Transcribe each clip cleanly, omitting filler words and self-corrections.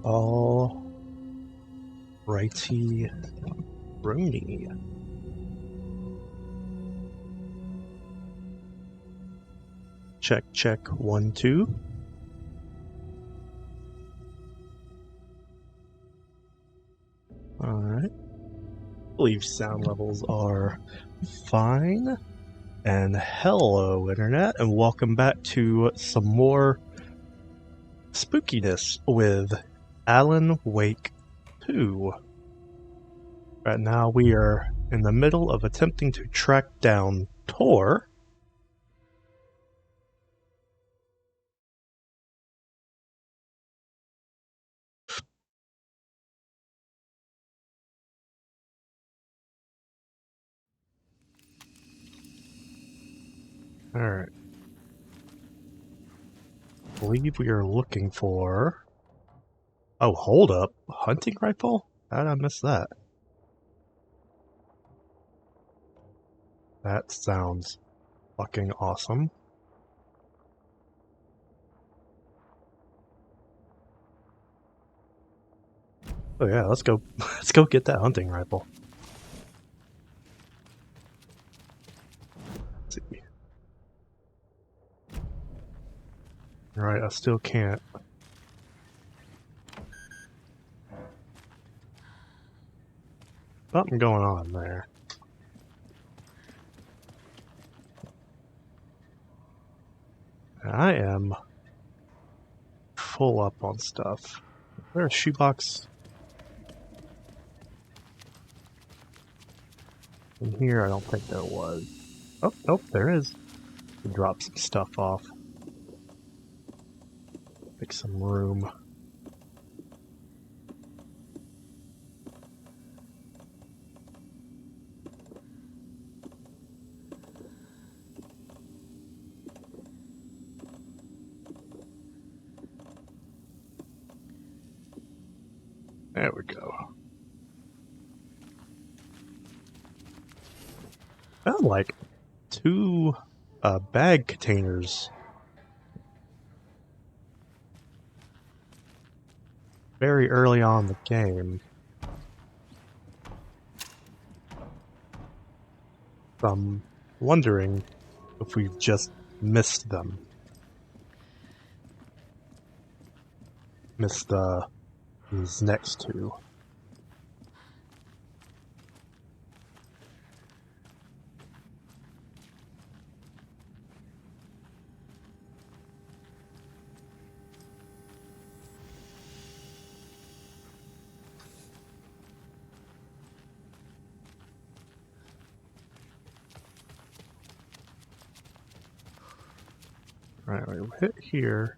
All righty, Brony. Check, check, 1, 2. Alright. I believe sound levels are fine. And hello, Internet, and welcome back to some more spookiness with Alan Wake 2. Right now we are in the middle of attempting to track down Tor. Alright. I believe we are looking for... Oh, hold up. Hunting rifle? How did I miss that? That sounds fucking awesome. Oh yeah, let's go get that hunting rifle. Let's see. Alright, I still can't. Something going on there. I am full up on stuff. Is there a shoebox in here? I don't think there was. Oh, nope, there is. Drop some stuff off. Make some room. There we go. Found like 2 bag containers very early on in the game. So I'm wondering if we've just missed them. Missed these next 2. Right, we'll hit here.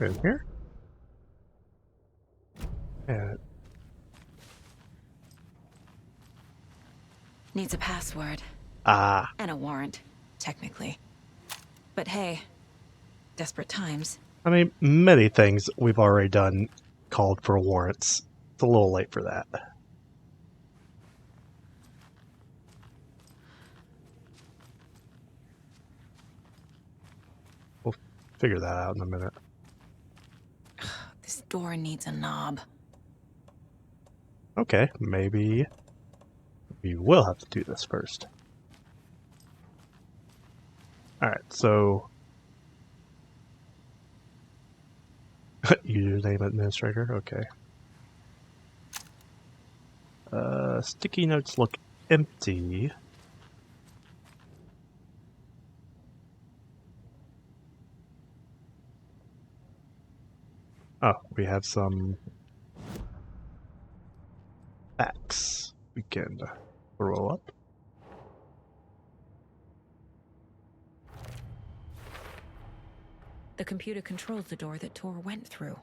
In here? Yeah. Needs a password. Ah. And a warrant, technically. But hey, desperate times. I mean, many things we've already done called for warrants. It's a little late for that. We'll figure that out in a minute. This door needs a knob. Okay, maybe we will have to do this first. Alright, so... Username administrator, okay. Sticky notes look empty. Oh, we have some facts we can throw up. The computer controls the door that Tor went through.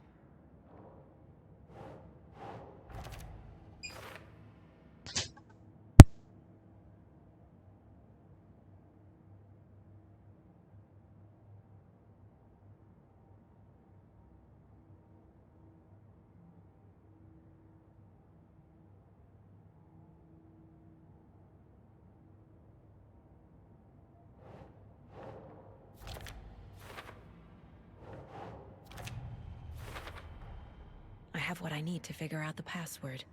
have what I need to figure out the password.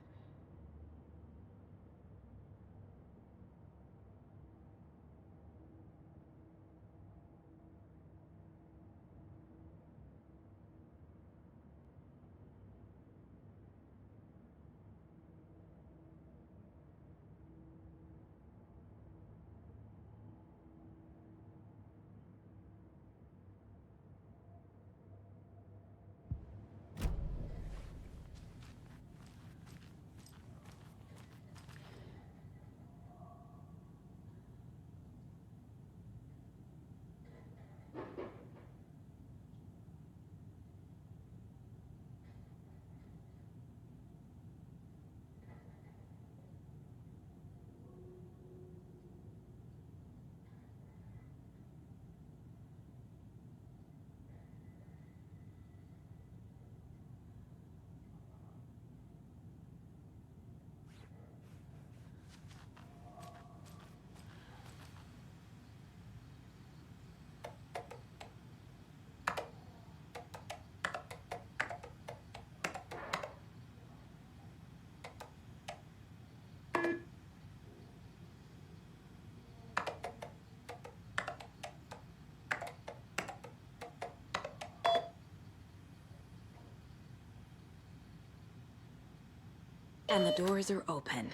And the doors are open.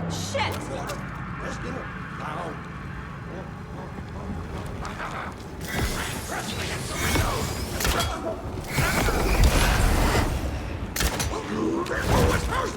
Shit! Let's get her. Now. Wrestling at the window. Who was first?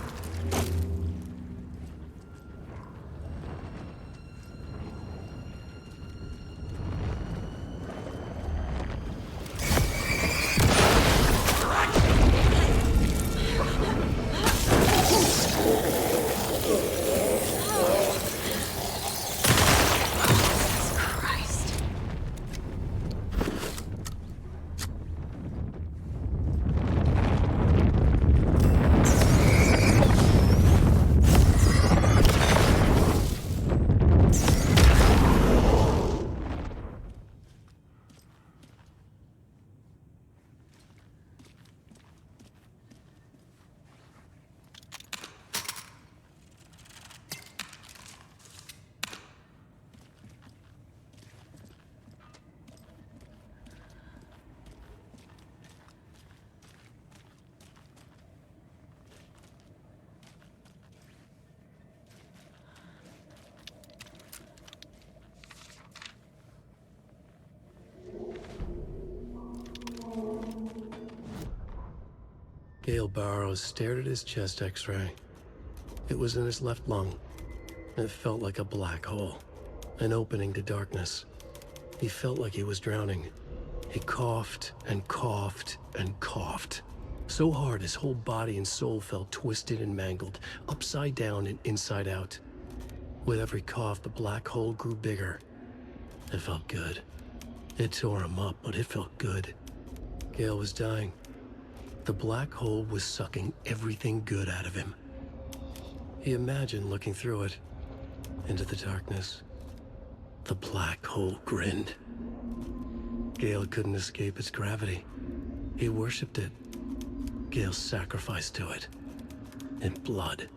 Gale Barrows stared at his chest x-ray. It was in his left lung. It felt like a black hole, an opening to darkness. He felt like he was drowning. He coughed and coughed and coughed. So hard his whole body and soul felt twisted and mangled, upside down and inside out. With every cough, the black hole grew bigger. It felt good. It tore him up, but it felt good. Gale was dying. The black hole was sucking everything good out of him. He imagined looking through it, into the darkness. The black hole grinned. Gale couldn't escape its gravity. He worshipped it. Gale sacrificed to it. In blood.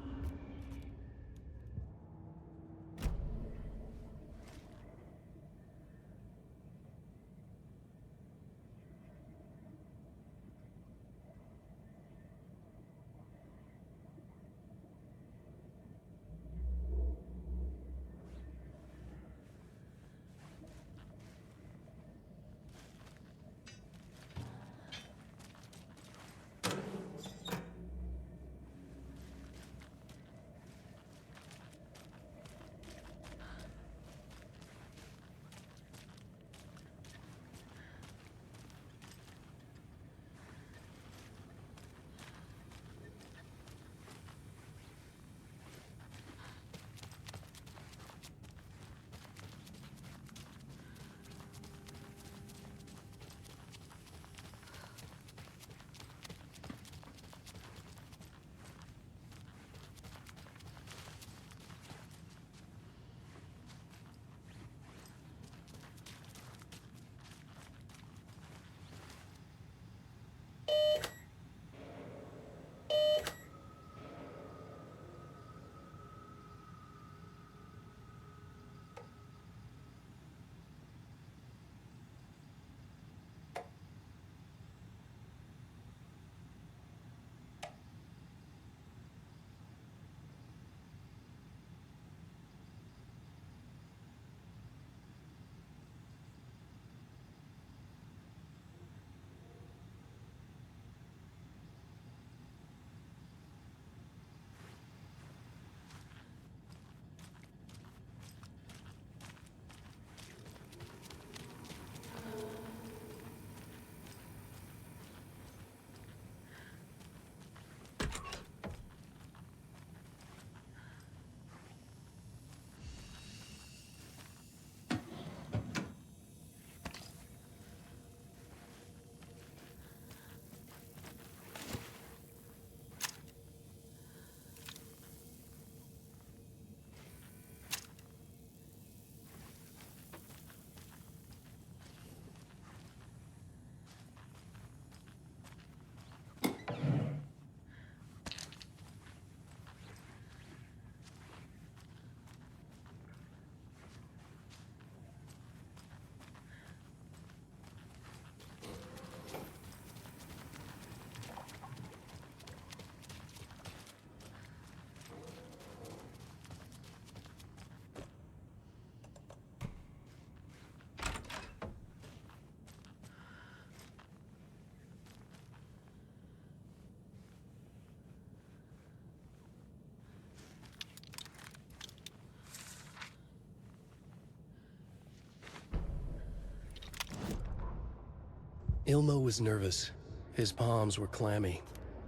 Ilmo was nervous. His palms were clammy.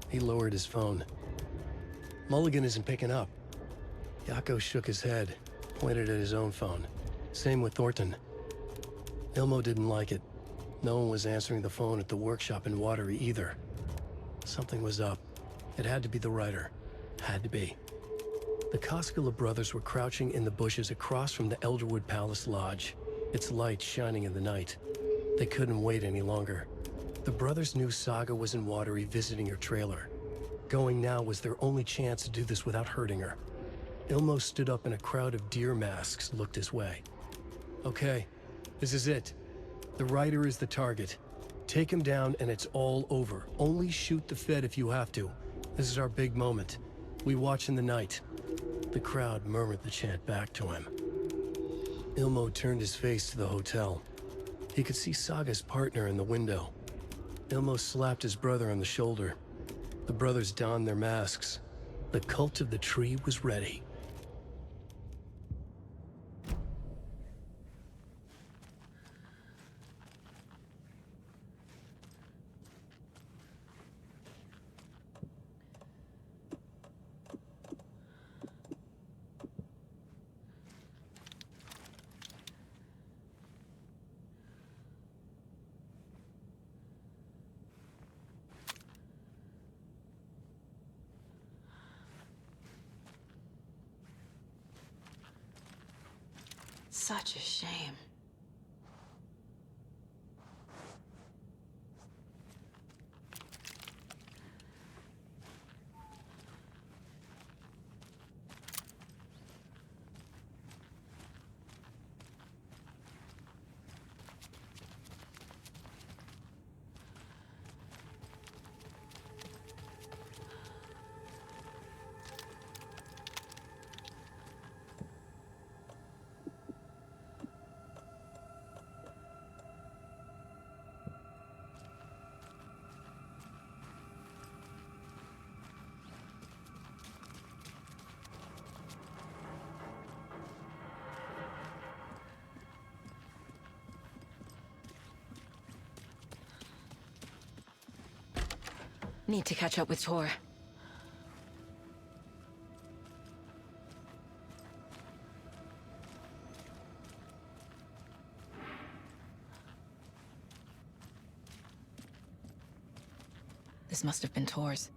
He lowered his phone. Mulligan isn't picking up. Yako shook his head, pointed at his own phone. Same with Thornton. Ilmo didn't like it. No one was answering the phone at the workshop in Watery either. Something was up. It had to be the writer. Had to be. The Koskela brothers were crouching in the bushes across from the Elderwood Palace Lodge, its light shining in the night. They couldn't wait any longer. The brothers knew Saga was in Watery visiting her trailer. Going now was their only chance to do this without hurting her. Ilmo stood up and a crowd of deer masks looked his way. Okay, this is it. The writer is the target. Take him down and it's all over. Only shoot the Fed if you have to. This is our big moment. We watch in the night. The crowd murmured the chant back to him. Ilmo turned his face to the hotel. He could see Saga's partner in the window. Ilmo slapped his brother on the shoulder. The brothers donned their masks. The cult of the tree was ready. Such a shame. Need to catch up with Tor. This must have been Tor's.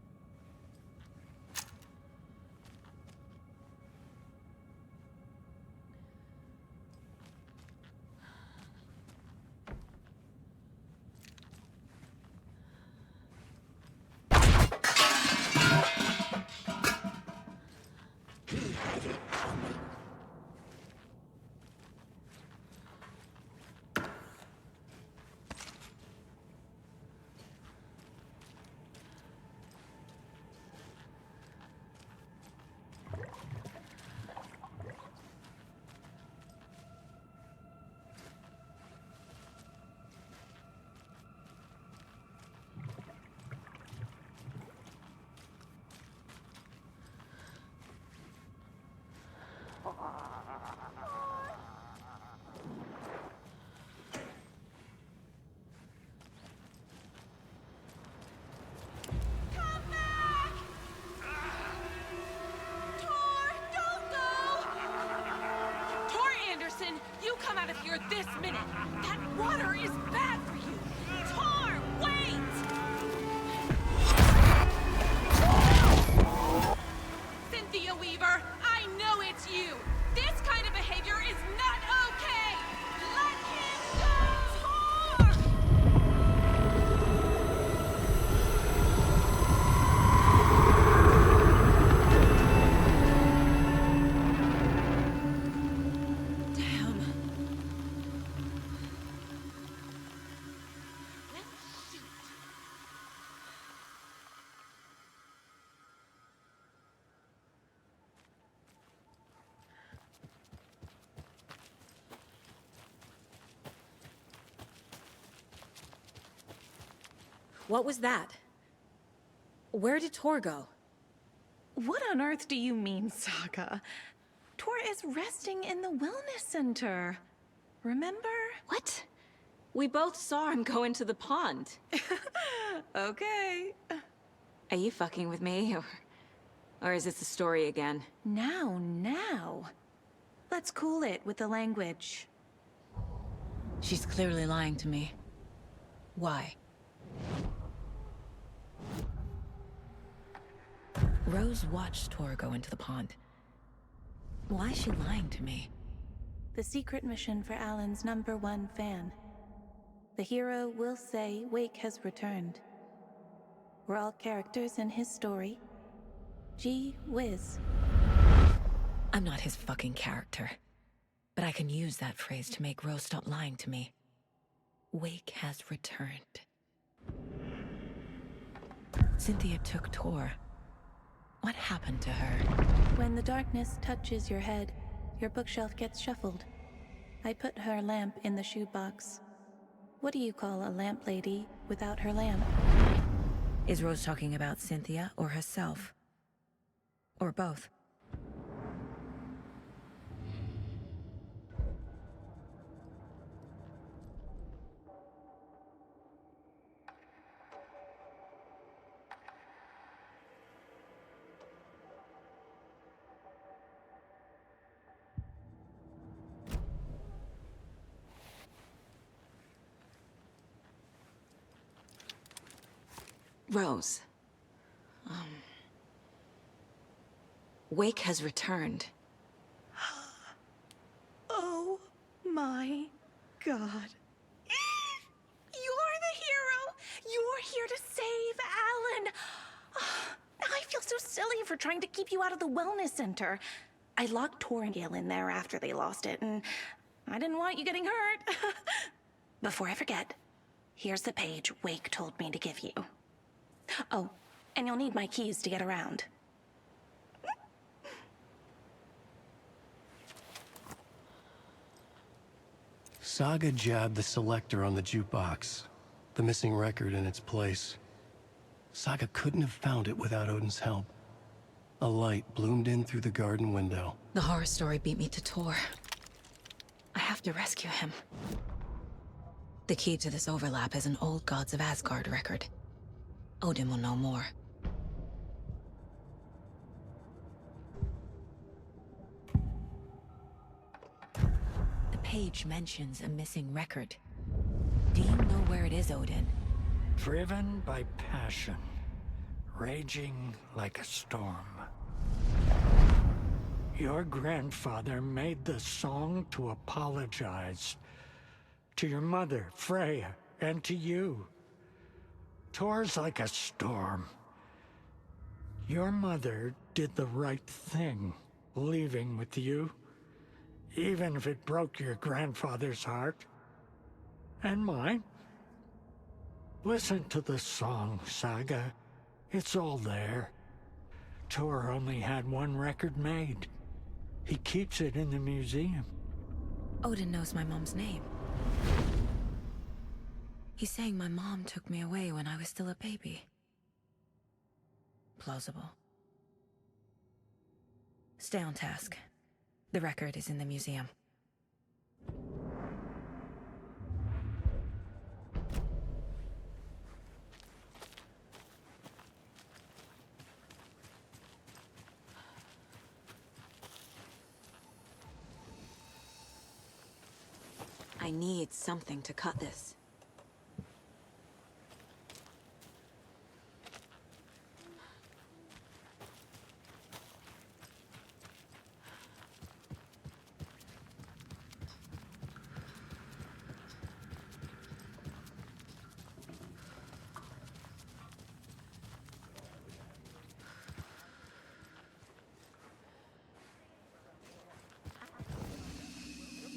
You come out of here this minute! That water is bad for you! Tor, wait! Cynthia Weaver, I know it's you! This kind of behavior is not okay! Let him go! Tor! What was that? Where did Tor go? What on earth do you mean, Saga? Tor is resting in the wellness center. Remember? What? We both saw him go into the pond. Okay. Are you fucking with me, or is this a story again? Now. Let's cool it with the language. She's clearly lying to me. Why? Rose watched Tor go into the pond. Why is she lying to me? The secret mission for Alan's #1 fan. The hero will say Wake has returned. We're all characters in his story. Gee whiz. I'm not his fucking character. But I can use that phrase to make Rose stop lying to me. Wake has returned. Cynthia took Tor. What happened to her? When the darkness touches your head, your bookshelf gets shuffled. I put her lamp in the shoebox. What do you call a lamp lady without her lamp? Is Rose talking about Cynthia or herself? Or both? Rose. Wake has returned. Oh my God. You're the hero! You're here to save Alan! I feel so silly for trying to keep you out of the wellness center. I locked Torringale in there after they lost it, and I didn't want you getting hurt. Before I forget, here's the page Wake told me to give you. Oh, and you'll need my keys to get around. Saga jabbed the selector on the jukebox, the missing record in its place. Saga couldn't have found it without Odin's help. A light bloomed in through the garden window. The horror story beat me to Tor. I have to rescue him. The key to this overlap is an old Gods of Asgard record. Odin will know more. The page mentions a missing record. Do you know where it is, Odin? Driven by passion, raging like a storm. Your grandfather made the song to apologize to your mother, Freya, and to you. Tor's like a storm. Your mother did the right thing, leaving with you, even if it broke your grandfather's heart. And mine. Listen to the song, Saga. It's all there. Tor only had one record made. He keeps it in the museum. Odin knows my mom's name. He's saying my mom took me away when I was still a baby. Plausible. Stay on task. The record is in the museum. I need something to cut this.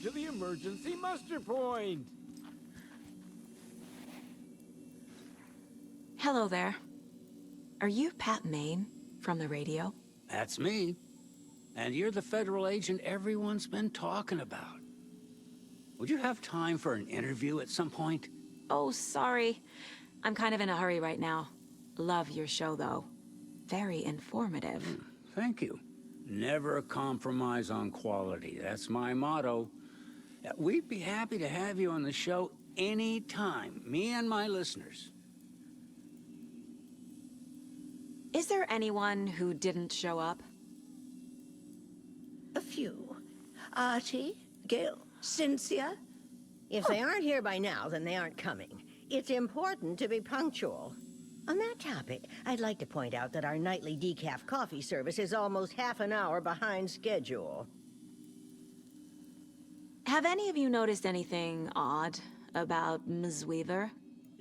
To the emergency muster point! Hello there. Are you Pat Maine from the radio? That's me. And you're the federal agent everyone's been talking about. Would you have time for an interview at some point? Oh, sorry. I'm kind of in a hurry right now. Love your show, though. Very informative. Thank you. Never compromise on quality. That's my motto. We'd be happy to have you on the show anytime, me and my listeners. Is there anyone who didn't show up? A few. Archie, Gil, Cynthia. If they aren't here by now, then they aren't coming. It's important to be punctual. On that topic, I'd like to point out that our nightly decaf coffee service is almost half an hour behind schedule. Have any of you noticed anything odd about Ms. Weaver?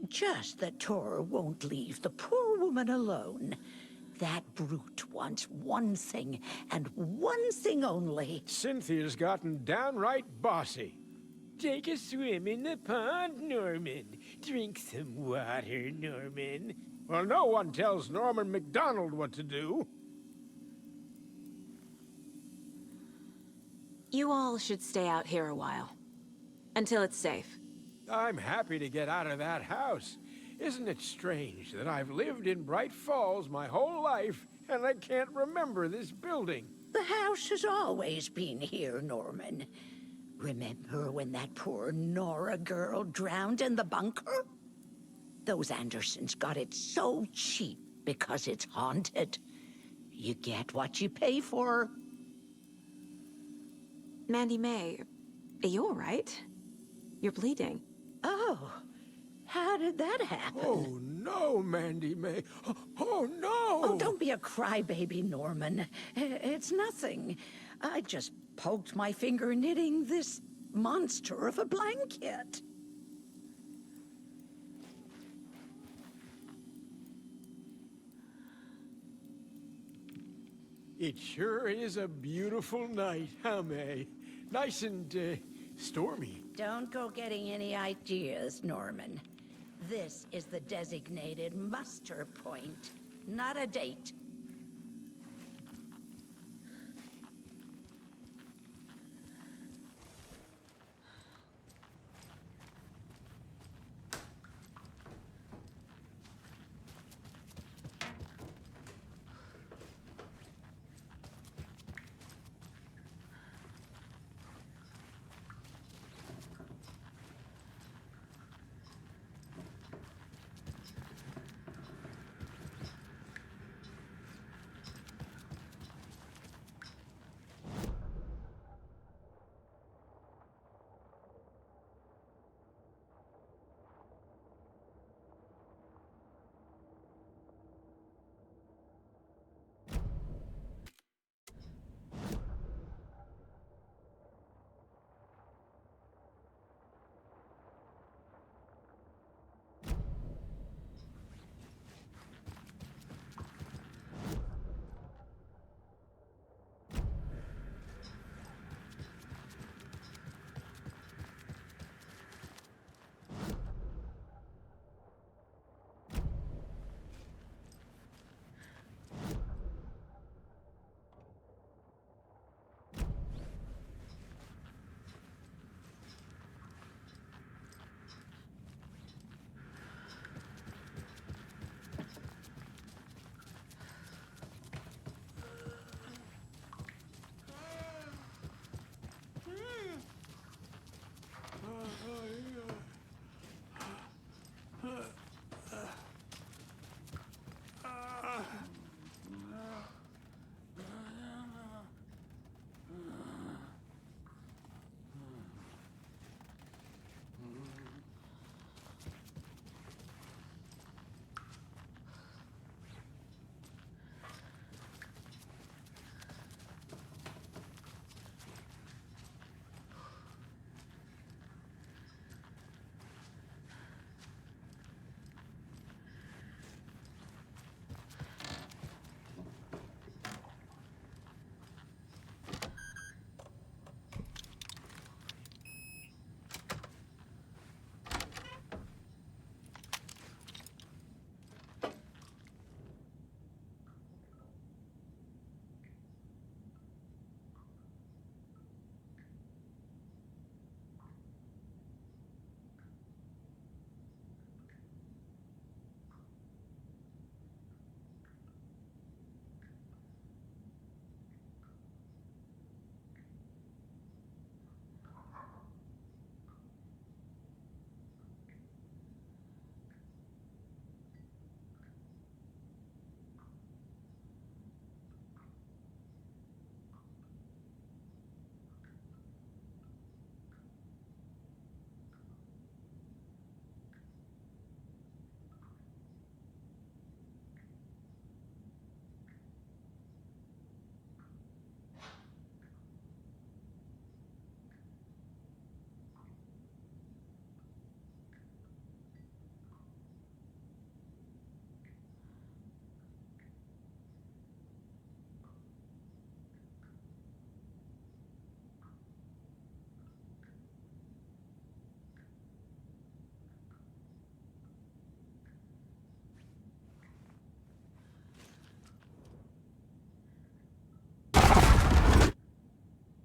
Just that Tor won't leave the poor woman alone. That brute wants one thing, and one thing only. Cynthia's gotten downright bossy. Take a swim in the pond, Norman. Drink some water, Norman. Well, no one tells Norman MacDonald what to do. You all should stay out here a while. Until it's safe. I'm happy to get out of that house. Isn't it strange that I've lived in Bright Falls my whole life, and I can't remember this building? The house has always been here, Norman. Remember when that poor Nora girl drowned in the bunker? Those Andersons got it so cheap because it's haunted. You get what you pay for. Mandy May, are you all right? You're bleeding. Oh, how did that happen? Oh, no, Mandy May. Oh, no! Oh, don't be a crybaby, Norman. It's nothing. I just poked my finger knitting this monster of a blanket. It sure is a beautiful night, huh, May? Nice and, stormy. Don't go getting any ideas, Norman. This is the designated muster point, not a date.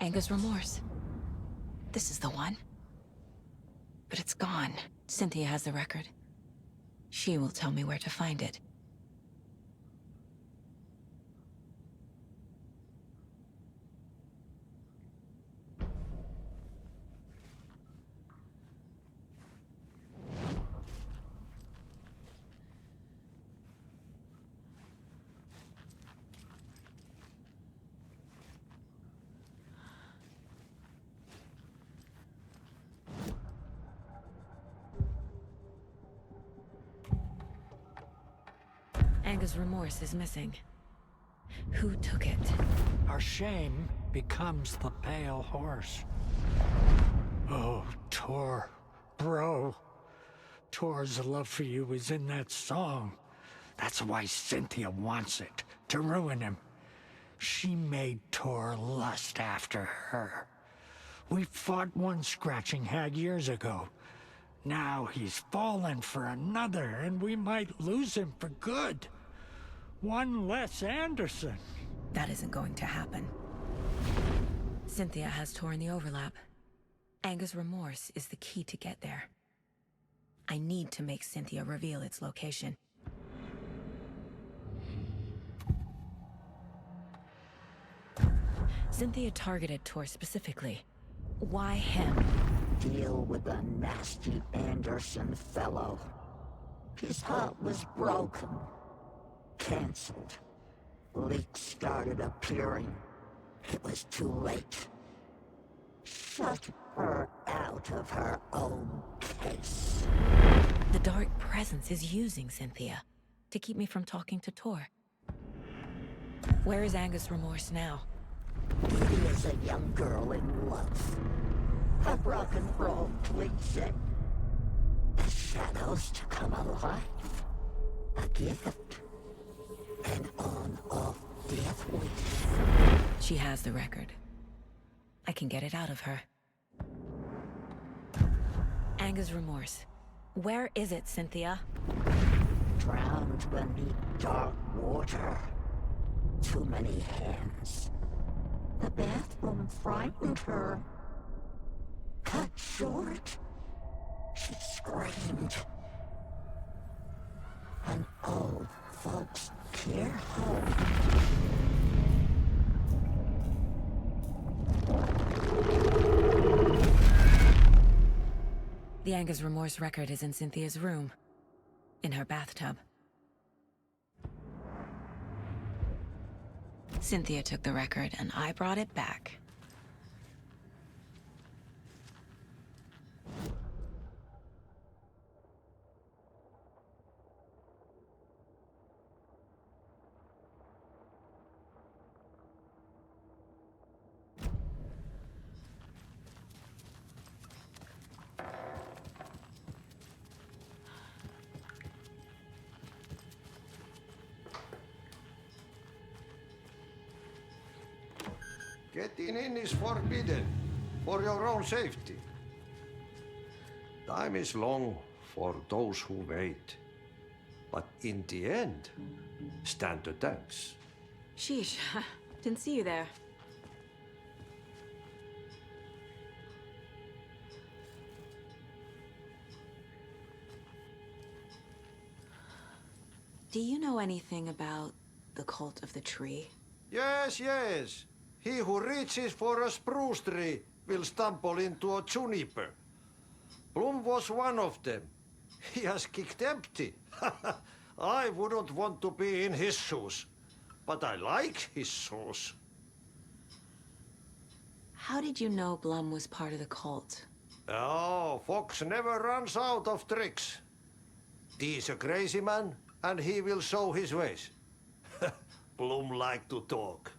Anger's Remorse. This is the one. But it's gone. Cynthia has the record. She will tell me where to find it. Anger's Remorse is missing. Who took it? Our shame becomes the pale horse. Oh, Tor. Bro. Tor's love for you is in that song. That's why Cynthia wants it, to ruin him. She made Tor lust after her. We fought one scratching hag years ago. Now he's fallen for another, and we might lose him for good. One less Anderson. That isn't going to happen. Cynthia has Tor in the overlap. Anger's remorse is the key to get there. I need to make Cynthia reveal its location. Cynthia targeted Tor specifically. Why him? Deal with the nasty Anderson fellow. His heart was broken. Cancelled. Leaks started appearing. It was too late. Shut her out of her own case. The Dark Presence is using Cynthia to keep me from talking to Tor. Where is Anger's remorse now? He is a young girl in love. A rock and roll pleasing. The shadows to come alive. A gift. An on-off death wish. She has the record. I can get it out of her. Anger's remorse. Where is it, Cynthia? Drowned beneath dark water. Too many hands. The bathroom frightened her. Cut short. She screamed. An old folks' care home. The Anger's remorse record is in Cynthia's room. In her bathtub. Cynthia took the record, and I brought it back. Getting in is forbidden, for your own safety. Time is long for those who wait. But in the end, stand the thanks. Sheesh, didn't see you there. Do you know anything about the Cult of the Tree? Yes, yes. He who reaches for a spruce tree will stumble into a juniper. Bloom was one of them. He has kicked empty. I wouldn't want to be in his shoes. But I like his shoes. How did you know Blum was part of the cult? Oh, Fox never runs out of tricks. He's a crazy man, and he will show his ways. Bloom like to talk.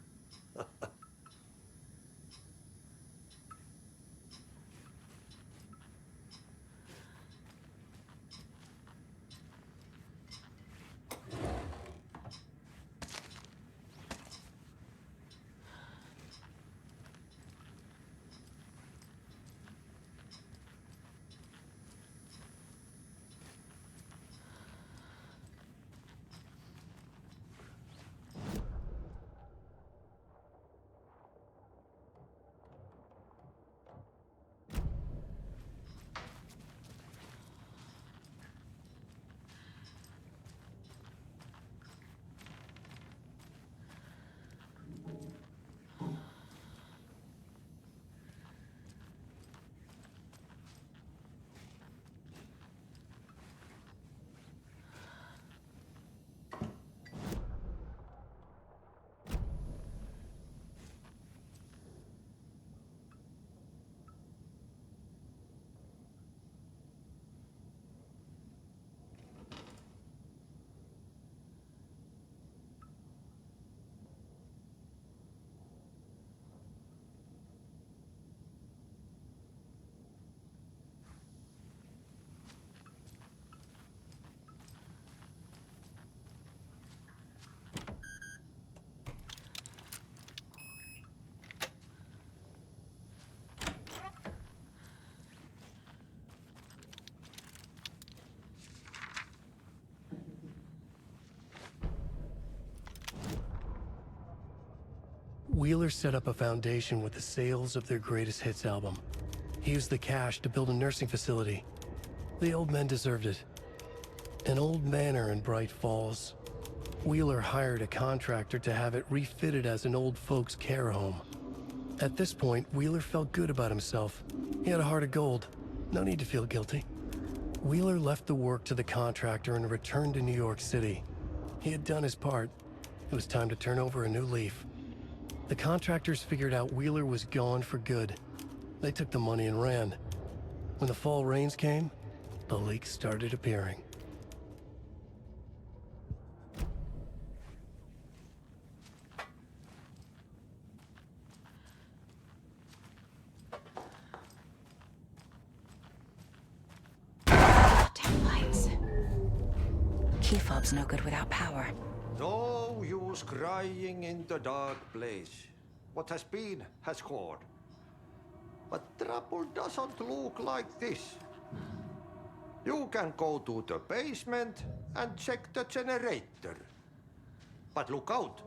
Wheeler set up a foundation with the sales of their greatest hits album. He used the cash to build a nursing facility. The old men deserved it. An old manor in Bright Falls. Wheeler hired a contractor to have it refitted as an old folks' care home. At this point, Wheeler felt good about himself. He had a heart of gold. No need to feel guilty. Wheeler left the work to the contractor and returned to New York City. He had done his part. It was time to turn over a new leaf. The contractors figured out Wheeler was gone for good. They took the money and ran. When the fall rains came, the leaks started appearing. Damn lights. Key fob's no good without power. No use crying in the dark place. What has been has gone. But trouble doesn't look like this. You can go to the basement and check the generator. But look out.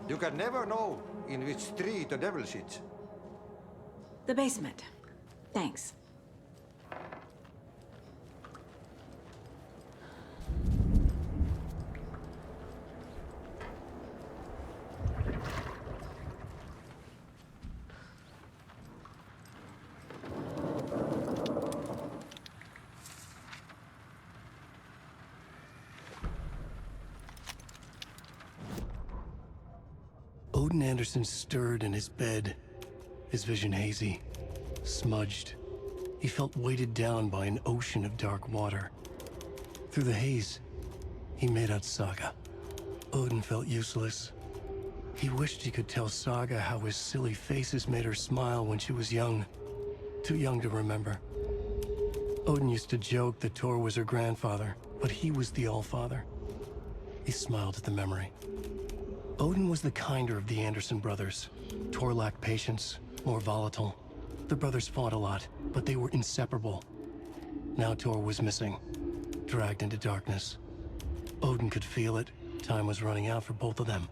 You can never know in which tree the devil sits. The basement. Thanks. Odin Anderson stirred in his bed, his vision hazy, smudged. He felt weighted down by an ocean of dark water. Through the haze, he made out Saga. Odin felt useless. He wished he could tell Saga how his silly faces made her smile when she was young. Too young to remember. Odin used to joke that Tor was her grandfather, but he was the Allfather. He smiled at the memory. Odin was the kinder of the Anderson brothers. Tor lacked patience, more volatile. The brothers fought a lot, but they were inseparable. Now Tor was missing, dragged into darkness. Odin could feel it. Time was running out for both of them.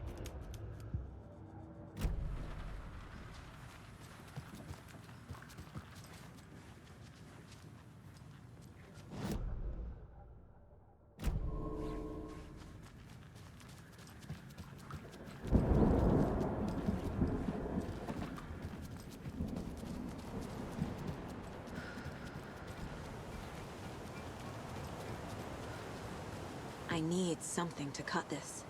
I need something to cut this.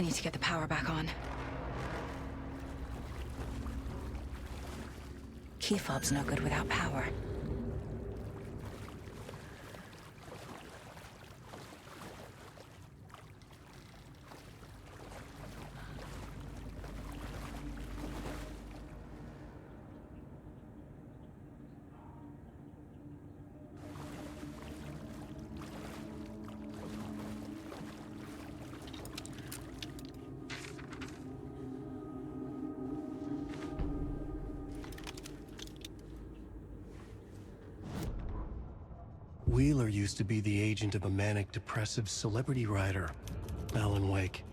need to get the power back on. Key fob's no good without power. Wheeler used to be the agent of a manic-depressive celebrity writer, Alan Wake.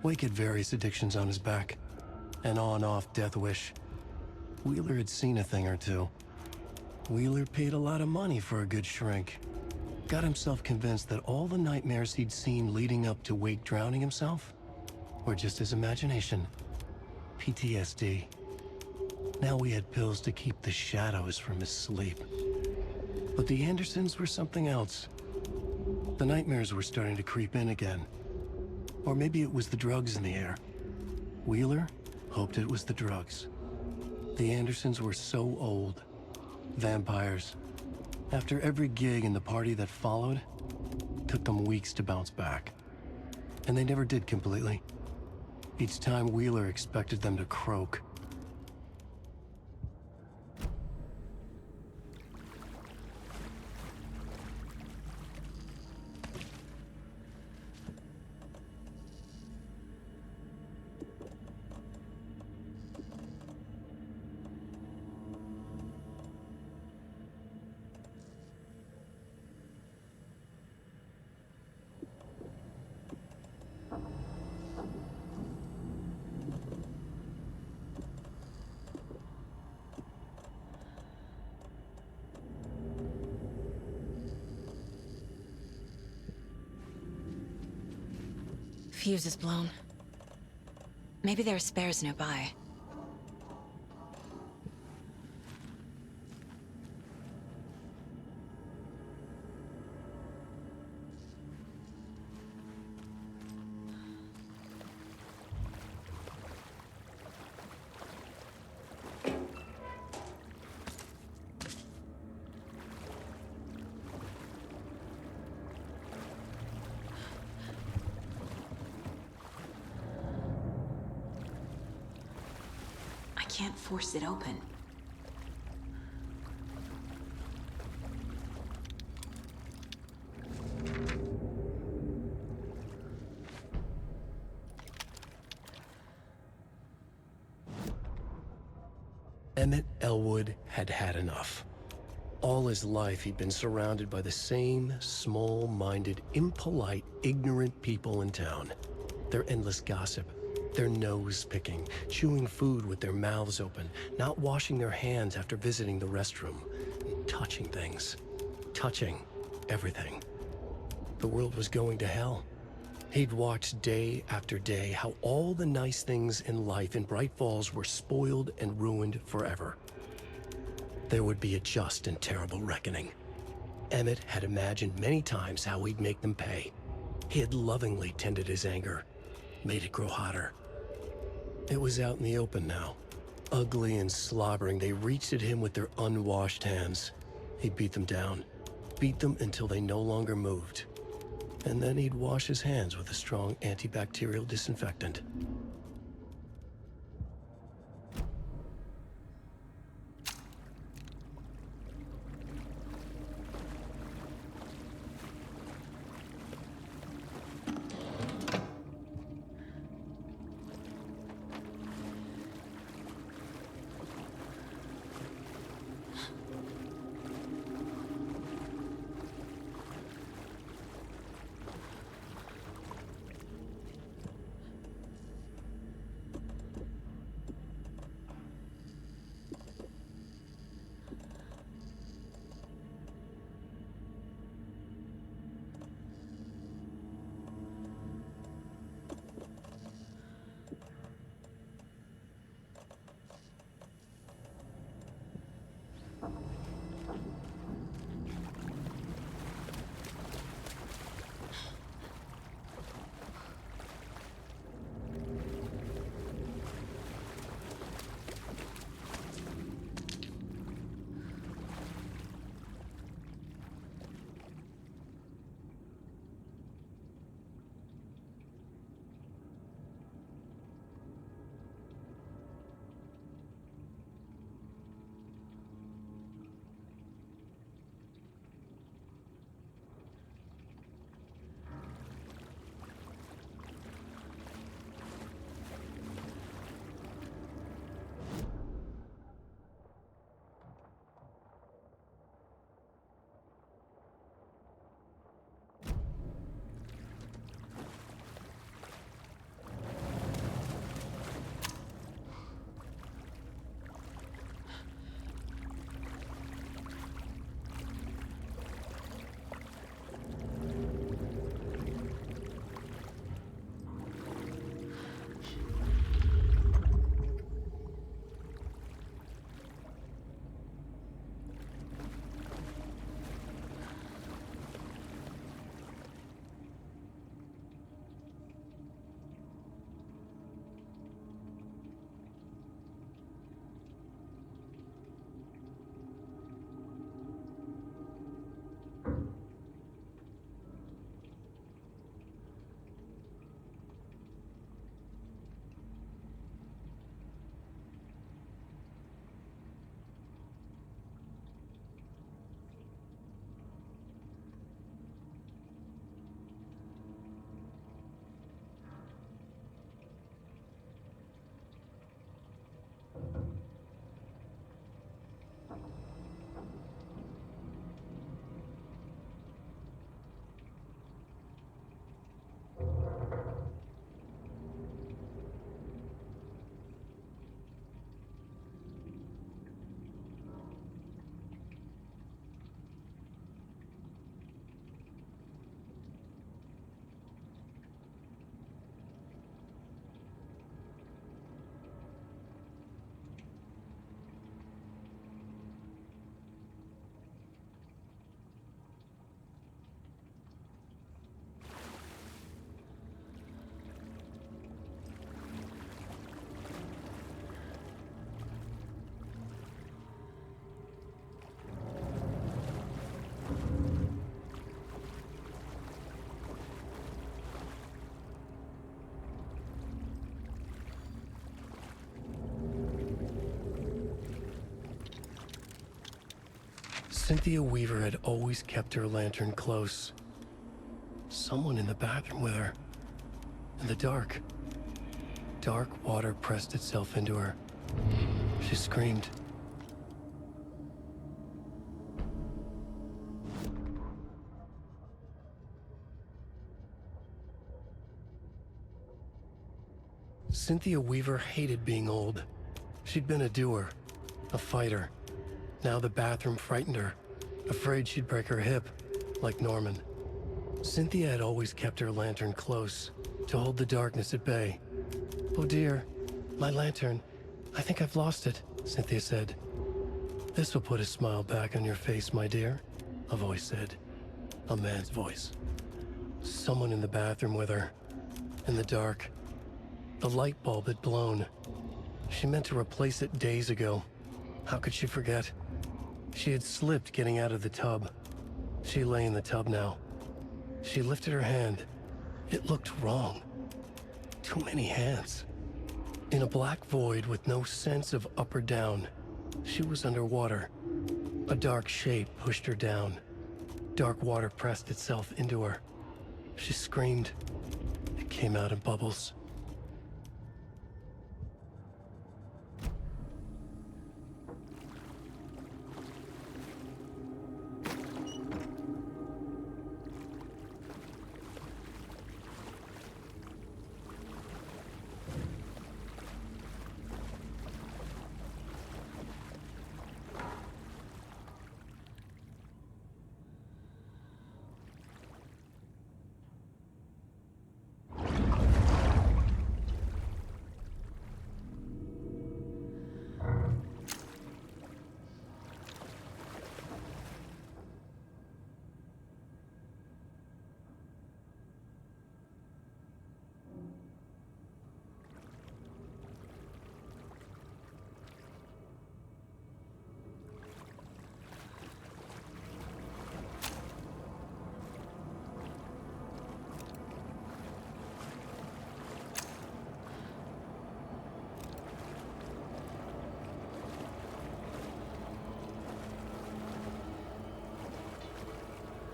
Wake had various addictions on his back, an on-off death wish. Wheeler had seen a thing or two. Wheeler paid a lot of money for a good shrink. Got himself convinced that all the nightmares he'd seen leading up to Wake drowning himself were just his imagination. PTSD. Now we had pills to keep the shadows from his sleep. But the Andersons were something else. The nightmares were starting to creep in again. Or maybe it was the drugs in the air. Wheeler hoped it was the drugs. The Andersons were so old. Vampires. After every gig and the party that followed, took them weeks to bounce back. And they never did completely. Each time Wheeler expected them to croak. Fuse is blown. Maybe there are spares nearby. I can't force it open. Emmett Elwood had had enough. All his life he'd been surrounded by the same small-minded, impolite, ignorant people in town. Their endless gossip, their nose-picking, chewing food with their mouths open, not washing their hands after visiting the restroom, and touching things. Touching everything. The world was going to hell. He'd watched day after day how all the nice things in life in Bright Falls were spoiled and ruined forever. There would be a just and terrible reckoning. Emmett had imagined many times how he'd make them pay. He had lovingly tended his anger, made it grow hotter. It was out in the open now. Ugly and slobbering, they reached at him with their unwashed hands. He beat them down, beat them until they no longer moved. And then he'd wash his hands with a strong antibacterial disinfectant. Cynthia Weaver had always kept her lantern close. Someone in the bathroom with her. In the dark. Dark water pressed itself into her. She screamed. Cynthia Weaver hated being old. She'd been a doer, a fighter. Now the bathroom frightened her, afraid she'd break her hip, like Norman. Cynthia had always kept her lantern close, to hold the darkness at bay. "Oh dear, my lantern. I think I've lost it," Cynthia said. "This will put a smile back on your face, my dear," a voice said. A man's voice. Someone in the bathroom with her. In the dark. The light bulb had blown. She meant to replace it days ago. How could she forget? She had slipped getting out of the tub. She lay in the tub now. She lifted her hand. It looked wrong. Too many hands. In a black void with no sense of up or down, she was underwater. A dark shape pushed her down. Dark water pressed itself into her. She screamed. It came out in bubbles.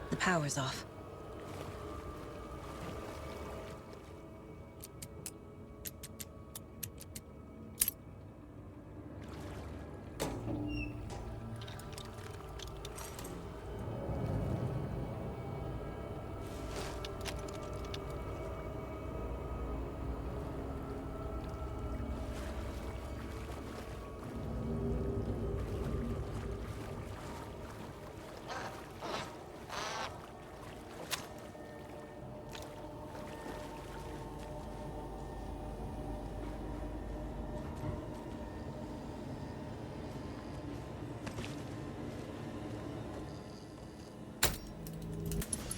The power's off.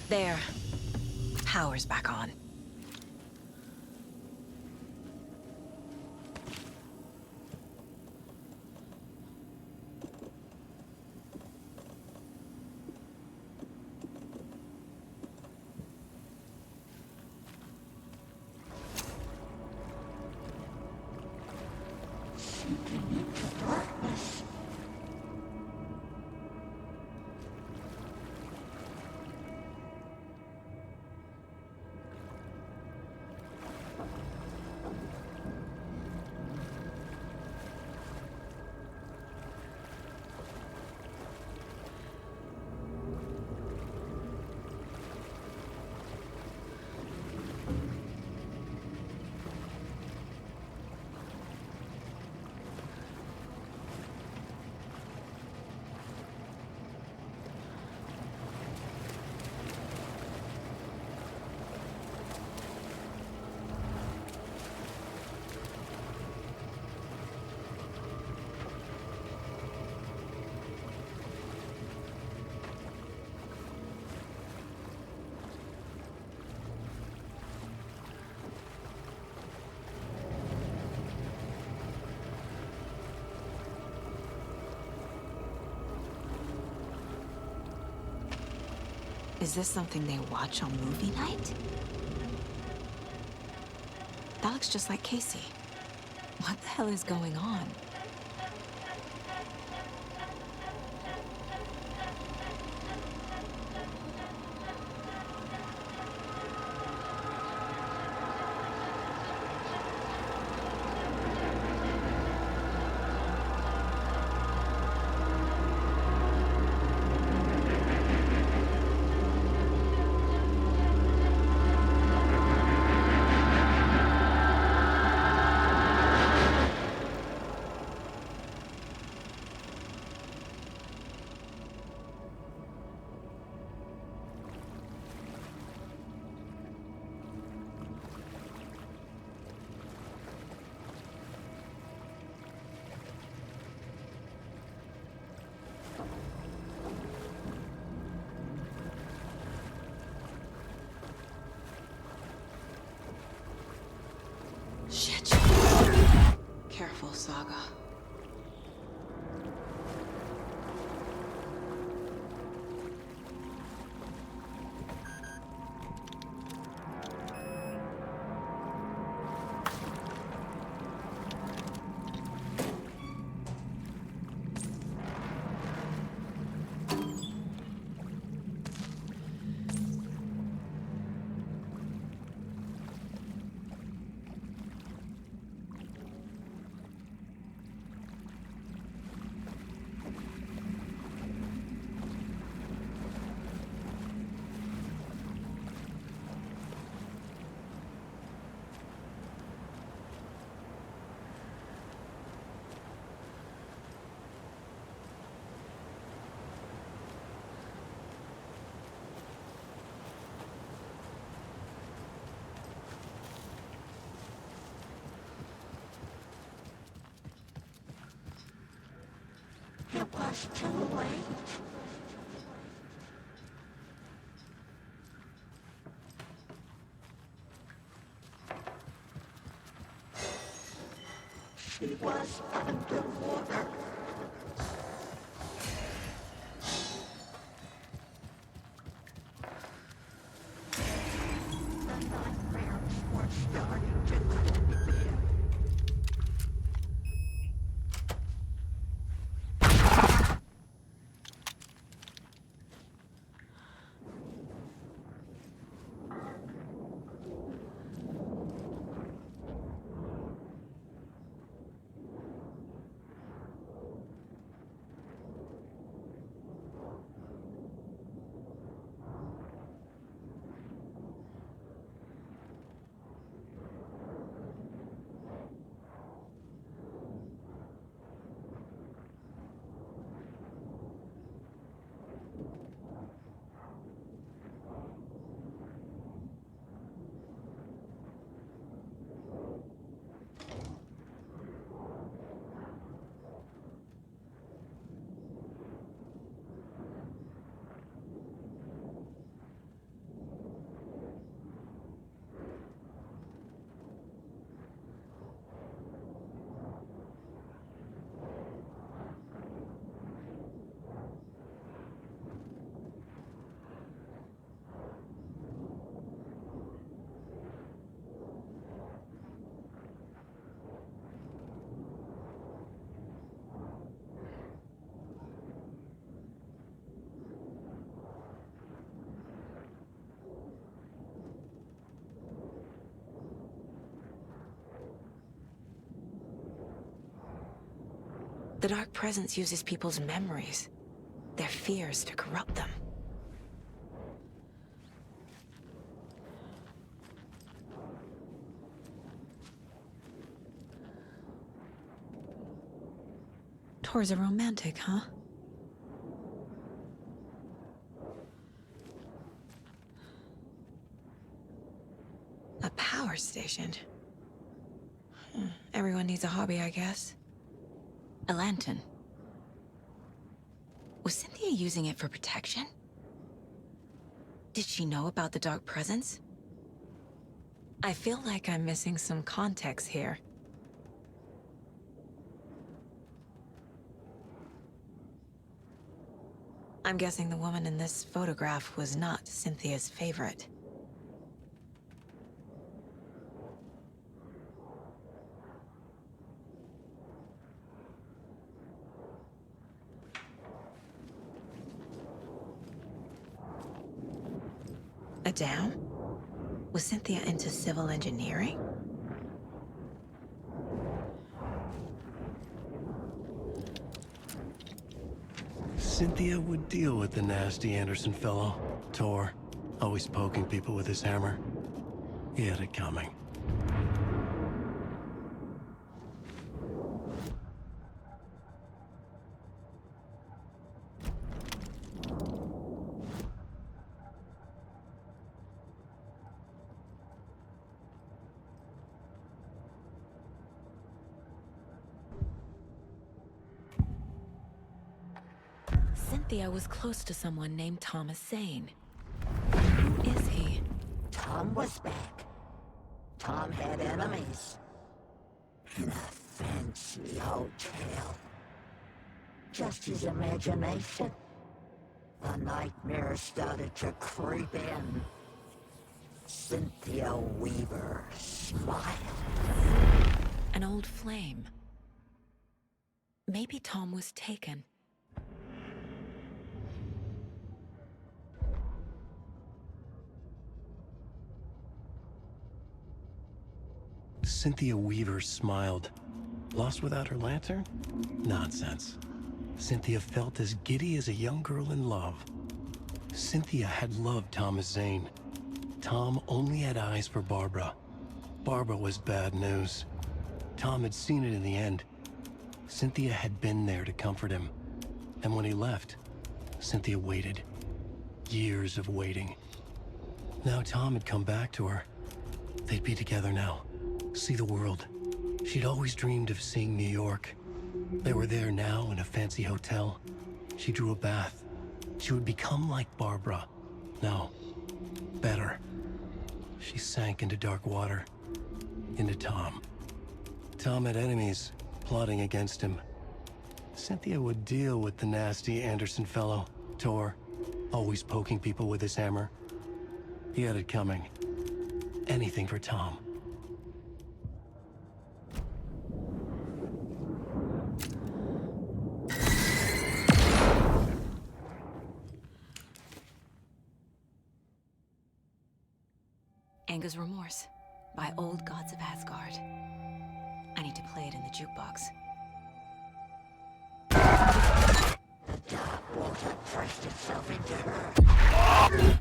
There. Power's back on. Is this something they watch on movie night? That looks just like Casey. What the hell is going on? was too late. She was underwater. The nightmares were starting to creep in. The Dark Presence uses people's memories, their fears to corrupt them. Tor's a romantic, huh? A power station. Everyone needs a hobby, I guess. A lantern. Was Cynthia using it for protection? Did she know about the Dark Presence? I feel like I'm missing some context here. I'm guessing the woman in this photograph was not Cynthia's favorite. A dam? Was Cynthia into civil engineering? Cynthia would deal with the nasty Anderson fellow, Tor, always poking people with his hammer. He had it coming. Cynthia was close to someone named Thomas Zane. Who is he? Tom was back. Tom had enemies. In a fancy hotel. Just his imagination. The nightmare started to creep in. Cynthia Weaver smiled. An old flame. Maybe Tom was taken. Cynthia Weaver smiled. Lost without her lantern? Nonsense. Cynthia felt as giddy as a young girl in love. Cynthia had loved Thomas Zane. Tom only had eyes for Barbara. Barbara was bad news. Tom had seen it in the end. Cynthia had been there to comfort him. And when he left, Cynthia waited. Years of waiting. Now Tom had come back to her. They'd be together now. See the world. She'd always dreamed of seeing New York. They were there now in a fancy hotel, She drew a bath. She would become like Barbara. No, better. She sank into dark water. Into Tom. Tom had enemies plotting against him. Cynthia would deal with the nasty Anderson fellow, Tor, always poking people with his hammer. He had it coming. Anything for Tom. Anger's Remorse by Old Gods of Asgard. I need to play it in the jukebox. The dark water pressed itself into her.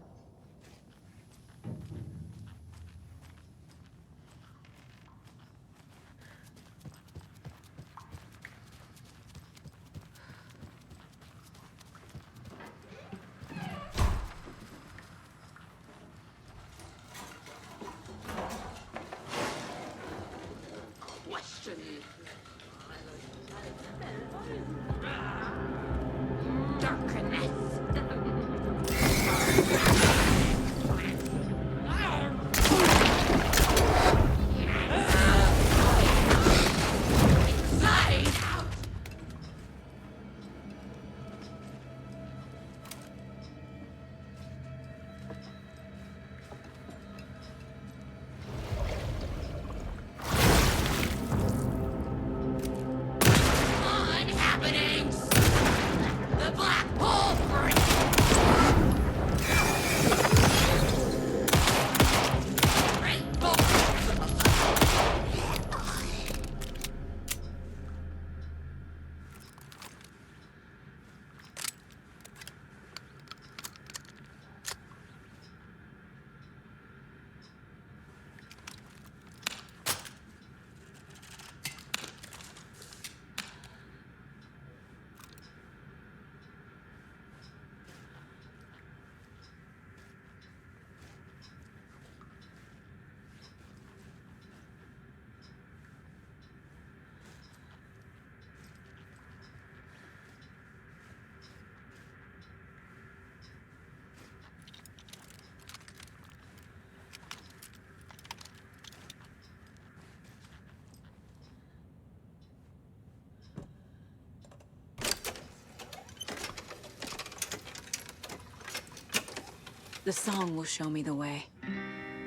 The song will show me the way.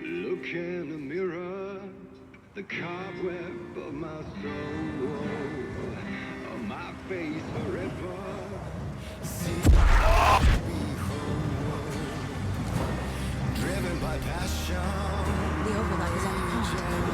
Look in the mirror, the cobweb of my soul, of my face forever. Driven by passion. The overlap is on the pond.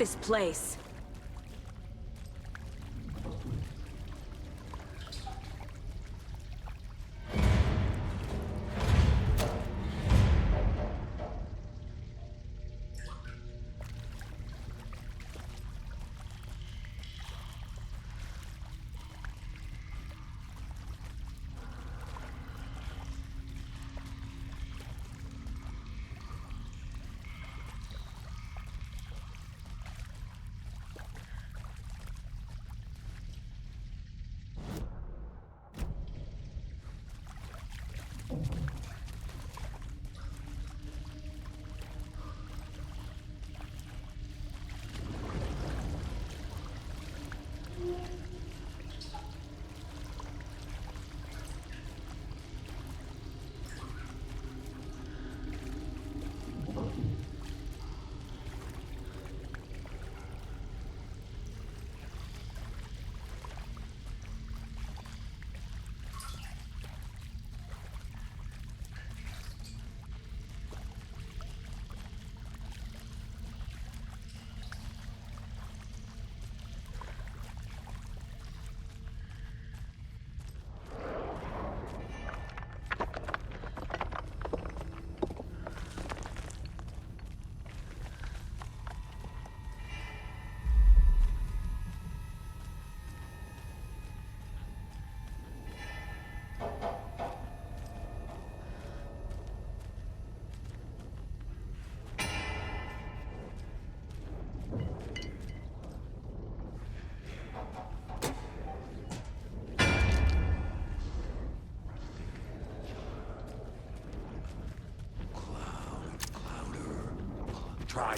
this place. Try.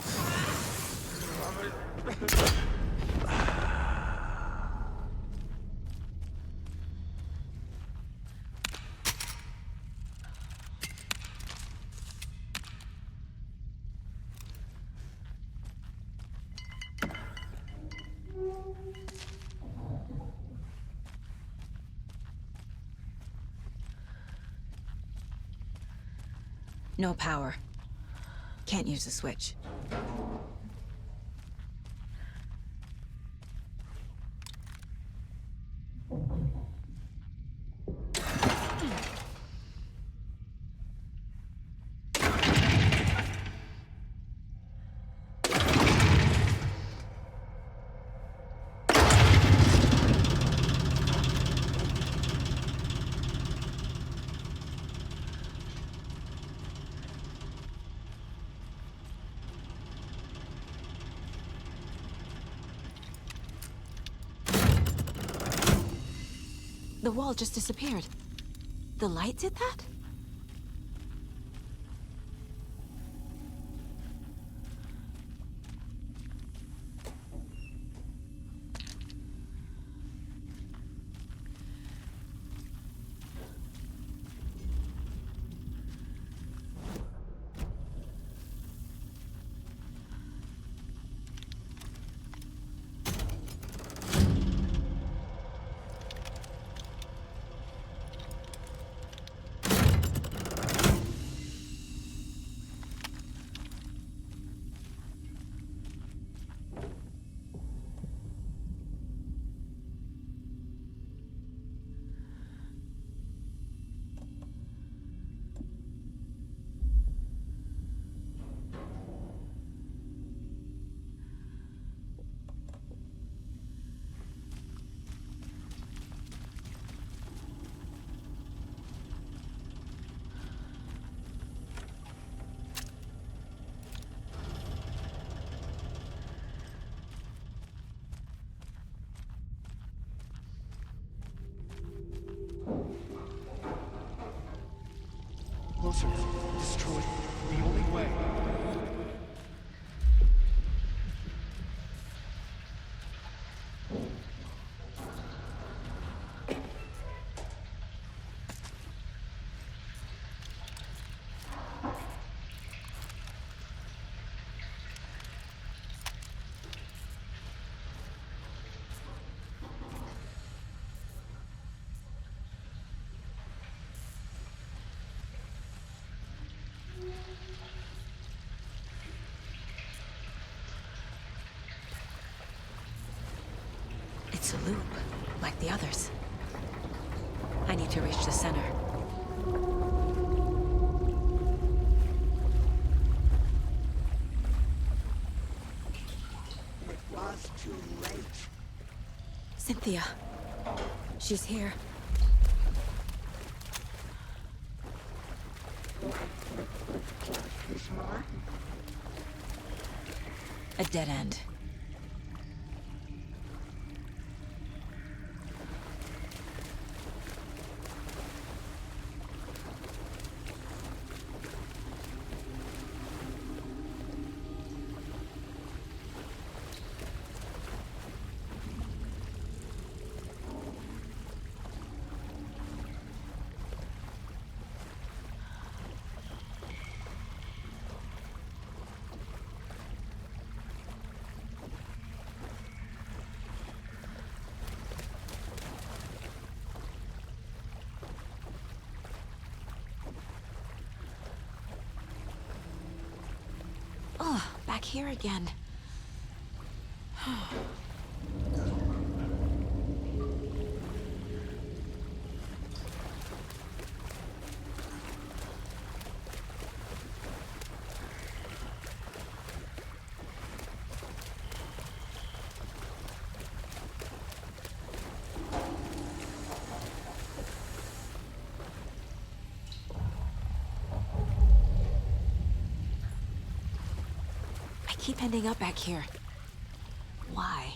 No power. Can't use the switch. The wall just disappeared. The light did that? It's a loop, like the others. I need to reach the center. It was too late. Cynthia. She's here. There's more? A dead end. Oh, back here again. I keep ending up back here. Why?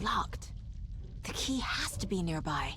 Locked. The key has to be nearby.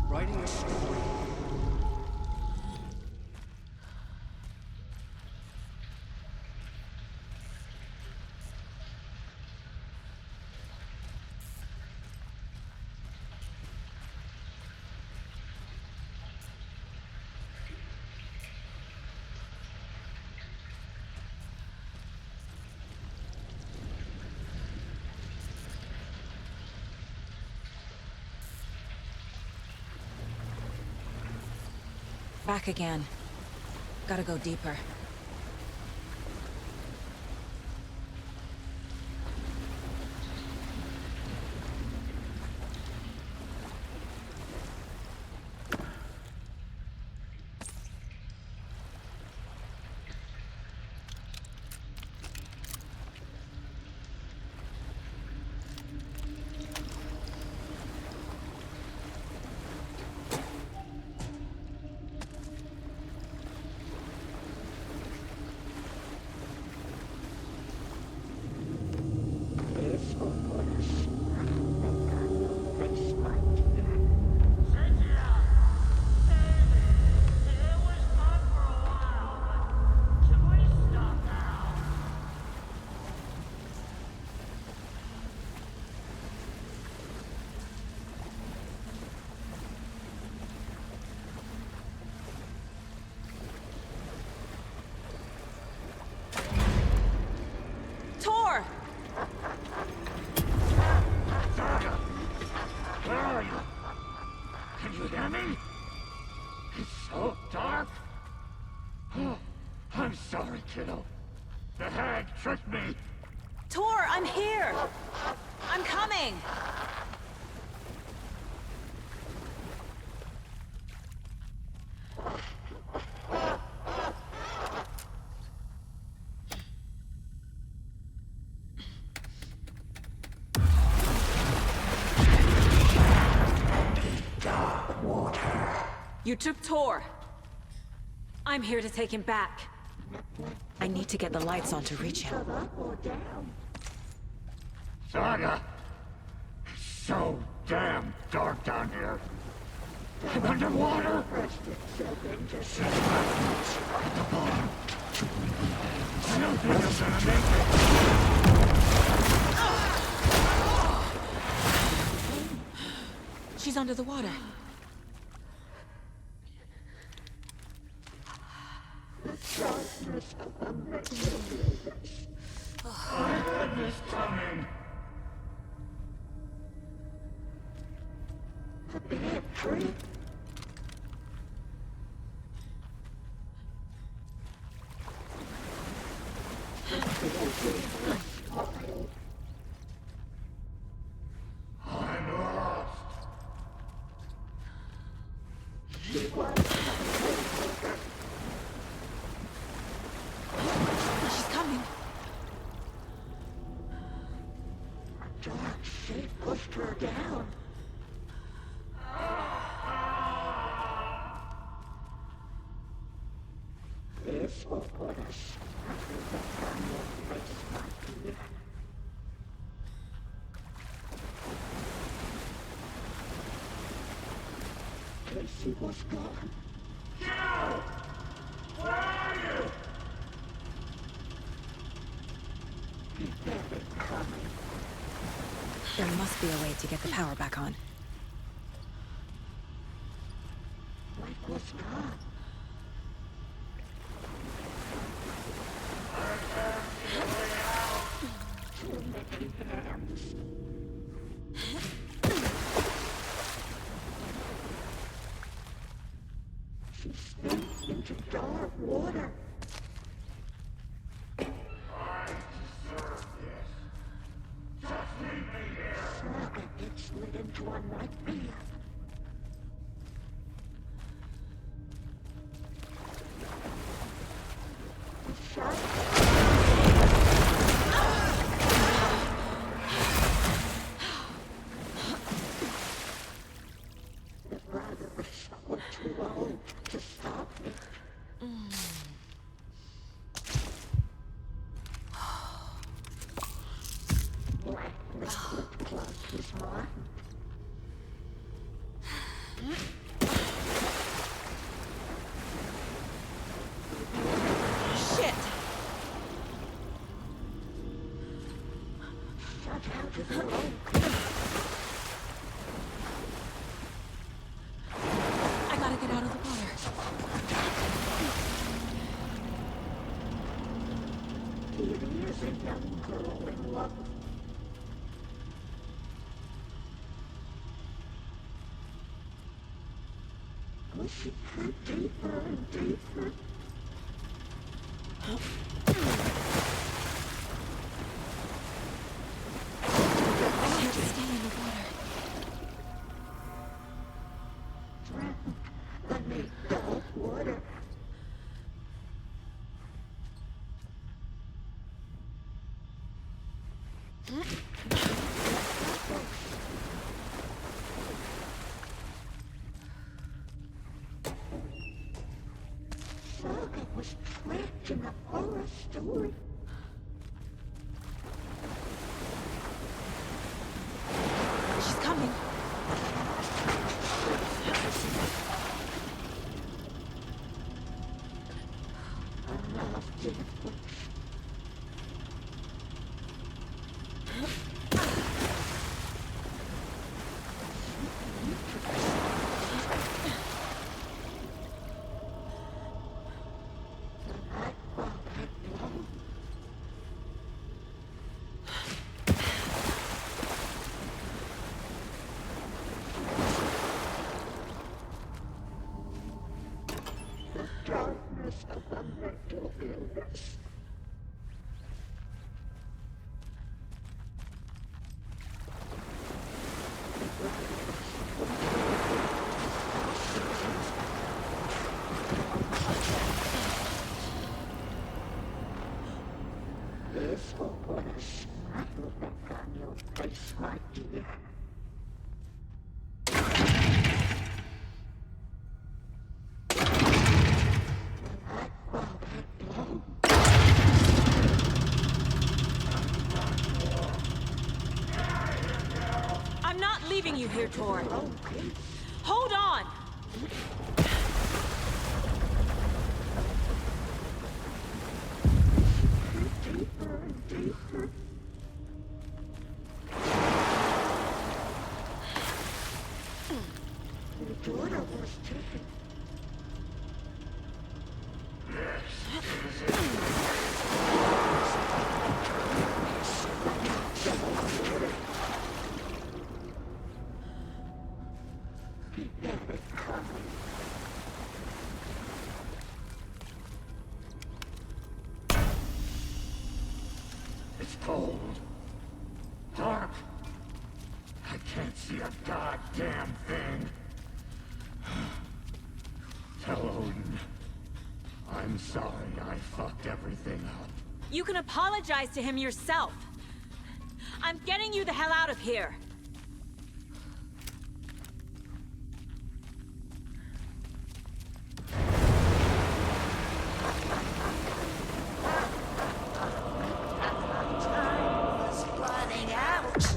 writing a story. Back again. Gotta go deeper. Tor! Where are you? Can you hear me? It's so dark. Oh, I'm sorry, kiddo. The hag tricked me. Tor, I'm here! I'm coming! You took Tor. I'm here to take him back. I need to get the lights on to reach him. Saga! It's so damn dark down here. I'm underwater. Set backwards at the bottom. I don't think I'm gonna make it. She's under the water. I had this coming. The bad tree. I'm lost. She's coming. A dark shape pushed her down. This will put us under the thunder place, my dear. Casey was gone. Joe! Where are you? He better be coming. There must be a way to get the power back on. Mike was gone. Too many hands. She spilled into dark water. I deserve this. Just leave me here. Saga gets slid into a nightmare. The shot. The brothers were too old to stop me. Black liquid closed his mind. deeper and deeper. I can't stay in the water. I need dark water. Saga was trapped in a horror story. She's coming. Darkness of a mental illness. This will put a smile back on your face, my dear. I'm not leaving you here, Tor. Hold on! Deeper and deeper. Your daughter was taken. It's cold. Dark. I can't see a goddamn thing. Tell Odin. I'm sorry I fucked everything up. You can apologize to him yourself. I'm getting you the hell out of here. Time was running out.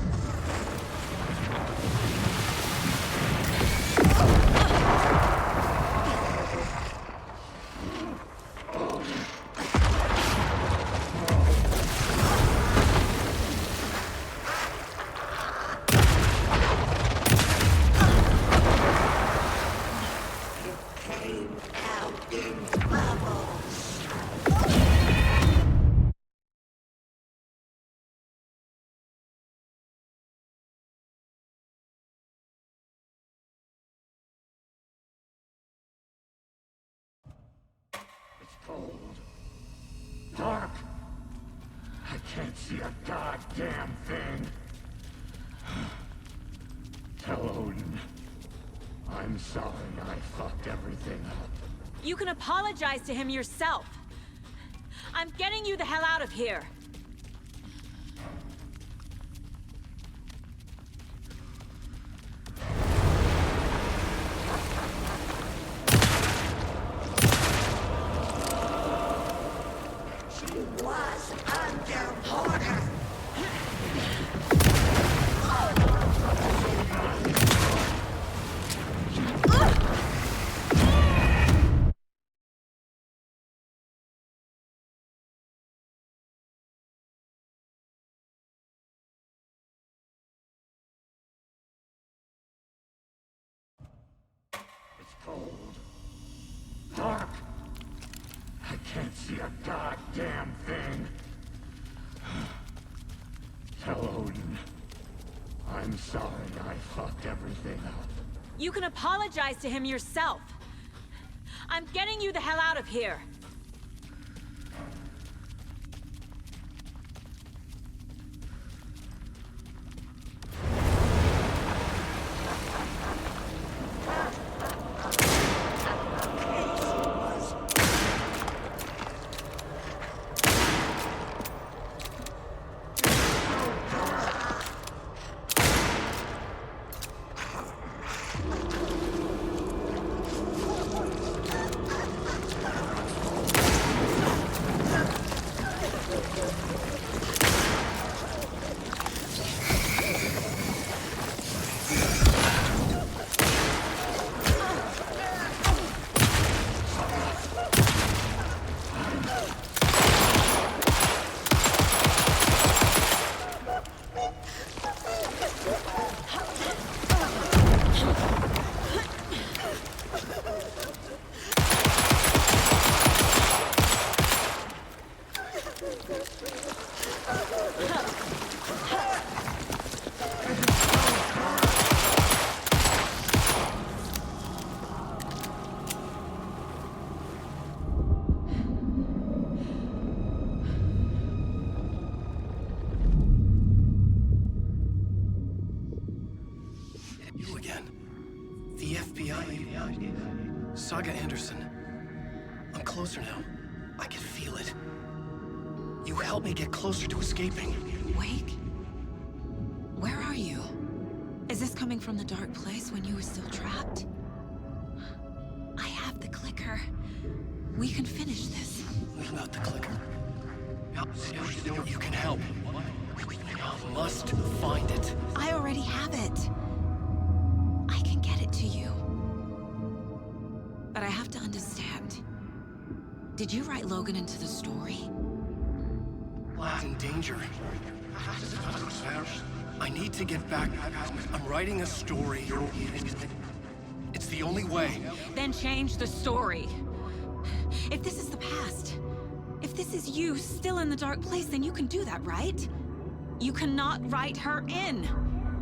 Came out in bubbles. It's cold. Dark. I can't see a goddamn thing. Tell Odin. I'm sorry I fucked everything up. You can apologize to him yourself. I'm getting you the hell out of here. She was underwater. It's cold. Dark. I can't see a goddamn thing. Tell Odin. I'm sorry I fucked everything up. You can apologize to him yourself. I'm getting you the hell out of here! You again. The FBI. Saga Anderson. I'm closer now. I can feel it. You helped me get closer to escaping. Wake? Where are you? Is this coming from the dark place when you were still trapped? I have the clicker. We can finish this. Without the clicker? You can help. I must find it. I already have it. I can get it to you. But I have to understand. Did you write Logan into the story? Lad's in danger. I need to get back. I'm writing a story. It's the only way. Then change the story. If this is the past, if this is you still in the dark place, then you can do that, right? You cannot write her in.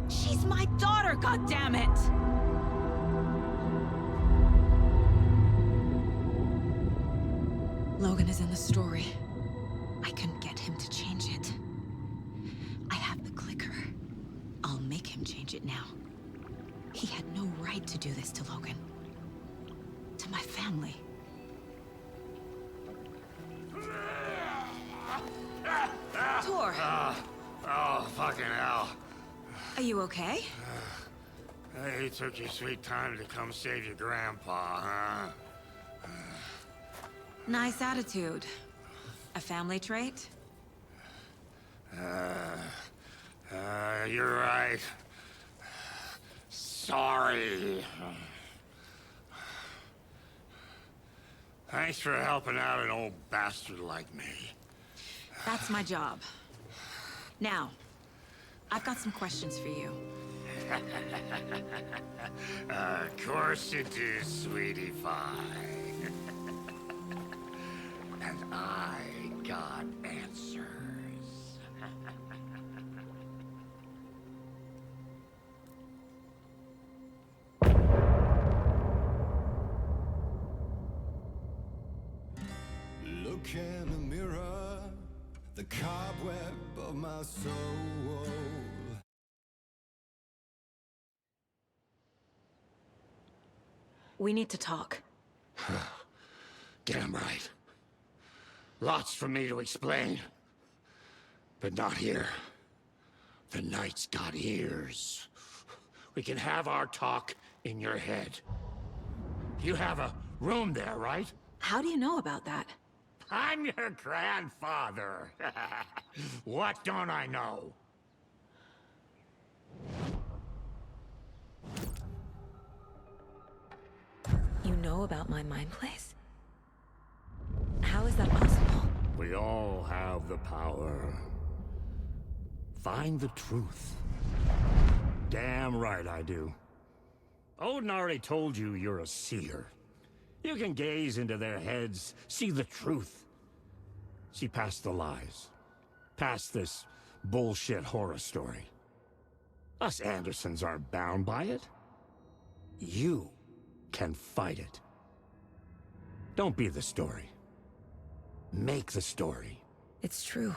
She's my daughter, goddammit! Logan is in the story. I can get him to change it. I have the clicker. I'll make him change it now. He had no right to do this to Logan. To my family. Tor! Oh, fucking hell. Are you okay? Hey, you took your sweet time to come save your grandpa, huh? Nice attitude. A family trait? You're right. Sorry. Thanks for helping out an old bastard like me. That's my job. Now, I've got some questions for you. Of course you do, sweetie pie. And I got answers. Look in the mirror, the cobweb of my soul. We need to talk. Damn right. Lots for me to explain. But not here. The night's got ears. We can have our talk in your head. You have a room there, right? How do you know about that? I'm your grandfather. What don't I know? You know about my mind place? How is that possible? We all have the power. Find the truth. Damn right I do. Odin already told you you're a seer. You can gaze into their heads, see the truth. See past the lies. Past this bullshit horror story. Us Andersons aren't bound by it. You can fight it. Don't be the story. Make the story. It's true.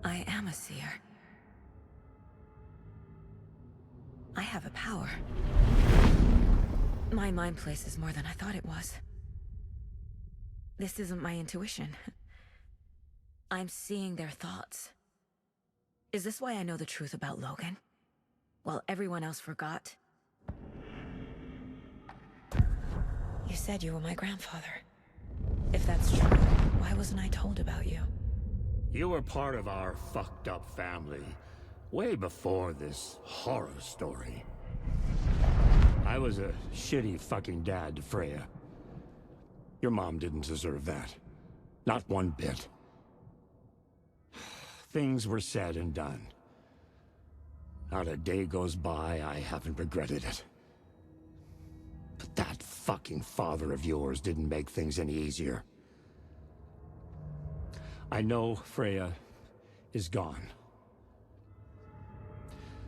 I am a seer. I have a power. My mind place is more than I thought it was. This isn't my intuition. I'm seeing their thoughts. Is this why I know the truth about Logan? While everyone else forgot? You said you were my grandfather. If that's true, why wasn't I told about you? You were part of our fucked up family, way before this horror story. I was a shitty fucking dad to Freya. Your mom didn't deserve that. Not one bit. Things were said and done. Not a day goes by I haven't regretted it. But that fucking father of yours didn't make things any easier. I know Freya is gone.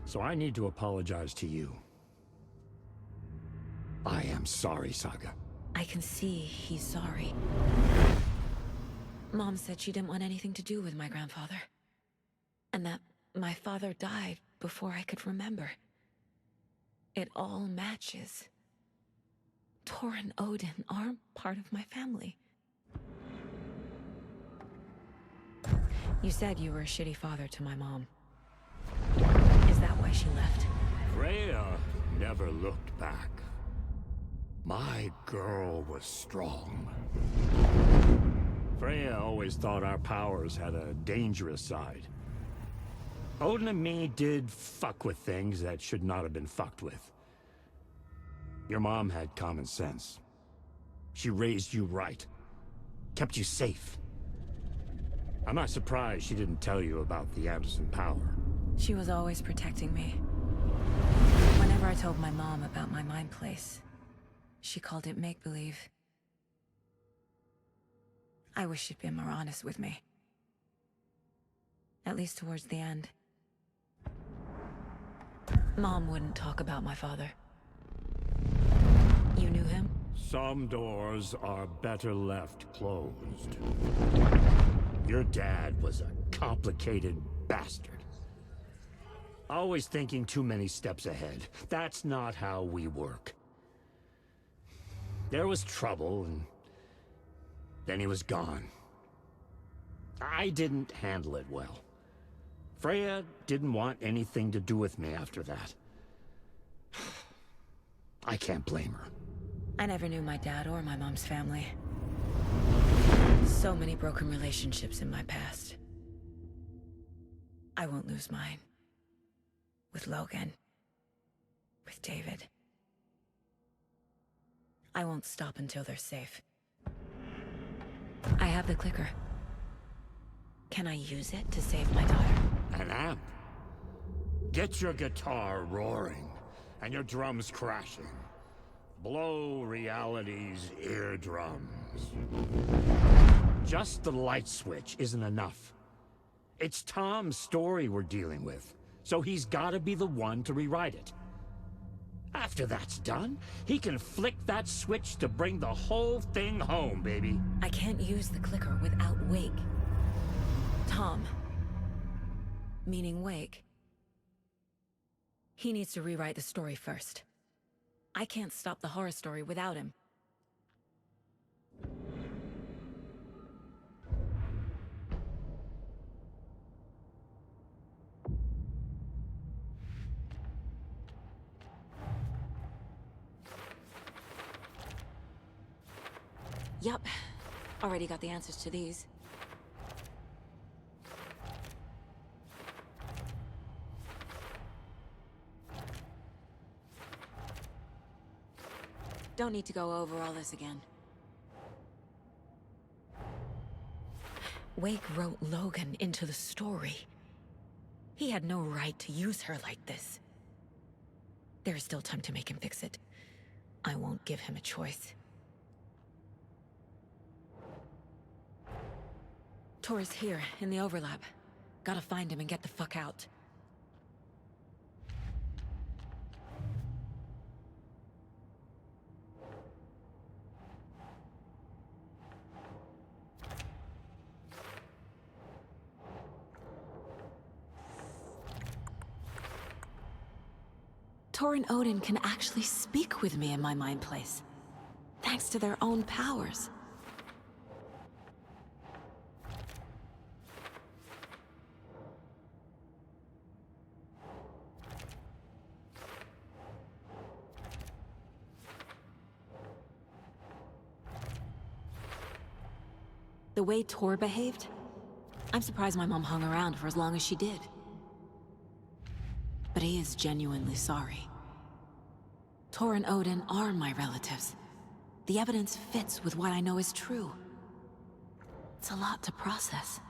So I need to apologize to you. I am sorry, Saga. I can see he's sorry. Mom said she didn't want anything to do with my grandfather. And that my father died before I could remember. It all matches. Tor and Odin are part of my family. You said you were a shitty father to my mom. Is that why she left? Freya never looked back. My girl was strong. Freya always thought our powers had a dangerous side. Odin and me did fuck with things that should not have been fucked with. Your mom had common sense. She raised you right. Kept you safe. I'm not surprised she didn't tell you about the Anderson power. She was always protecting me. Whenever I told my mom about my mind place, she called it make-believe. I wish she'd been more honest with me. At least towards the end. Mom wouldn't talk about my father. You knew him? Some doors are better left closed. Your dad was a complicated bastard. Always thinking too many steps ahead. That's not how we work. There was trouble, and then he was gone. I didn't handle it well. Freya didn't want anything to do with me after that. I can't blame her. I never knew my dad or my mom's family. So many broken relationships in my past. I won't lose mine. With Logan. With David. I won't stop until they're safe. I have the clicker. Can I use it to save my daughter? An amp? Get your guitar roaring, and your drums crashing. Blow reality's eardrums. Just the light switch isn't enough. It's Tom's story we're dealing with, so he's gotta be the one to rewrite it. After that's done, he can flick that switch to bring the whole thing home, baby. I can't use the clicker without Wake. Tom. Meaning Wake. He needs to rewrite the story first. I can't stop the horror story without him. Yup. Already got the answers to these. Don't need to go over all this again. Wake wrote Logan into the story. He had no right to use her like this. There is still time to make him fix it. I won't give him a choice. Tor's here, in the overlap. Gotta find him and get the fuck out. Tor and Odin can actually speak with me in my mind place, thanks to their own powers. The way Tor behaved, I'm surprised my mom hung around for as long as she did. But he is genuinely sorry. Tor and Odin are my relatives. The evidence fits with what I know is true. It's a lot to process.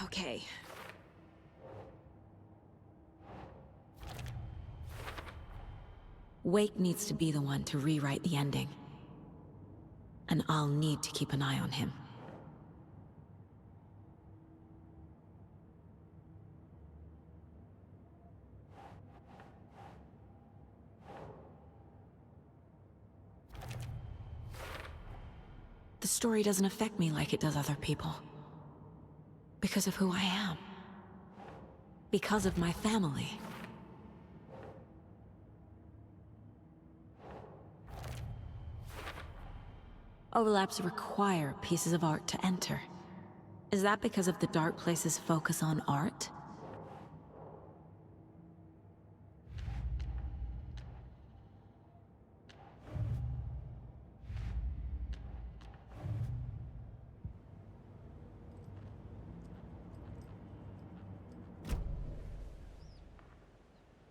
Okay. Wake needs to be the one to rewrite the ending. And I'll need to keep an eye on him. The story doesn't affect me like it does other people. Because of who I am. Because of my family. Overlaps require pieces of art to enter. Is that because of the Dark Place's focus on art?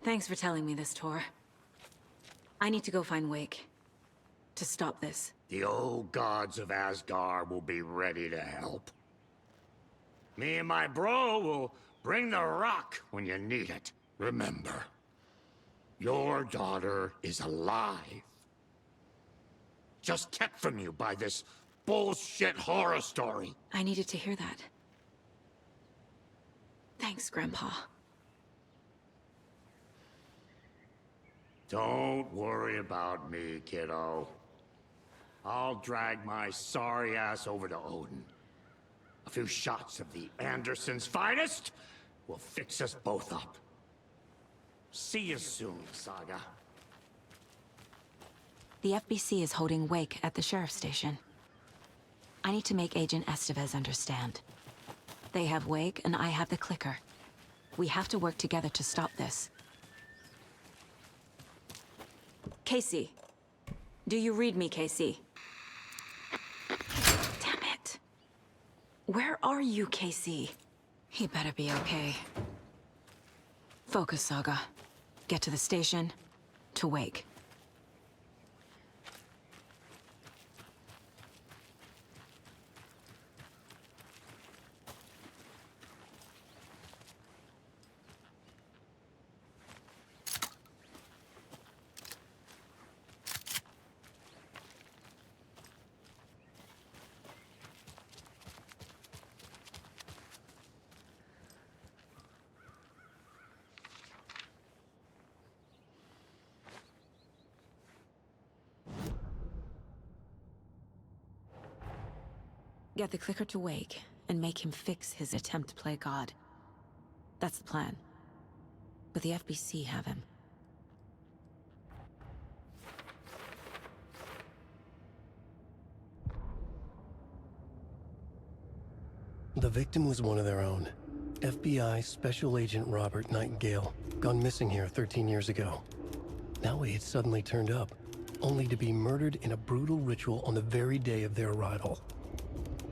Thanks for telling me this, Tor. I need to go find Wake. To stop this. The old gods of Asgard will be ready to help. Me and my bro will bring the rock when you need it. Remember, your daughter is alive. Just kept from you by this bullshit horror story. I needed to hear that. Thanks, Grandpa. Don't worry about me, kiddo. I'll drag my sorry ass over to Odin. A few shots of the Andersons' finest will fix us both up. See you soon, Saga. The FBC is holding Wake at the sheriff's station. I need to make Agent Estevez understand. They have Wake and I have the clicker. We have to work together to stop this. Casey. Do you read me, Casey? Damn it. Where are you, Casey? He better be okay. Focus, Saga. Get to the station, to Wake. Get the clicker to Wake, and make him fix his attempt to play God. That's the plan. But the FBC have him. The victim was one of their own. FBI Special Agent Robert Nightingale, gone missing here 13 years ago. Now he had suddenly turned up, only to be murdered in a brutal ritual on the very day of their arrival.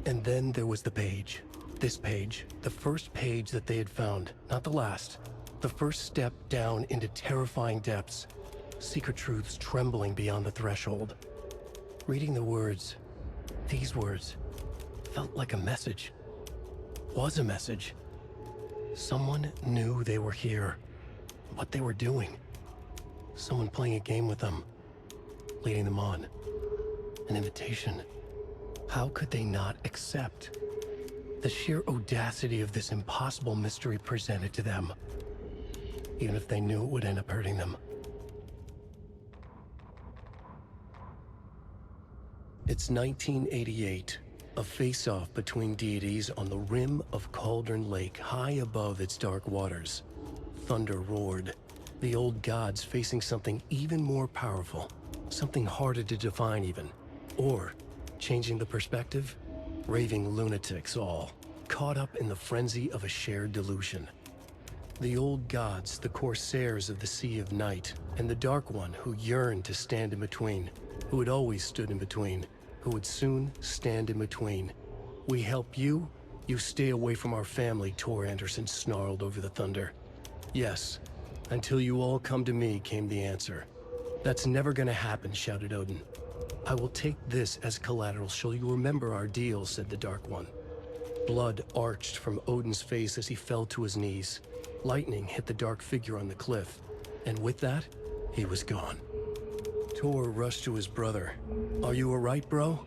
And then there was the page. This page, the first page that they had found, not the last. The first step down into terrifying depths. Secret truths trembling beyond the threshold. Reading the words, these words, felt like a message. Was a message. Someone knew they were here, what they were doing. Someone playing a game with them, leading them on. An invitation. How could they not accept? The sheer audacity of this impossible mystery presented to them, even if they knew it would end up hurting them. It's 1988, a face-off between deities on the rim of Cauldron Lake, high above its dark waters. Thunder roared, the old gods facing something even more powerful, something harder to define even. Or, changing the perspective, raving lunatics all, caught up in the frenzy of a shared delusion. The old gods, the corsairs of the Sea of Night, and the Dark One who yearned to stand in between, who had always stood in between, who would soon stand in between. We help you, you stay away from our family, Tor Anderson snarled over the thunder. Yes, until you all come to me, came the answer. That's never gonna happen, shouted Odin. I will take this as collateral, shall you remember our deal, said the Dark One. Blood arched from Odin's face as he fell to his knees. Lightning hit the dark figure on the cliff, and with that, he was gone. Tor rushed to his brother. Are you alright, bro?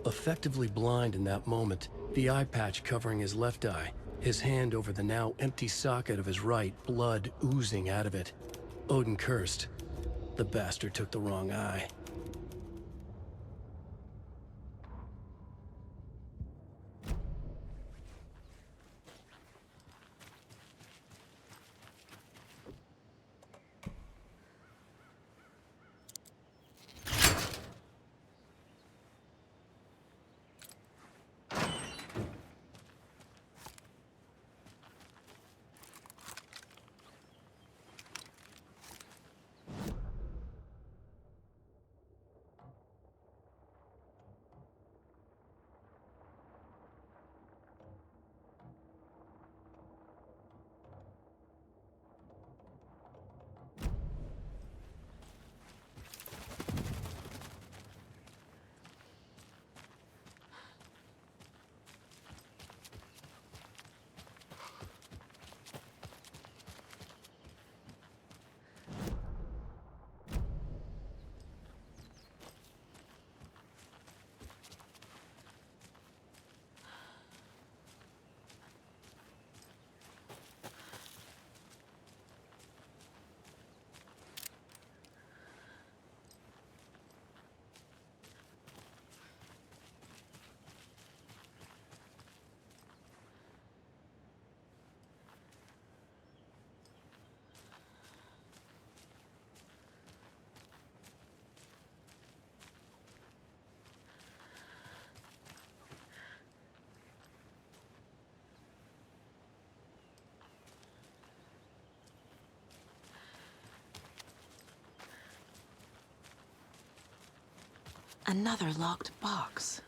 Effectively blind in that moment, the eye patch covering his left eye, his hand over the now empty socket of his right, blood oozing out of it. Odin cursed. The bastard took the wrong eye. Another locked box.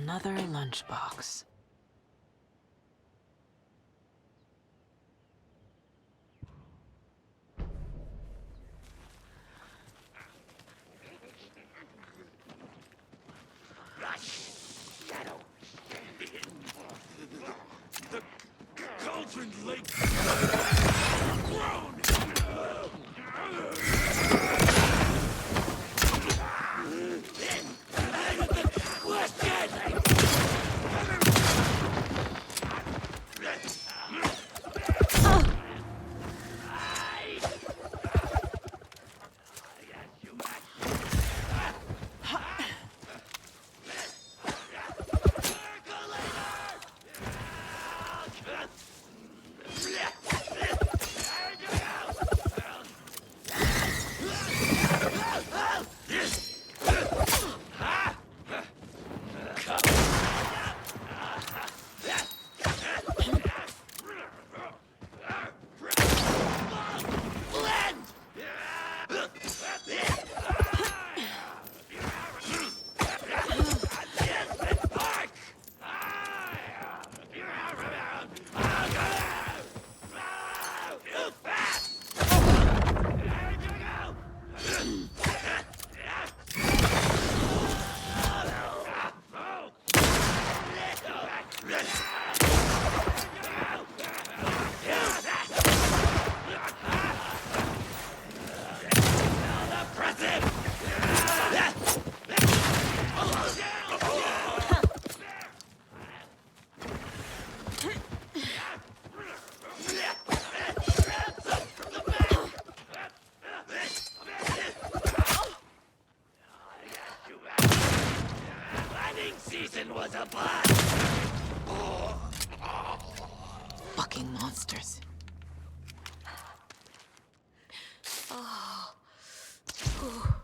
Another lunchbox. Season was a blast! Fucking monsters. Oh. Ooh.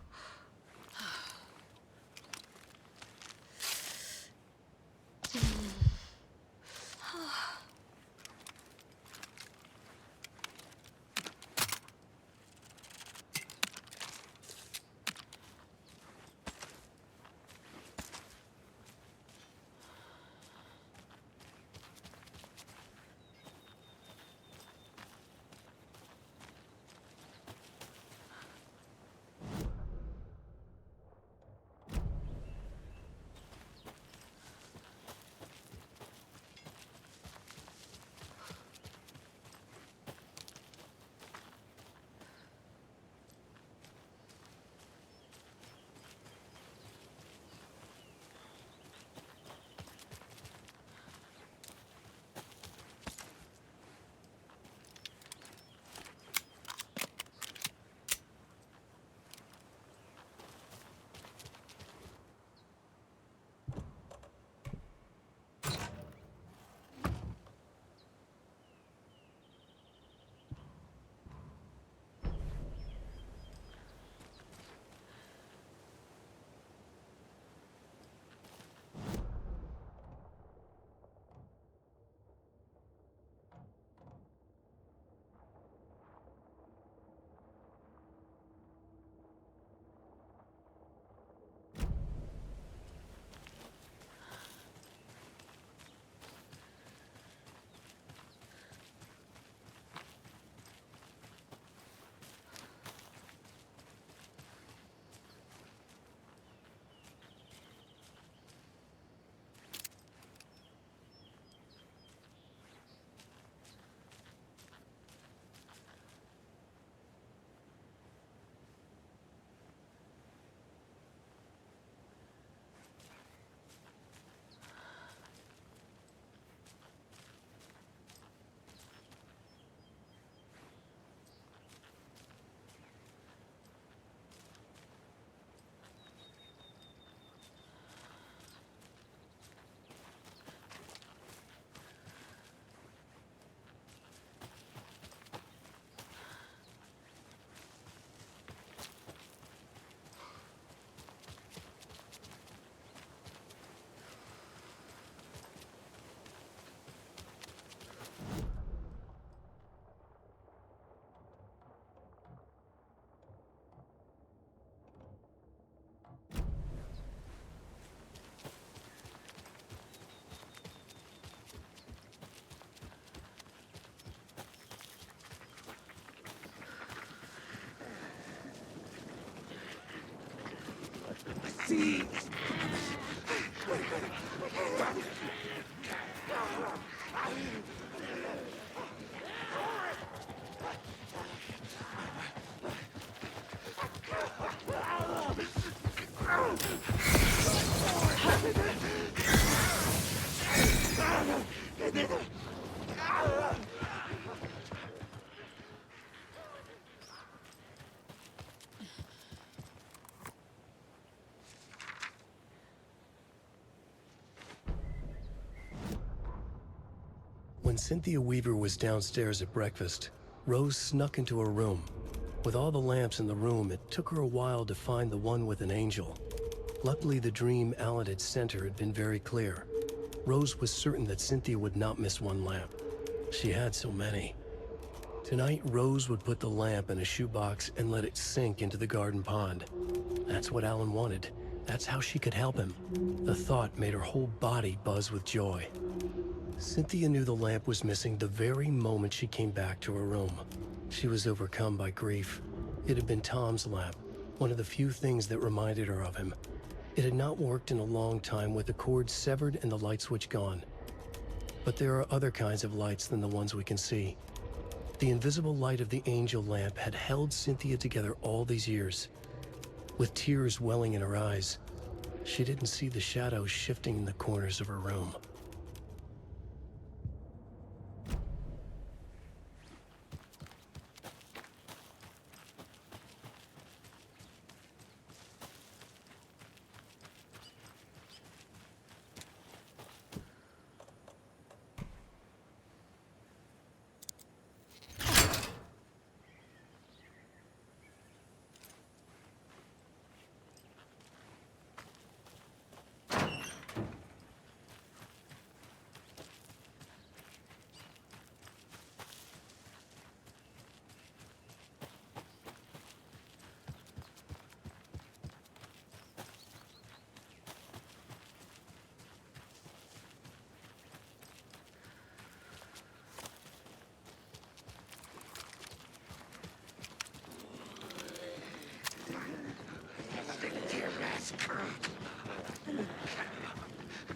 See? When Cynthia Weaver was downstairs at breakfast, Rose snuck into her room. With all the lamps in the room, it took her a while to find the one with an angel. Luckily, the dream Alan had sent her had been very clear. Rose was certain that Cynthia would not miss one lamp. She had so many. Tonight, Rose would put the lamp in a shoebox and let it sink into the garden pond. That's what Alan wanted. That's how she could help him. The thought made her whole body buzz with joy. Cynthia knew the lamp was missing the very moment she came back to her room. She was overcome by grief. It had been Tom's lamp, one of the few things that reminded her of him. It had not worked in a long time with the cord severed and the light switch gone. But there are other kinds of lights than the ones we can see. The invisible light of the angel lamp had held Cynthia together all these years. With tears welling in her eyes, she didn't see the shadows shifting in the corners of her room.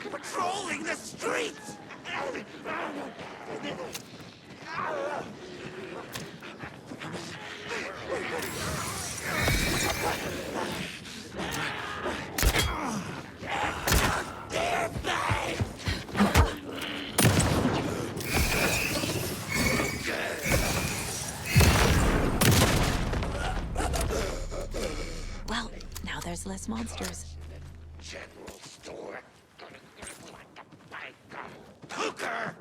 Patrolling the streets! Well, now there's less monsters. General store. Hooker!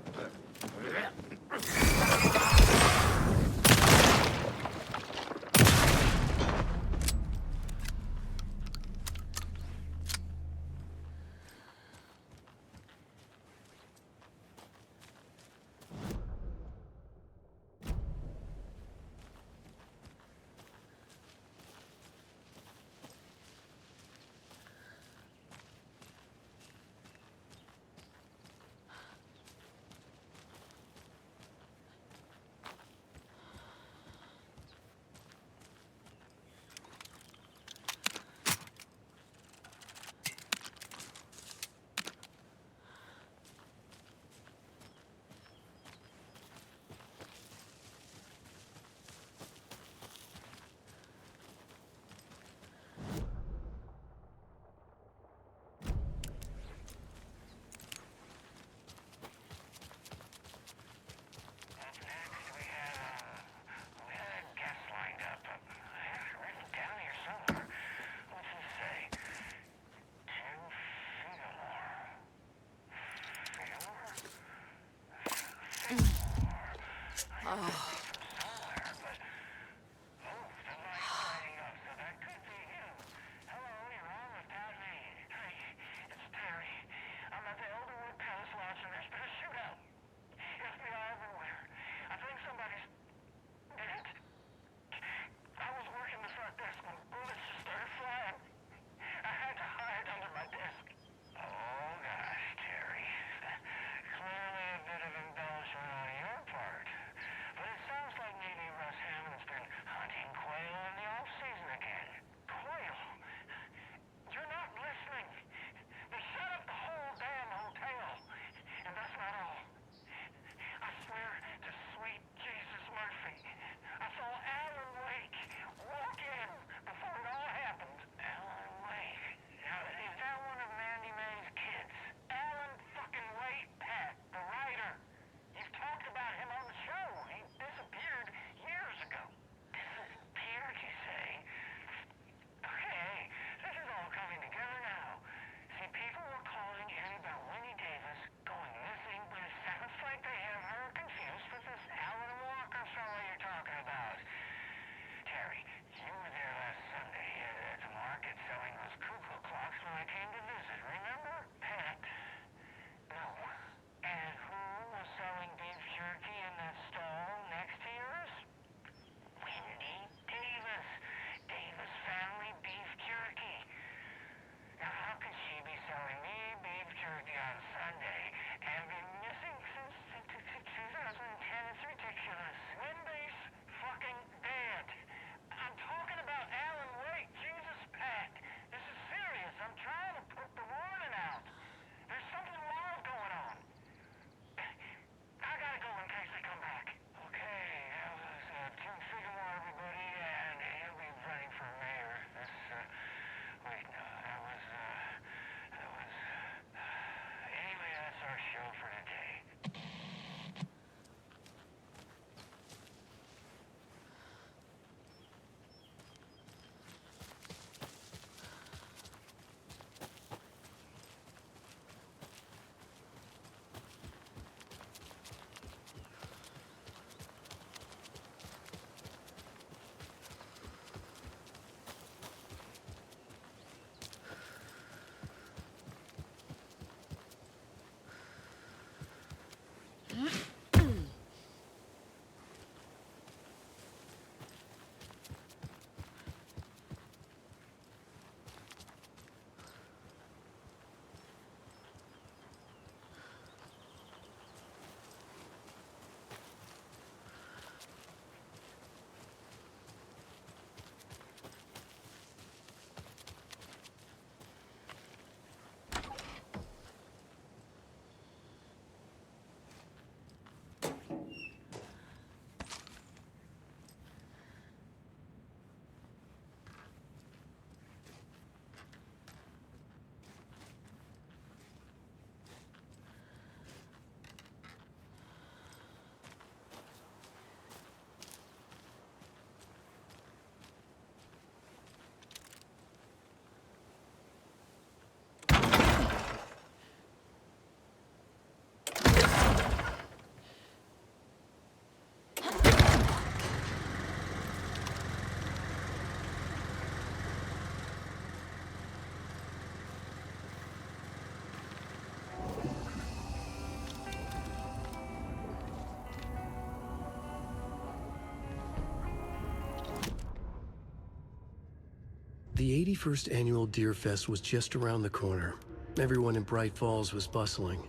The 81st annual Deer Fest was just around the corner. Everyone in Bright Falls was bustling.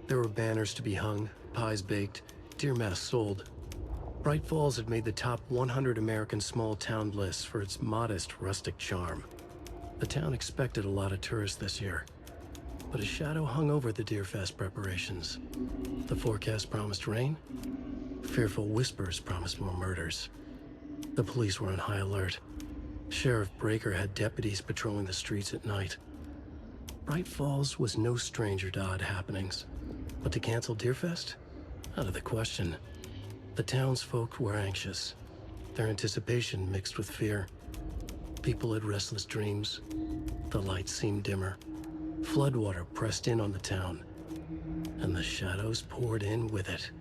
There were banners to be hung, pies baked, deer masks sold. Bright Falls had made the top 100 American small town lists for its modest, rustic charm. The town expected a lot of tourists this year, but a shadow hung over the Deer Fest preparations. The forecast promised rain. Fearful whispers promised more murders. The police were on high alert. Sheriff Breaker had deputies patrolling the streets at night. Bright Falls was no stranger to odd happenings, but to cancel Deerfest? Out of the question. The townsfolk were anxious, their anticipation mixed with fear. People had restless dreams. The lights seemed dimmer. Floodwater pressed in on the town, and the shadows poured in with it.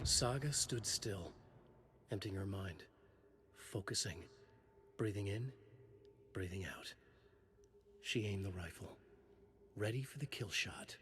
Saga stood still, emptying her mind, focusing, breathing in, breathing out. She aimed the rifle, ready for the kill shot.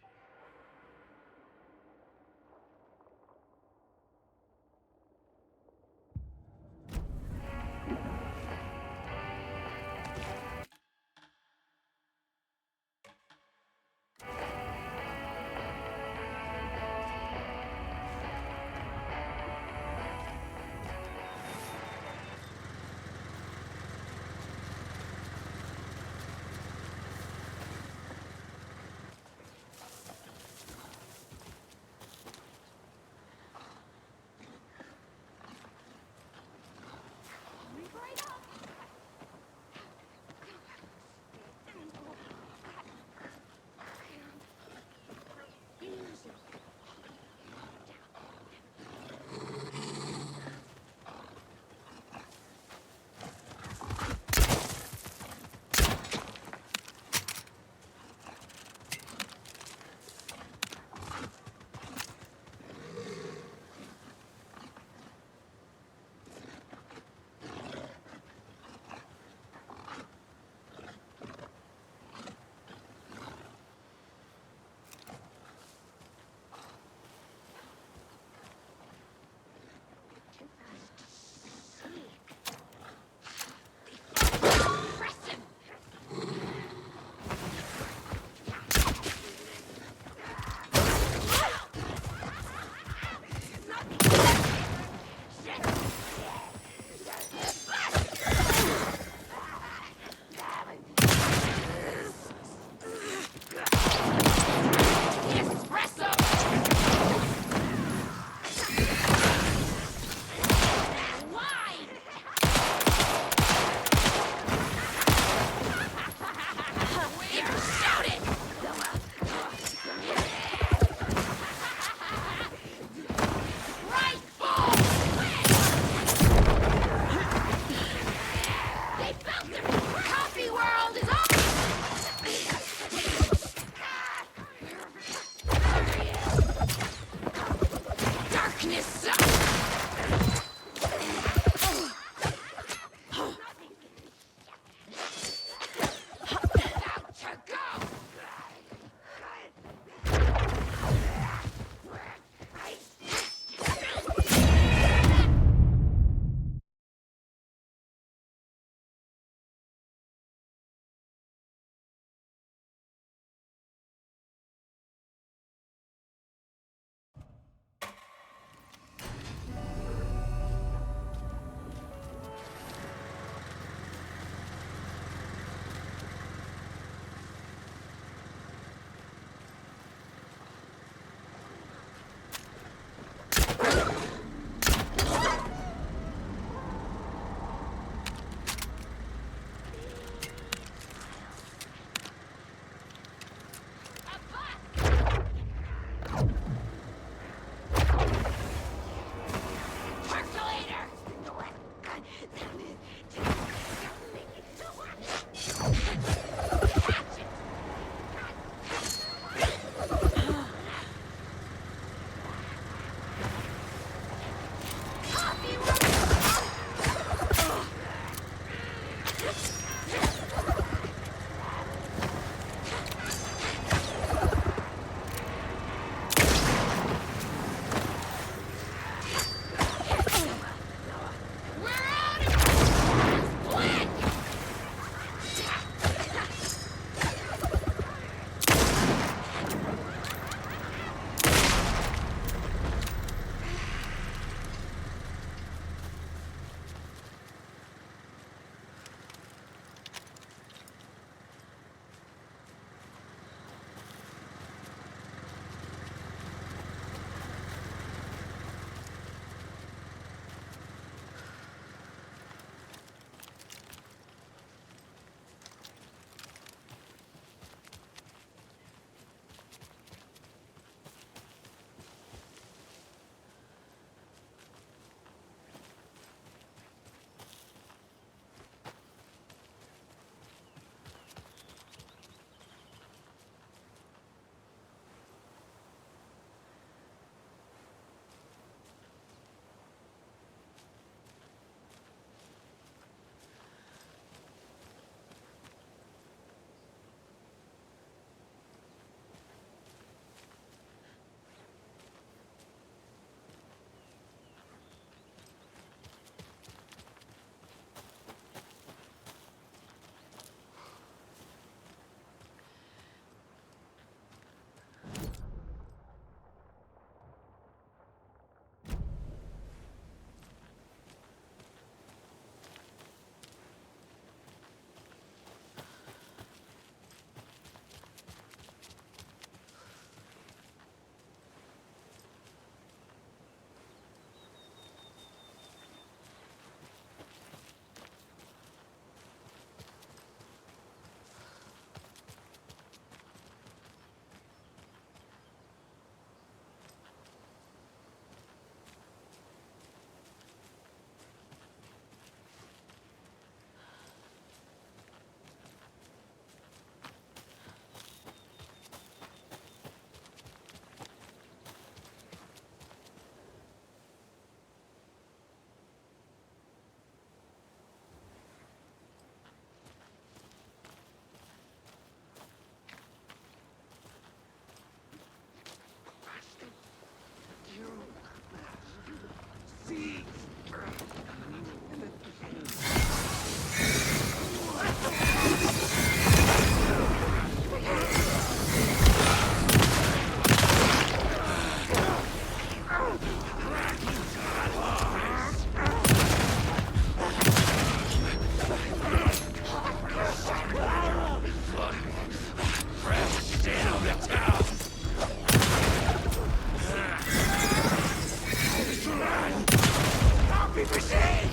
machine!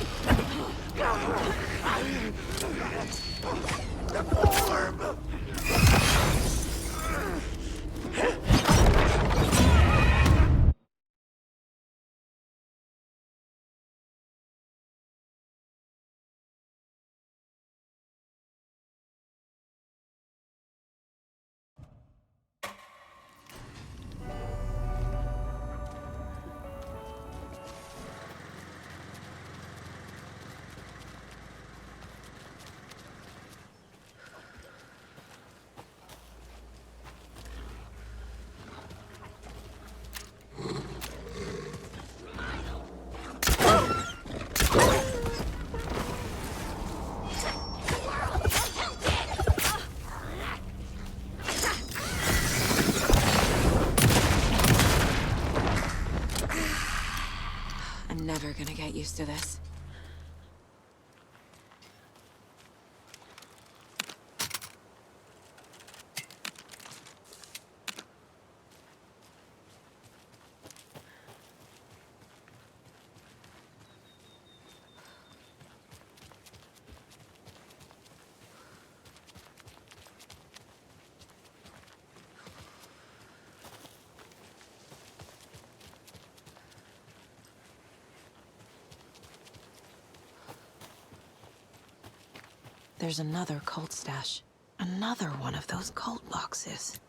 The form! I'm never gonna get used to this. There's another cult stash. Another one of those cult boxes.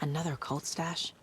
Another cult stash?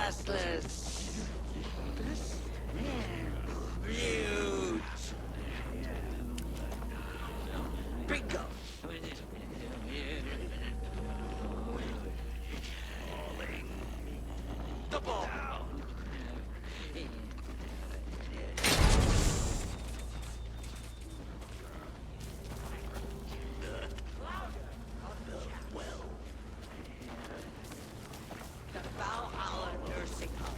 restless. Mute. Bingo. The ball. The Valhalla Nursing Home.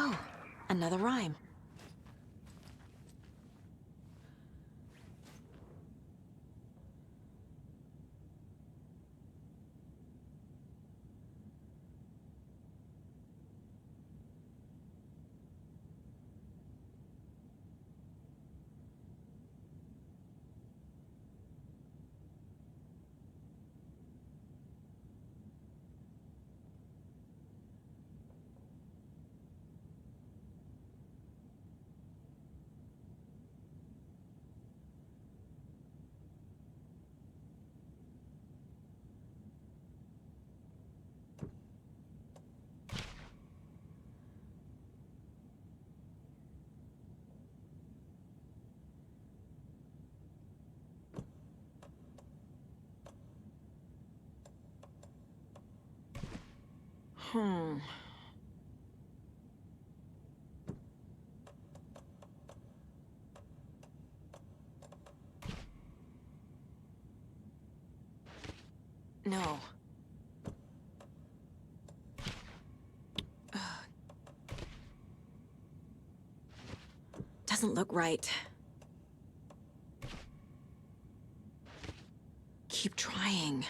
Oh, another rhyme. No. Doesn't look right. Keep trying.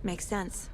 Makes sense.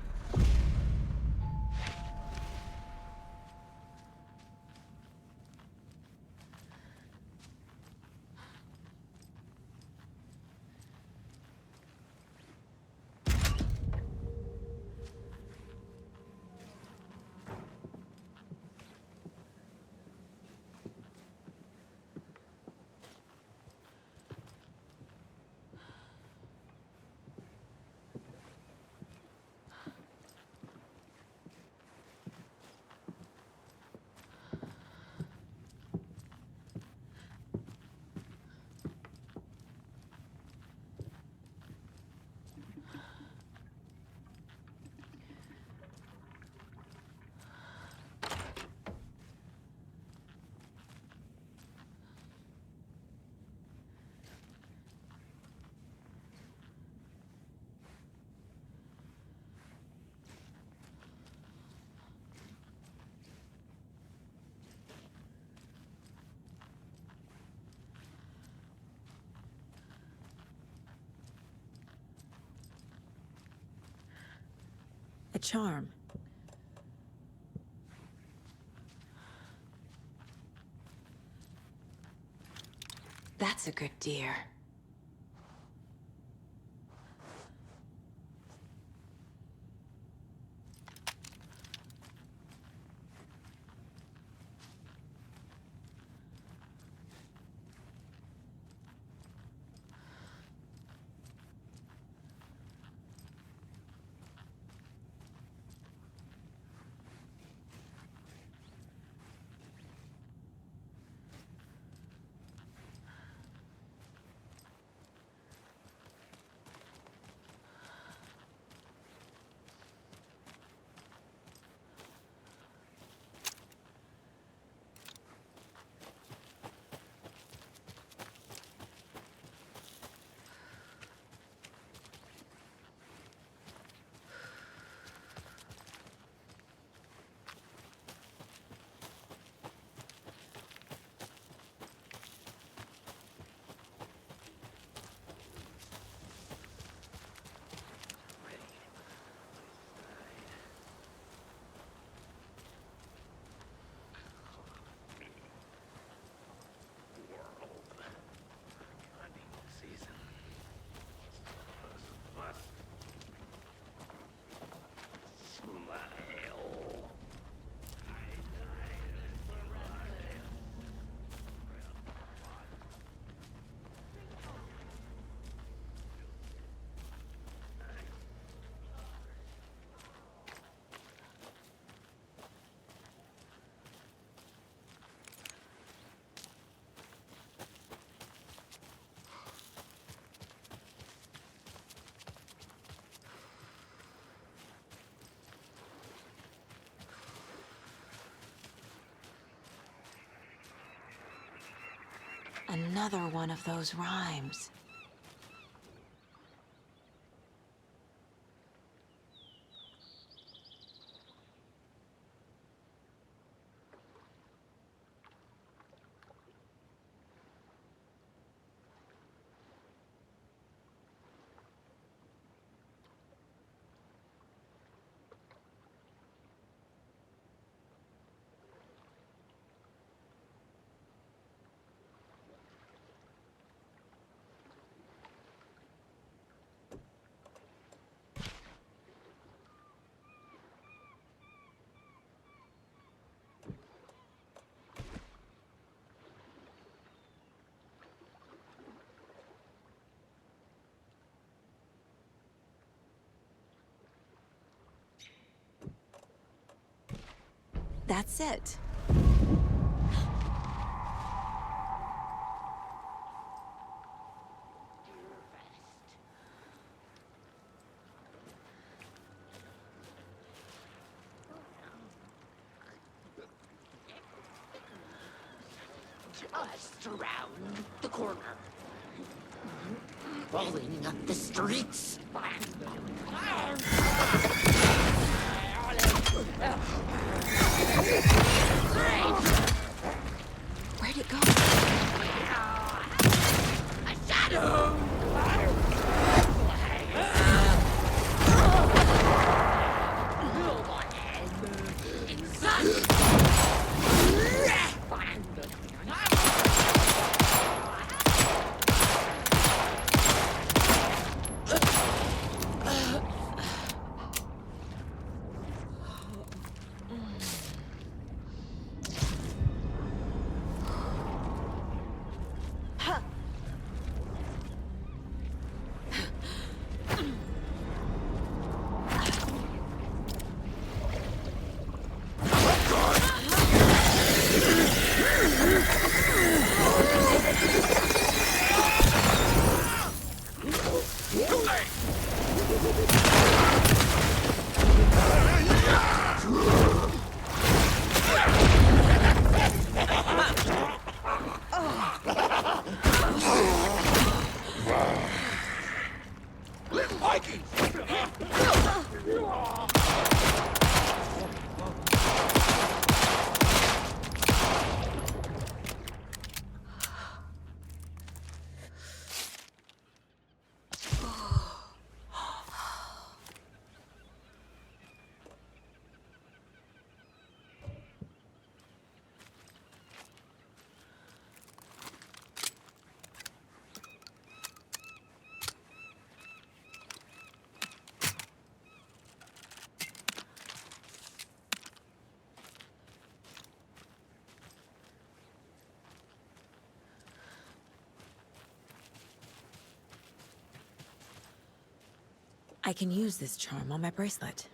A charm. That's a good deer. Another one of those rhymes. That's it. Just around the corner. Rolling up the streets. Where'd it go? A shadow! I can use this charm on my bracelet.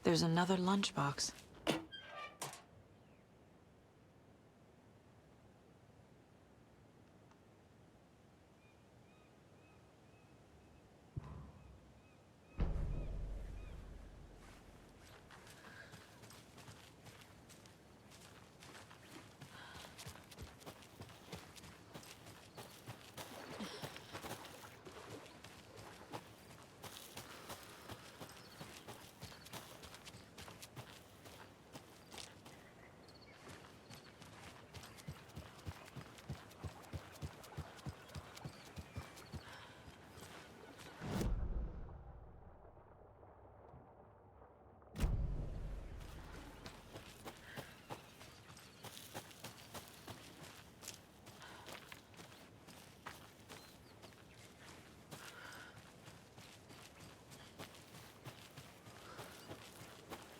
There's another lunchbox.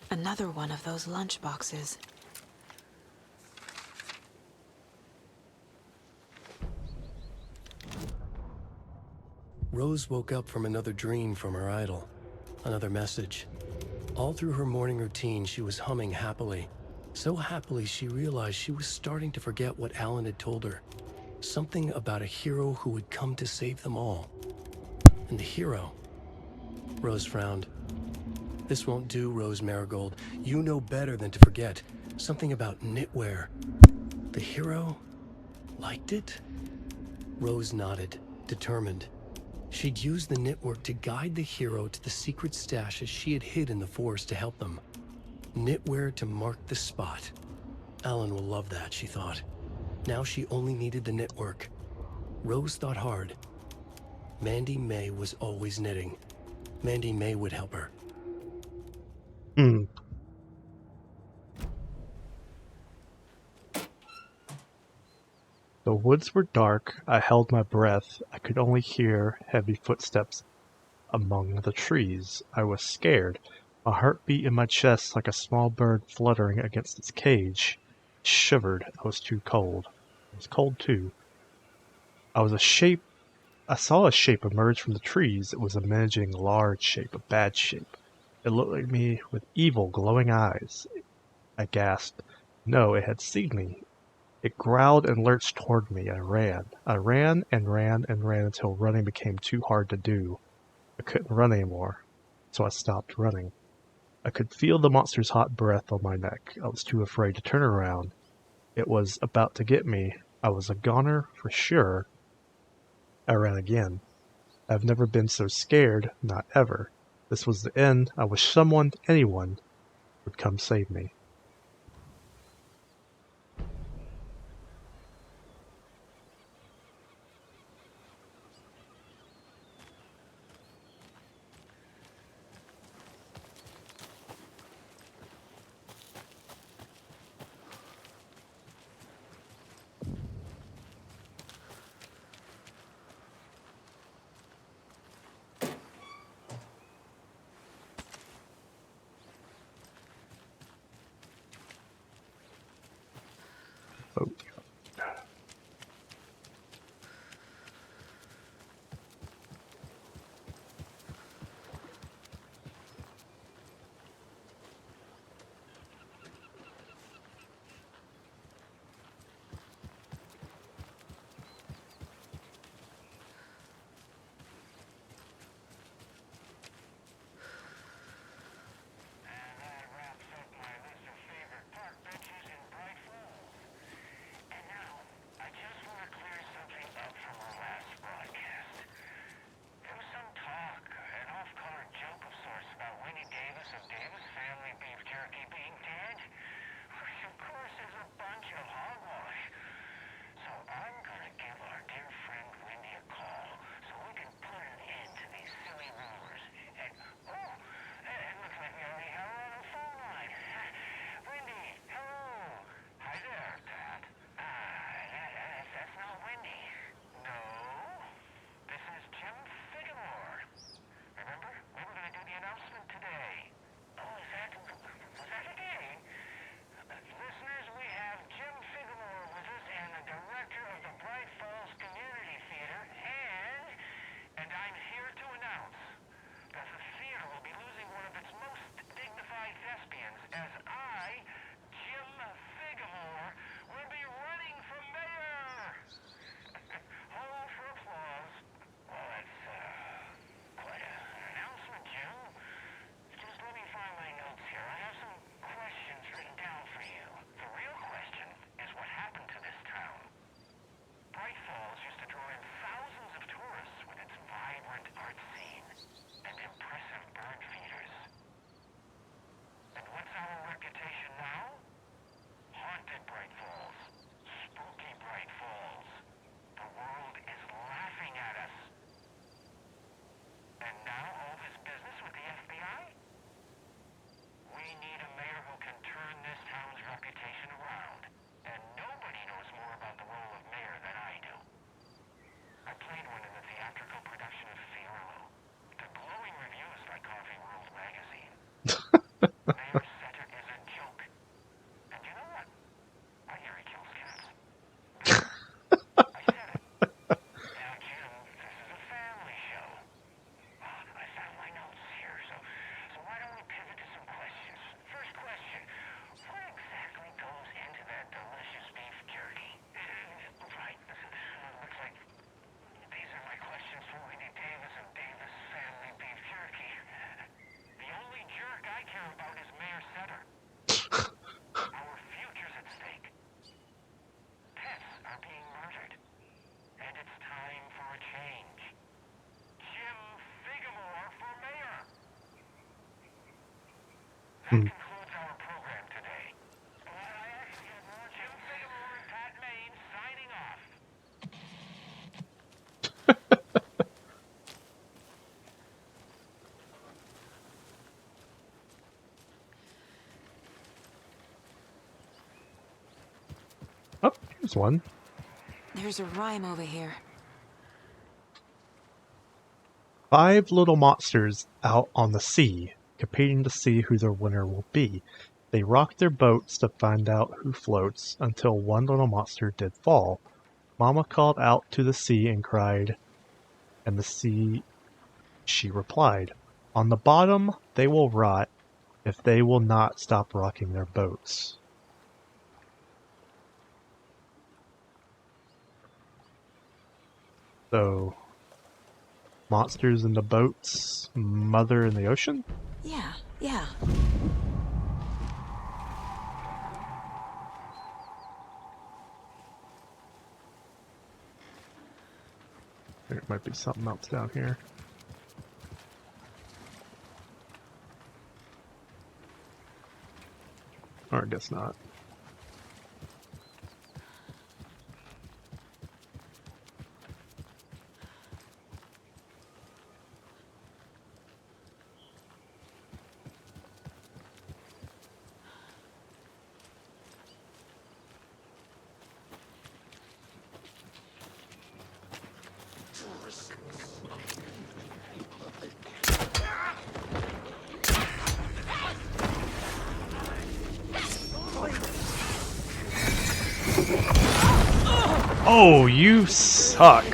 Another one of those lunchboxes. Rose woke up from another dream from her idol. Another message. All through her morning routine, she was humming happily. So happily, she realized she was starting to forget what Alan had told her. Something about a hero who would come to save them all. And the hero... Rose frowned. This won't do, Rose Marigold. You know better than to forget. Something about knitwear. The hero liked it? Rose nodded, determined. She'd use the knitwork to guide the hero to the secret stashes she had hid in the forest to help them. Knitwear to mark the spot. Alan will love that, she thought. Now she only needed the knitwork. Rose thought hard. Mandy May was always knitting. Mandy May would help her. The woods were dark. I held my breath. I could only hear heavy footsteps among the trees. I was scared. My heart beat in my chest like a small bird fluttering against its cage. I shivered. I was too cold. I was cold too. I saw a shape emerge from the trees. It was a menacing, large shape, a bad shape. It looked like me with evil, glowing eyes. I gasped. No, it had seen me. It growled and lurched toward me. I ran. I ran and ran and ran until running became too hard to do. I couldn't run anymore, so I stopped running. I could feel the monster's hot breath on my neck. I was too afraid to turn around. It was about to get me. I was a goner for sure. I ran again. I've never been so scared, not ever. This was the end. I wish someone, anyone, would come save me. Oh. Hmm. Oh, here's one. There's a rhyme over here. 5 little monsters out on the sea, competing to see who their winner will be. They rock their boats to find out who floats, until one little monster did fall. Mama called out to the sea and cried, and the sea, she replied, "On the bottom they will rot if they will not stop rocking their boats." So, monsters in the boats, mother in the ocean? Yeah. There might be something else down here. Or I guess not. Oh, you suck.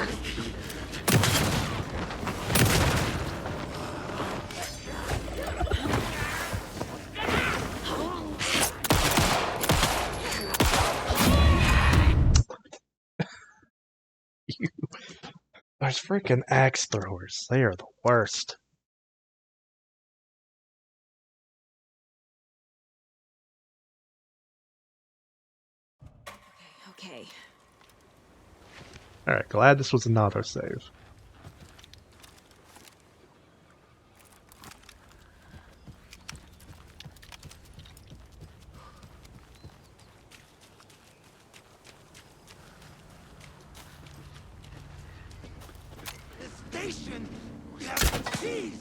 Those freaking axe throwers, they are the worst. Okay. Alright, glad this was an autosave. The station we have seized.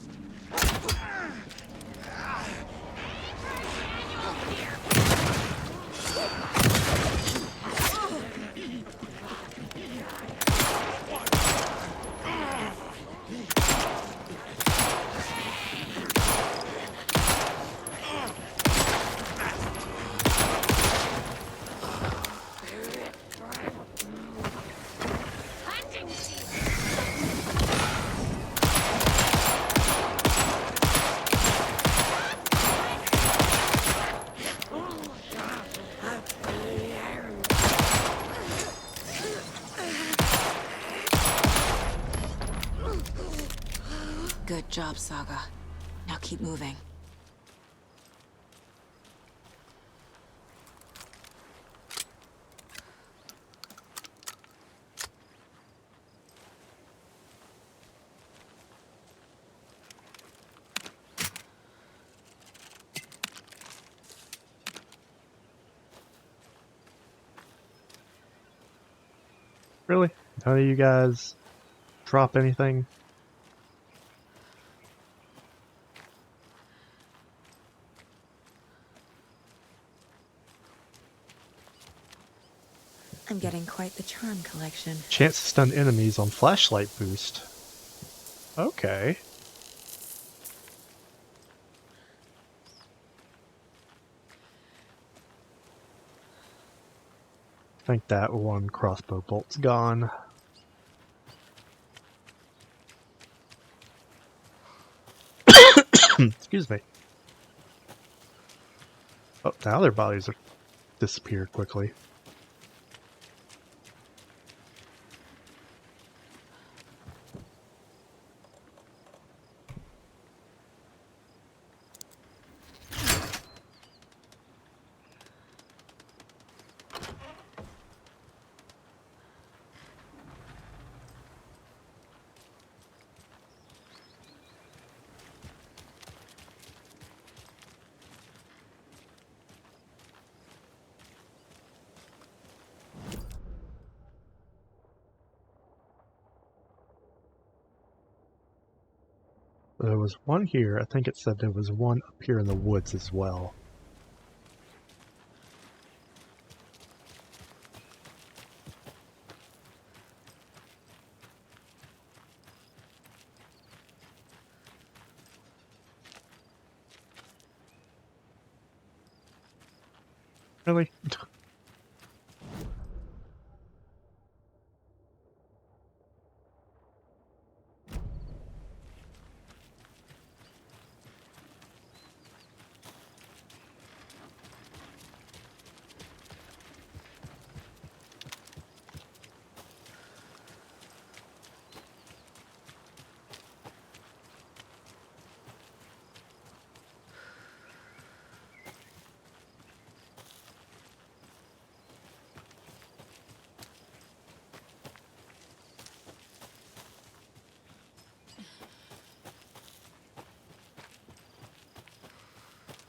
Good job, Saga. Now keep moving. Really? None of you guys drop anything? I'm getting quite the charm collection. Chance to stun enemies on flashlight boost. Okay. I think that one crossbow bolt's gone. Excuse me. Oh, now their bodies are disappeared quickly. There was one here. I think it said there was one up here in the woods as well. Really?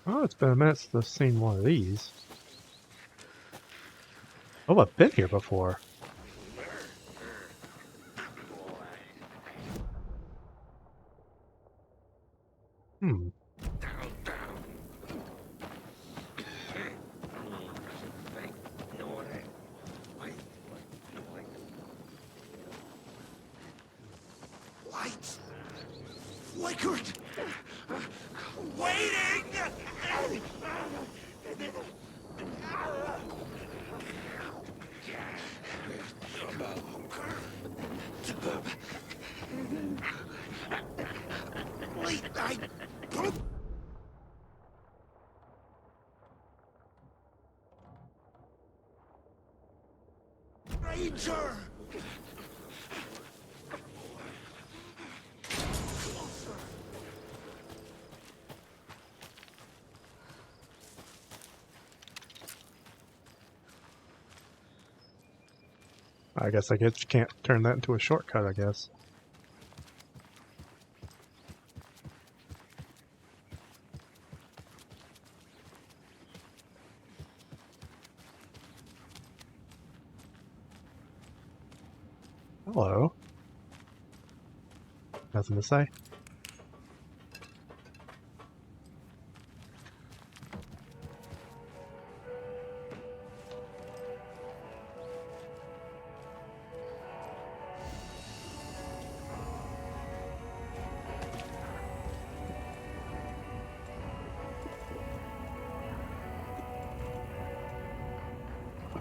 Oh, it's been a minute since I've seen one of these. Oh, I've been here before. Hmm. Lights flickered. Waiting. Ranger. I guess I can't turn that into a shortcut, I guess. Hello. Nothing to say.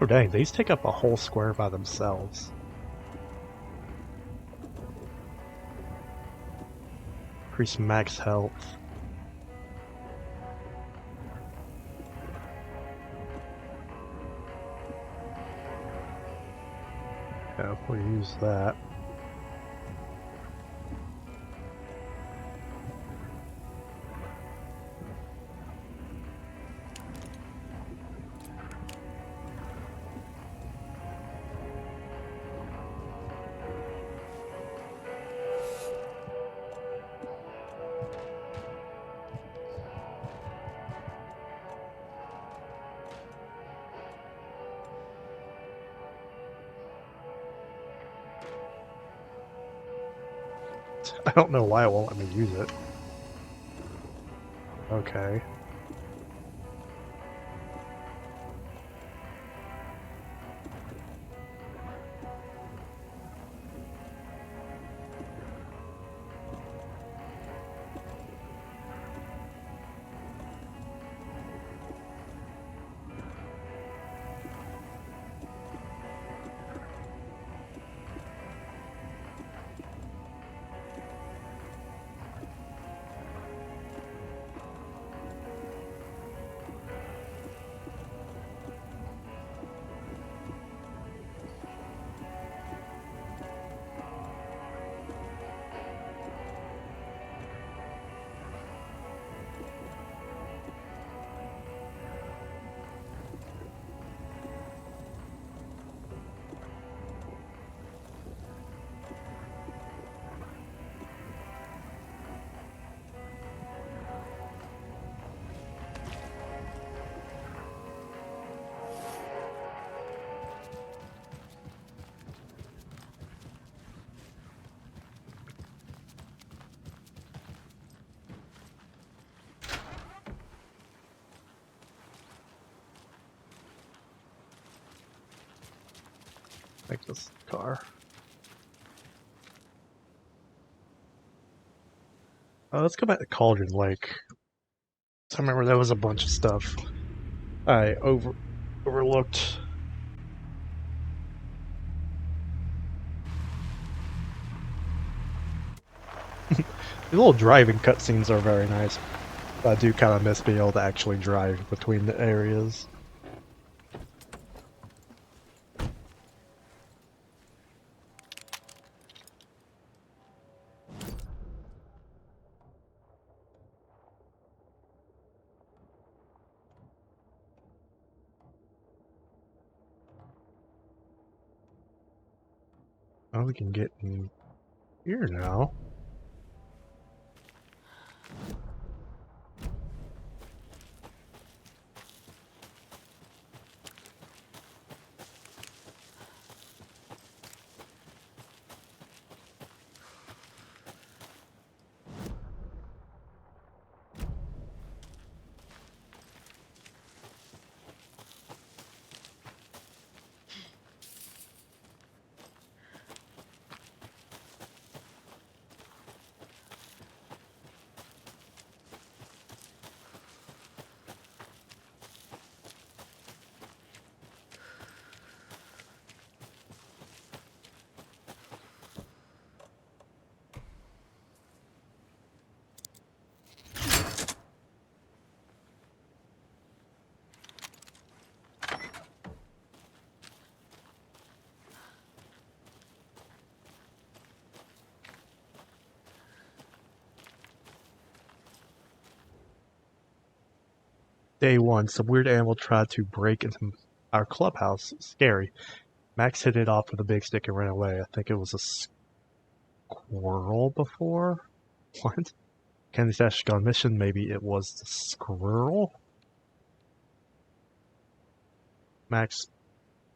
Oh dang, these take up a whole square by themselves. Increase max health. Yeah, we'll use that. I don't know why it won't let me use it. Okay. take this car. Let's go back to Cauldron Lake. I remember there was a bunch of stuff I overlooked. The little driving cutscenes are very nice. I do kind of miss being able to actually drive between the areas. Well, we can get in here now. Day 1, some weird animal tried to break into our clubhouse. Scary. Max hit it off with a big stick and ran away. I think it was a squirrel before? What? Candy Stash gone mission? Maybe it was the squirrel? Max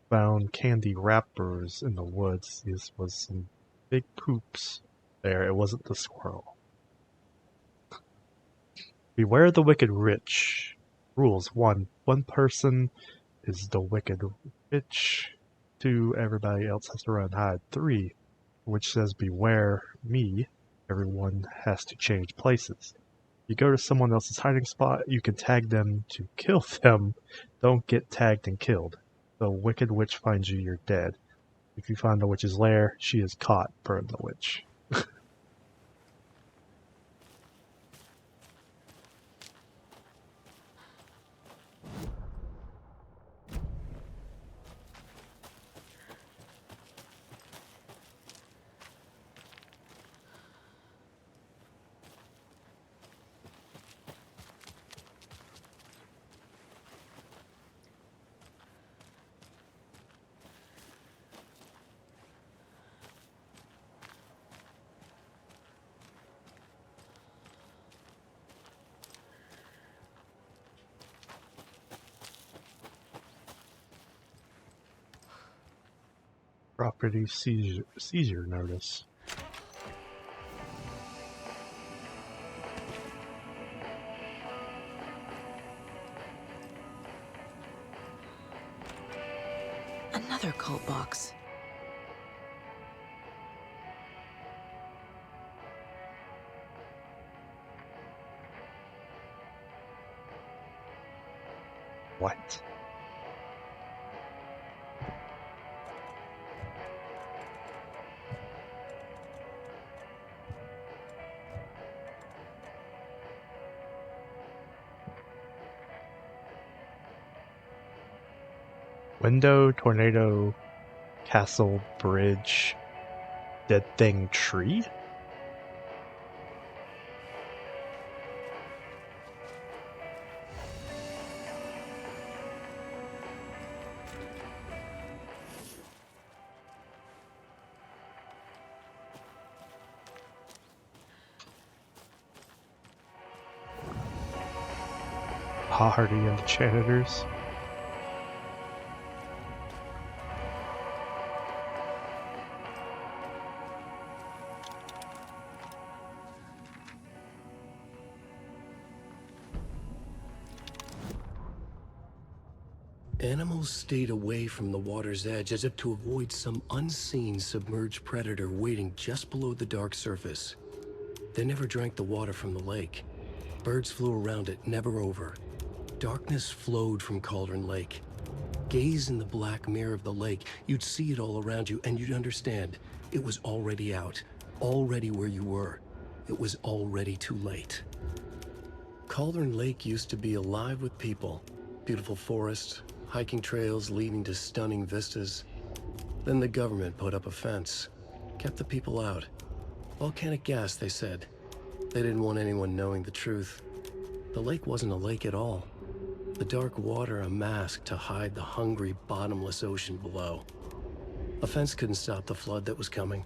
found candy wrappers in the woods. This was some big poops there. It wasn't the squirrel. Beware the wicked rich. Rules. 1. One person is the wicked rich. 2. Everybody else has to run and hide. 3. Which says beware me. Everyone has to change places. You go to someone else's hiding spot, you can tag them to kill them. Don't get tagged and killed. The wicked witch finds you, you're dead. If you find the witch's lair, she is caught. Burn the witch. Property seizure notice. Another cult box. What? Window, tornado, castle, bridge, dead thing, tree? Hardy and the janitors. Animals stayed away from the water's edge as if to avoid some unseen submerged predator waiting just below the dark surface. They never drank the water from the lake. Birds flew around it, never over. Darkness flowed from Cauldron Lake. Gaze in the black mirror of the lake, you'd see it all around you, and you'd understand. It was already out, already where you were. It was already too late. Cauldron Lake used to be alive with people. Beautiful forests, hiking trails leading to stunning vistas. Then the government put up a fence, kept the people out. Volcanic gas, they said. They didn't want anyone knowing the truth. The lake wasn't a lake at all. The dark water a mask to hide the hungry, bottomless ocean below. A fence couldn't stop the flood that was coming.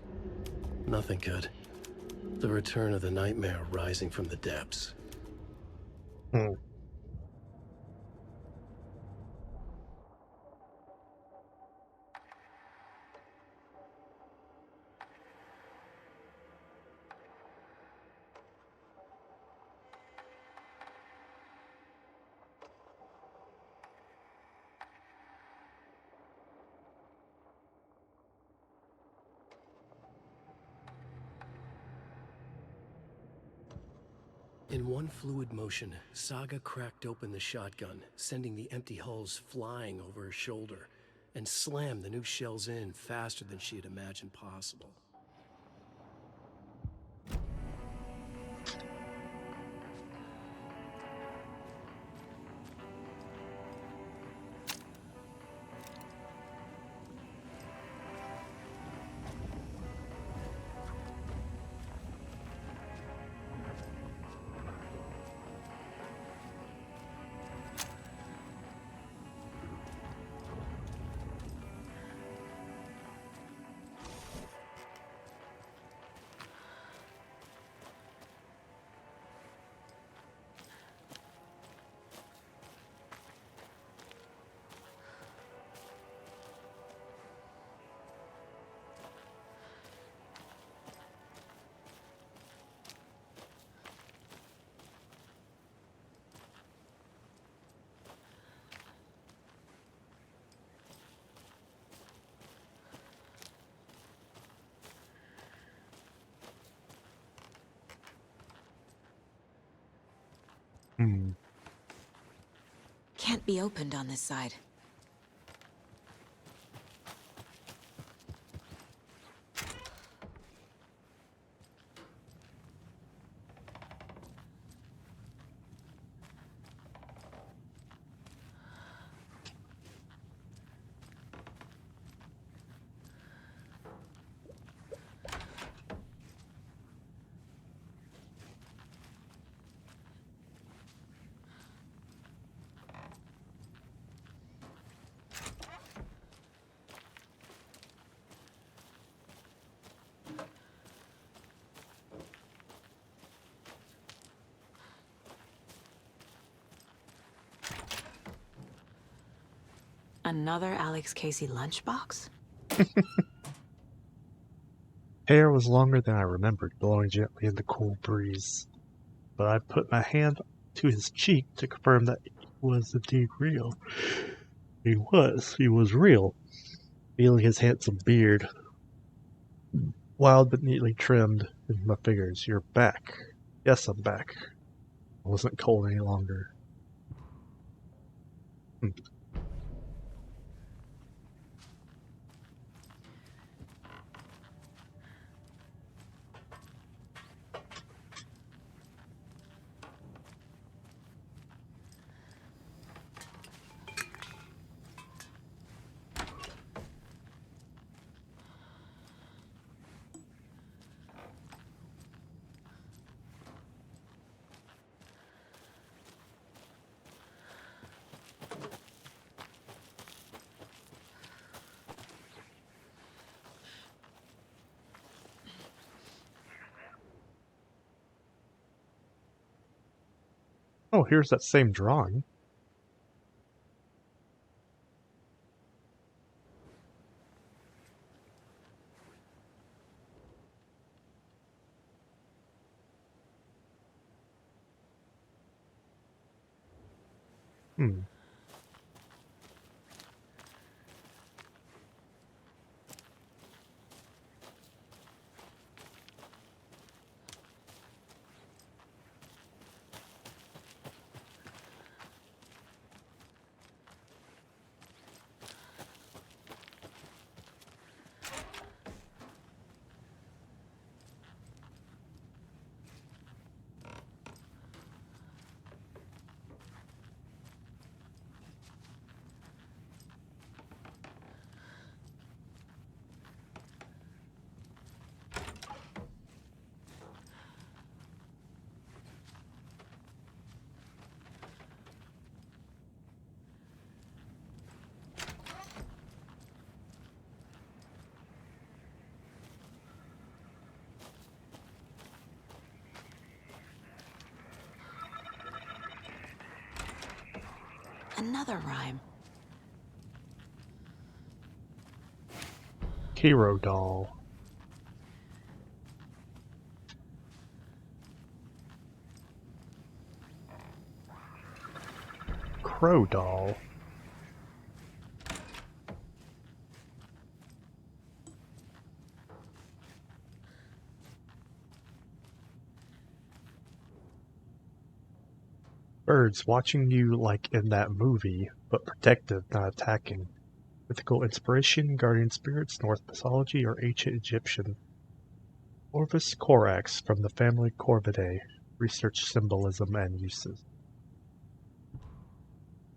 Nothing could. The return of the nightmare rising from the depths. In one fluid motion, Saga cracked open the shotgun, sending the empty hulls flying over her shoulder, and slammed the new shells in faster than she had imagined possible. Can't be opened on this side. Another Alex Casey lunchbox? Hair was longer than I remembered, blowing gently in the cool breeze. But I put my hand to his cheek to confirm that he was indeed real. He was real. Feeling his handsome beard, wild but neatly trimmed, in my fingers. You're back. Yes, I'm back. I wasn't cold any longer. Oh, here's that same drawing. Another rhyme. Hero doll. Crow doll. Birds watching you like in that movie, but protective, not attacking. Mythical inspiration, guardian spirits, Norse mythology, or ancient Egyptian. Corvus corax from the family Corvidae. Research symbolism and uses.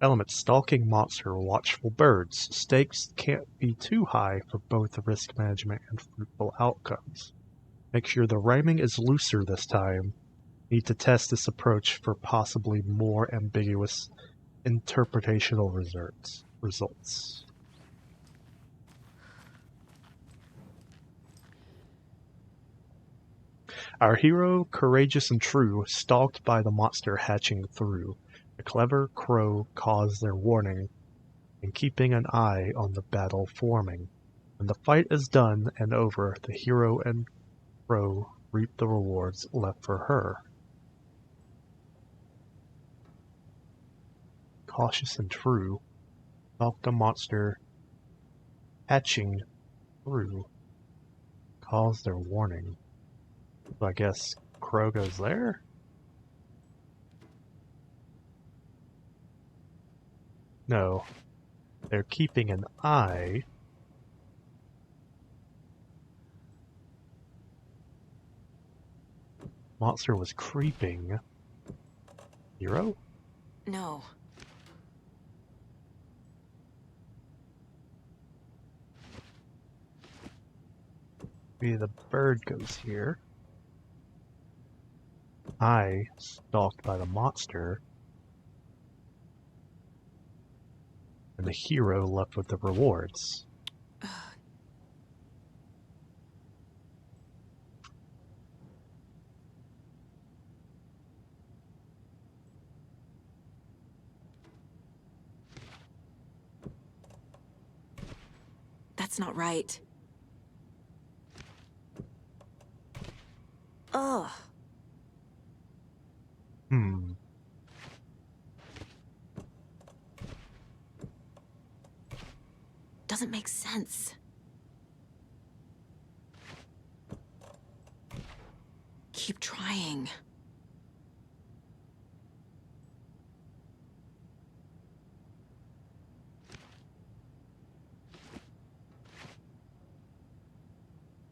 Elements: stalking monster, watchful birds. Stakes can't be too high for both risk management and fruitful outcomes. Make sure the rhyming is looser this time. Need to test this approach for possibly more ambiguous interpretational results. Our hero, courageous and true, stalked by the monster hatching through. The clever crow caused their warning, and keeping an eye on the battle forming. When the fight is done and over, the hero and crow reap the rewards left for her. Cautious and true, stalked the monster, hatching through, caused their warning. So I guess crow goes there? No. They're keeping an eye. Monster was creeping. Hero? No. Maybe the bird goes here. I stalked by the monster. And the hero left with the rewards. That's not right. Ugh. Doesn't make sense. Keep trying.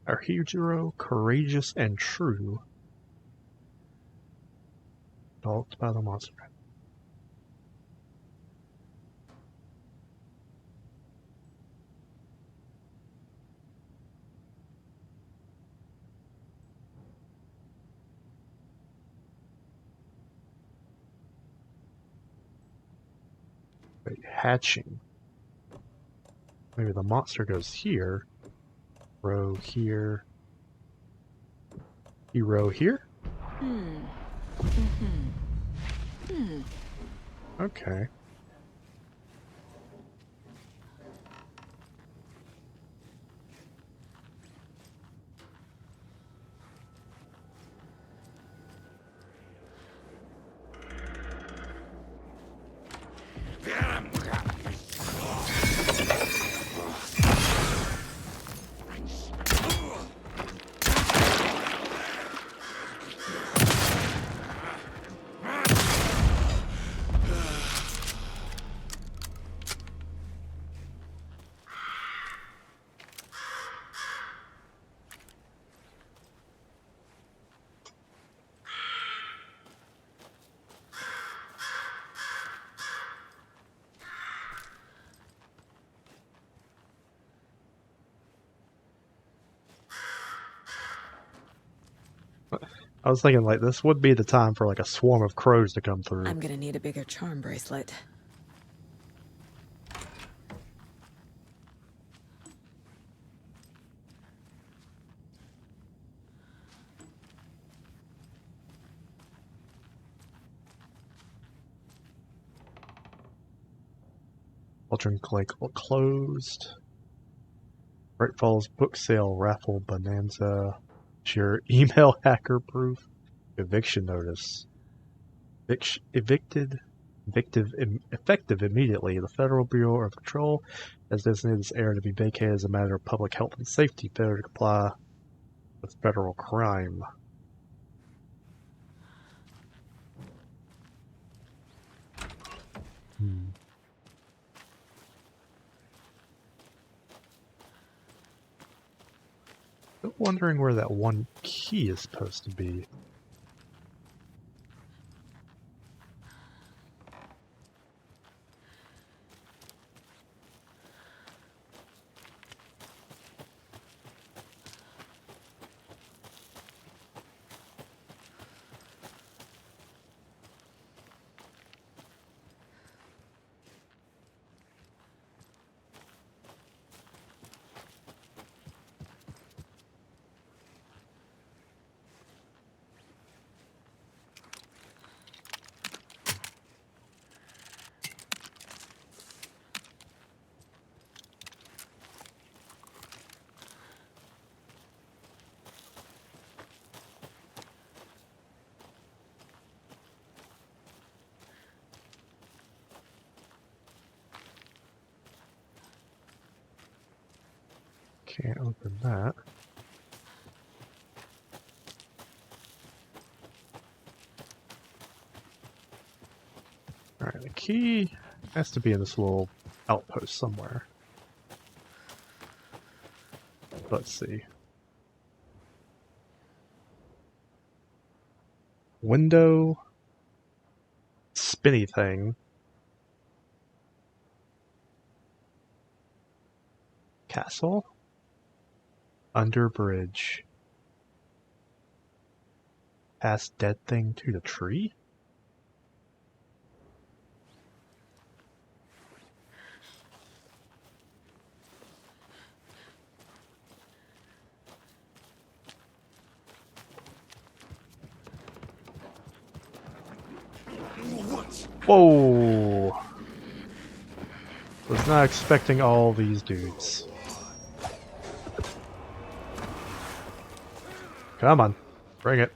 Our hero, courageous and true, stalked by the monster. Wait, hatching. Maybe the monster goes here. Row here. Hero here? Okay. I was thinking, like, this would be the time for, like, a swarm of crows to come through. I'm gonna need a bigger charm bracelet. Aldrin Lake closed. Bright Falls book sale raffle bonanza. Your email hacker proof. Eviction notice. Effective immediately. The Federal Bureau of Control has designated this area to be vacated as a matter of public health and safety. Failure to comply with federal crime. I'm wondering where that one key is supposed to be. Can't open that. Alright, the key has to be in this little outpost somewhere. Let's see. Window. Spinny thing. Castle. Under bridge. Pass dead thing to the tree? Whoa! Was not expecting all these dudes. Come on, bring it.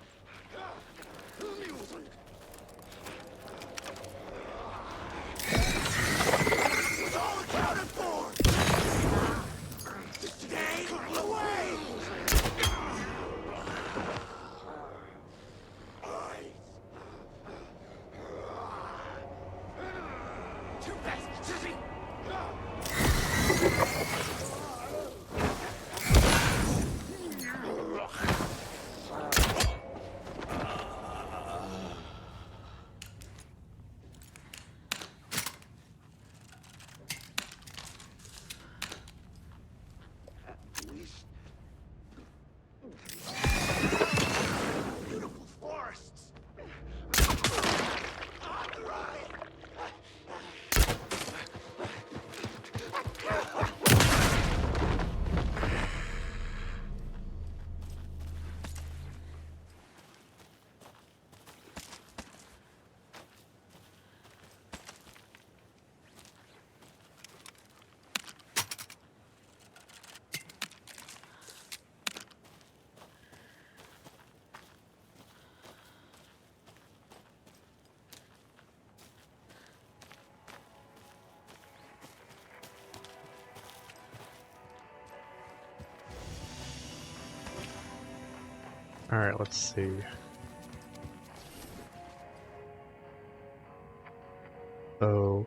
Alright, let's see. So,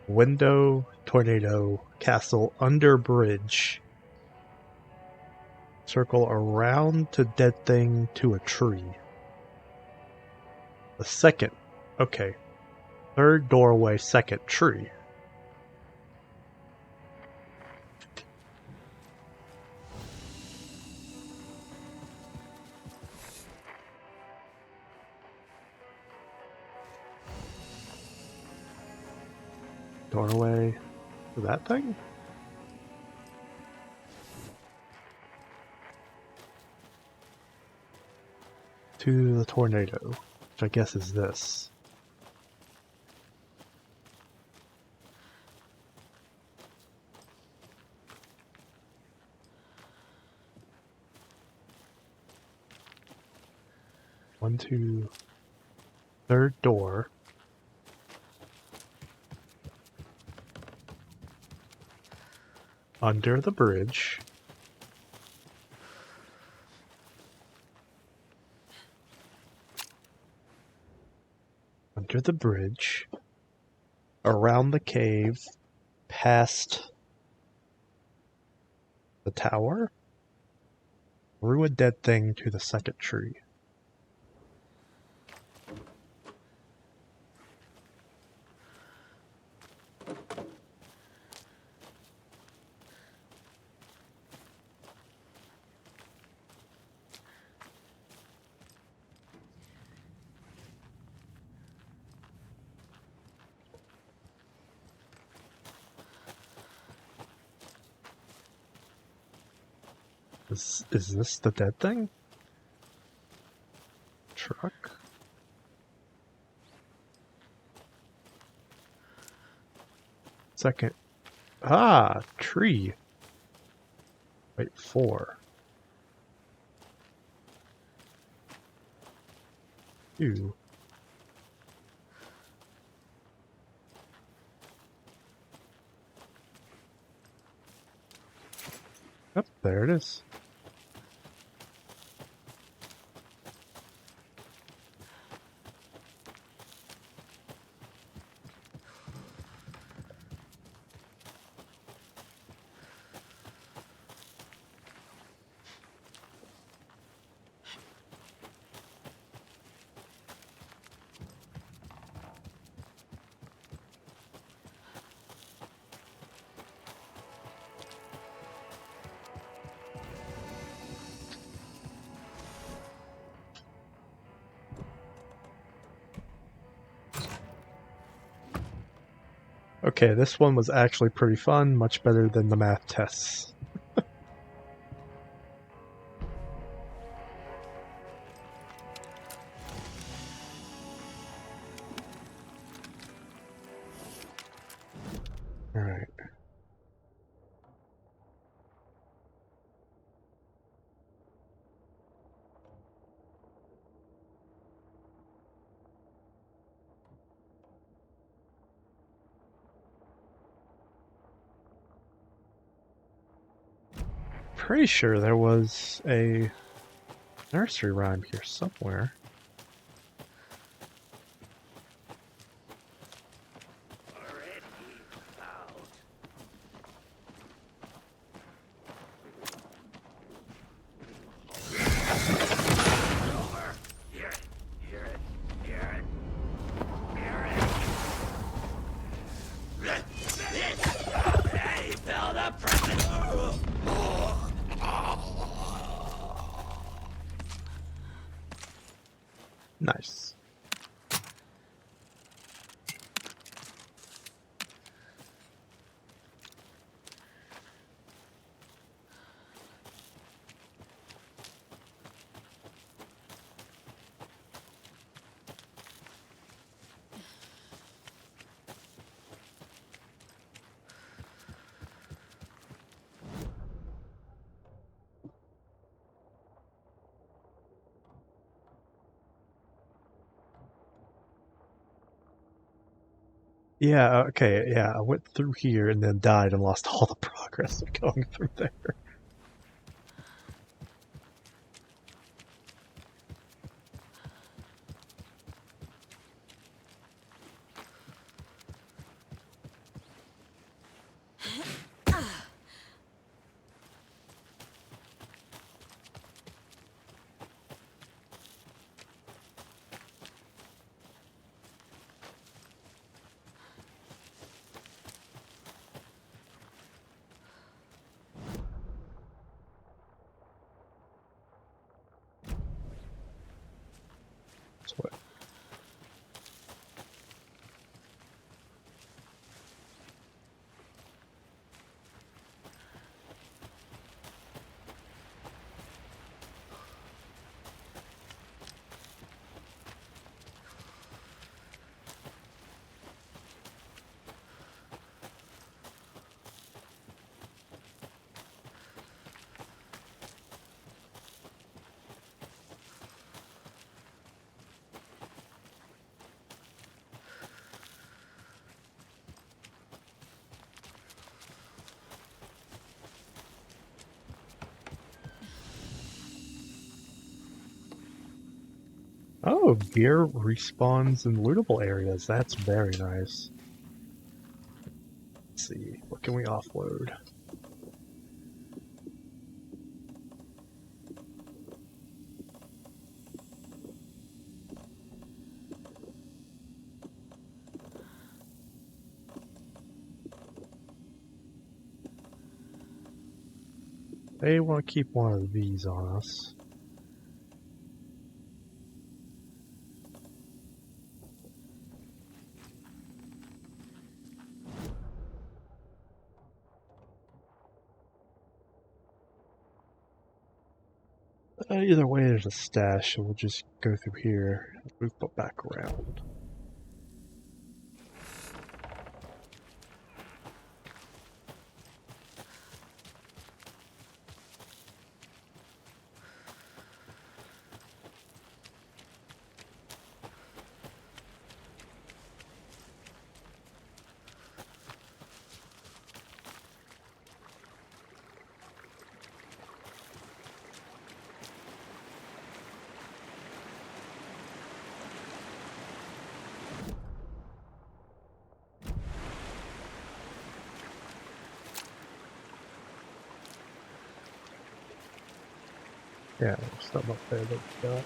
window, tornado, castle, under bridge. Circle around to dead thing to a tree. The second. Okay. Third doorway, second tree. Doorway to that thing? To the tornado, which I guess is this. 1, 2, third door. Under the bridge. Under the bridge. Around the cave. Past the tower. Through a dead thing to the second tree. Is this the dead thing? Truck? Second. Ah, tree. Wait, 4. 2. Yep, there it is. Okay, this one was actually pretty fun, much better than the math tests. Alright. Pretty sure there was a nursery rhyme here somewhere. Nice. Yeah, okay, yeah, I went through here and then died and lost all the progress of going through there. Oh, gear respawns in lootable areas. That's very nice. Let's see, what can we offload? They want to keep one of these on us. Either way, there's a stash, so we'll just go through here and move back around. Yeah, there's some up there that we got.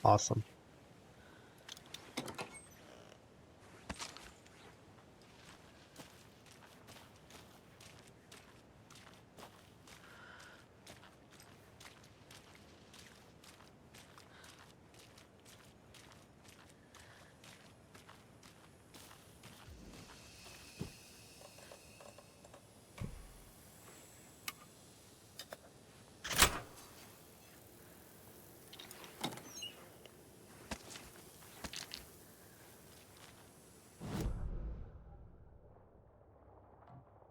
Awesome.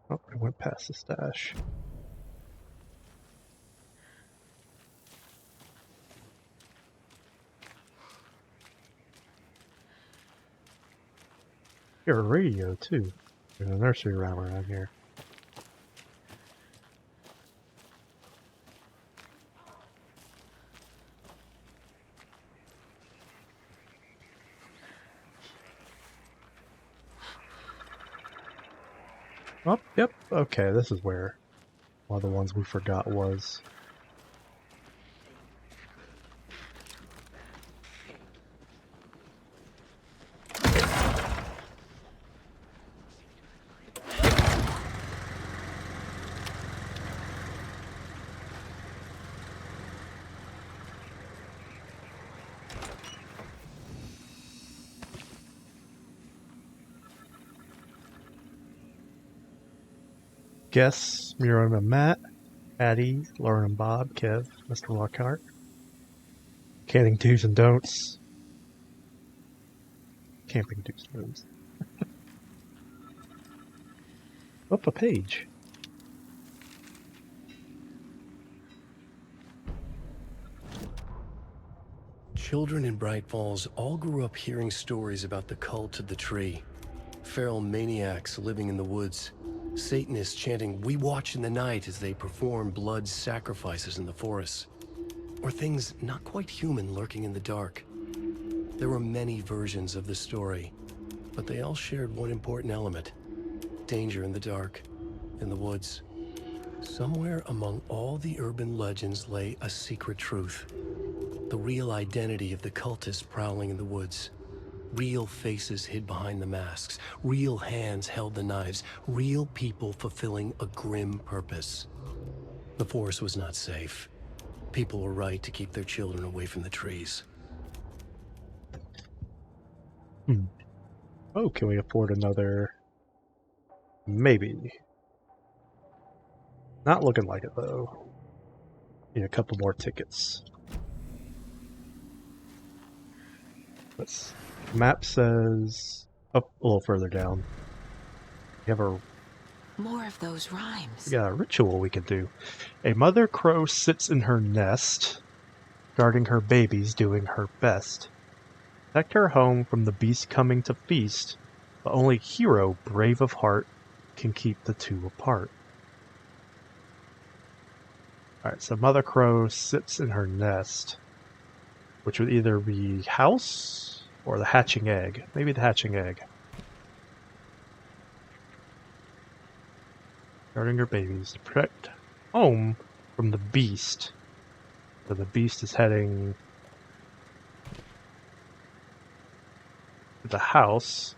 Oh, I went past the stash. Hear a radio too. There's a nursery rhyme around here. Oh, yep. Okay, this is where one of the ones we forgot was. Guests, Miriam and Matt, Addie, Lauren and Bob, Kev, Mr. Lockhart. Canning do's and don'ts. Camping do's and don'ts. Up a page. Children in Bright Falls all grew up hearing stories about the cult of the tree. Feral maniacs living in the woods. Satanists chanting, "We watch in the night," as they perform blood sacrifices in the forests. Or things not quite human lurking in the dark. There were many versions of the story, but they all shared one important element. Danger in the dark, in the woods. Somewhere among all the urban legends lay a secret truth. The real identity of the cultists prowling in the woods. Real faces hid behind the masks. Real hands held the knives. Real people fulfilling a grim purpose. The forest was not safe. People were right to keep their children away from the trees. Oh, can we afford another? Maybe. Not looking like it, though. Need a couple more tickets. Let's. Map says up a little further down. We have a More of those rhymes. a ritual we can do. A mother crow sits in her nest, guarding her babies, doing her best. Protect her home from the beast coming to feast, but only Hero, brave of heart, can keep the two apart. Alright, so Mother Crow sits in her nest, which would either be house or the hatching egg. Maybe the hatching egg. Guarding her babies to protect home from the beast. So the beast is heading to the house.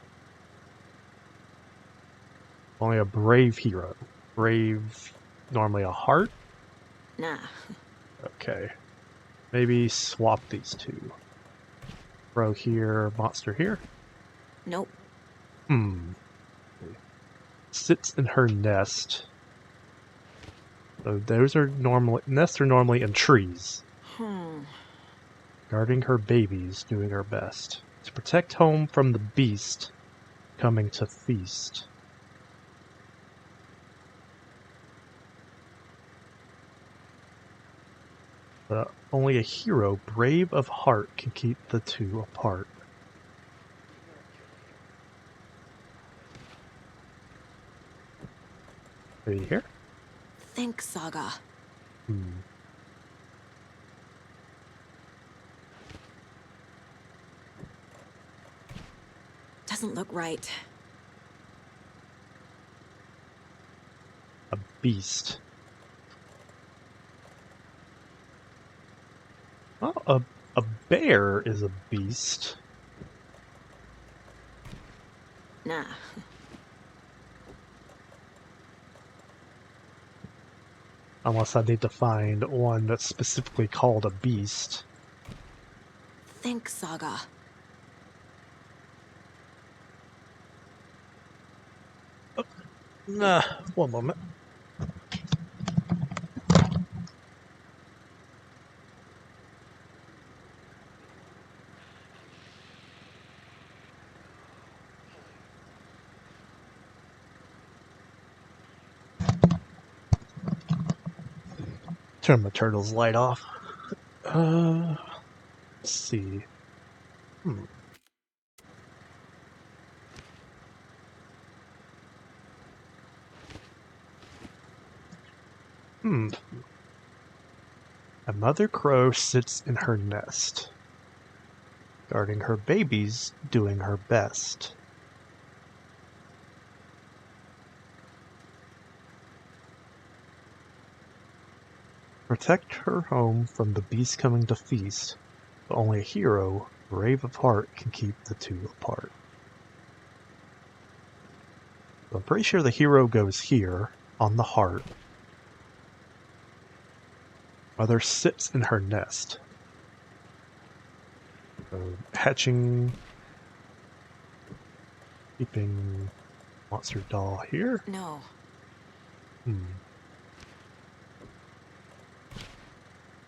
Only a brave hero. Brave, normally a heart? Nah. Okay. Maybe swap these two. Crow here, monster here? Nope. Sits in her nest. So those are normally, nests are normally in trees. Guarding her babies, doing her best. To protect home from the beast coming to feast. But only a hero, brave of heart, can keep the two apart. Are you here? Think, Saga. Doesn't look right. A beast. Well, a bear is a beast. Nah. Unless I need to find one that's specifically called a beast. Think, Saga. Nah, one moment. Turn my turtle's light off. Let's see. A mother crow sits in her nest, guarding her babies, doing her best. Protect her home from the beast coming to feast, but only a hero, brave of heart, can keep the two apart. I'm pretty sure the hero goes here, on the heart. Mother sits in her nest. So, hatching, keeping monster doll here. No.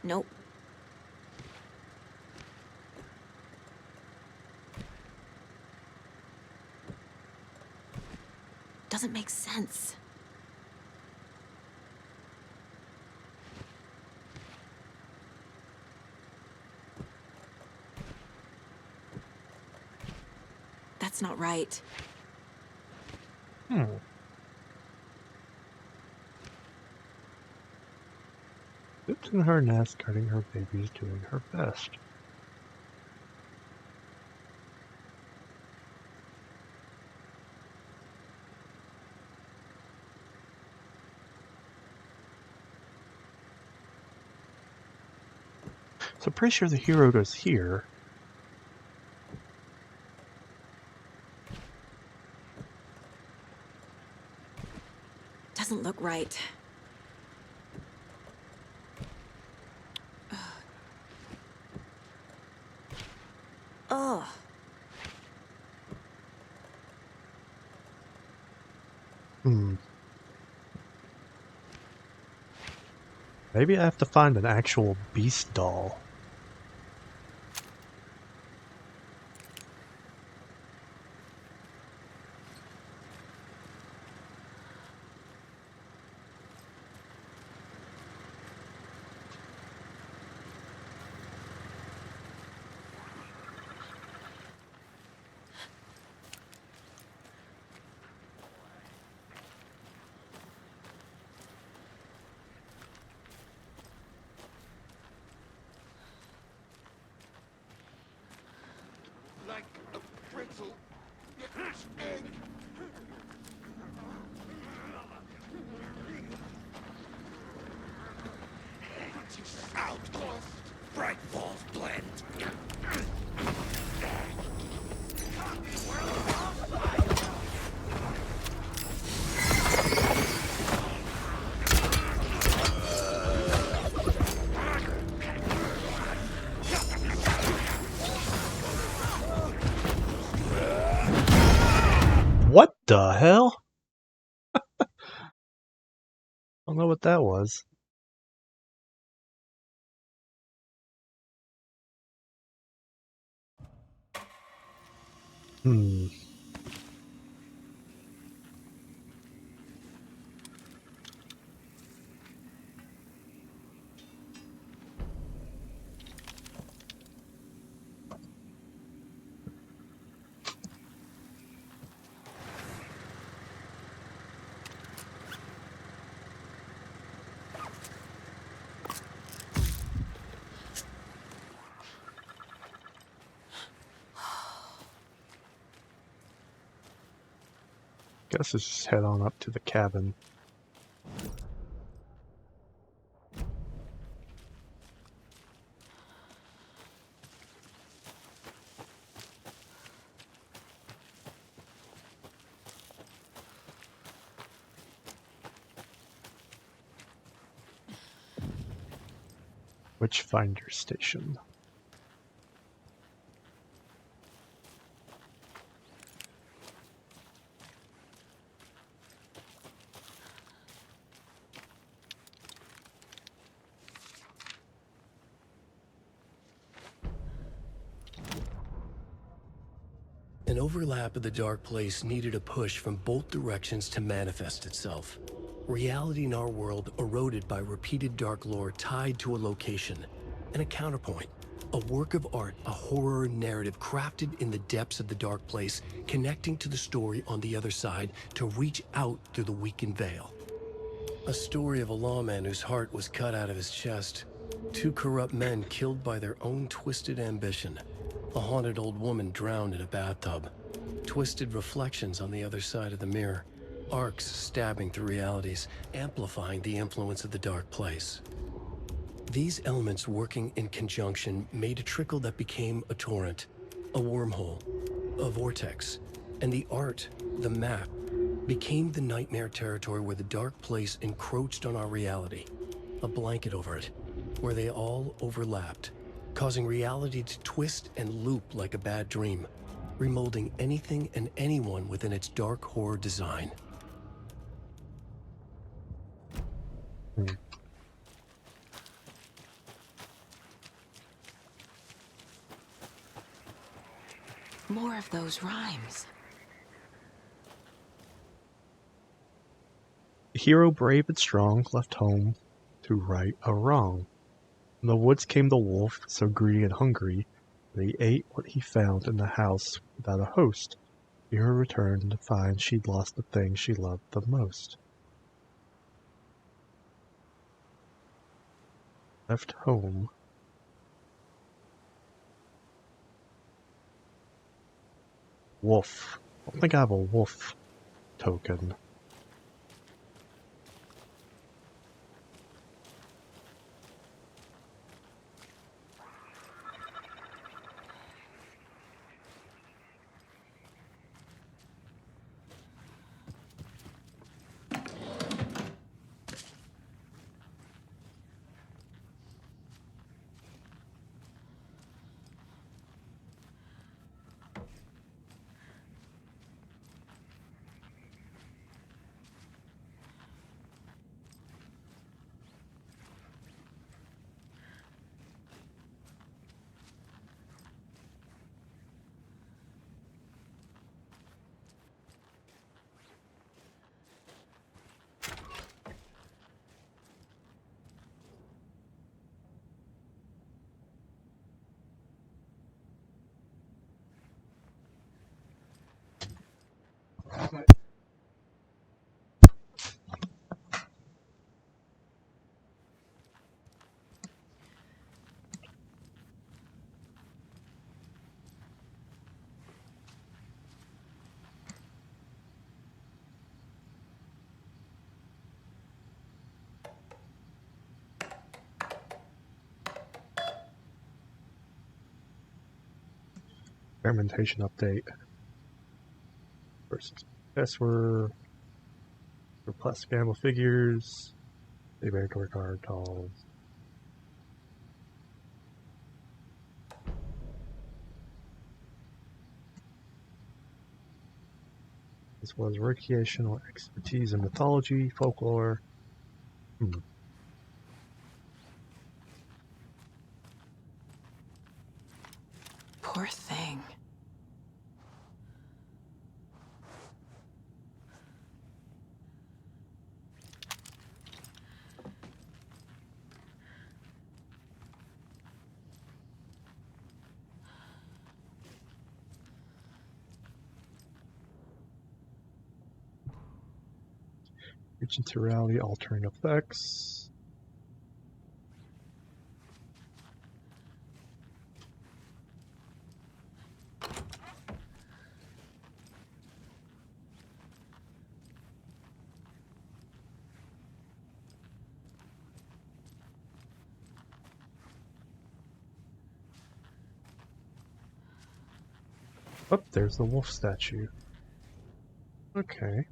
Nope. Doesn't make sense. That's not right. Sits in her nest, guarding her babies, doing her best. So pretty sure the hero goes here. look right. Ugh. Maybe I have to find an actual beast doll. Like a pretzel. Egg. Outcast. Bright Falls blend. What the hell? I don't know what that was. Guess let's just head on up to the cabin. Witchfinder Station. An overlap of the dark place needed a push from both directions to manifest itself. Reality in our world eroded by repeated dark lore tied to a location, and a counterpoint, a work of art, a horror narrative crafted in the depths of the dark place, connecting to the story on the other side to reach out through the weakened veil. A story of a lawman whose heart was cut out of his chest, two corrupt men killed by their own twisted ambition, a haunted old woman drowned in a bathtub, twisted reflections on the other side of the mirror, arcs stabbing through realities, amplifying the influence of the dark place. These elements working in conjunction made a trickle that became a torrent, a wormhole, a vortex, and the art, the map, became the nightmare territory where the dark place encroached on our reality, a blanket over it, where they all overlapped, causing reality to twist and loop like a bad dream, remolding anything and anyone within its dark horror design. More of those rhymes. The hero brave and strong left home to right a wrong. From the woods came the wolf, so greedy and hungry, that he ate what he found in the house without a host. The hero returned to find she'd lost the thing she loved the most. Left home. Wolf. I don't think I have a wolf token. Experimentation update. First password. For plastic animal figures. Liberatory card dolls. As well as recreational expertise in mythology, folklore. Poor thing. Reach into reality, altering effects. Oh, there's the wolf statue. Okay.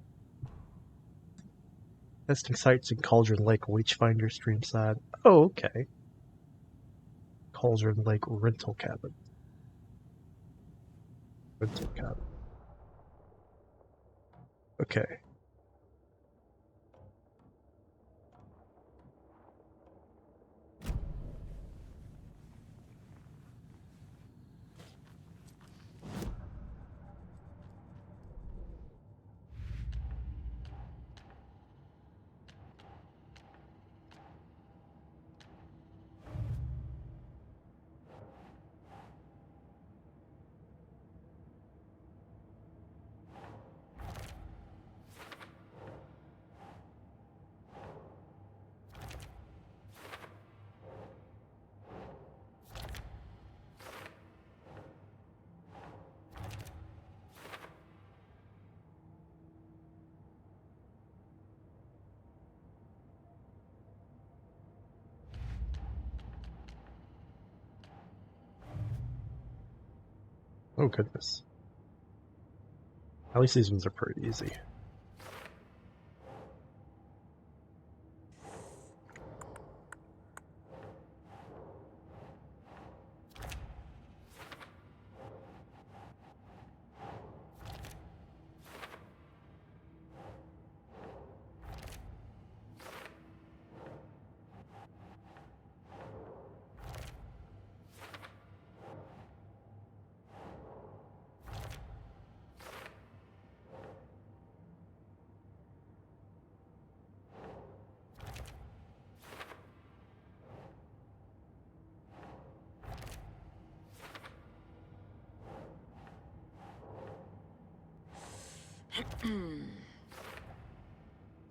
Testing sites in Cauldron Lake, Witchfinder, Streamside. Oh, okay. Cauldron Lake rental cabin. Rental cabin. Okay. Oh goodness. At least these ones are pretty easy.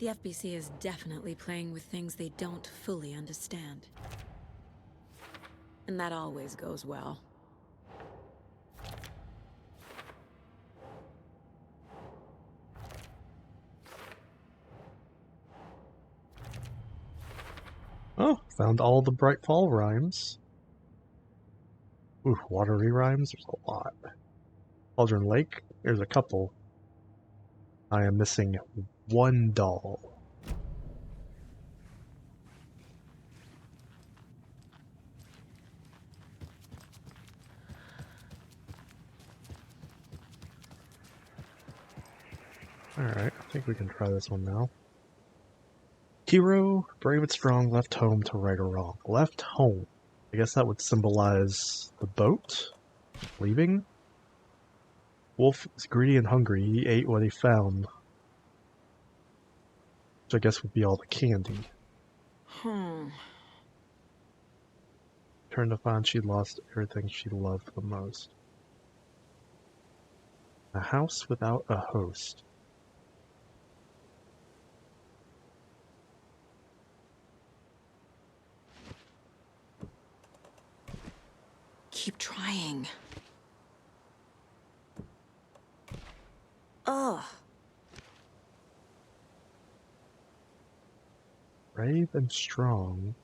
The FBC is definitely playing with things they don't fully understand. And that always goes well. Oh, found all the Brightfall rhymes. Ooh, watery rhymes? There's a lot. Cauldron Lake? There's a couple. I am missing one doll. Alright, I think we can try this one now. Hero, brave and strong, left home to right or wrong. Left home. I guess that would symbolize the boat? Leaving? Wolf is greedy and hungry. He ate what he found. Which I guess would be all the candy. Turned to find she'd lost everything she loved the most. A house without a host. Keep trying. Ugh. Brave and strong.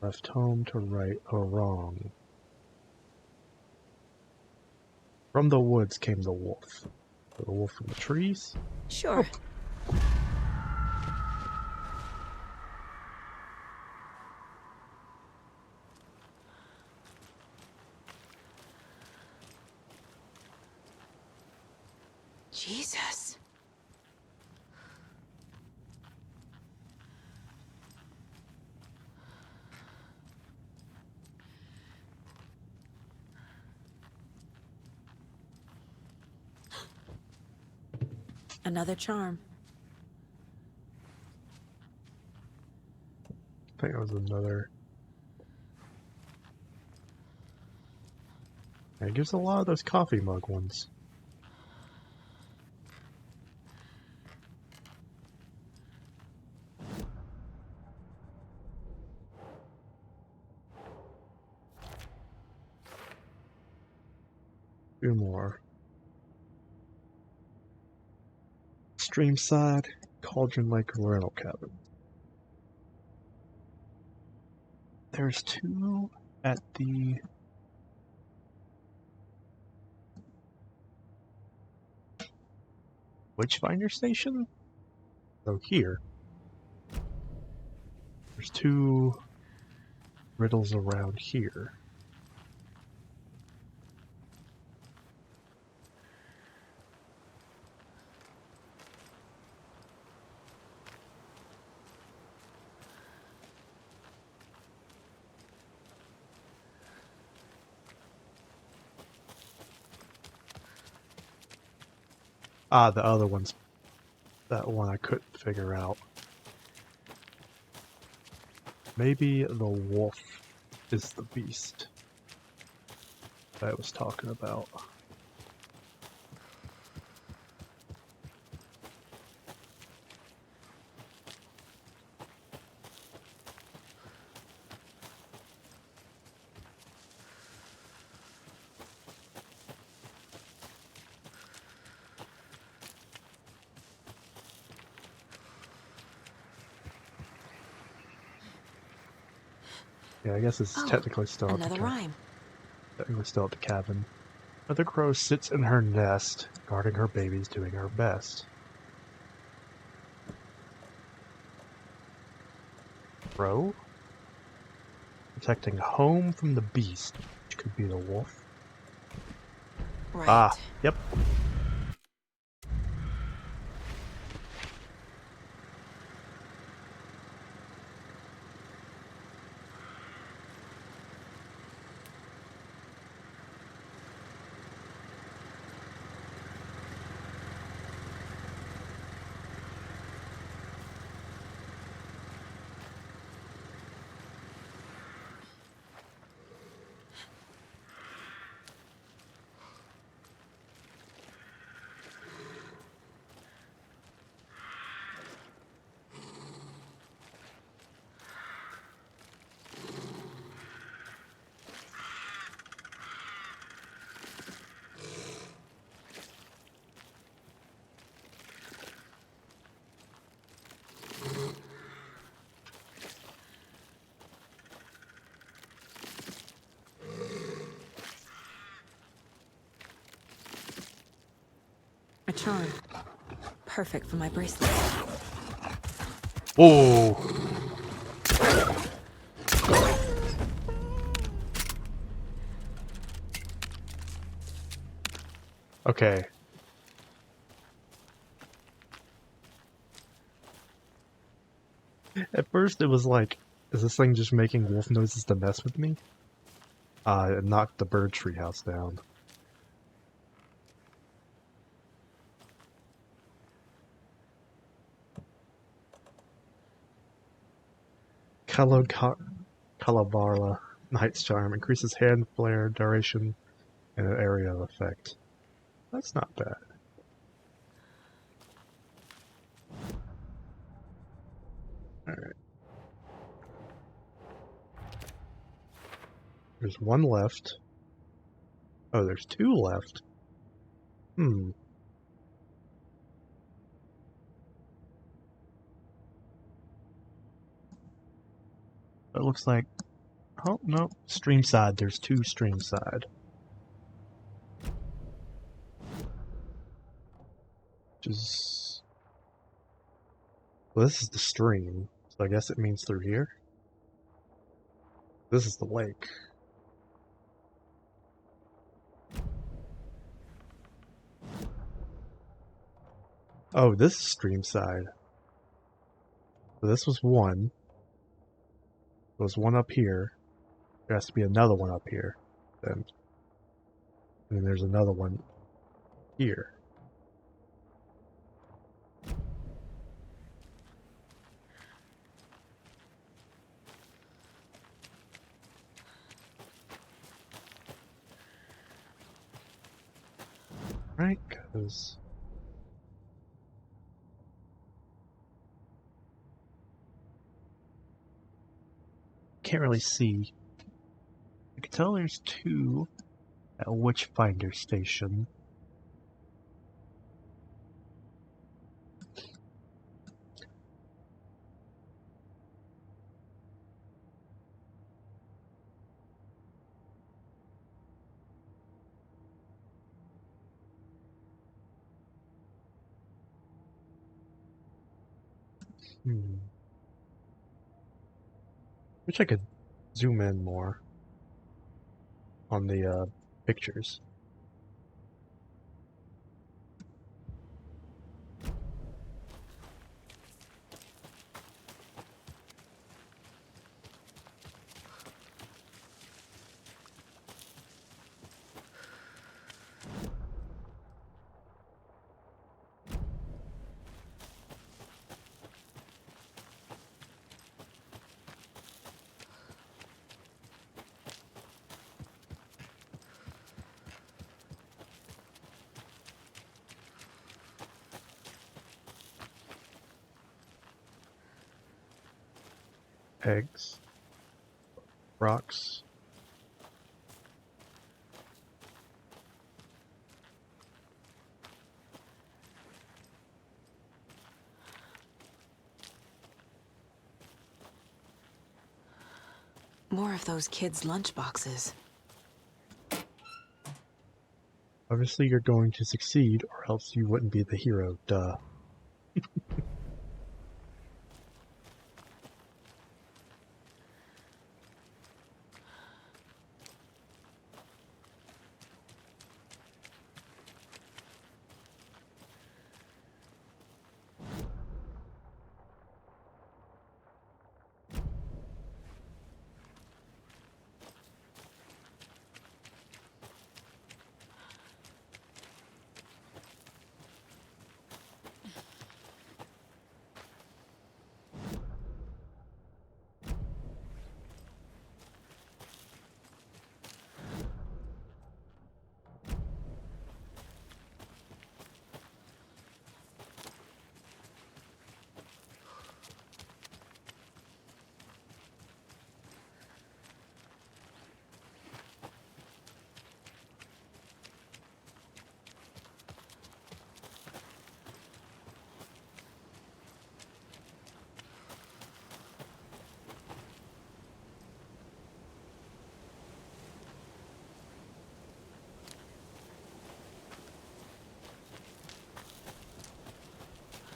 Left home to right or wrong. From the woods came the wolf. The wolf from the trees? Sure. Jesus. Another charm. I think it was another. Yeah, it gives a lot of those coffee mug ones. Two more. Streamside, Cauldron Lake rental cabin. There's two at the Witchfinder Station? So here. There's two riddles around here. Ah, the other one's that one I couldn't figure out. Maybe the wolf is the beast that I was talking about. Yeah, I guess it's technically still at the Another rhyme. Technically still at the cabin. Mother Crow sits in her nest, guarding her babies, doing her best. Crow? Protecting home from the beast, which could be the wolf. Right. Ah, yep. A charm. Perfect for my bracelet. Whoa! Okay. At first it was like, is this thing just making wolf noises to mess with me? It knocked the bird tree house down. Kalavarla Knight's Charm increases hand flare duration and an area of effect. That's not bad. Alright. There's one left. Oh, there's two left. Hmm. It looks like... Oh, no. Streamside. There's two Streamside. Which is... Well, this is the stream, so I guess it means through here. This is the lake. Oh, this is stream side. So this was one. There was one up here. There has to be another one up here. Then. And then there's another one here. Right, because... Can't really see. I can tell there's two at Witchfinder Station. Wish I could zoom in more on the pictures. Eggs, rocks. More of those kids' lunchboxes. Obviously you're going to succeed, or else you wouldn't be the hero, duh.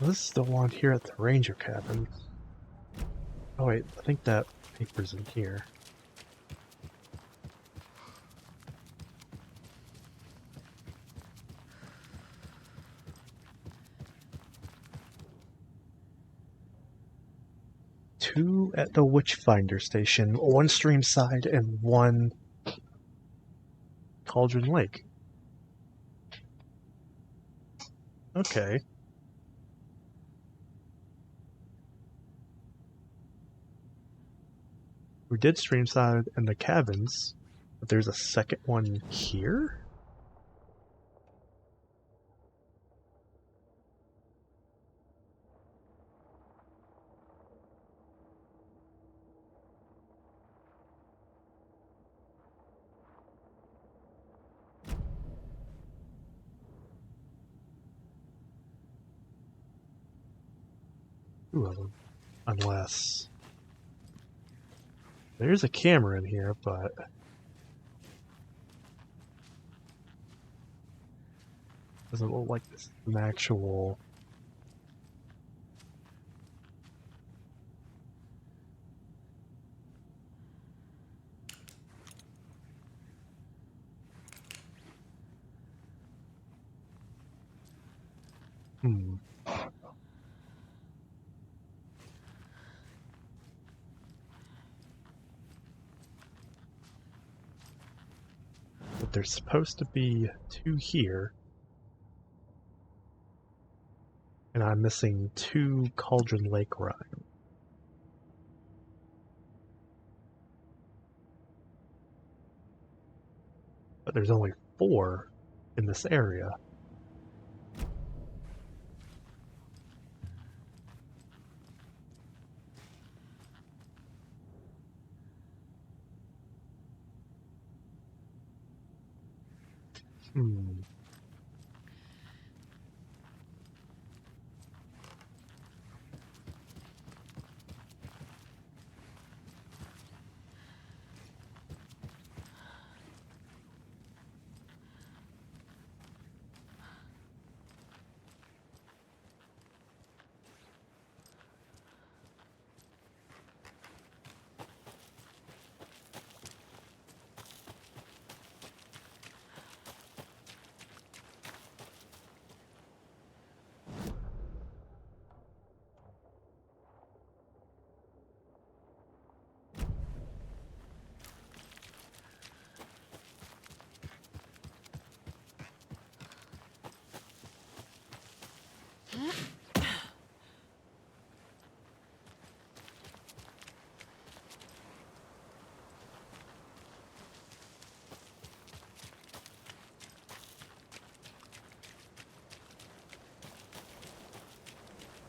This is the one here at the ranger cabin. Oh wait, I think that paper's in here. Two at the Witchfinder Station, one stream side and one Cauldron Lake. Okay. We did Streamside and the cabins, but there's a second one here? Two of them. Unless... There's a camera in here, but... Doesn't look like this is an actual... Hmm. But there's supposed to be 2 here. And I'm missing 2 Cauldron Lake rhymes. But there's only 4 in this area. Hmm.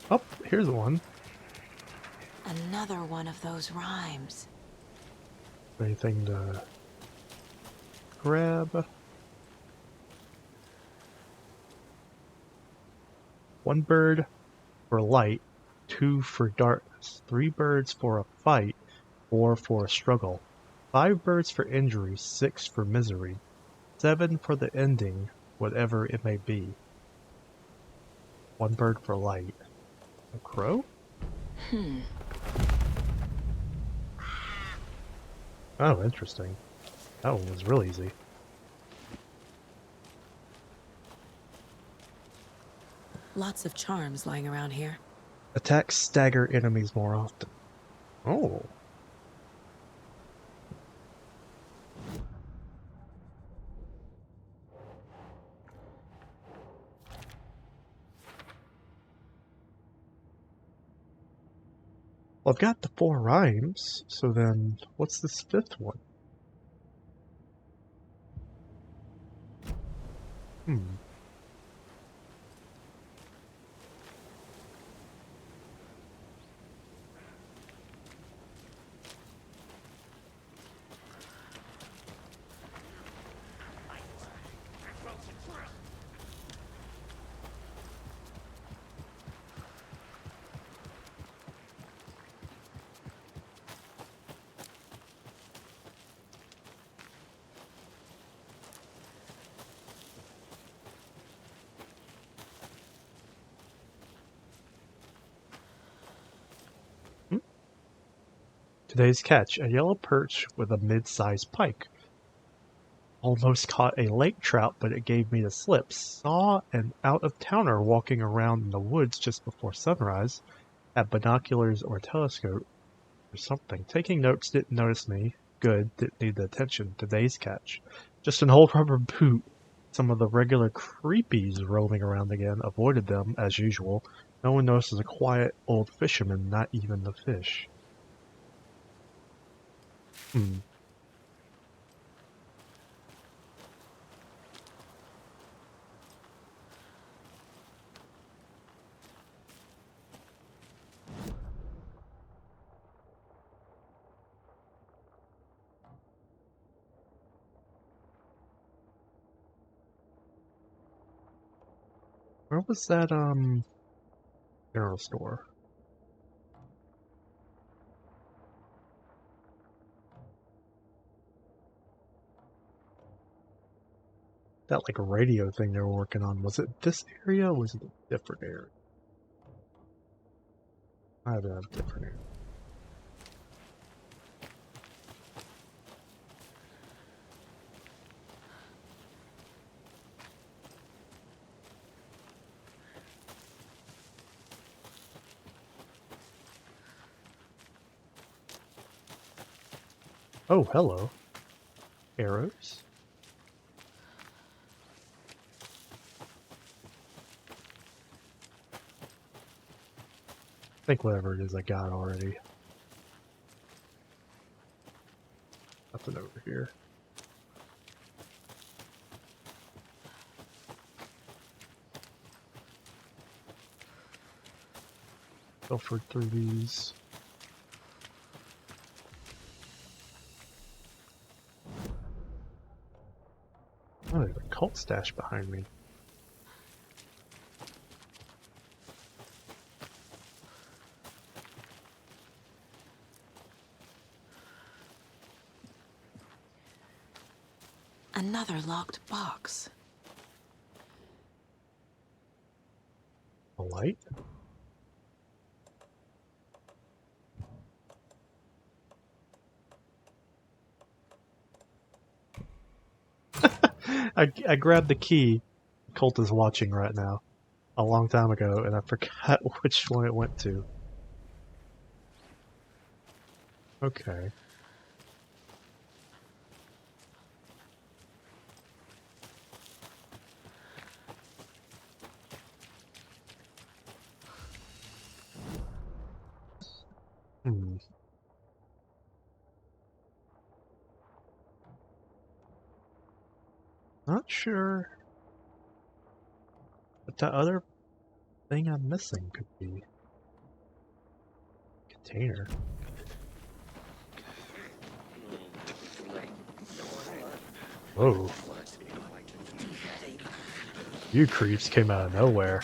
Oh, here's one. Another one of those rhymes. Anything to grab? 1 bird for light, 2 for darkness, 3 birds for a fight, 4 for a struggle, 5 birds for injury, 6 for misery, 7 for the ending, whatever it may be. 1 bird for light. A crow? Oh, interesting. That one was real easy. Lots of charms lying around here. Attack stagger enemies more often. Oh. Well, I've got the 4 rhymes, so then what's this 5th one? Today's catch, a yellow perch with a mid-sized pike. Almost caught a lake trout, but it gave me the slip. Saw an out-of-towner walking around in the woods just before sunrise. Had binoculars or telescope or something. Taking notes, didn't notice me. Good, didn't need the attention. Today's catch. Just an old rubber boot. Some of the regular creepies roaming around again. Avoided them, as usual. No one notices a quiet old fisherman, not even the fish. Where was that, general store? that like radio thing they were working on, was it this area or was it a different area? I don't know, a different area. Oh, hello. Arrows. I think whatever it is I got already. Nothing over here. Filtered through these. Oh, there's a cult stash behind me. Another locked box. A light? I grabbed the key. Colt is watching right now. A long time ago, and I forgot which one it went to. Okay. Hmm. Not sure what the other thing I'm missing could be. Container. Whoa. You creeps came out of nowhere.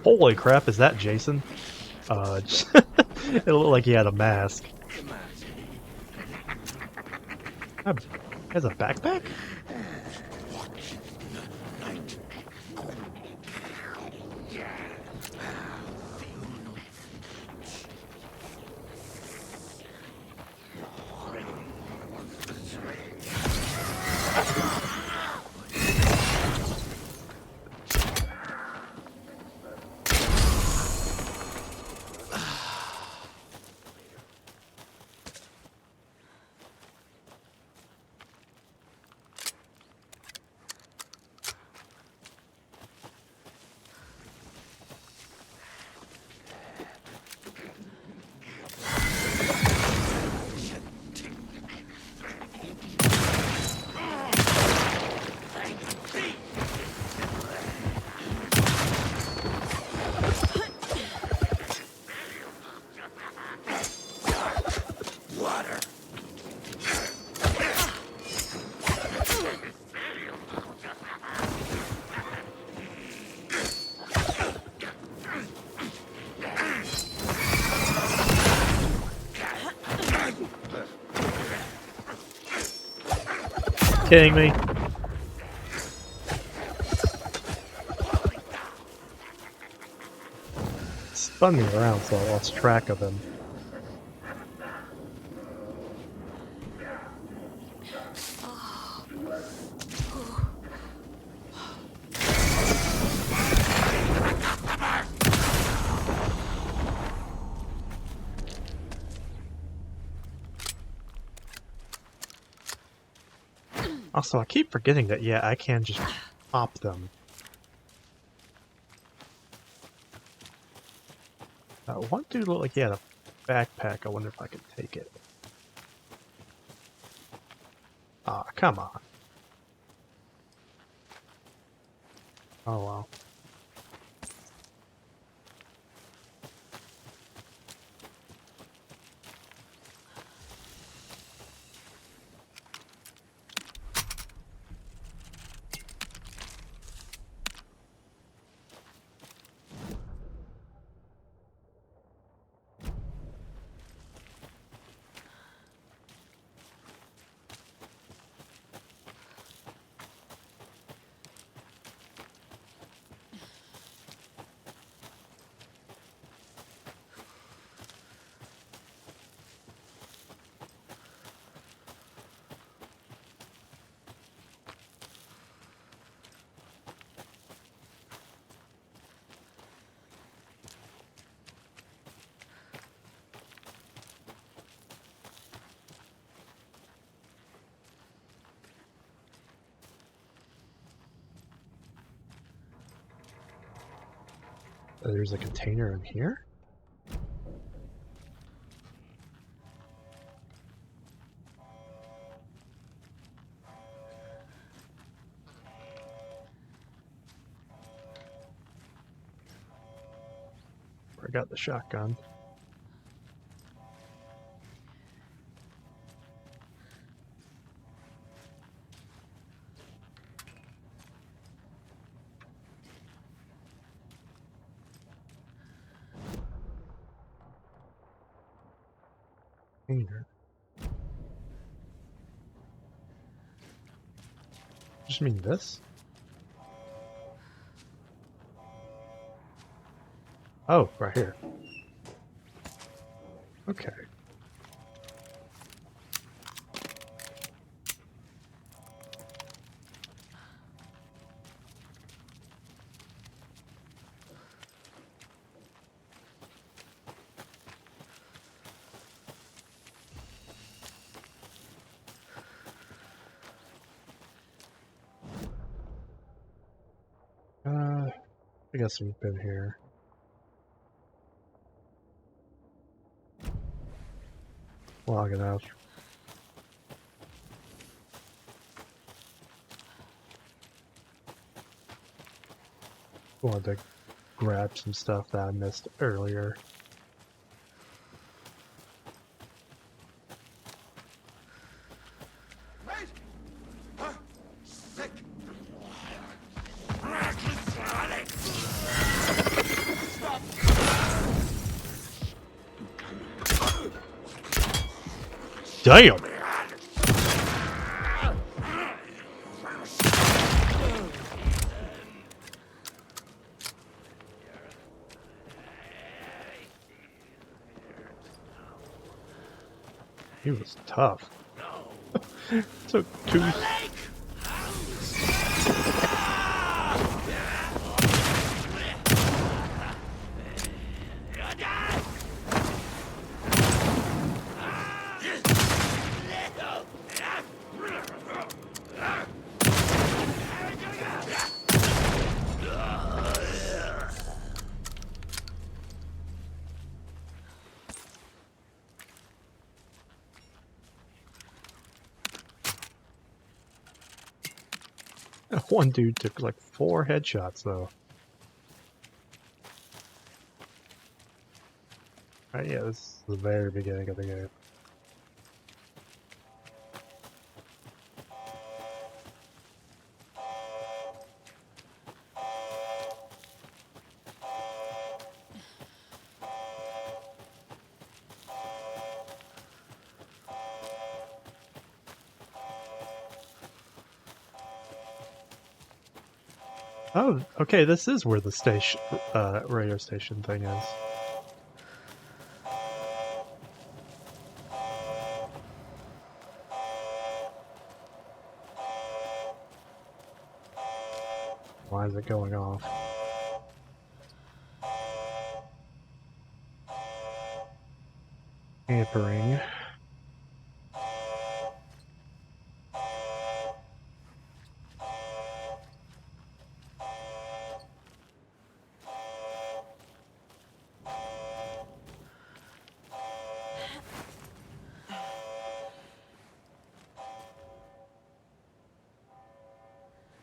Holy crap, is that Jason? It looked like he had a mask. He has a backpack? Kidding me? Spun me around so I lost track of him. Also, I keep forgetting that, yeah, I can just pop them. One dude looked like he had a backpack. I wonder if I could take it. Ah, come on. Oh, wow. There's a container in here? I got the shotgun. Container. Just mean this? Oh, right here. Okay. I guess we've been here. Long enough. Wanted to grab some stuff that I missed earlier. Wait! Sick! Stop! Damn! He was tough. Took two. One dude took like 4 headshots though. Right, yeah, this is the very beginning of the game. Oh, okay, this is where the station, radio station thing is. Why is it going off? Tampering.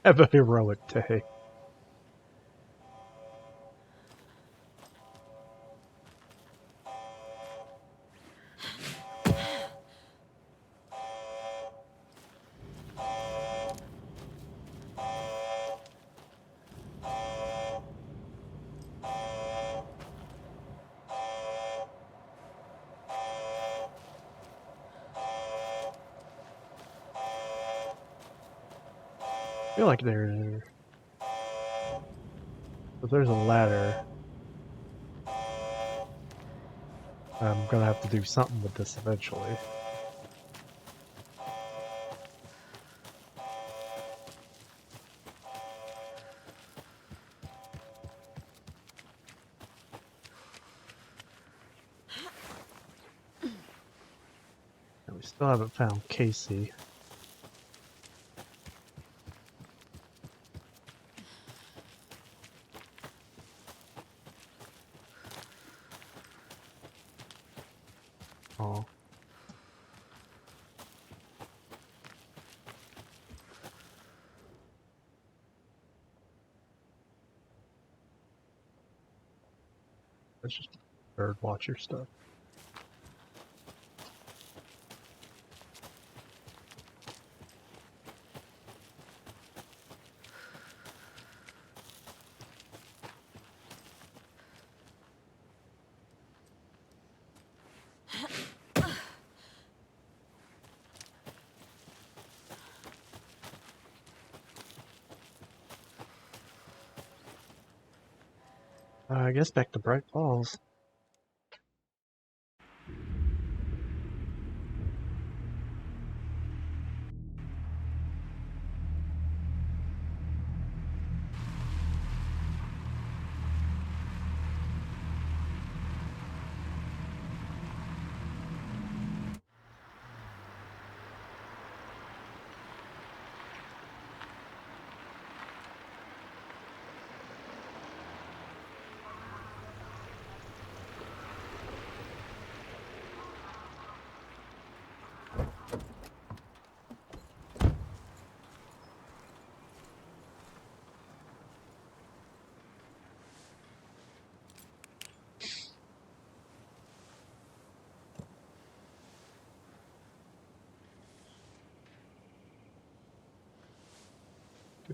Have a heroic day. I feel like there, but there's a ladder. I'm gonna have to do something with this eventually. And we still haven't found Casey. Oh. That's just bird watcher stuff. I guess back to Bright Falls.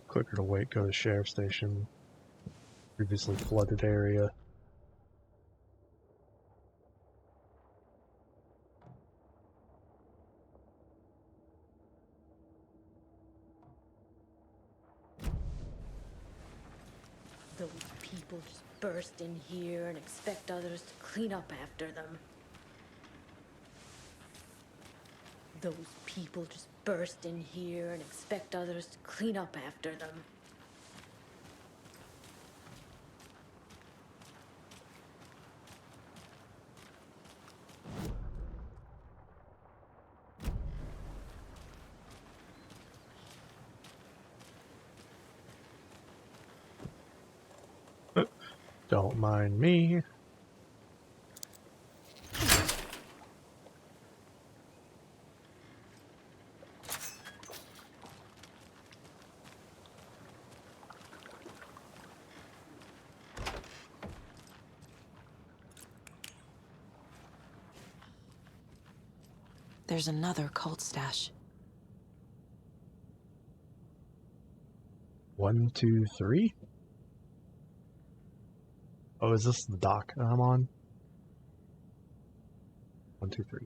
Quicker to wait, go to sheriff's station. Previously flooded area. Those people just burst in here and expect others to clean up after them. Those people just burst in here and expect others to clean up after them. Don't mind me. There's another cult stash. 1, 2, 3. Oh, is this the dock I'm on? 1, 2, 3.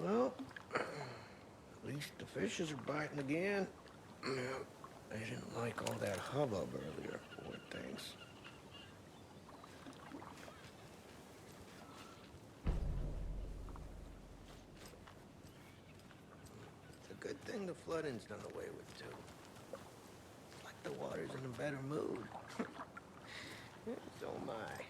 Well, at least the fishes are biting again. They didn't like all that hubbub earlier, poor things. It's a good thing the flooding's done away with, too. It's like the water's in a better mood. So am I.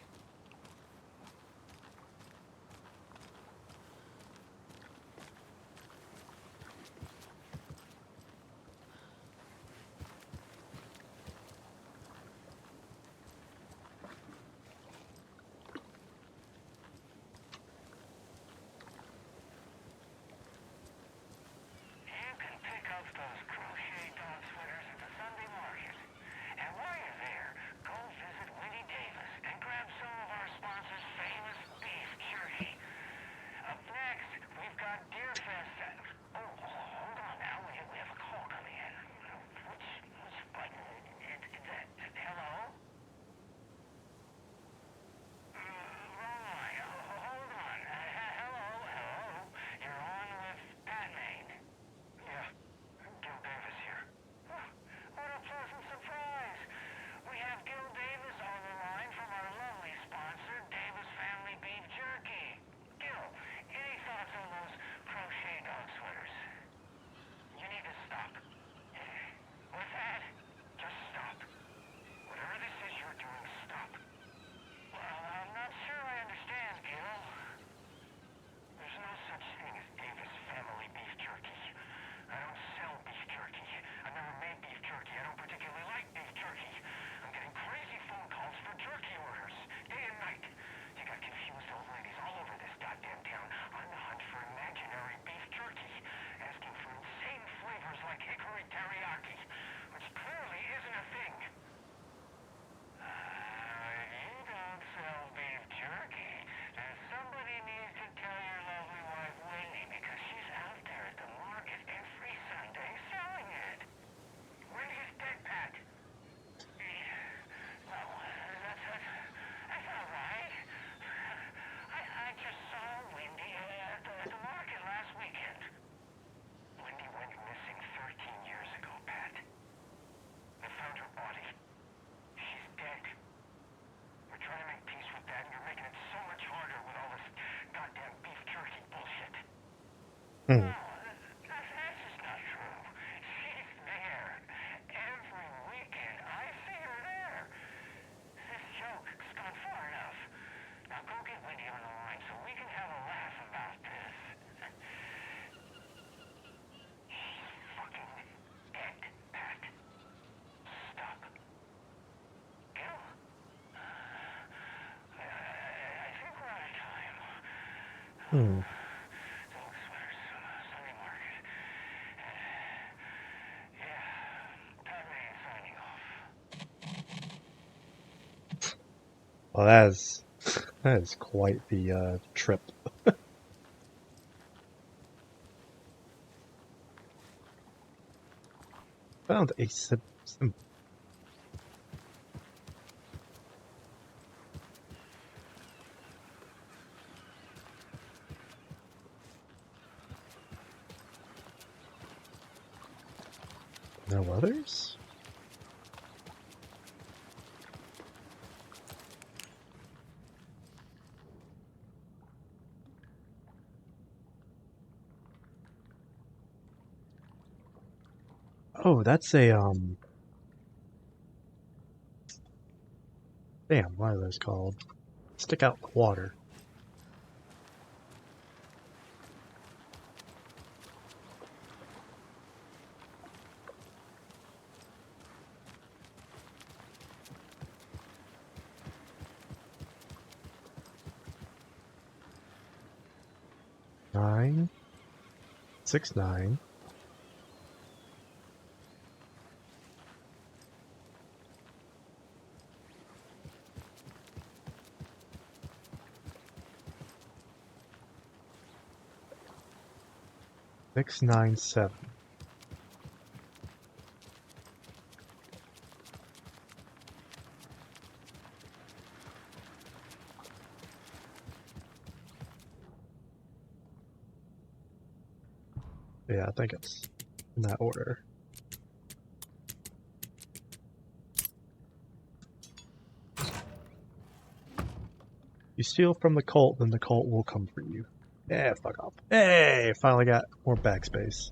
Hmm. Hmm. Well, that is quite the trip. Found a symbol. No others? Oh, that's a damn, what are those called? Stick out in the water. Nine, 6, 9. Six, 9, 7. Yeah, I think it's in that order. You steal from the cult, then the cult will come for you. Yeah, fuck off. Hey, finally got more backspace.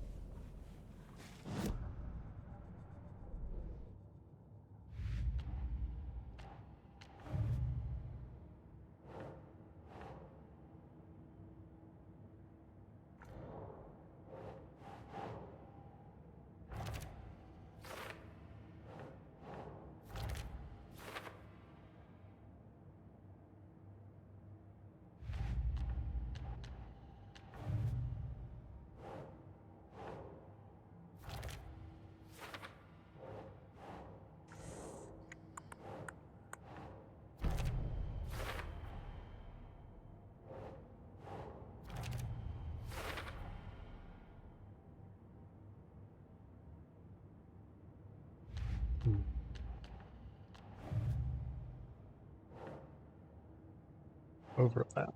Overlap.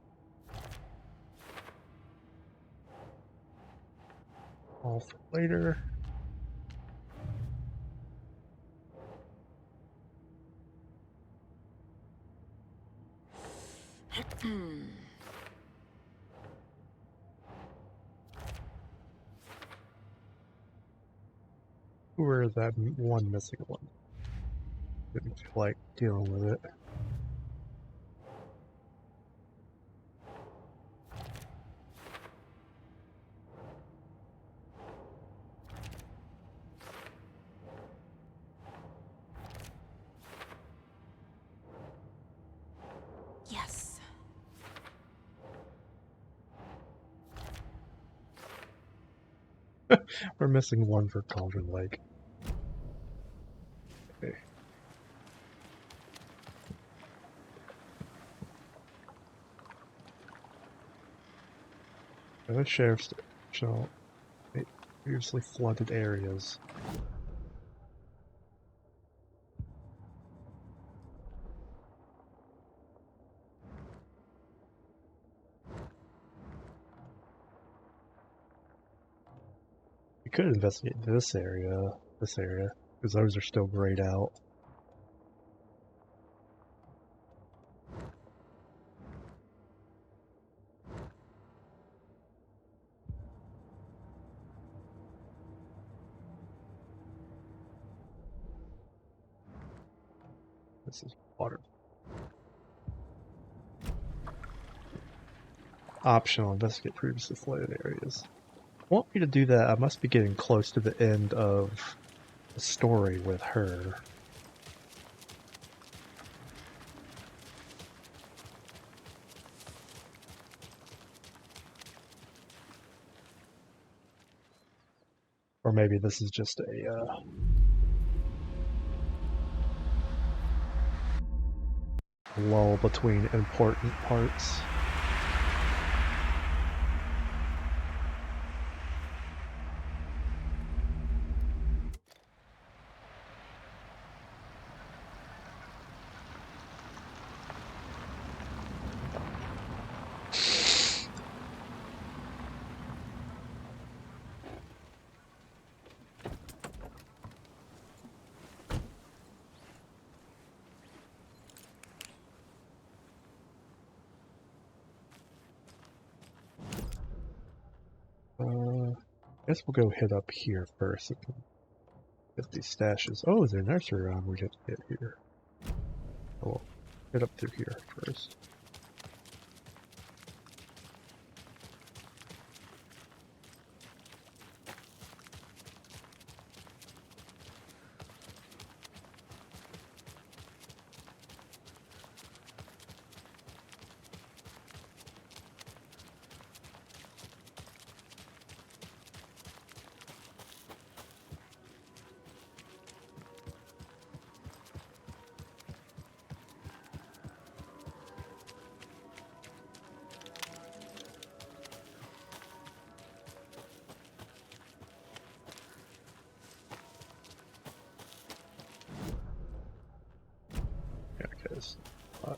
All for later. Where's that one missing one? Didn't feel like dealing with it. Yes. We're missing one for Cauldron Lake. Okay. The sheriff's shall previously flooded areas. We could investigate this area, because those are still grayed out. this is water. Optional, investigate previously flooded areas. Want me to do that? I must be getting close to the end of the story with her. Or maybe this is just a lull between important parts. I guess we'll go hit up here first and get these stashes. Oh, is there a nursery around we have to get here? Oh, we'll hit up through here first. Yeah, because a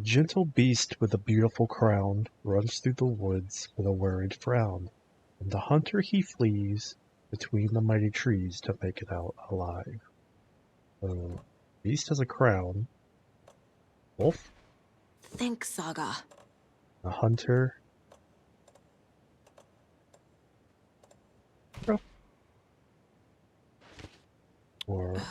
gentle beast with a beautiful crown runs through the woods with a worried frown, and the hunter he flees between the mighty trees to make it out alive. Beast has a crown. Wolf? Think, Saga. A hunter. Or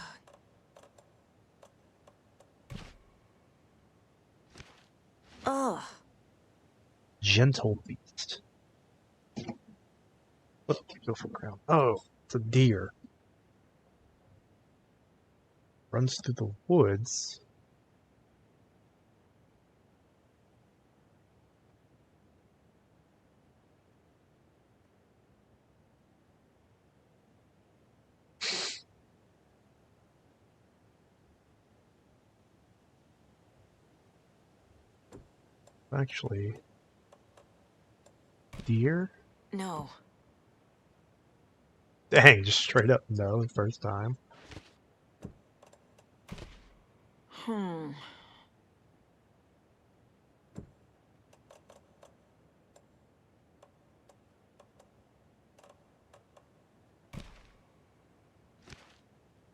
Ugh. gentle beast. What beautiful crown. Oh, it's a deer. Runs through the woods. Actually, deer? No. Dang, just straight up no the first time.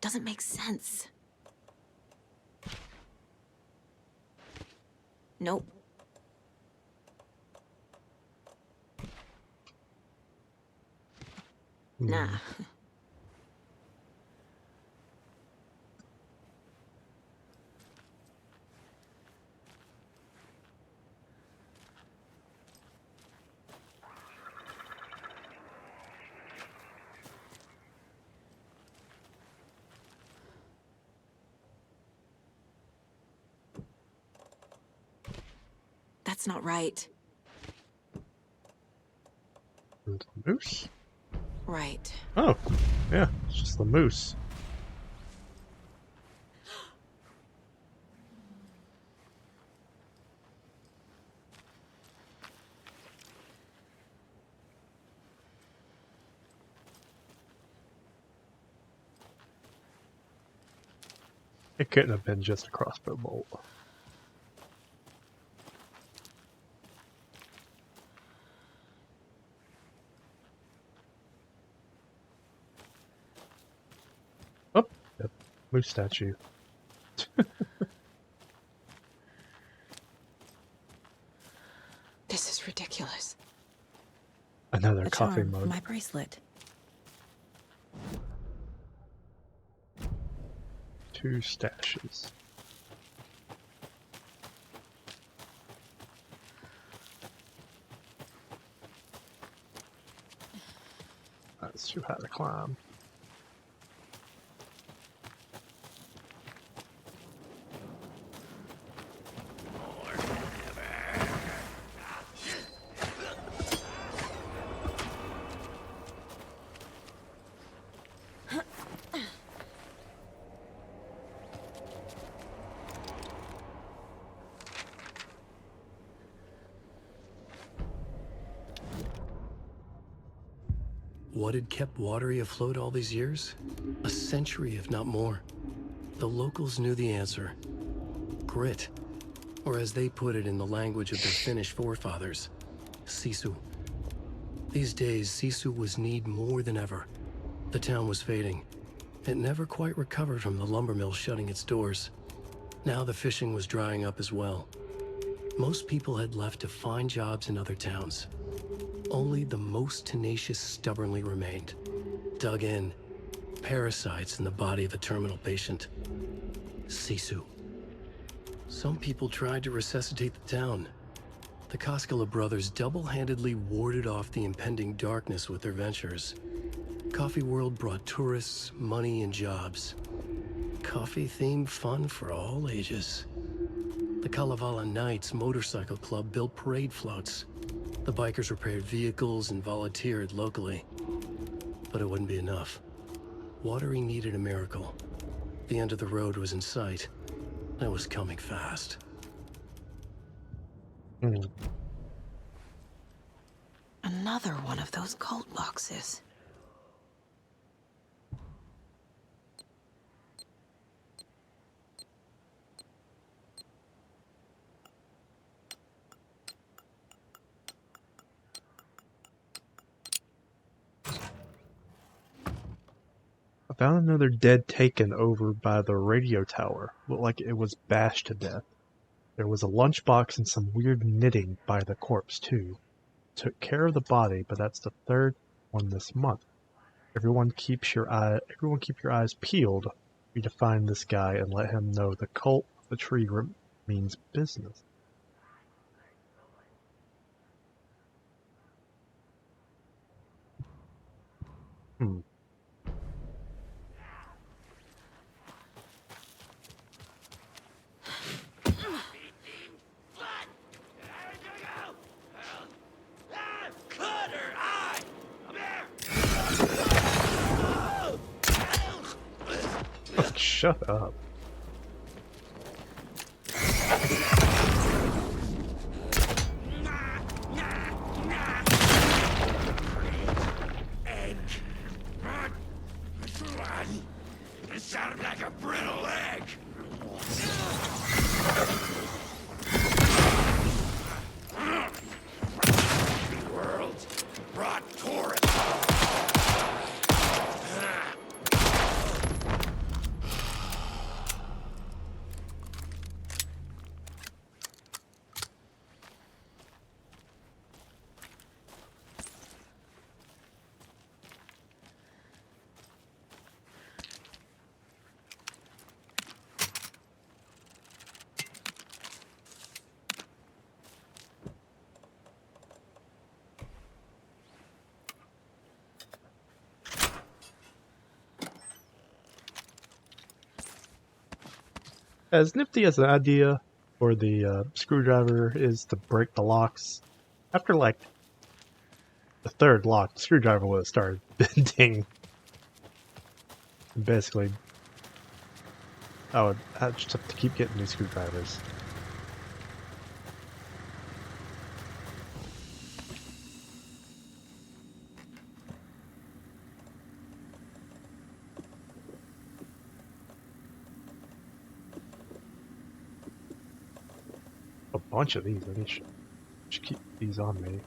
Doesn't make sense. Nope. Nah. That's not right. Moose? Right. Oh, yeah, it's just the moose. It couldn't have been just a crossbow bolt. Oh, yep, moose statue. This is ridiculous. Another A coffee charm, mug. my bracelet. 2 stashes. That's too high to climb. What had kept Watery afloat all these years? A century, if not more. The locals knew the answer. Grit. Or as they put it in the language of their Finnish forefathers, Sisu. These days, Sisu was needed more than ever. The town was fading. It never quite recovered from the lumber mill shutting its doors. Now the fishing was drying up as well. Most people had left to find jobs in other towns. Only the most tenacious stubbornly remained. Dug in. Parasites in the body of a terminal patient. Sisu. Some people tried to resuscitate the town. The Koskela brothers double-handedly warded off the impending darkness with their ventures. Coffee World brought tourists, money, and jobs. Coffee-themed fun for all ages. The Kalevala Knights Motorcycle Club built parade floats. The bikers repaired vehicles and volunteered locally. But it wouldn't be enough. Watery needed a miracle. The end of the road was in sight. And it was coming fast. Another one of those cult boxes. I found another dead taken over by the radio tower. Looked like it was bashed to death. There was a lunchbox and some weird knitting by the corpse, too. Took care of the body, but that's the 3rd one this month. Everyone keep your eyes peeled. We to find this guy and let him know the cult of the tree means business. Shut up. Egg. It sounded like a brittle egg. The world brought Taurus. As nifty as the idea for the screwdriver is to break the locks, after like the 3rd lock, the screwdriver would have started bending. Basically, I just have to keep getting these screwdrivers. A bunch of these. I should keep these on me.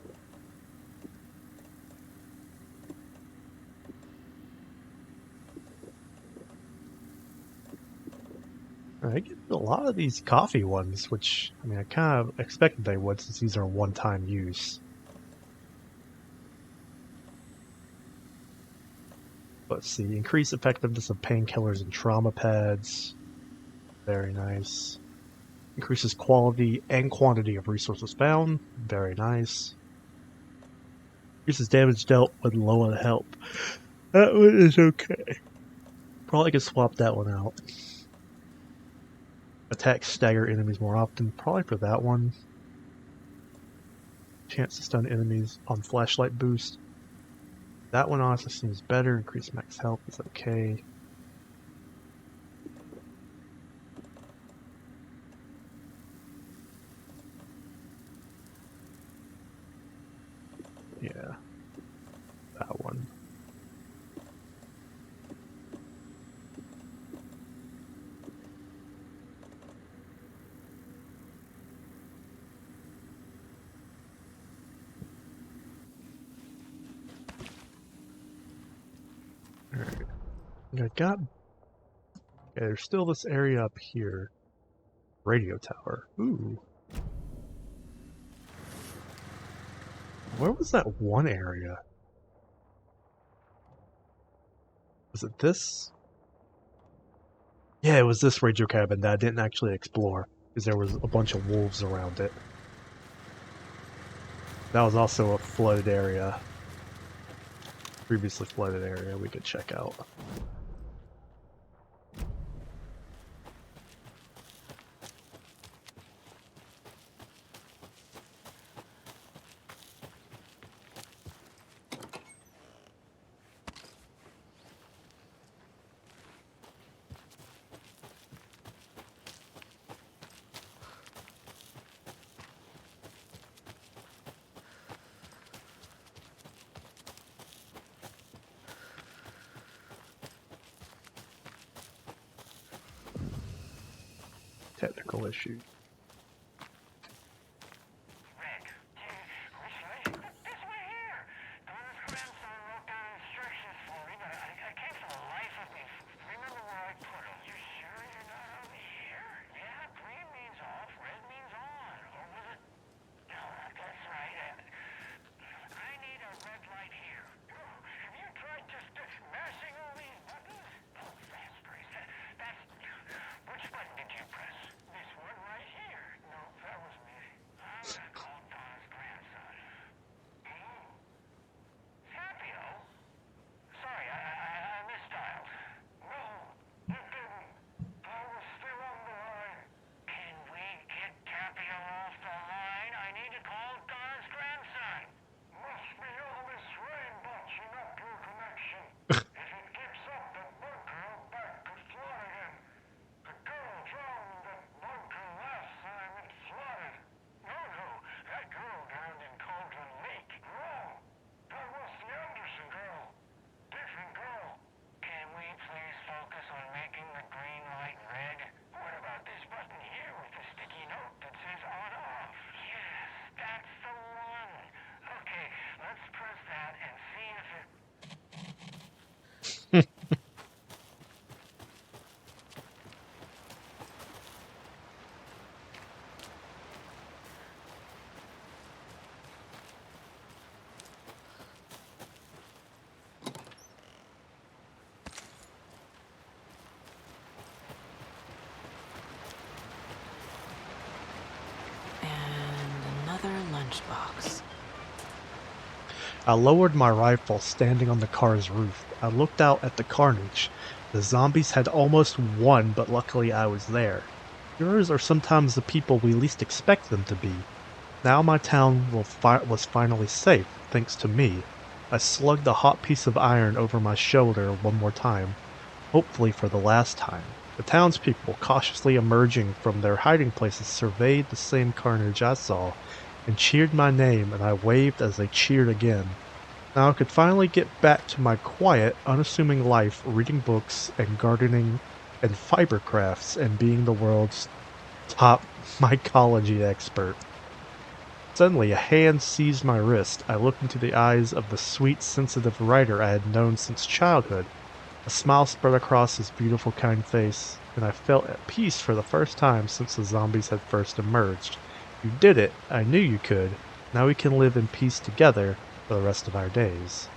I get a lot of these coffee ones, which, I mean, I kind of expected they would since these are one-time use. Let's see, increase effectiveness of painkillers and trauma pads. Very nice. Increases quality and quantity of resources found. Very nice. Increases damage dealt with low health. That one is okay. Probably could swap that one out. Attack stagger enemies more often, probably for that one. Chance to stun enemies on flashlight boost. That one honestly seems better. Increase max health is okay. Yeah, that one. I got... Okay, there's still this area up here. Radio tower. Ooh. Where was that one area? Was it this? Yeah, it was this radio cabin that I didn't actually explore, because there was a bunch of wolves around it. That was also a flooded area. Previously flooded area we could check out. Technical issue. Lunchbox. I lowered my rifle, standing on the car's roof. I looked out at the carnage. The zombies had almost won, but luckily I was there. Heroes are sometimes the people we least expect them to be. Now my town was finally safe, thanks to me. I slugged the hot piece of iron over my shoulder one more time, hopefully for the last time. The townspeople, cautiously emerging from their hiding places, surveyed the same carnage I saw and cheered my name, and I waved as they cheered again. Now I could finally get back to my quiet, unassuming life, reading books and gardening and fiber crafts and being the world's top mycology expert. Suddenly, a hand seized my wrist. I looked into the eyes of the sweet, sensitive writer I had known since childhood. A smile spread across his beautiful, kind face, and I felt at peace for the first time since the zombies had first emerged. You did it. I knew you could. Now we can live in peace together for the rest of our days.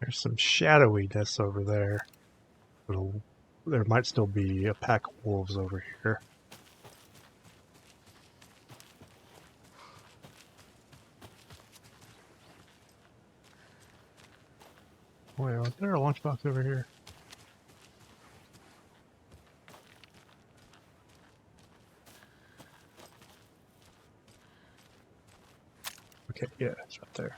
There's some shadowiness over there. There might still be a pack of wolves over here. Wait, was there a lunchbox over here? Okay, yeah, it's right there.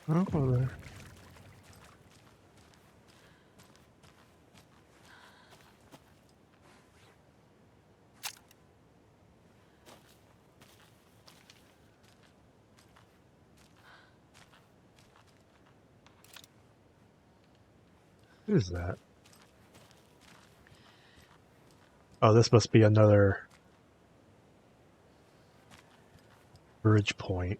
Oh, there. What is that? Oh, this must be another bridge point.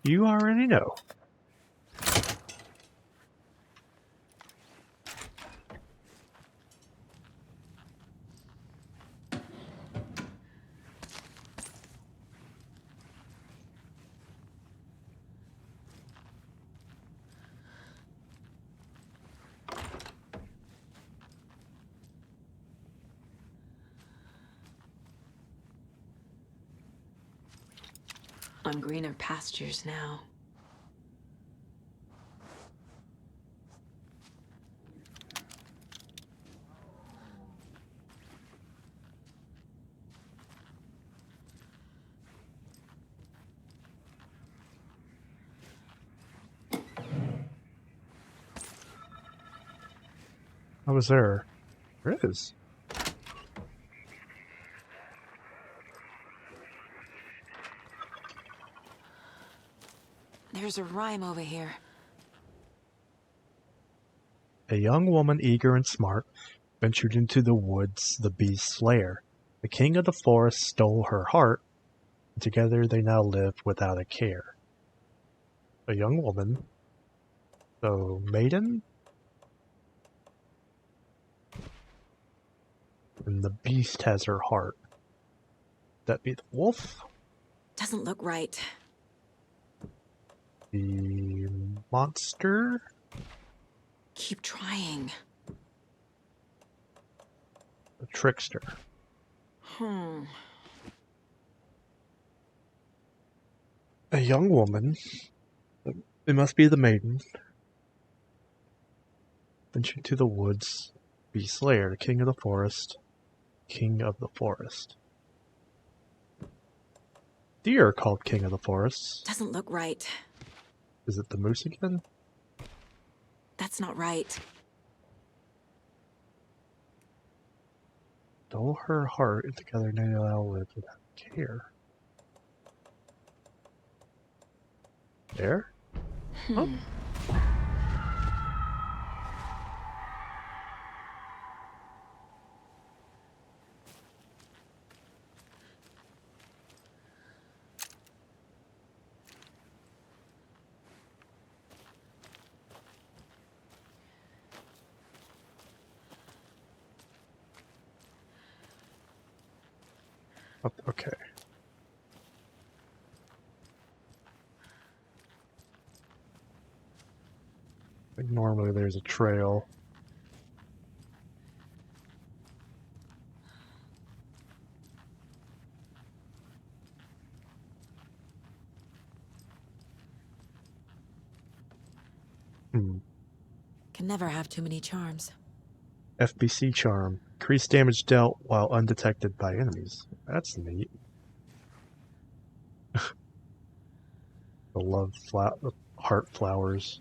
You already know. On greener pastures now. I was there. There is. There's a rhyme over here. A young woman, eager and smart, ventured into the woods, the beast's lair. The king of the forest stole her heart, and together they now live without a care. A young woman. So, maiden? And the beast has her heart. That be the wolf? Doesn't look right. The monster? Keep trying. The trickster. A young woman. It must be the maiden. Ventured to the woods. Beast lair, king of the forest. King of the forest. Deer called king of the forest. Doesn't look right. Is it the moose again? That's not right. Stole her heart, and together they now live without care. There? Oh. Okay. I think normally there's a trail. Can never have too many charms. FBC charm. Increased damage dealt while undetected by enemies. That's neat. The love heart flowers.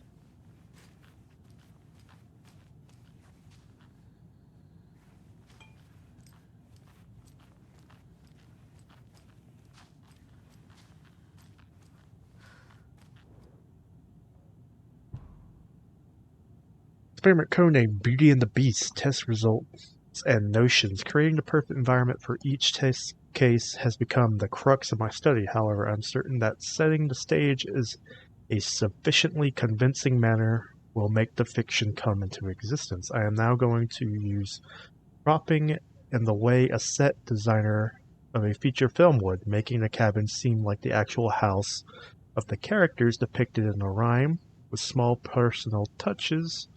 Experiment codename Beauty and the Beast. Test results and notions. Creating the perfect environment for each test case has become the crux of my study. However, I'm certain that setting the stage is a sufficiently convincing manner will make the fiction come into existence. I am now going to use propping in the way a set designer of a feature film would, making the cabin seem like the actual house of the characters depicted in the rhyme, with small personal touches.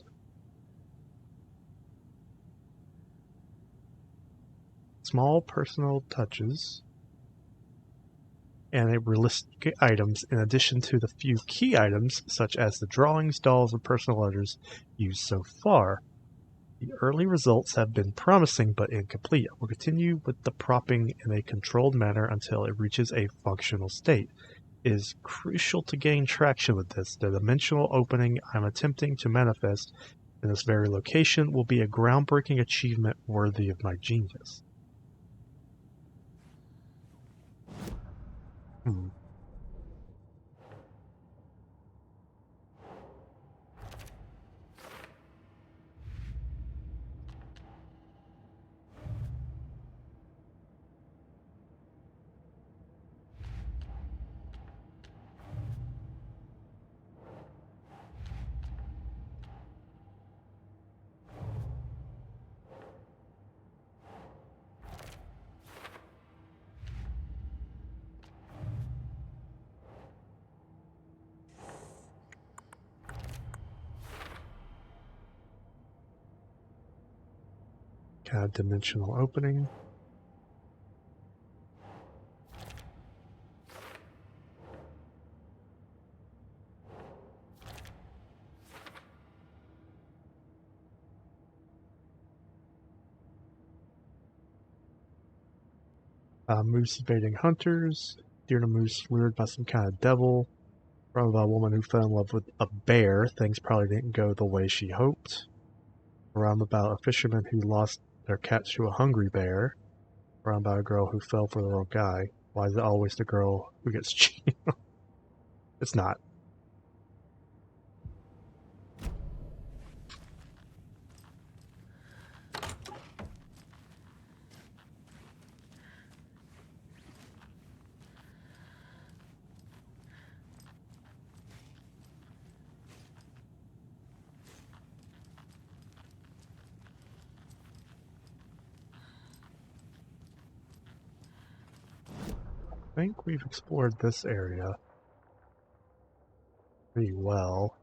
And a realistic items in addition to the few key items such as the drawings, dolls, and personal letters used so far. The early results have been promising but incomplete. I will continue with the propping in a controlled manner until it reaches a functional state. It is crucial to gain traction with this. The dimensional opening I'm attempting to manifest in this very location will be a groundbreaking achievement worthy of my genius. Got dimensional opening. Moose evading hunters. Deer and moose lured by some kind of devil. Probably a woman who fell in love with a bear. Things probably didn't go the way she hoped. Around about a fisherman who lost their cat to a hungry bear. Around about a girl who fell for the wrong guy. Why is it always the girl who gets cheated? It's not. I think we've explored this area pretty well.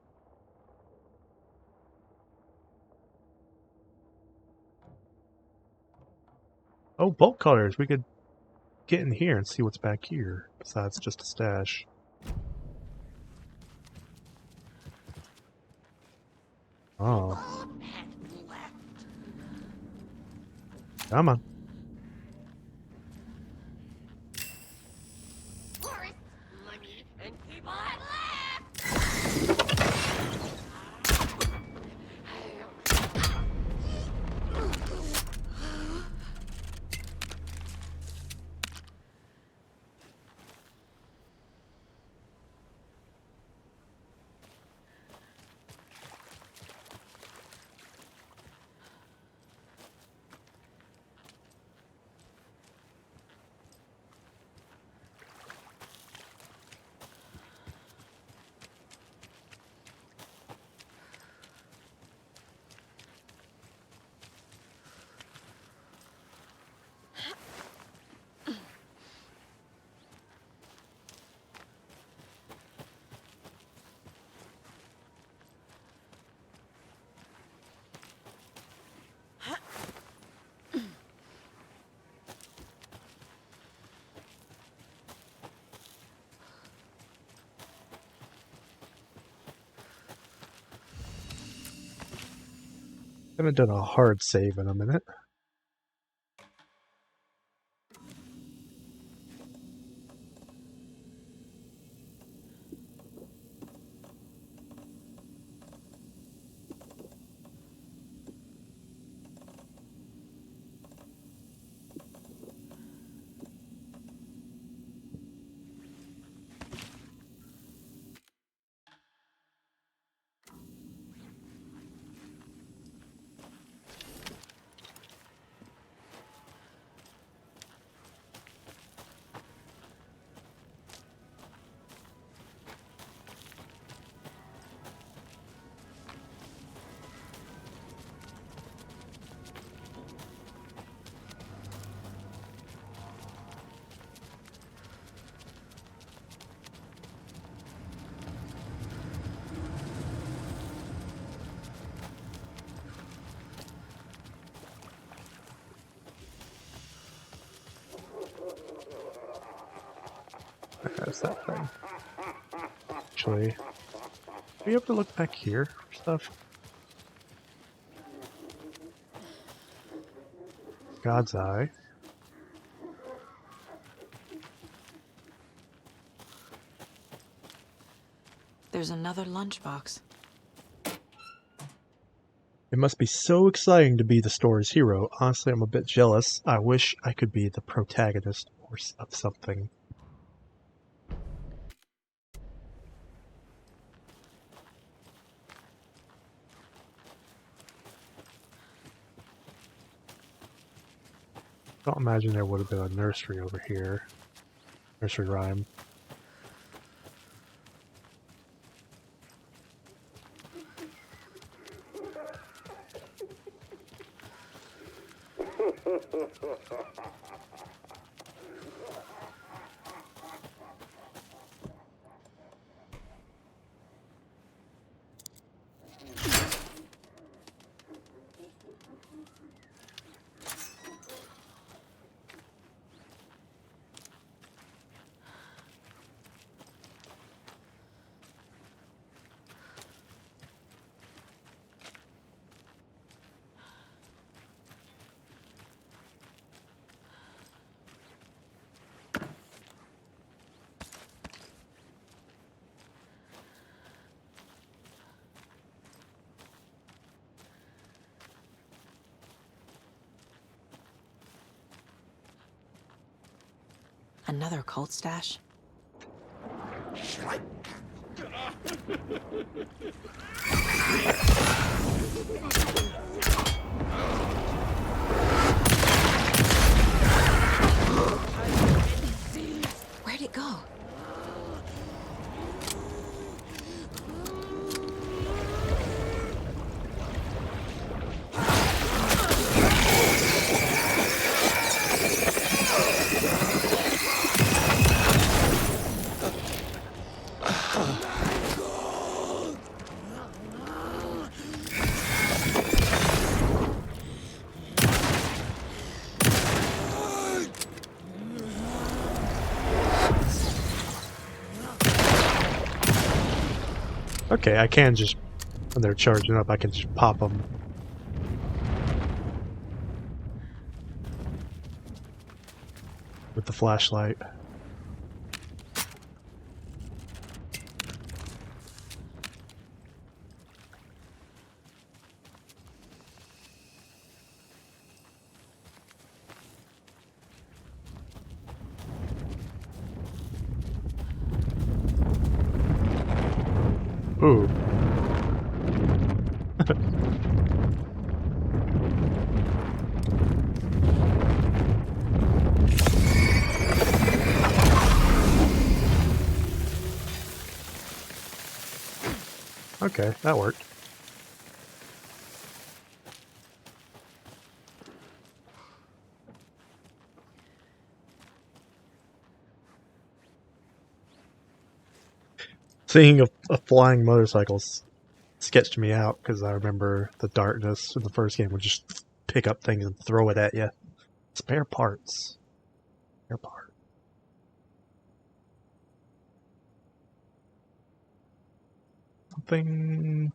Oh, bolt cutters! We could get in here and see what's back here, besides just a stash. Oh. Come on. Haven't done a hard save in a minute. How's that thing? Actually, are you able to look back here for stuff? God's eye. There's another lunchbox. It must be so exciting to be the story's hero. Honestly, I'm a bit jealous. I wish I could be the protagonist of something. Don't imagine there would have been a nursery over here. Nursery rhyme. Another cult stash? Where'd it go? Okay, I can just, when they're charging up, I can just pop them. With the flashlight. Ooh. Okay, that worked. Seeing a flying motorcycles sketched me out because I remember the darkness in the first game would just pick up things and throw it at you. Spare parts. Spare parts. Something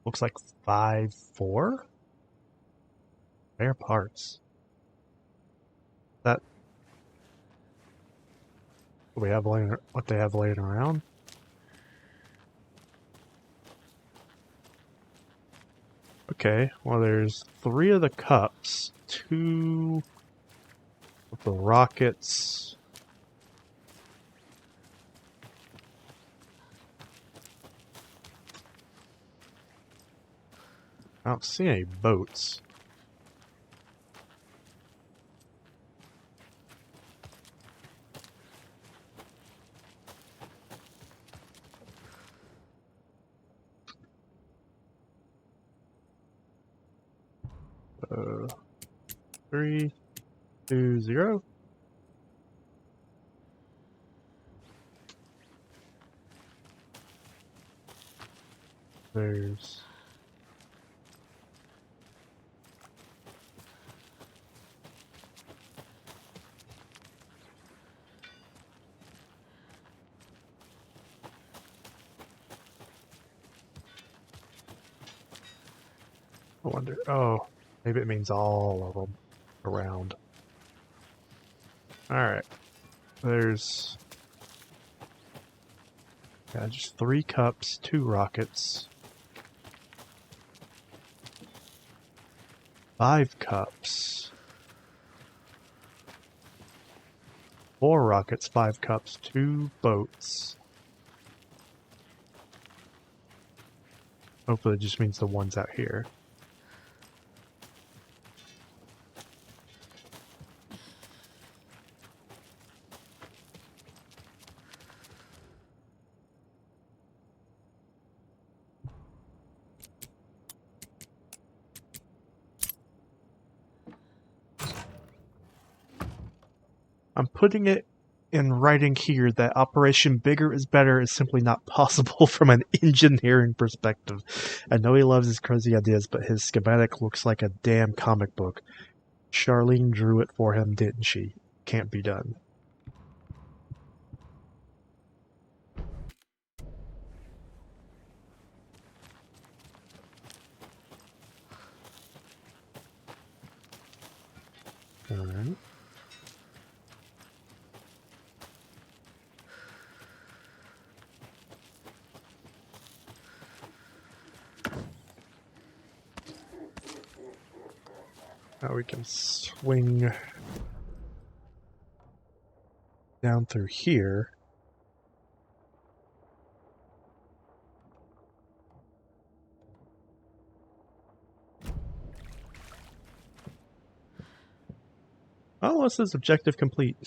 looks like 5-4? Spare parts. That we have laying, what they have laying around? Okay, well there's 3 of the cups, 2 of the rockets. I don't see any boats. Uh, 3, 2, 0. There's I wonder. Oh, maybe it means all of them around. Alright. There's just 3 cups, 2 rockets. 5 cups. 4 rockets, 5 cups, 2 boats. Hopefully it just means the ones out here. I'm putting it in writing here that Operation Bigger is Better is simply not possible from an engineering perspective. I know he loves his crazy ideas, but his schematic looks like a damn comic book. Charlene drew it for him, didn't she? Can't be done. Alright. Now we can swing down through here. Oh, this is objective complete.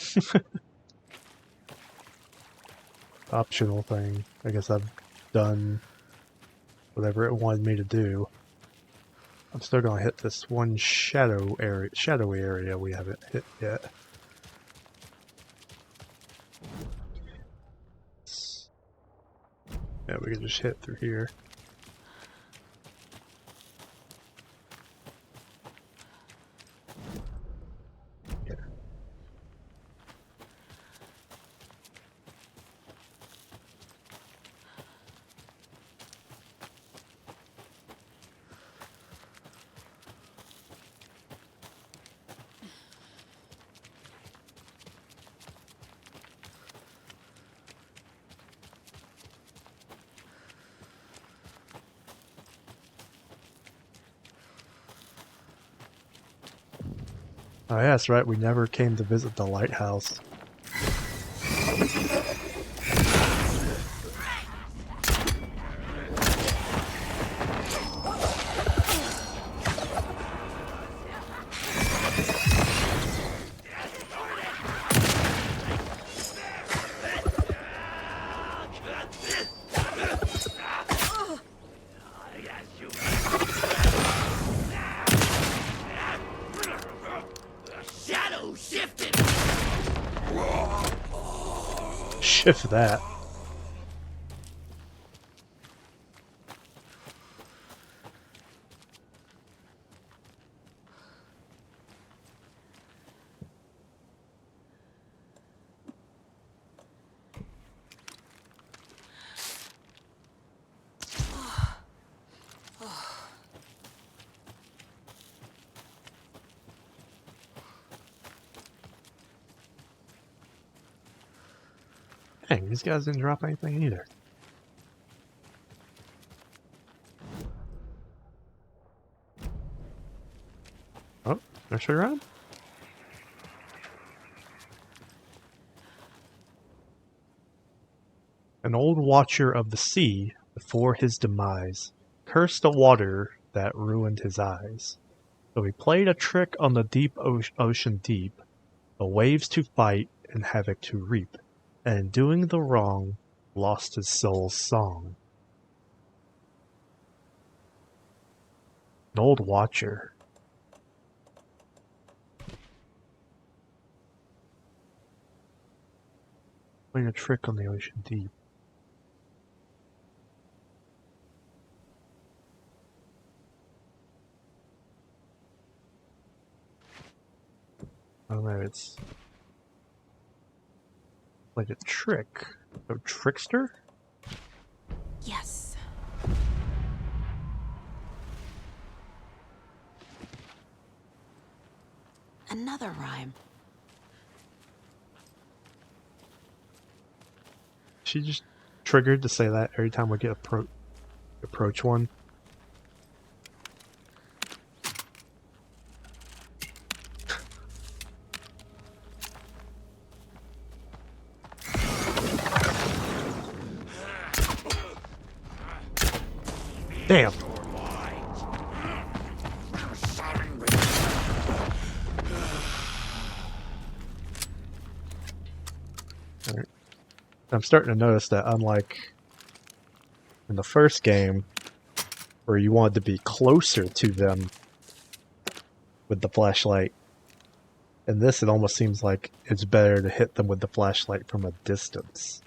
Optional thing. I guess I've done whatever it wanted me to do. I'm still gonna hit this one shadowy area we haven't hit yet. Yeah, we can just hit through here. Oh yeah, that's right, we never came to visit the lighthouse. Shift that. Dang, these guys didn't drop anything either. Oh, nursery rhyme? An old watcher of the sea, before his demise, cursed the water that ruined his eyes. So he played a trick on the deep ocean deep, the waves to fight and havoc to reap, and in doing the wrong, lost his soul's song. An old watcher. Playing a trick on the ocean deep. I don't know, it's like a trick. A trickster? Yes. Another rhyme. She just triggered to say that every time we get approach one. Damn. Alright. I'm starting to notice that unlike in the first game, where you wanted to be closer to them with the flashlight, in this it almost seems like it's better to hit them with the flashlight from a distance.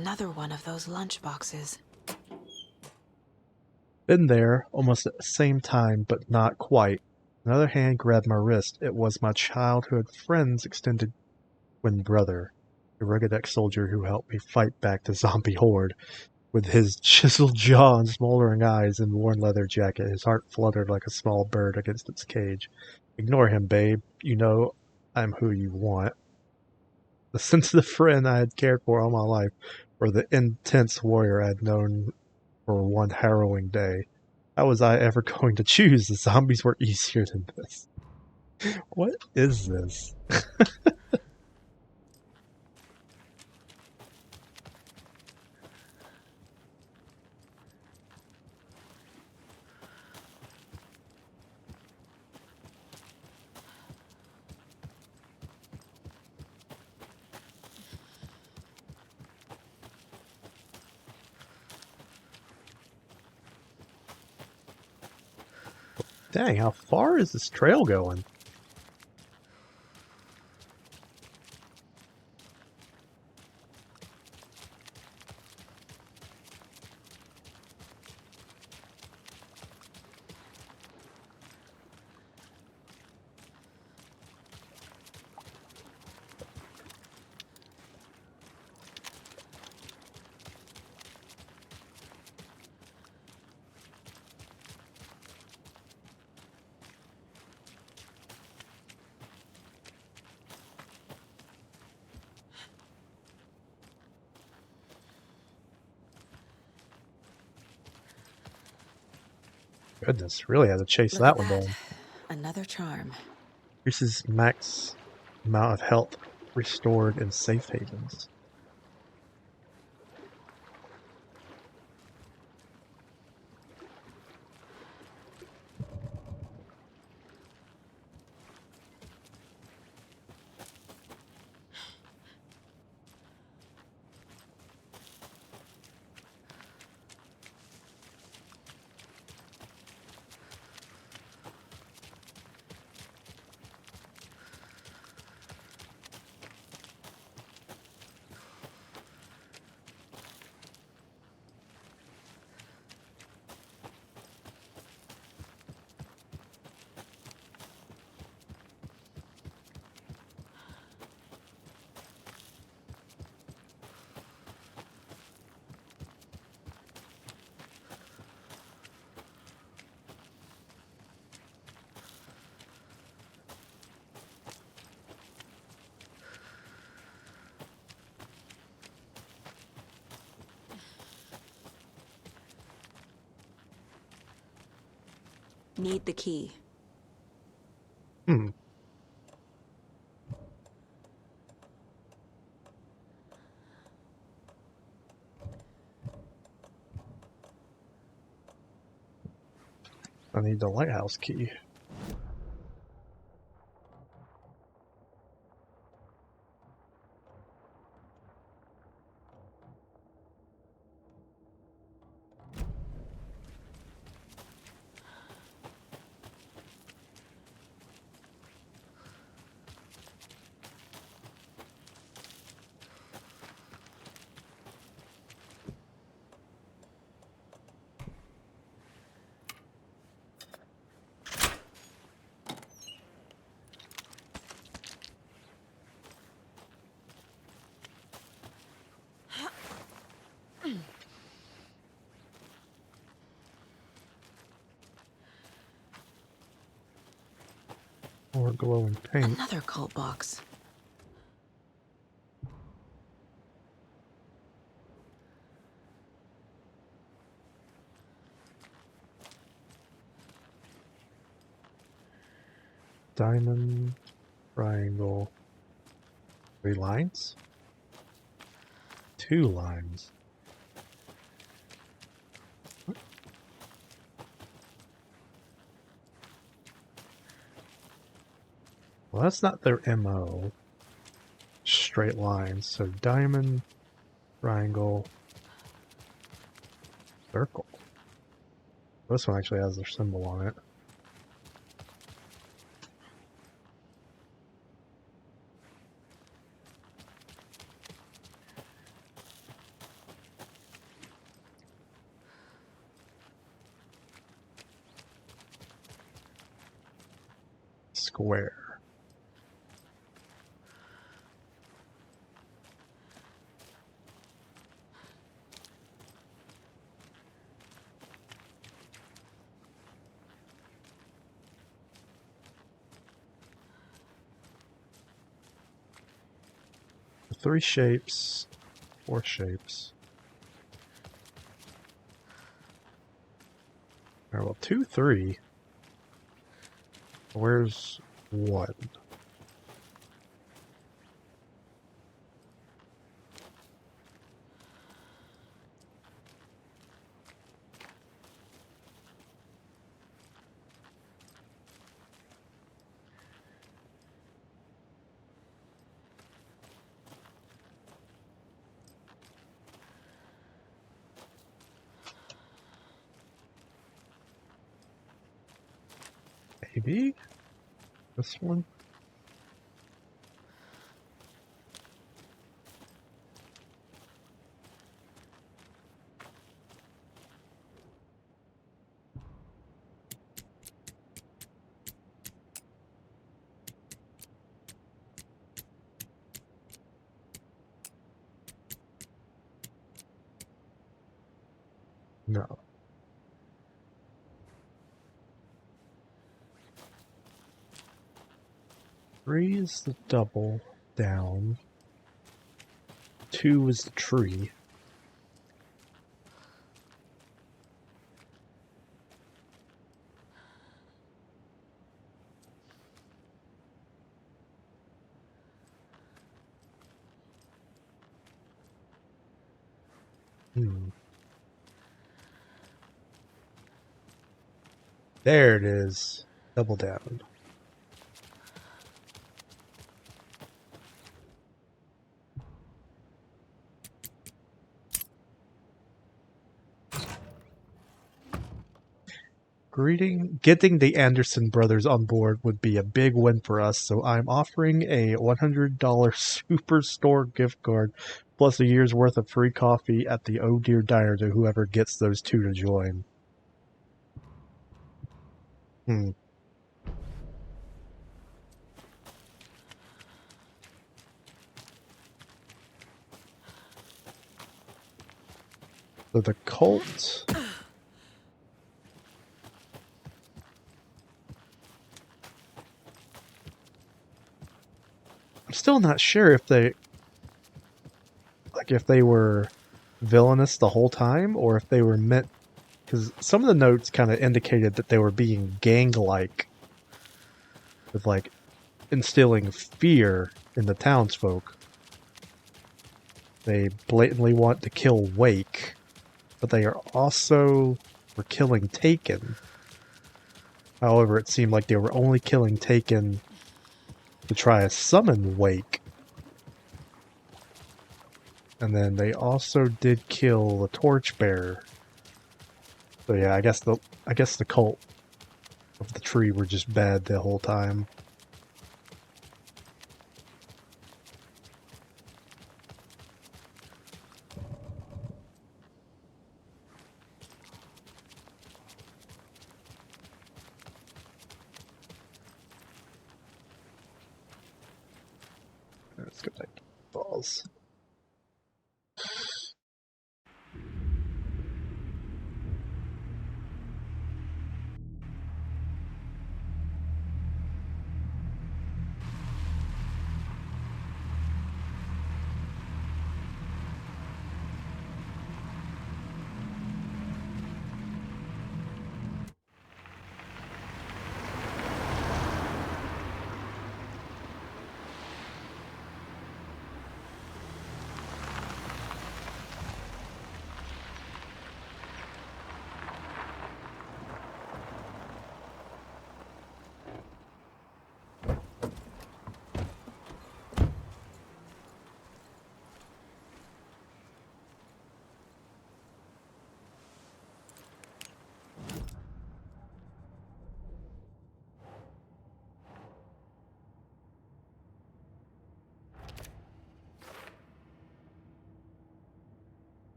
Another one of those lunch boxes. Been there, almost at the same time, but not quite. Another hand grabbed my wrist. It was my childhood friend's extended twin brother, a rugged ex-soldier who helped me fight back the zombie horde. With his chiseled jaw and smoldering eyes and worn leather jacket, his heart fluttered like a small bird against its cage. Ignore him, babe. You know I'm who you want. The sensitive friend I had cared for all my life, or the intense warrior I had known for one harrowing day. How was I ever going to choose? The zombies were easier than this. What is this? Dang, how far is this trail going? Goodness, really had to chase Look that at one that. down. Another charm. Increases max amount of health restored in safe havens. Need the key. Hmm. I need the lighthouse key. Or glowing paint. Another cult box. Diamond, triangle, 3 lines? 2 lines. Well, that's not their MO. Straight lines. So diamond, triangle, circle. This one actually has their symbol on it. square. Three shapes, four shapes. Alright, well, 2, 3. Where's 1? Maybe? This one? No. Three is the double down. 2 is the tree. There it is. Double down. Getting the Anderson brothers on board would be a big win for us, so I'm offering a $100 Superstore gift card plus a year's worth of free coffee at the Oh Dear Diner to whoever gets those two to join. So the cult... I'm still not sure if they... if they were villainous the whole time, or if they were meant... Because some of the notes kind of indicated that they were being gang-like. With, instilling fear in the townsfolk. They blatantly want to kill Wake, but they are also were killing Taken. However, it seemed like they were only killing Taken to try to summon Wake. And then they also did kill the Torchbearer. So yeah, I guess the cult of the tree were just bad the whole time. Let's go back to balls.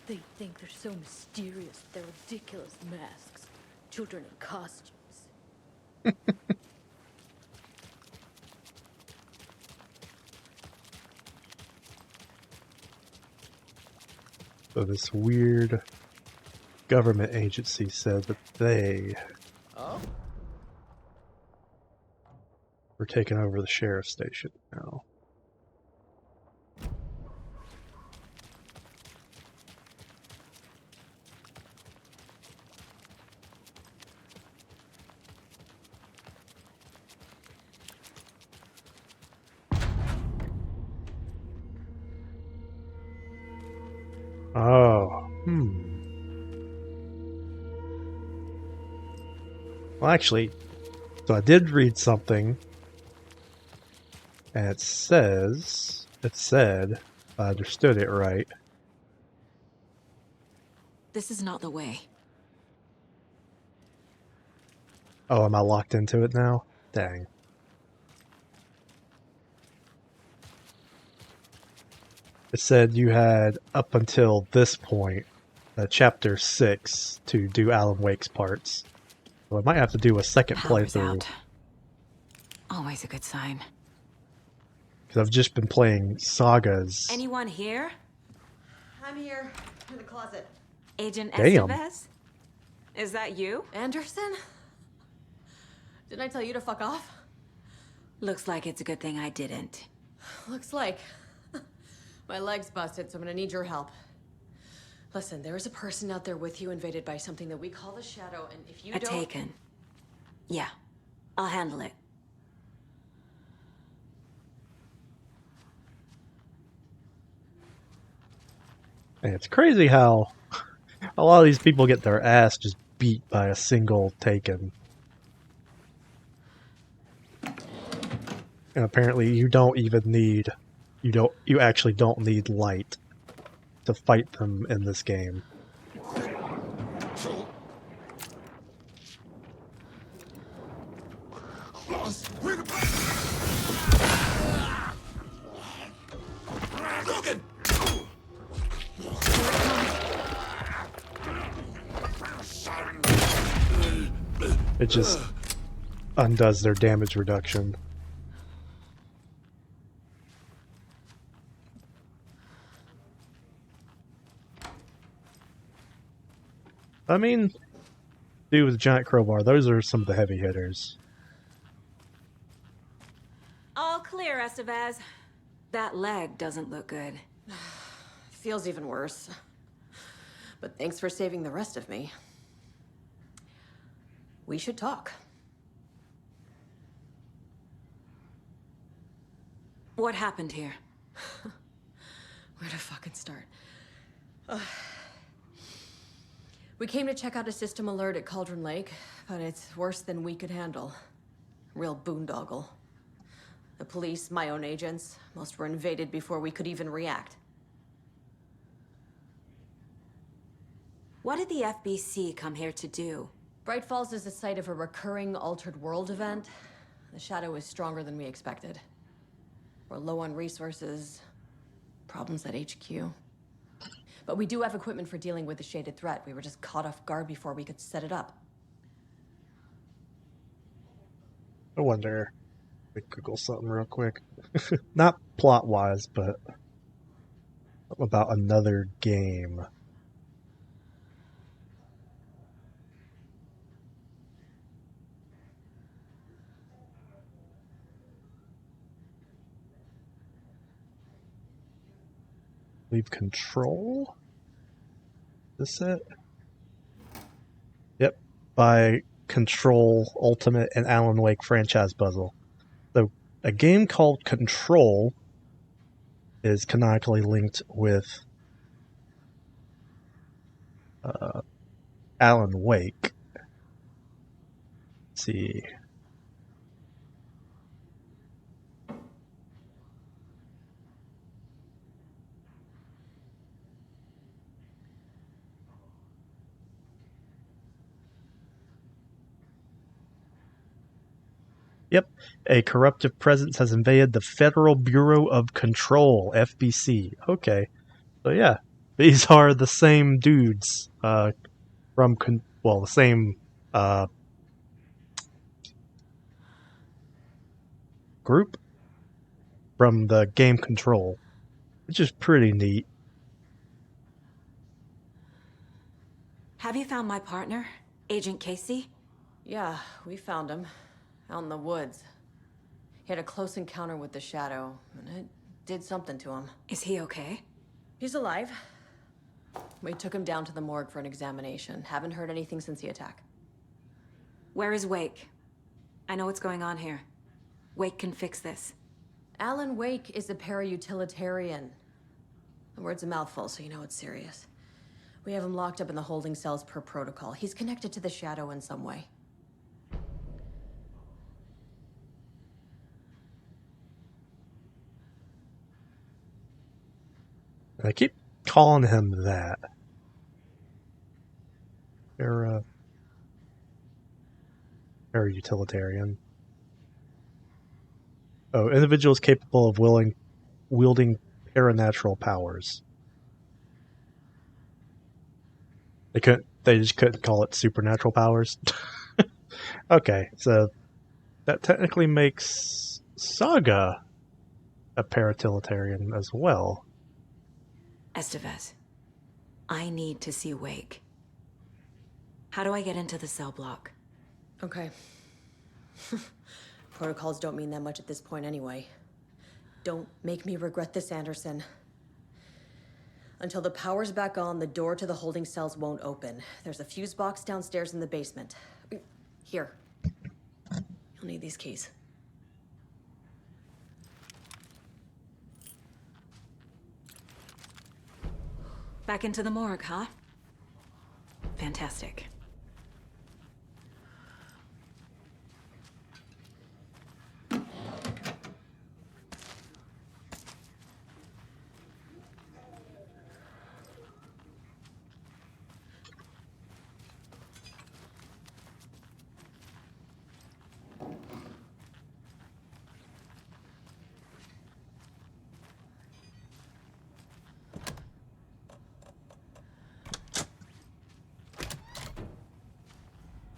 They think they're so mysterious with their ridiculous masks. Children in costumes. So this weird government agency said that they were taking over the sheriff's station now. Oh, Well, actually, so I did read something, and it said, if I understood it right. This is not the way. Oh, am I locked into it now? Dang. It said you had up until this point, chapter 6, to do Alan Wake's parts. So I might have to do a second Power's playthrough. out. Always a good sign. Because I've just been playing sagas. Anyone here? I'm here, in the closet. Agent Damn. Estevez? Is that you? Anderson? Didn't I tell you to fuck off? Looks like it's a good thing I didn't. Looks like. My leg's busted, so I'm gonna need your help. Listen, there is a person out there with you invaded by something that we call the Shadow, and if you A don't... Taken. Yeah, I'll handle it. And it's crazy how a lot of these people get their ass just beat by a single Taken. And apparently you don't even need, you actually don't need light to fight them in this game. It just undoes their damage reduction. I mean, dude with a giant crowbar, those are some of the heavy hitters. All clear, Estevez. That leg doesn't look good. Feels even worse. But thanks for saving the rest of me. We should talk. What happened here? Where to fucking start? We came to check out a system alert at Cauldron Lake, but it's worse than we could handle. Real boondoggle. The police, my own agents, most were invaded before we could even react. What did the FBC come here to do? Bright Falls is the site of a recurring Altered World event. The Shadow is stronger than we expected. We're low on resources, problems at HQ. But we do have equipment for dealing with the shaded threat. We were just caught off guard before we could set it up. I wonder. Let me Google something real quick. Not plot-wise, but about another game. Leave Control? Is this it? Yep. By Control Ultimate and Alan Wake franchise puzzle. So, a game called Control is canonically linked with Alan Wake. Let's see. Yep, a corruptive presence has invaded the Federal Bureau of Control, FBC. Okay, so yeah, these are the same dudes from, the same group from the game Control, which is pretty neat. Have you found my partner, Agent Casey? Yeah, we found him. Out in the woods. He had a close encounter with the Shadow, and it did something to him. Is he okay? He's alive. We took him down to the morgue for an examination. Haven't heard anything since the attack. Where is Wake? I know what's going on here. Wake can fix this. Alan Wake is a para-utilitarian. The word's a mouthful, so you know it's serious. We have him locked up in the holding cells per protocol. He's connected to the Shadow in some way. I keep calling him that. Para-utilitarian. Oh, individuals capable of wielding paranatural powers. They just couldn't call it supernatural powers. Okay, so that technically makes Saga a para-utilitarian as well. Estevez, I need to see Wake. How do I get into the cell block? Okay. Protocols don't mean that much at this point anyway. Don't make me regret this, Anderson. Until the power's back on, the door to the holding cells won't open. There's a fuse box downstairs in the basement. Here. You'll need these keys. Back into the morgue, huh? Fantastic.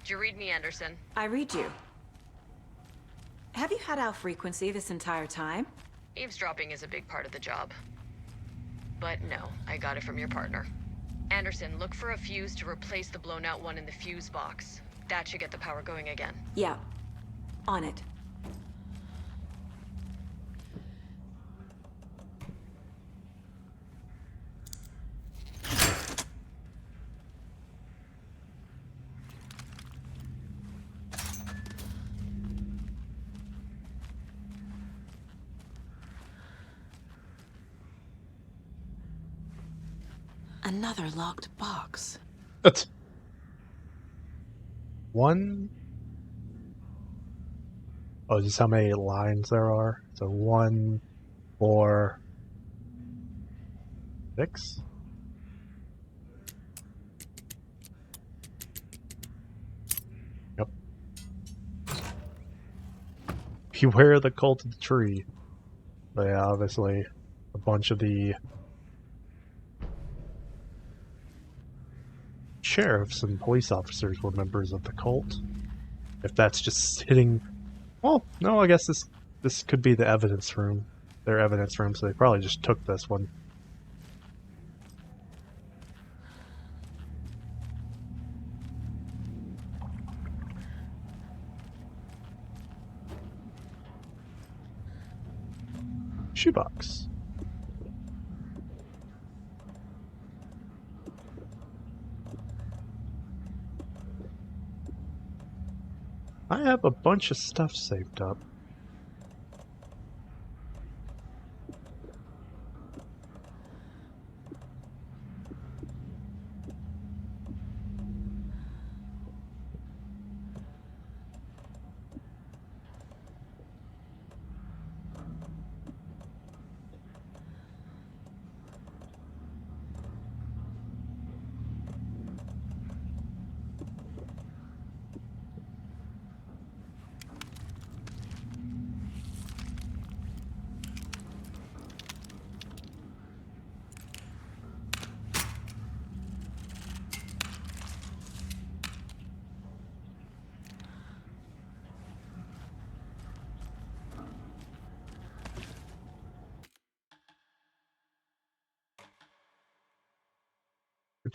Did you read me, Anderson? I read you. Have you had our frequency this entire time? Eavesdropping is a big part of the job. But no, I got it from your partner. Anderson, look for a fuse to replace the blown out one in the fuse box. That should get the power going again. Yeah. On it. Another locked box. One. Oh, just how many lines there are? So 1, 4, 6. Yep. Beware the cult of the tree. But yeah, obviously, a bunch of the sheriffs and police officers were members of the cult. If that's just sitting... Well, no, I guess this could be the evidence room. Their evidence room, so they probably just took this one. Shoebox. I have a bunch of stuff saved up.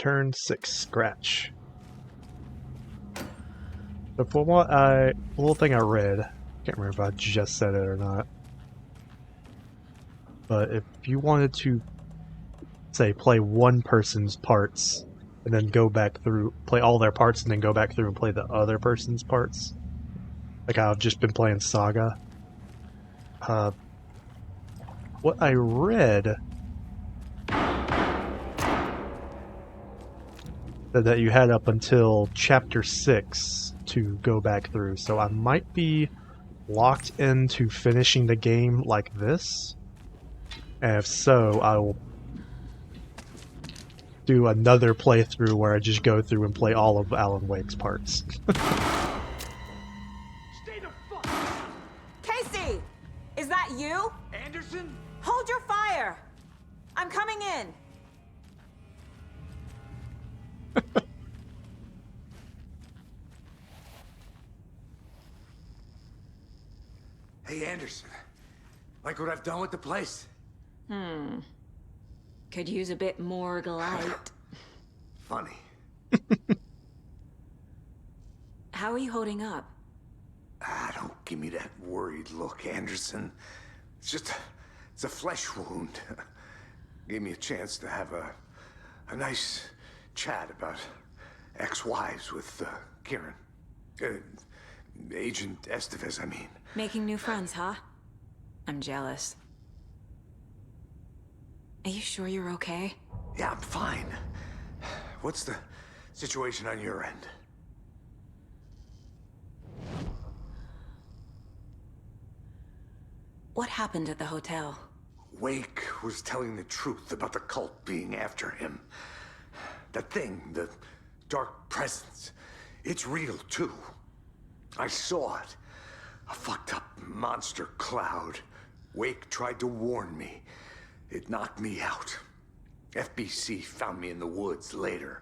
turn 6, Scratch. So for little thing I read, can't remember if I just said it or not, but if you wanted to, say, play one person's parts, and then go back through, play all their parts, and then go back through and play the other person's parts, like I've just been playing Saga, what I read that you had up until chapter 6 to go back through, so I might be locked into finishing the game like this, and if so, I will do another playthrough where I just go through and play all of Alan Wake's parts. Casey! Is that you? Anderson? Hold your fire! I'm coming in! Hey, Anderson. Like what I've done with the place? Could use a bit more light. Funny. How are you holding up? Don't give me that worried look, Anderson. It's a flesh wound. Gave me a chance to have a nice chat about ex-wives with Kieran. Agent Estevez, I mean. Making new friends, huh? I'm jealous. Are you sure you're okay? Yeah, I'm fine. What's the situation on your end? What happened at the hotel? Wake was telling the truth about the cult being after him. That thing, the dark presence, it's real too. I saw it. A fucked up monster cloud. Wake tried to warn me. It knocked me out. FBC found me in the woods later.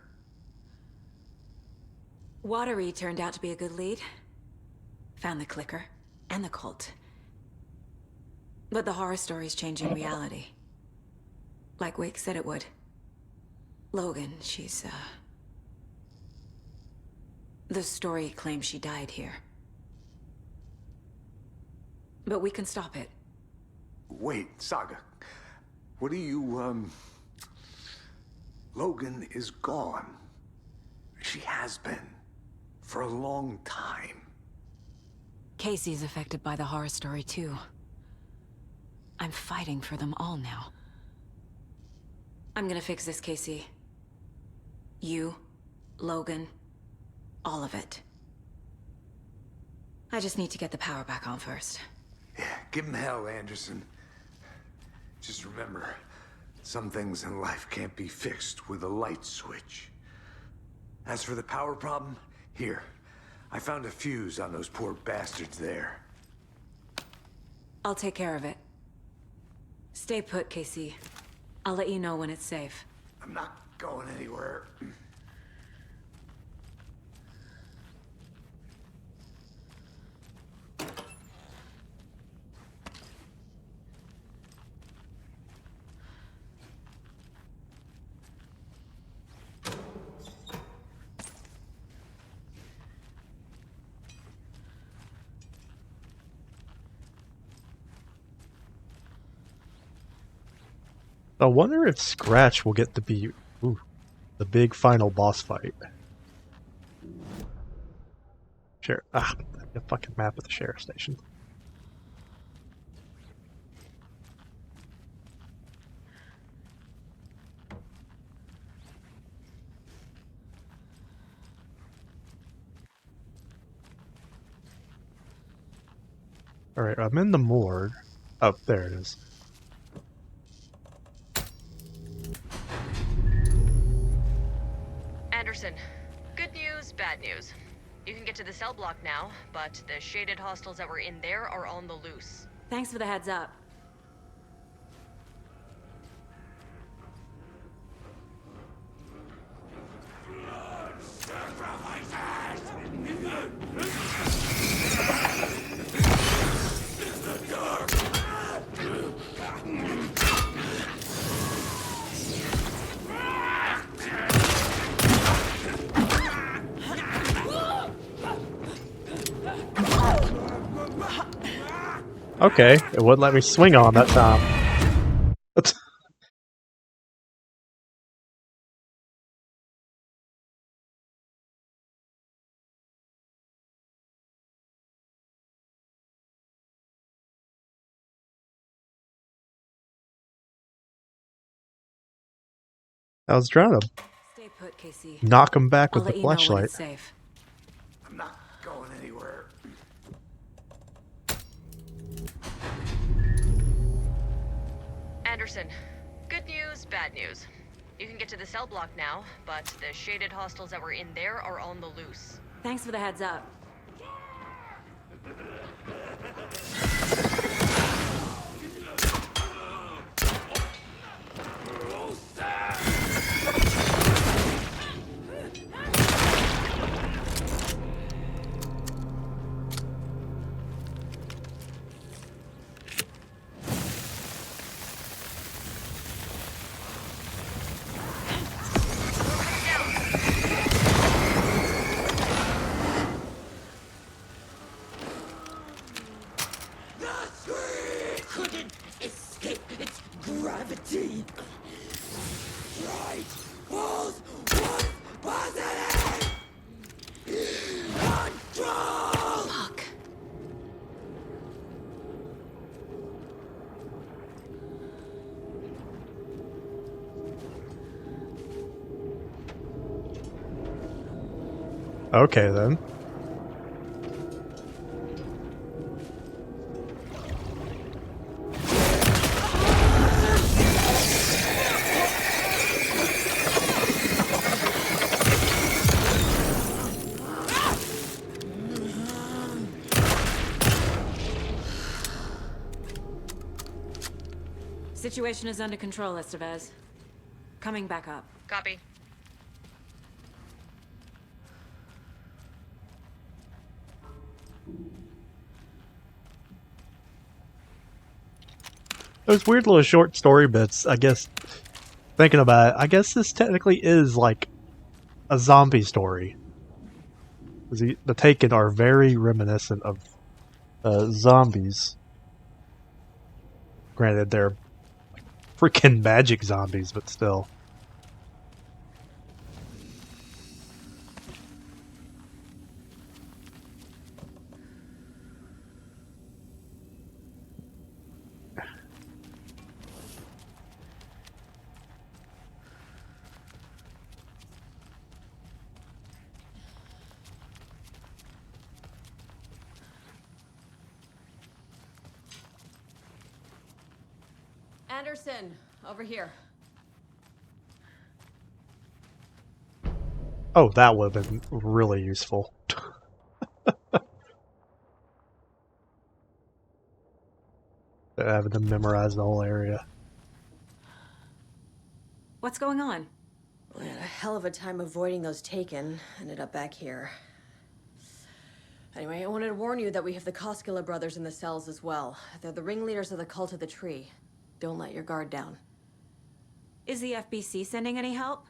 Watery turned out to be a good lead. Found the clicker and the cult. But the horror story's changing reality. Like Wake said it would. Logan, she's, the story claims she died here. But we can stop it. Wait, Saga. What do you, Logan is gone. She has been. For a long time. Casey's affected by the horror story, too. I'm fighting for them all now. I'm gonna fix this, Casey. You, Logan, all of it. I just need to get the power back on first. Yeah, give him hell, Anderson. Just remember, some things in life can't be fixed with a light switch. As for the power problem, here. I found a fuse on those poor bastards there. I'll take care of it. Stay put, Casey. I'll let you know when it's safe. I'm not going anywhere. I wonder if Scratch will get to be the big final boss fight. Sure. The fucking map of the sheriff station. Alright, I'm in the morgue. Oh, there it is. Anderson, good news, bad news. You can get to the cell block now, but the shaded hostiles that were in there are on the loose. Thanks for the heads up. Okay, it wouldn't let me swing on that time. I was trying to Stay put, Casey. knock him back I'll with the let you know when flashlight. it's safe. I'm not going anywhere. Anderson, good news, bad news. You can get to the cell block now, but the shaded hostiles that were in there are on the loose. Thanks for the heads up. Couldn't escape its gravity. Right pulse was positive. Control. Fuck. Okay then. Situation is under control, Estevez. Coming back up. Copy. Those weird little short story bits, I guess, thinking about it, I guess this technically is like a zombie story. 'Cause the Taken are very reminiscent of zombies. Granted, they're freaking magic zombies, but still. Anderson, over here. Oh, that would have been really useful. Having to memorize the whole area. What's going on? We had a hell of a time avoiding those Taken. Ended up back here. Anyway, I wanted to warn you that we have the Koskela brothers in the cells as well. They're the ringleaders of the Cult of the Tree. Don't let your guard down. Is the FBC sending any help?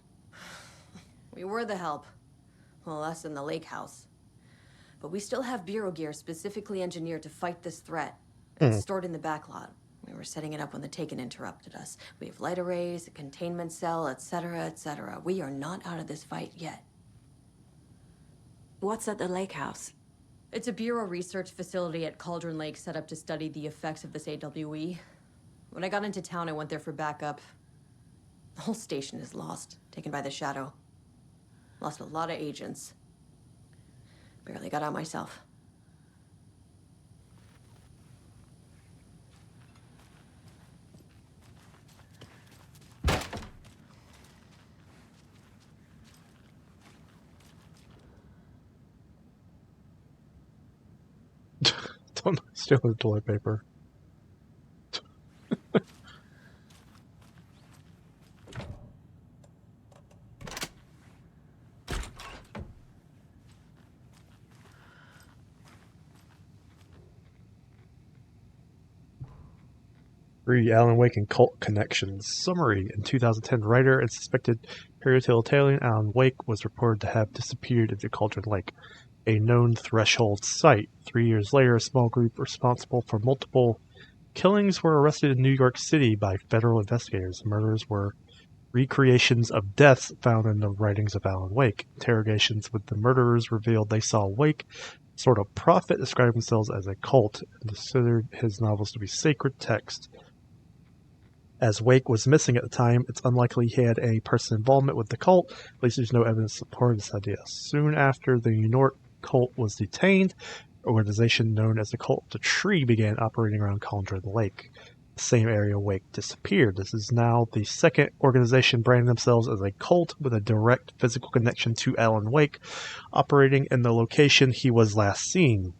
We were the help. Well, us in the lake house. But we still have Bureau gear specifically engineered to fight this threat. It's stored in the backlot. We were setting it up when the Taken interrupted us. We have light arrays, a containment cell, etc., etc. We are not out of this fight yet. What's at the lake house? It's a Bureau research facility at Cauldron Lake set up to study the effects of this AWE. When I got into town, I went there for backup. The whole station is lost, taken by the Shadow. Lost a lot of agents. Barely got out myself. Don't steal the toilet paper. Read Alan Wake and Cult Connections. Summary. In 2010, writer and suspected periutilitarian Alan Wake was reported to have disappeared into Cauldron Lake. a known threshold site. 3 years later, a small group responsible for multiple killings were arrested in New York City by federal investigators. The murders were recreations of deaths found in the writings of Alan Wake. Interrogations with the murderers revealed they saw Wake, a sort of prophet, describe themselves as a cult, and considered his novels to be sacred text. As Wake was missing at the time, it's unlikely he had any personal involvement with the cult. At least there's no evidence supporting this idea. Soon after the New York cult was detained, an organization known as the Cult of the Tree began operating around Cauldron Lake, the same area Wake disappeared. This is now the second organization branding themselves as a cult with a direct physical connection to Alan Wake, operating in the location he was last seen.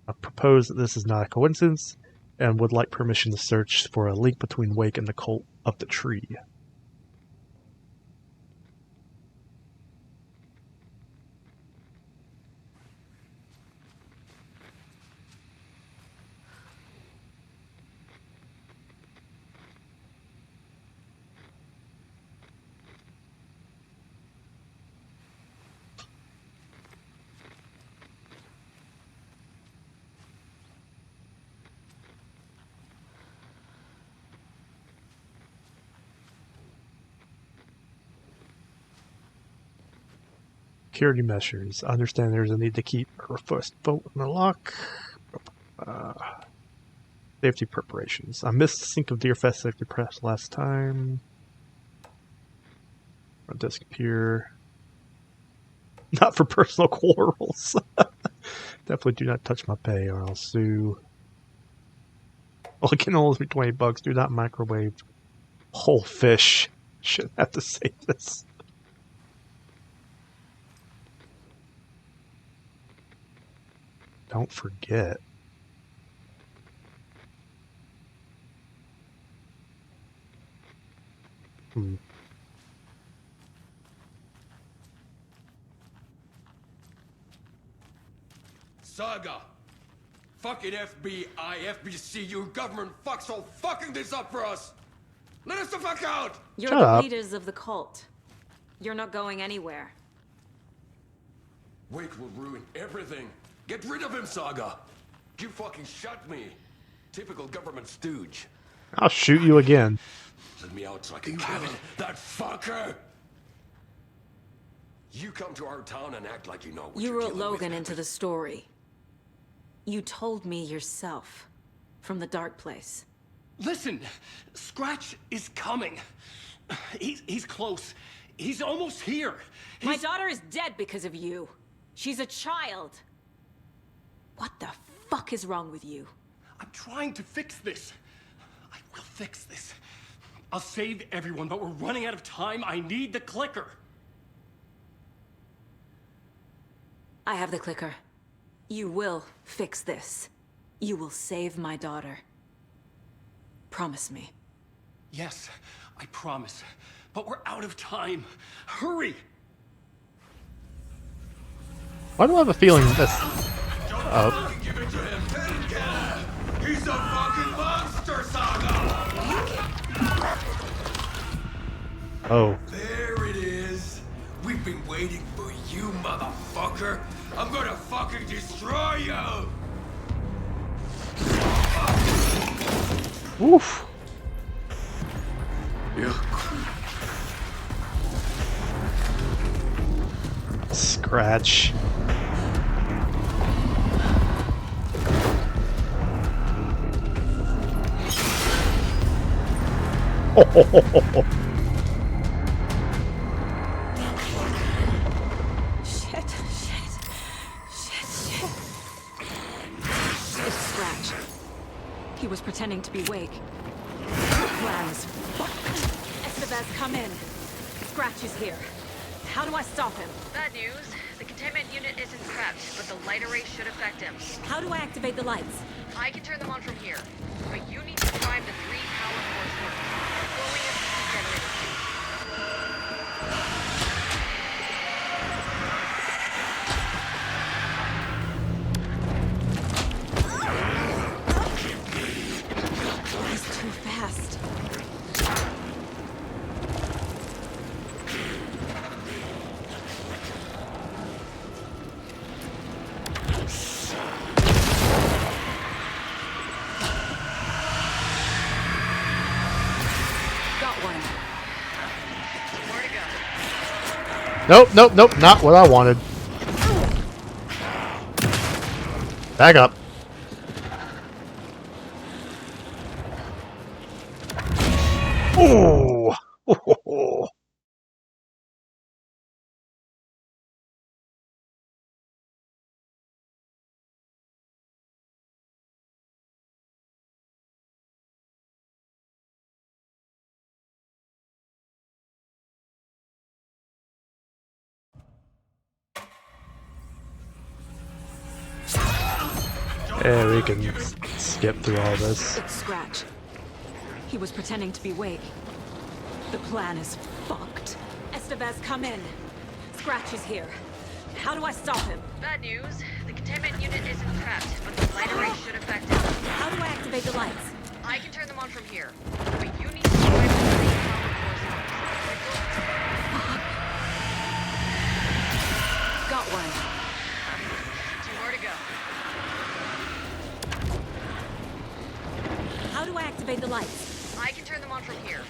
I propose that this is not a coincidence, and would like permission to search for a link between Wake and the Cult of the Tree. Security measures. I understand there's a need to keep her first vote in the lock. Safety preparations. I missed the Sink of Deerfest safety press last time. Front desk appear. Not for personal quarrels. Definitely do not touch my pay or I'll sue. Well, it can only be $20. Do not microwave whole fish. Shouldn't have to say this. Don't forget. Saga! Fucking FBI, FBC, your government fucks all fucking this up for us! Let us the fuck out! You're the leaders of the cult. You're not going anywhere. Wake will ruin everything. Get rid of him, Saga! You fucking shot me. Typical government stooge. I'll shoot you again. Let me out so I can kill him. That fucker! You come to our town and act like you know what You you're wrote dealing Logan with. into the story. You told me yourself. From the dark place. Listen, Scratch is coming. He's close. He's almost here. My daughter is dead because of you. She's a child. What the fuck is wrong with you? I'm trying to fix this. I will fix this. I'll save everyone, but we're running out of time. I need the clicker. I have the clicker. You will fix this. You will save my daughter. Promise me. Yes, I promise. But we're out of time. Hurry! Why do I have a feeling this... Give it to him. He's a fucking monster, Saga! Oh. There it is. We've been waiting for you, motherfucker. I'm gonna fucking destroy you! Oof. Scratch. Shit. It's Scratch. He was pretending to be Wake. Plans. Estevez, come in. Scratch is here. How do I stop him? Bad news. The containment unit isn't prepped, but the light array should affect him. How do I activate the lights? I can turn them on from here, but you need to prime the 3 power force works. Blowing is the generator. He's too fast. Nope, nope, nope, not what I wanted. Back up. Ooh! Yeah, we can skip through all this. It's Scratch. He was pretending to be Wake. The plan is fucked. Estevez, come in. Scratch is here. How do I stop him? Bad news. The containment unit isn't trapped, but the light array should affect it. How do I activate the lights? I can turn them on from here, but you need to swipe the main power source. Got one. 2 more to go. How do I activate the lights? I can turn them on from here,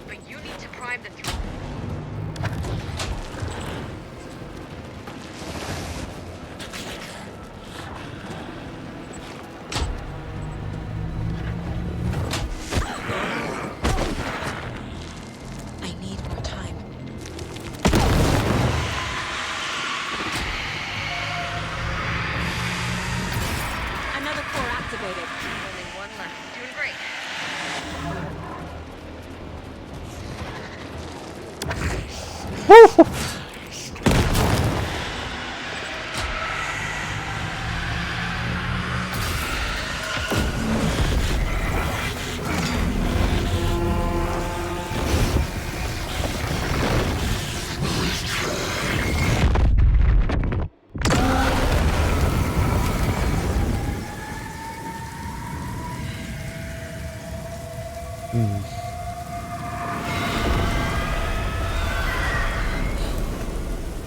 but you need to prime the I need more time. Another core activated. Only one left. Doing great. Woo!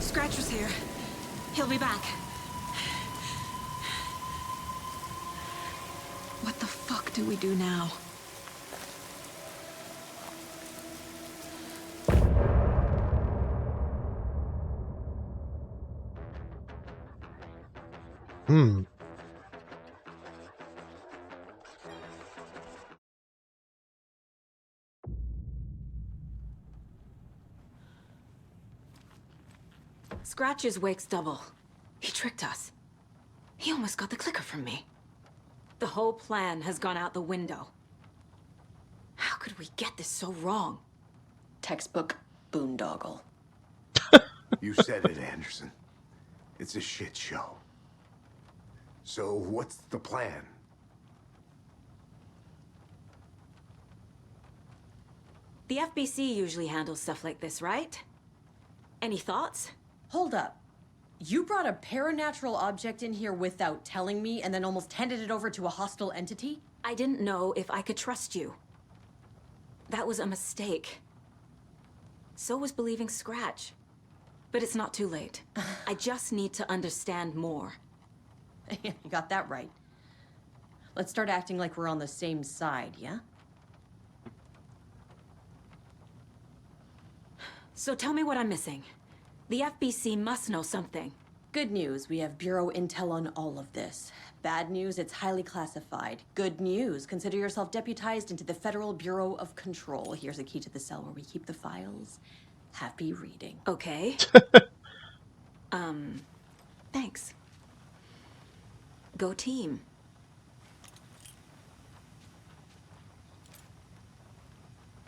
Scratch was here. He'll be back. What the fuck do we do now? Scratch is Wake's double. He tricked us. He almost got the clicker from me. The whole plan has gone out the window. How could we get this so wrong? Textbook boondoggle. You said it, Anderson. It's a shit show. So what's the plan? The FBC usually handles stuff like this, right? Any thoughts? Hold up. You brought a paranatural object in here without telling me and then almost handed it over to a hostile entity? I didn't know if I could trust you. That was a mistake. So was believing Scratch. But it's not too late. I just need to understand more. You got that right. Let's start acting like we're on the same side, yeah? So tell me what I'm missing. The FBC must know something. Good news, we have Bureau intel on all of this. Bad news, it's highly classified. Good news, consider yourself deputized into the Federal Bureau of Control. Here's a key to the cell where we keep the files. Happy reading. Okay. Thanks. Go team.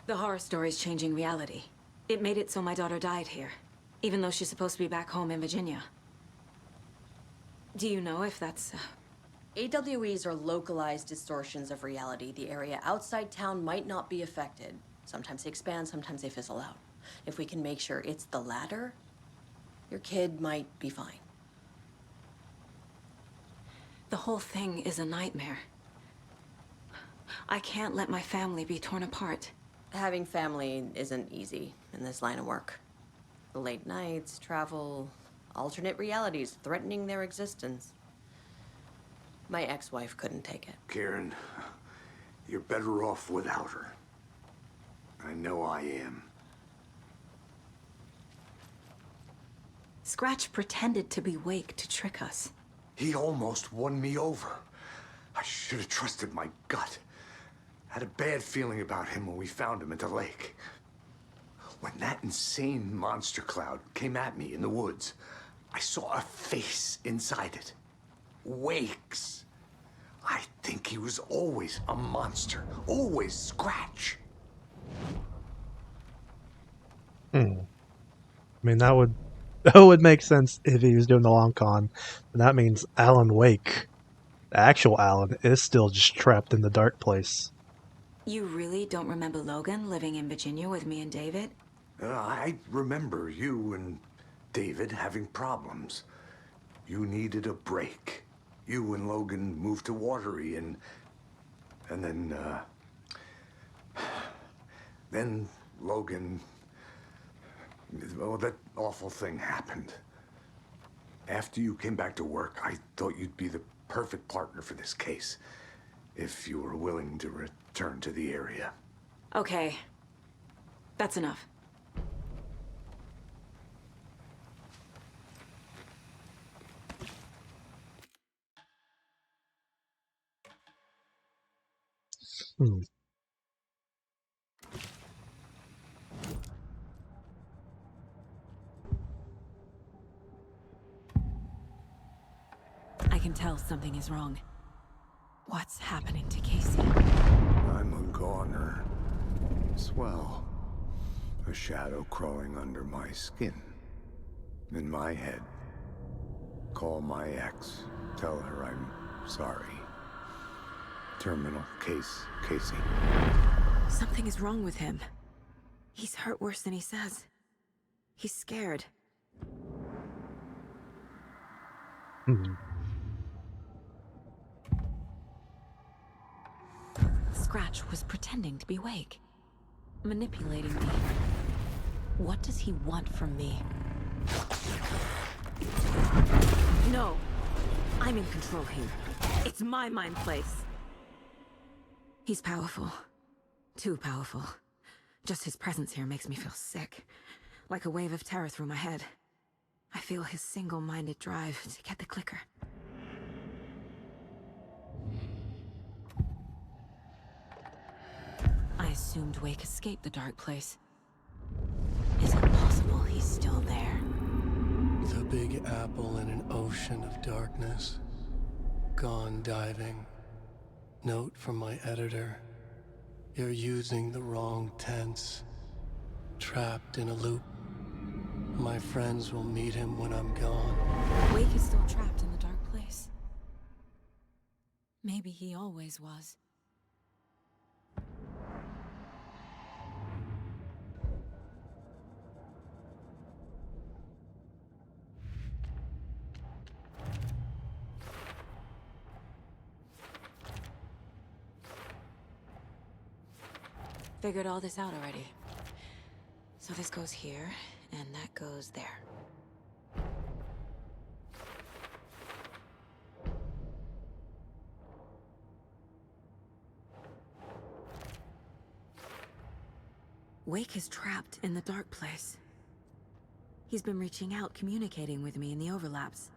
The horror story's changing reality. It made it so my daughter died here, even though she's supposed to be back home in Virginia. Do you know if that's... AWEs are localized distortions of reality. The area outside town might not be affected. Sometimes they expand, sometimes they fizzle out. If we can make sure it's the latter, your kid might be fine. The whole thing is a nightmare. I can't let my family be torn apart. Having family isn't easy in this line of work. The late nights, travel, alternate realities threatening their existence. My ex-wife couldn't take it. Karen, you're better off without her. I know I am. Scratch pretended to be Wake to trick us. He almost won me over. I should have trusted my gut. Had a bad feeling about him when we found him at the lake. When that insane monster cloud came at me in the woods, I saw a face inside it. Wake's. I think he was always a monster. Always Scratch. I mean, that would make sense if he was doing the long con. And that means Alan Wake, the actual Alan, is still just trapped in the dark place. You really don't remember Logan living in Virginia with me and David? I remember you and David having problems. You needed a break. You and Logan moved to Watery and then Logan, well, that awful thing happened. After you came back to work, I thought you'd be the perfect partner for this case, if you were willing to return to the area. Okay. That's enough. I can tell something is wrong. What's happening to Casey? I'm a goner. Swell. A shadow crawling under my skin. In my head. Call my ex. Tell her I'm sorry. Terminal case, Casey. Something is wrong with him. He's hurt worse than he says. He's scared. Scratch was pretending to be Wake. Manipulating me. What does he want from me? No! I'm in control here. It's my mind place. He's powerful. Too powerful. Just his presence here makes me feel sick. Like a wave of terror through my head. I feel his single-minded drive to get the clicker. I assumed Wake escaped the dark place. Is it possible he's still there? The Big Apple in an ocean of darkness. Gone diving. Note from my editor. You're using the wrong tense. Trapped in a loop. My friends will meet him when I'm gone. Wake is still trapped in the dark place. Maybe he always was. Figured all this out already. So this goes here, and that goes there. Wake is trapped in the dark place. He's been reaching out, communicating with me in the overlaps.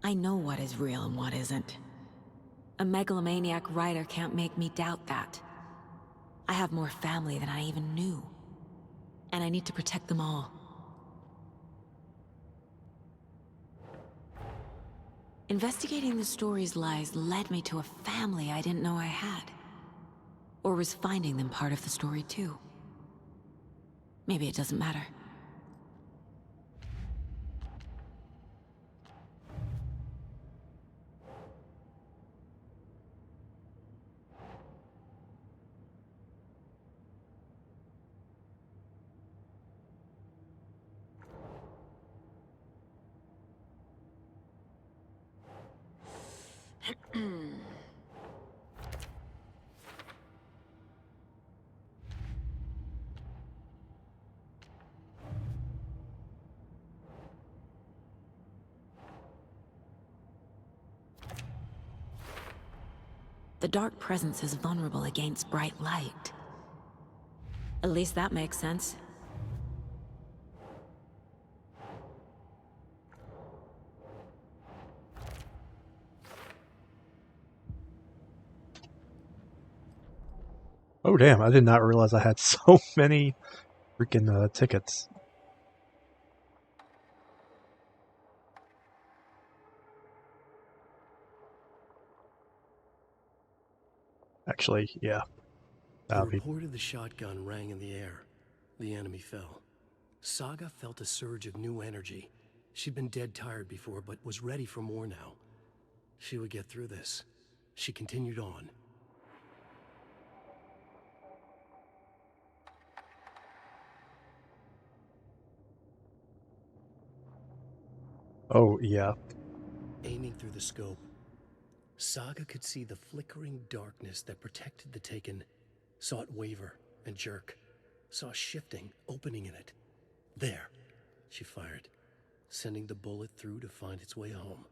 I know what is real and what isn't. A megalomaniac writer can't make me doubt that. I have more family than I even knew. And I need to protect them all. Investigating the story's lies led me to a family I didn't know I had. Or was finding them part of the story too. Maybe it doesn't matter. The Dark Presence is vulnerable against bright light. At least that makes sense. Oh damn, I did not realize I had so many freaking tickets. Actually, yeah. The report of the shotgun rang in the air. The enemy fell. Saga felt a surge of new energy. She'd been dead tired before, but was ready for more now. She would get through this. She continued on. Oh, yeah. Aiming through the scope, Saga could see the flickering darkness that protected the Taken, saw it waver and jerk, saw a shifting opening in it. There, she fired, sending the bullet through to find its way home.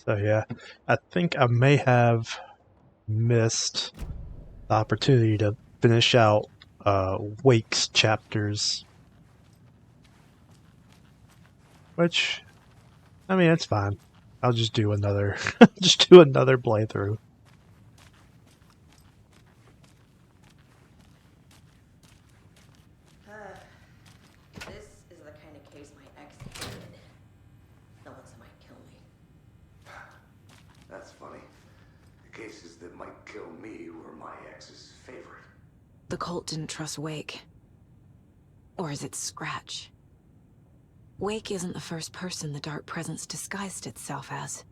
So yeah, I think I may have missed the opportunity to finish out Wake's chapters. Which, I mean, it's fine. I'll just do another, playthrough. This is the kind of case my ex hated. The ones that might kill me. That's funny. The cases that might kill me were my ex's favorite. The cult didn't trust Wake. Or is it Scratch? Wake isn't the first person the Dark Presence disguised itself as.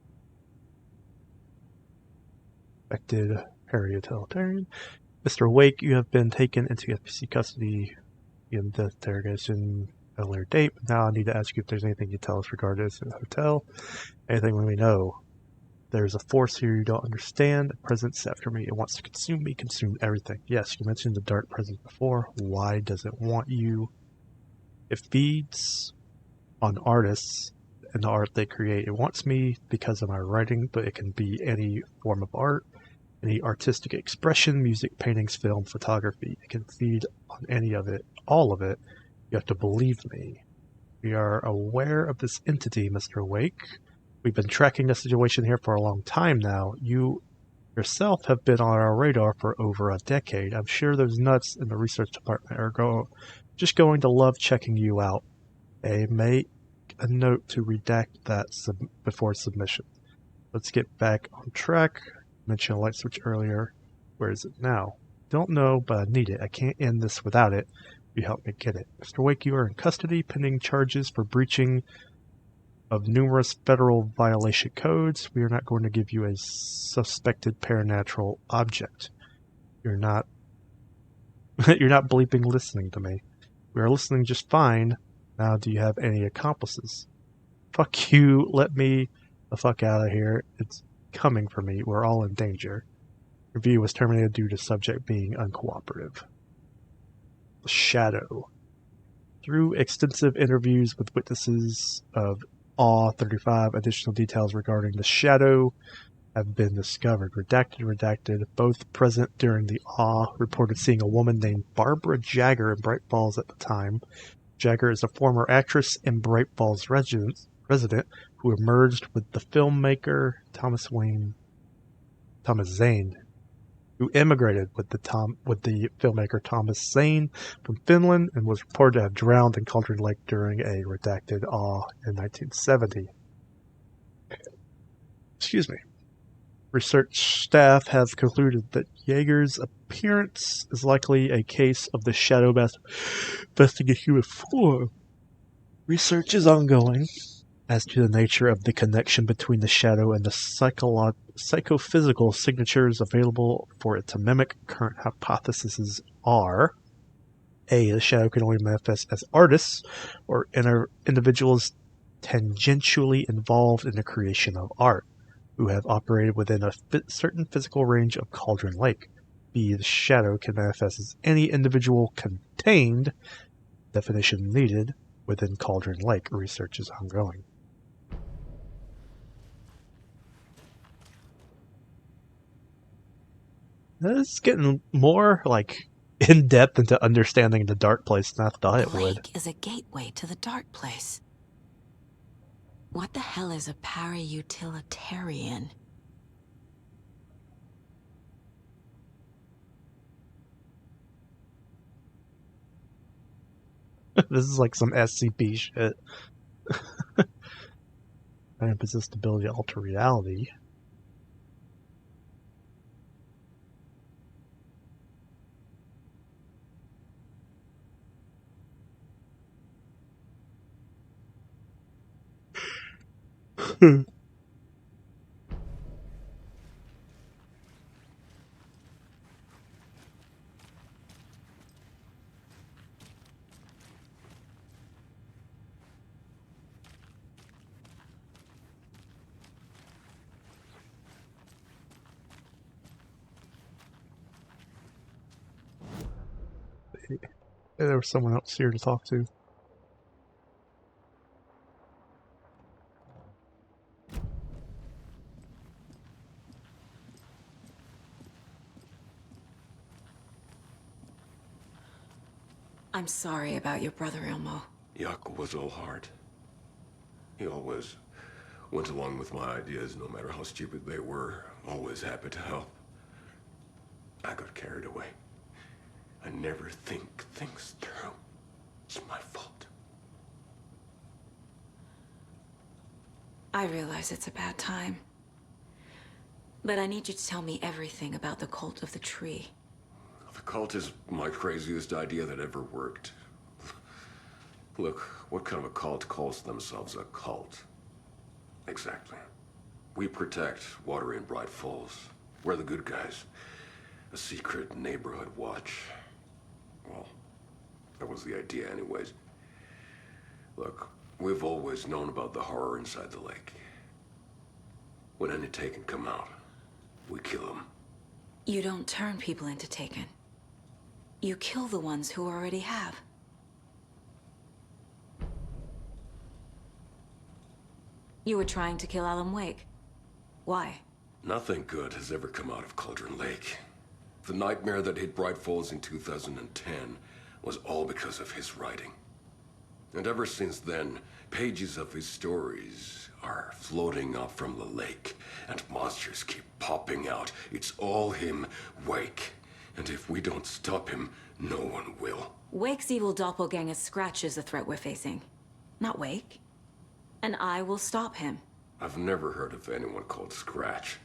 Affected paratotalitarian. Mr. Wake, you have been taken into FBC custody in the interrogation at a later date, but now I need to ask you if there's anything you tell us regarding this in the hotel. Anything we know. There's a force here you don't understand. The presence after me. It wants to consume me, consume everything. Yes, you mentioned the Dark Presence before. Why does it want you? It feeds on artists and the art they create. It wants me because of my writing, but it can be any form of art. Any artistic expression, music, paintings, film, photography. It can feed on any of it, all of it. You have to believe me. We are aware of this entity, Mr. Wake. We've been tracking the situation here for a long time now. You yourself have been on our radar for over a decade. I'm sure those nuts in the research department are just going to love checking you out. Make a note to redact that before submission. Let's get back on track. Mentioned a light switch earlier. Where is it now? Don't know, but I need it. I can't end this without it. You help me get it. Mr. Wake, you are in custody pending charges for breaching of numerous federal violation codes. We are not going to give you a suspected paranatural object. You're not bleeping listening to me. We are listening just fine. Now, do you have any accomplices? Fuck you. Let me the fuck out of here. It's coming for me. We're all in danger. Review was terminated due to subject being uncooperative. The Shadow. Through extensive interviews with witnesses of AW-35, additional details regarding the Shadow have been discovered. Redacted. Both present during the AW reported seeing a woman named Barbara Jagger in Bright Falls at the time. Jagger is a former actress and Bright Falls resident who emerged with the filmmaker Thomas Zane, who immigrated with the filmmaker Thomas Zane from Finland and was reported to have drowned in Cauldron Lake during a redacted AW in 1970. Excuse me. Research staff have concluded that Jaeger's appearance is likely a case of the Shadow vesting a human form. Research is ongoing as to the nature of the connection between the Shadow and the psychophysical signatures available for it to mimic. Current hypotheses are: A. The Shadow can only manifest as artists or individuals tangentially involved in the creation of art, who have operated within a certain physical range of Cauldron Lake. B. The Shadow can manifest as any individual contained, definition needed, within Cauldron Lake. Research is ongoing. This is getting more, in-depth into understanding the dark place than I thought it would. Lake is a gateway to the dark place. What the hell is a para-utilitarian? This is like some SCP shit. I possess the ability to alter reality. There was someone else here to talk to. I'm sorry about your brother, Ilmo. Jaakko was all heart. He always went along with my ideas, no matter how stupid they were. Always happy to help. I got carried away. I never think things through. It's my fault. I realize it's a bad time. But I need you to tell me everything about the Cult of the Tree. The cult is my craziest idea that ever worked. Look, what kind of a cult calls themselves a cult? Exactly. We protect water in Bright Falls. We're the good guys. A secret neighborhood watch. Well, that was the idea anyways. Look, we've always known about the horror inside the lake. When any Taken come out, we kill them. You don't turn people into Taken. You kill the ones who already have. You were trying to kill Alan Wake. Why? Nothing good has ever come out of Cauldron Lake. The nightmare that hit Bright Falls in 2010 was all because of his writing. And ever since then, pages of his stories are floating up from the lake, and monsters keep popping out. It's all him, Wake. And if we don't stop him, no one will. Wake's evil doppelganger Scratch is the threat we're facing, not Wake. And I will stop him. I've never heard of anyone called Scratch.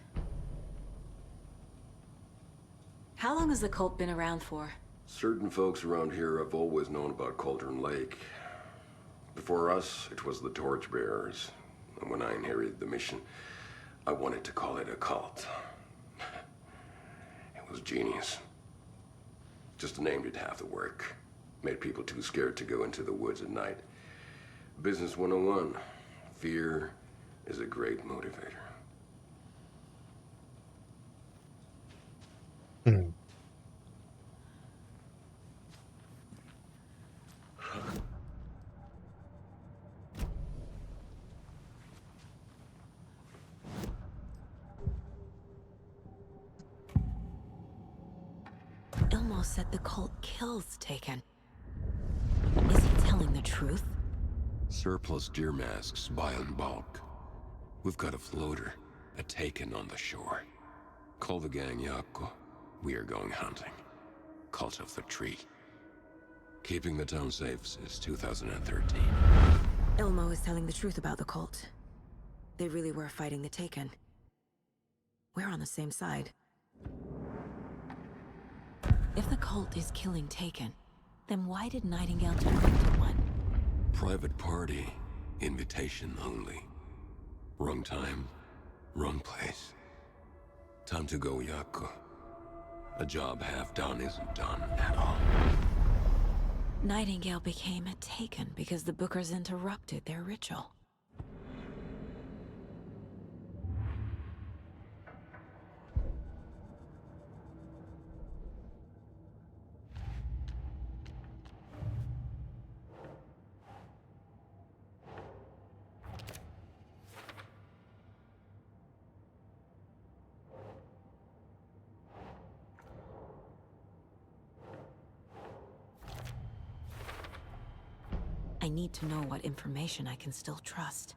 How long has the cult been around for? Certain folks around here have always known about Cauldron Lake. Before us, it was the Torchbearers. And when I inherited the mission, I wanted to call it a cult. It was genius. Just the name did half the work. Made people too scared to go into the woods at night. Business 101. Fear is a great motivator. Ilmo said the cult kills Taken. Is he telling the truth? Surplus deer masks buy in bulk. We've got a floater, a Taken on the shore. Call the gang Yakko. We are going hunting. Cult of the Tree. Keeping the town safe since 2013. Ilmo is telling the truth about the cult. They really were fighting the Taken. We're on the same side. If the cult is killing Taken, then why did Nightingale turn into one? Private party. Invitation only. Wrong time, wrong place. Time to go, Yakko. A job half done isn't done at all. Nightingale became a Taken because the Bookers interrupted their ritual. I need to know what information I can still trust.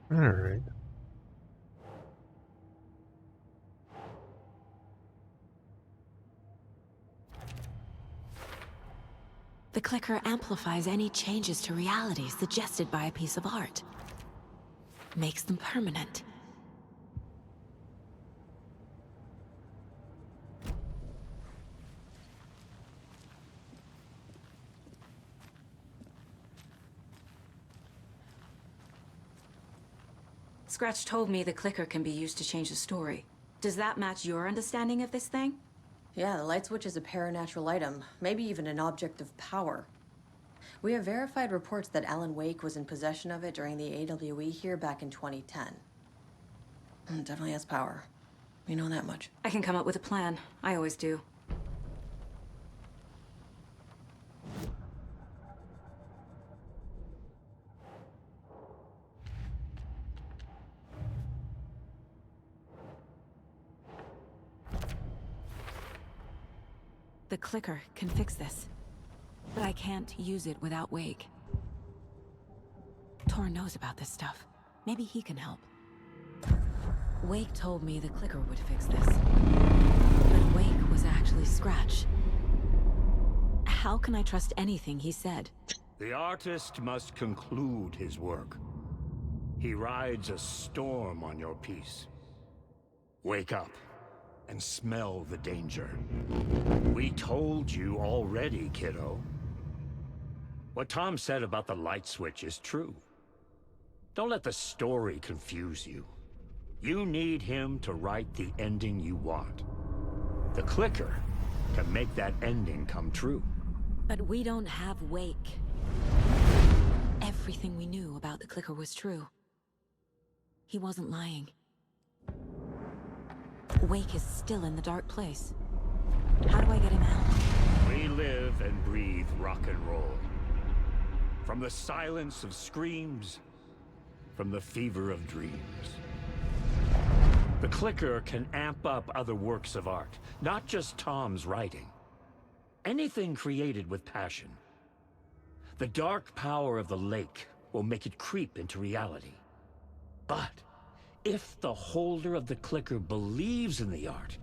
All right. The clicker amplifies any changes to reality suggested by a piece of art. Makes them permanent. Scratch told me the clicker can be used to change the story. Does that match your understanding of this thing? Yeah, the light switch is a paranatural item, maybe even an object of power. We have verified reports that Alan Wake was in possession of it during the AWE here back in 2010. Definitely has power. We know that much. I can come up with a plan. I always do. The clicker can fix this. But I can't use it without Wake. Tor knows about this stuff. Maybe he can help. Wake told me the clicker would fix this. But Wake was actually Scratch. How can I trust anything he said? The artist must conclude his work. He rides a storm on your piece. Wake up and smell the danger. We told you already, kiddo. What Tom said about the light switch is true. Don't let the story confuse you. You need him to write the ending you want. The clicker can make that ending come true. But we don't have Wake. Everything we knew about the clicker was true. He wasn't lying. Wake is still in the dark place. How do I get him out? We live and breathe rock and roll. From the silence of screams, from the fever of dreams. The clicker can amp up other works of art, not just Tom's writing. Anything created with passion. The dark power of the lake will make it creep into reality. But if the holder of the clicker believes in the art,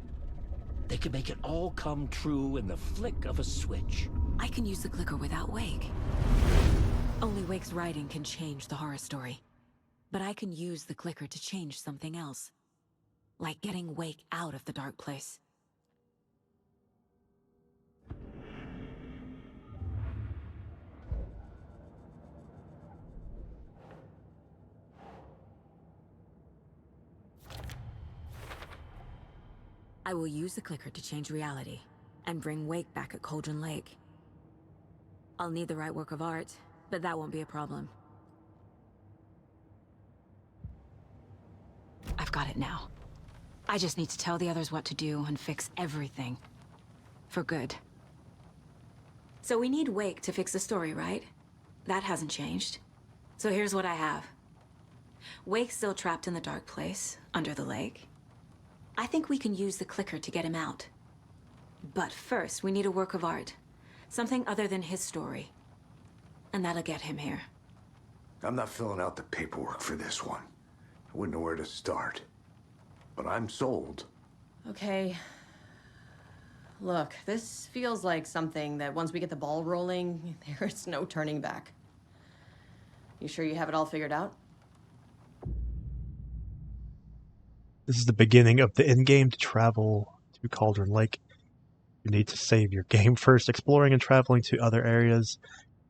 they can make it all come true in the flick of a switch. I can use the clicker without Wake. Only Wake's writing can change the horror story. But I can use the clicker to change something else. Like getting Wake out of the dark place. I will use the clicker to change reality, and bring Wake back at Cauldron Lake. I'll need the right work of art, but that won't be a problem. I've got it now. I just need to tell the others what to do and fix everything. For good. So we need Wake to fix the story, right? That hasn't changed. So here's what I have. Wake's still trapped in the dark place, under the lake. I think we can use the clicker to get him out. But first, we need a work of art. Something other than his story. And that'll get him here. I'm not filling out the paperwork for this one. I wouldn't know where to start. But I'm sold. Okay. Look, this feels like something that once we get the ball rolling, there's no turning back. You sure you have it all figured out? This is the beginning of the endgame to travel to Cauldron Lake. You need to save your game first. Exploring and traveling to other areas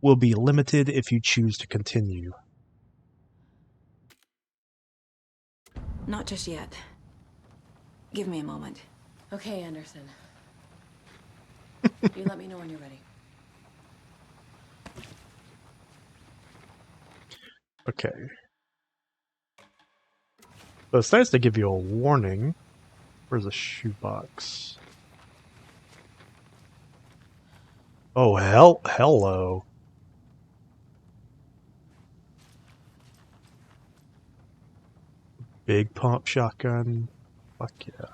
will be limited if you choose to continue. Not just yet. Give me a moment. Okay, Anderson. You let me know when you're ready. Okay. So it's nice to give you a warning. Where's the shoebox? Oh, hello. Big pump shotgun. Fuck yeah.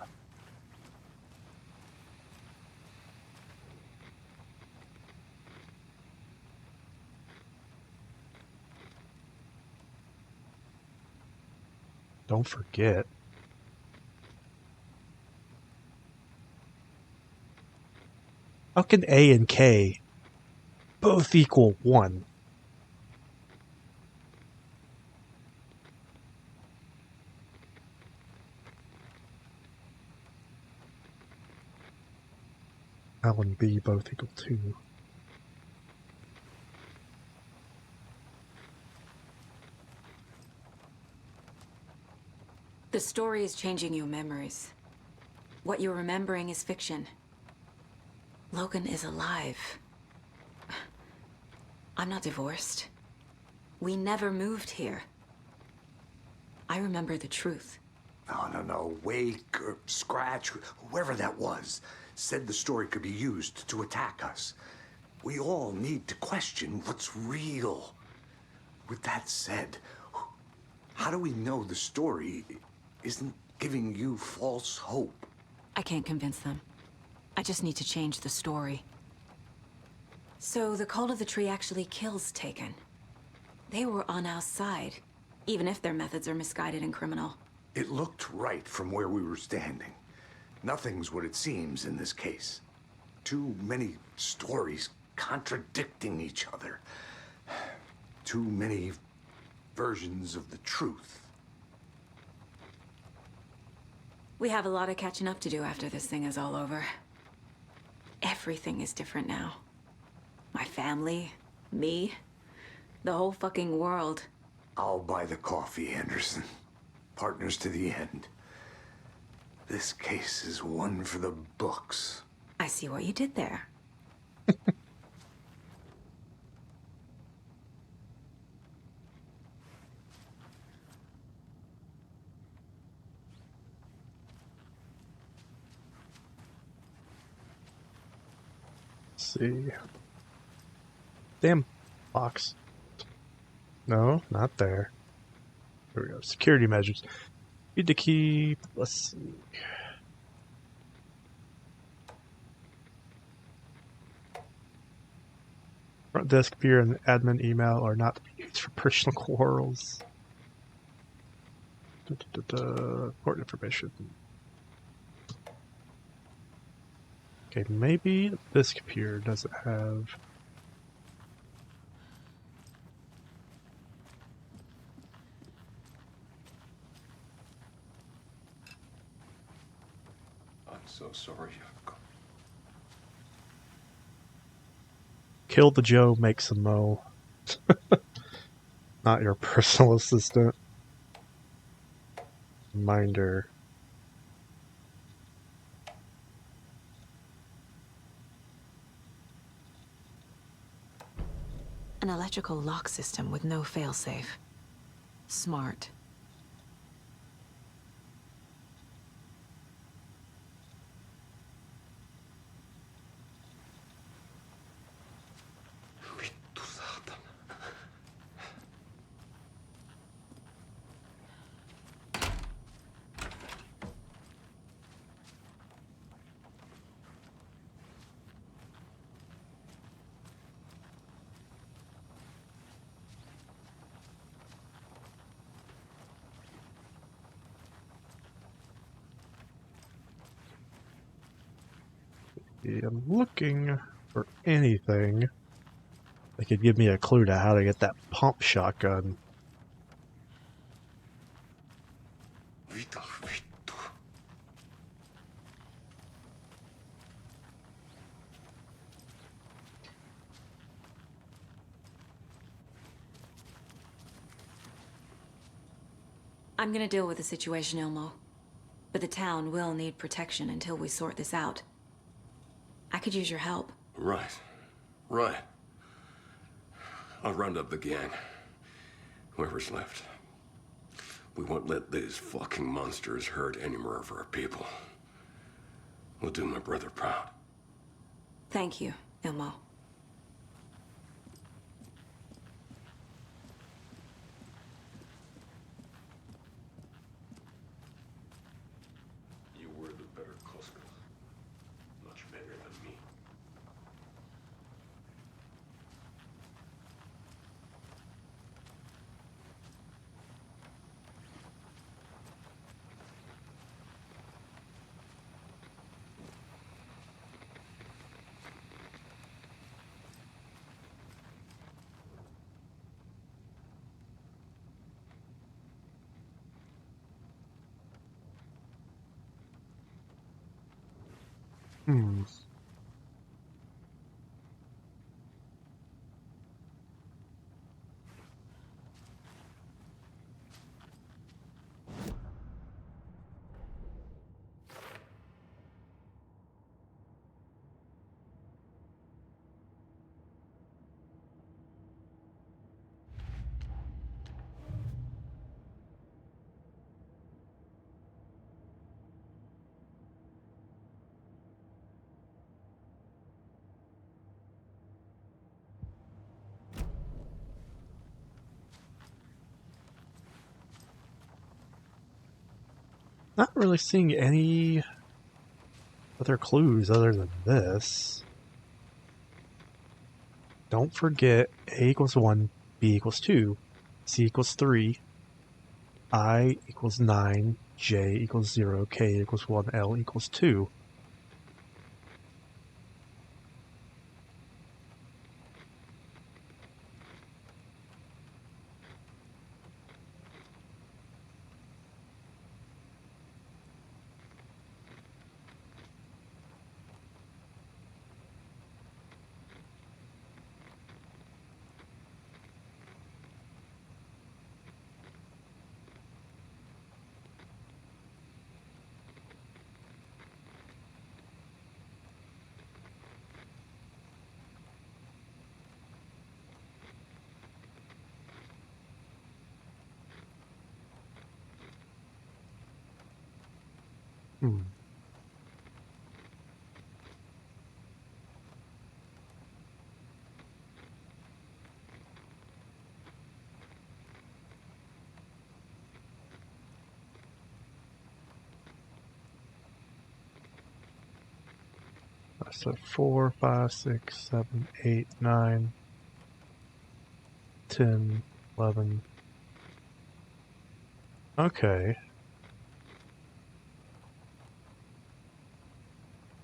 Don't forget. How can A and K both equal 1? L and B both equal 2. The story is changing your memories. What you're remembering is fiction. Logan is alive. I'm not divorced. We never moved here. I remember the truth. No. Wake or Scratch, whoever that was, said the story could be used to attack us. We all need to question what's real. With that said, how do we know the story isn't giving you false hope? I can't convince them. I just need to change the story. So the Cult of the Tree actually kills Taken. They were on our side, even if their methods are misguided and criminal. It looked right from where we were standing. Nothing's what it seems in this case. Too many stories contradicting each other. Too many versions of the truth. We have a lot of catching up to do after this thing is all over. Everything is different now. My family, me, the whole fucking world. I'll buy the coffee, Anderson. Partners to the end. This case is one for the books. I see what you did there. See. Damn box. No, not there. There we go. Security measures. Need to keep. Let's see. Front desk computer and admin email are not to be used for personal quarrels. Important information. Okay, maybe this computer doesn't have. I'm so sorry. Kill the Joe, make some Mo. Not your personal assistant. Reminder. An electrical lock system with no failsafe. Smart. I'm looking for anything that could give me a clue to how to get that pump shotgun. I'm gonna deal with the situation, Ilmo. But the town will need protection until we sort this out. I could use your help. Right. Right. I'll round up the gang. Whoever's left. We won't let these fucking monsters hurt any more of our people. We'll do my brother proud. Thank you, Ilmo. You were the better Koska. Much better than me. Hmm. Not really seeing any other clues other than this. Don't forget A equals 1, B equals 2, C equals 3, I equals 9, J equals 0, K equals 1, L equals 2. Hmm. So 4, 5, 6, 7, 8, 9, 10, 11. Okay.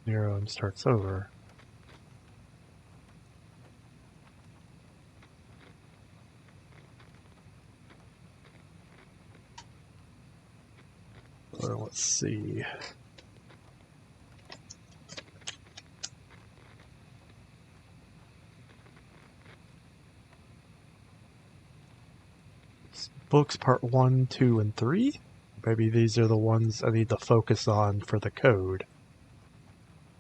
0 and starts over. Well, let's see. Books part 1, 2, and 3. Maybe these are the ones I need to focus on for the code.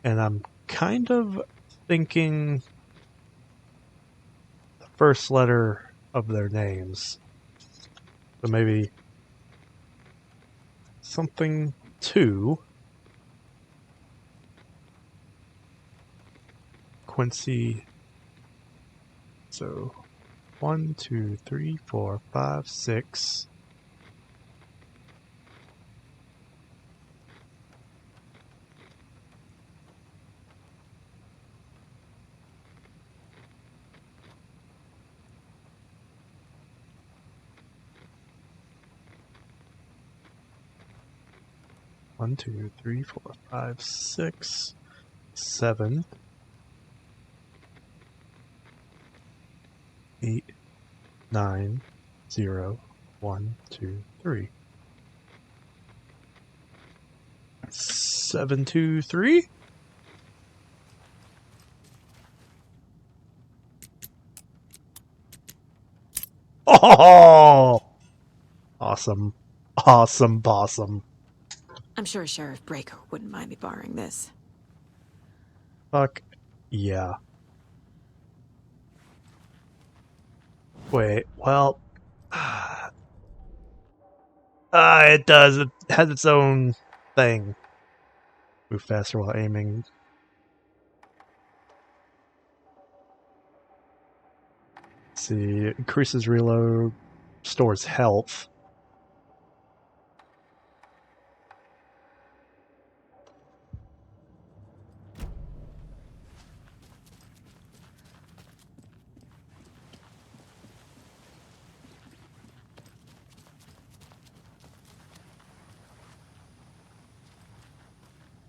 And I'm kind of thinking the first letter of their names. So maybe something 2. Quincy. So 1, 2, 3, 4, 5, 6. One, 2, 3, 4, 5, 6, 7, 8, 9, 0, 1, 2, 3. 7, 2, 3. Oh! Awesome. Awesome possum. I'm sure Sheriff Breaker wouldn't mind me borrowing this. Fuck yeah. Wait, well... it does. It has its own thing. Move faster while aiming. Let's see, increases reload, stores health.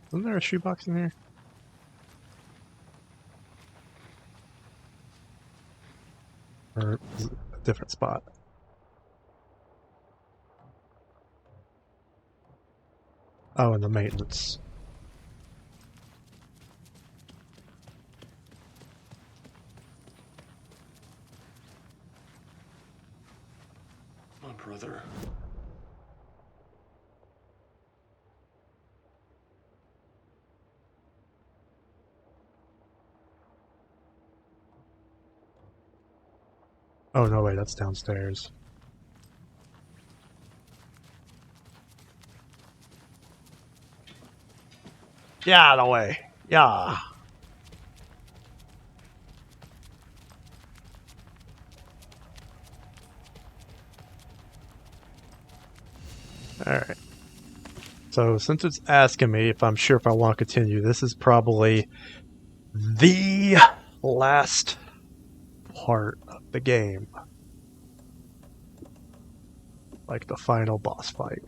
Isn't there a shoebox in here? Or is it a different spot? Oh, in the maintenance. My brother. Oh, no, wait, that's downstairs. Yeah, out of the way. Yeah. Alright. So since it's asking me if I'm sure if I want to continue, this is probably the last part of the game. Like the final boss fight.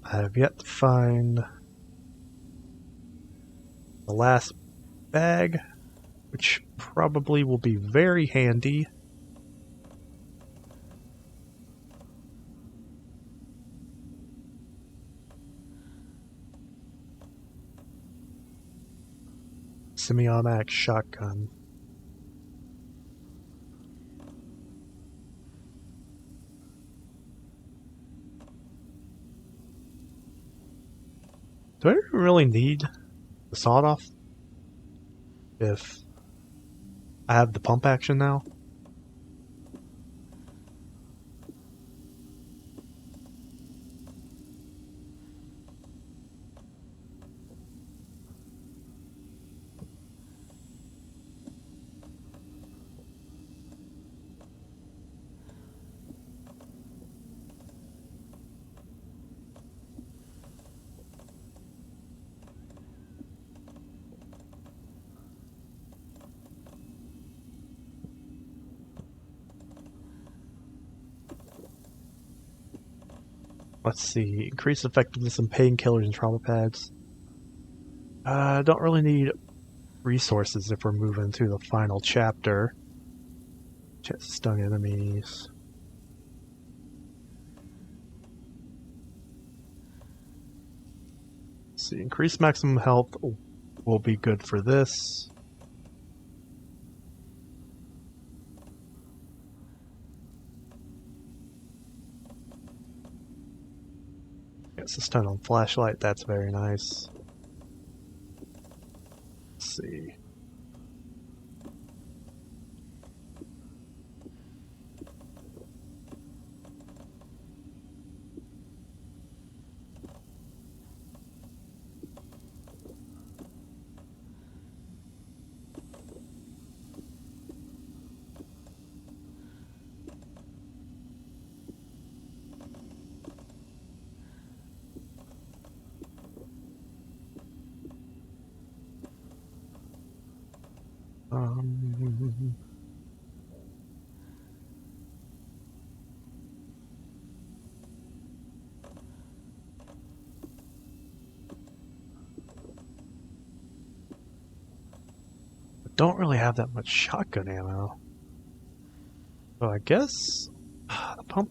I have yet to find the last bag, which probably will be very handy. Semi-automatic shotgun. Do I really need the sawed-off if I have the pump action now? Let's see. Increase effectiveness in painkillers and trauma pads. Don't really need resources if we're moving to the final chapter. Chest stung enemies. Let's see. Increase maximum health will be good for this. It's a stun on flashlight, that's very nice. Let's see. Don't really have that much shotgun ammo. So I guess the pump.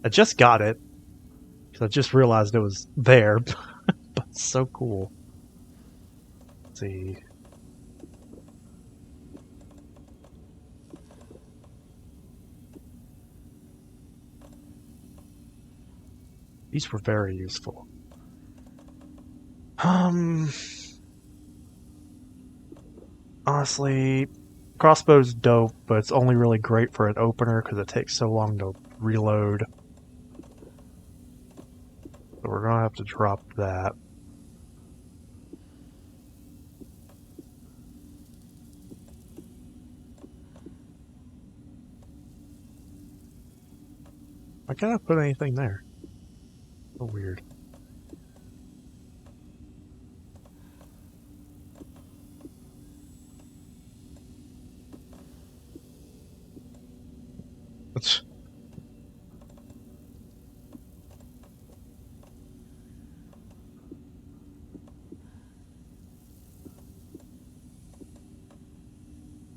I just got it because I just realized it was there. But it's so cool. Let's see. These were very useful. Honestly, crossbow's dope, but it's only really great for an opener because it takes so long to reload. So we're gonna have to drop that. Why can't I put anything there? So weird.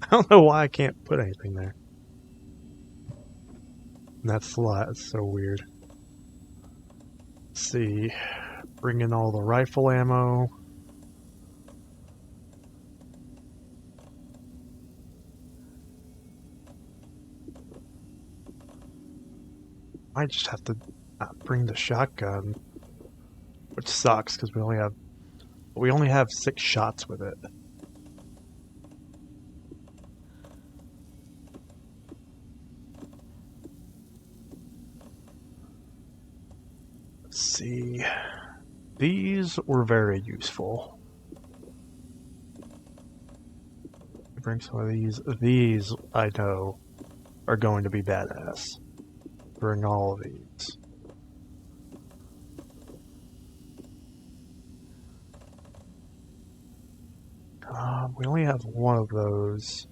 I don't know why I can't put anything there. And that slot is so weird. Let's see. Bring in all the rifle ammo. I just have to bring the shotgun, which sucks because we only have 6 shots with it. Let's see. these were very useful. Bring some of these. These, I know, are going to be badass. Bring all of these. We only have one of those.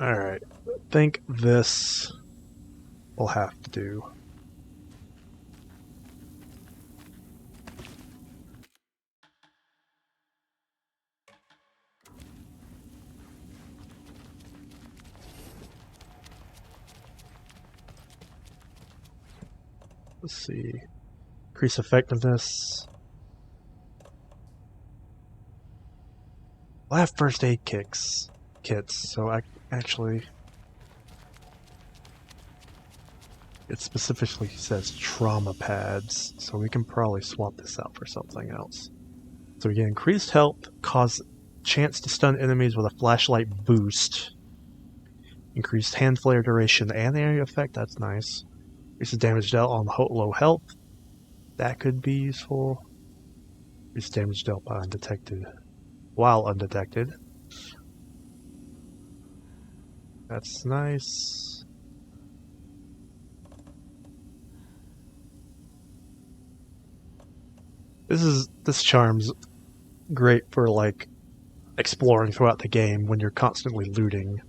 Alright, I think this will have to do. Let's see. Increase effectiveness. I'll have first aid kits, so I actually... It specifically says trauma pads, so we can probably swap this out for something else. So we get increased health, cause chance to stun enemies with a flashlight boost. Increased hand flare duration and area effect, that's nice. Increases damage dealt on low health. That could be useful. Increases damage dealt by undetected while undetected. That's nice. This charm's great for like exploring throughout the game when you're constantly looting.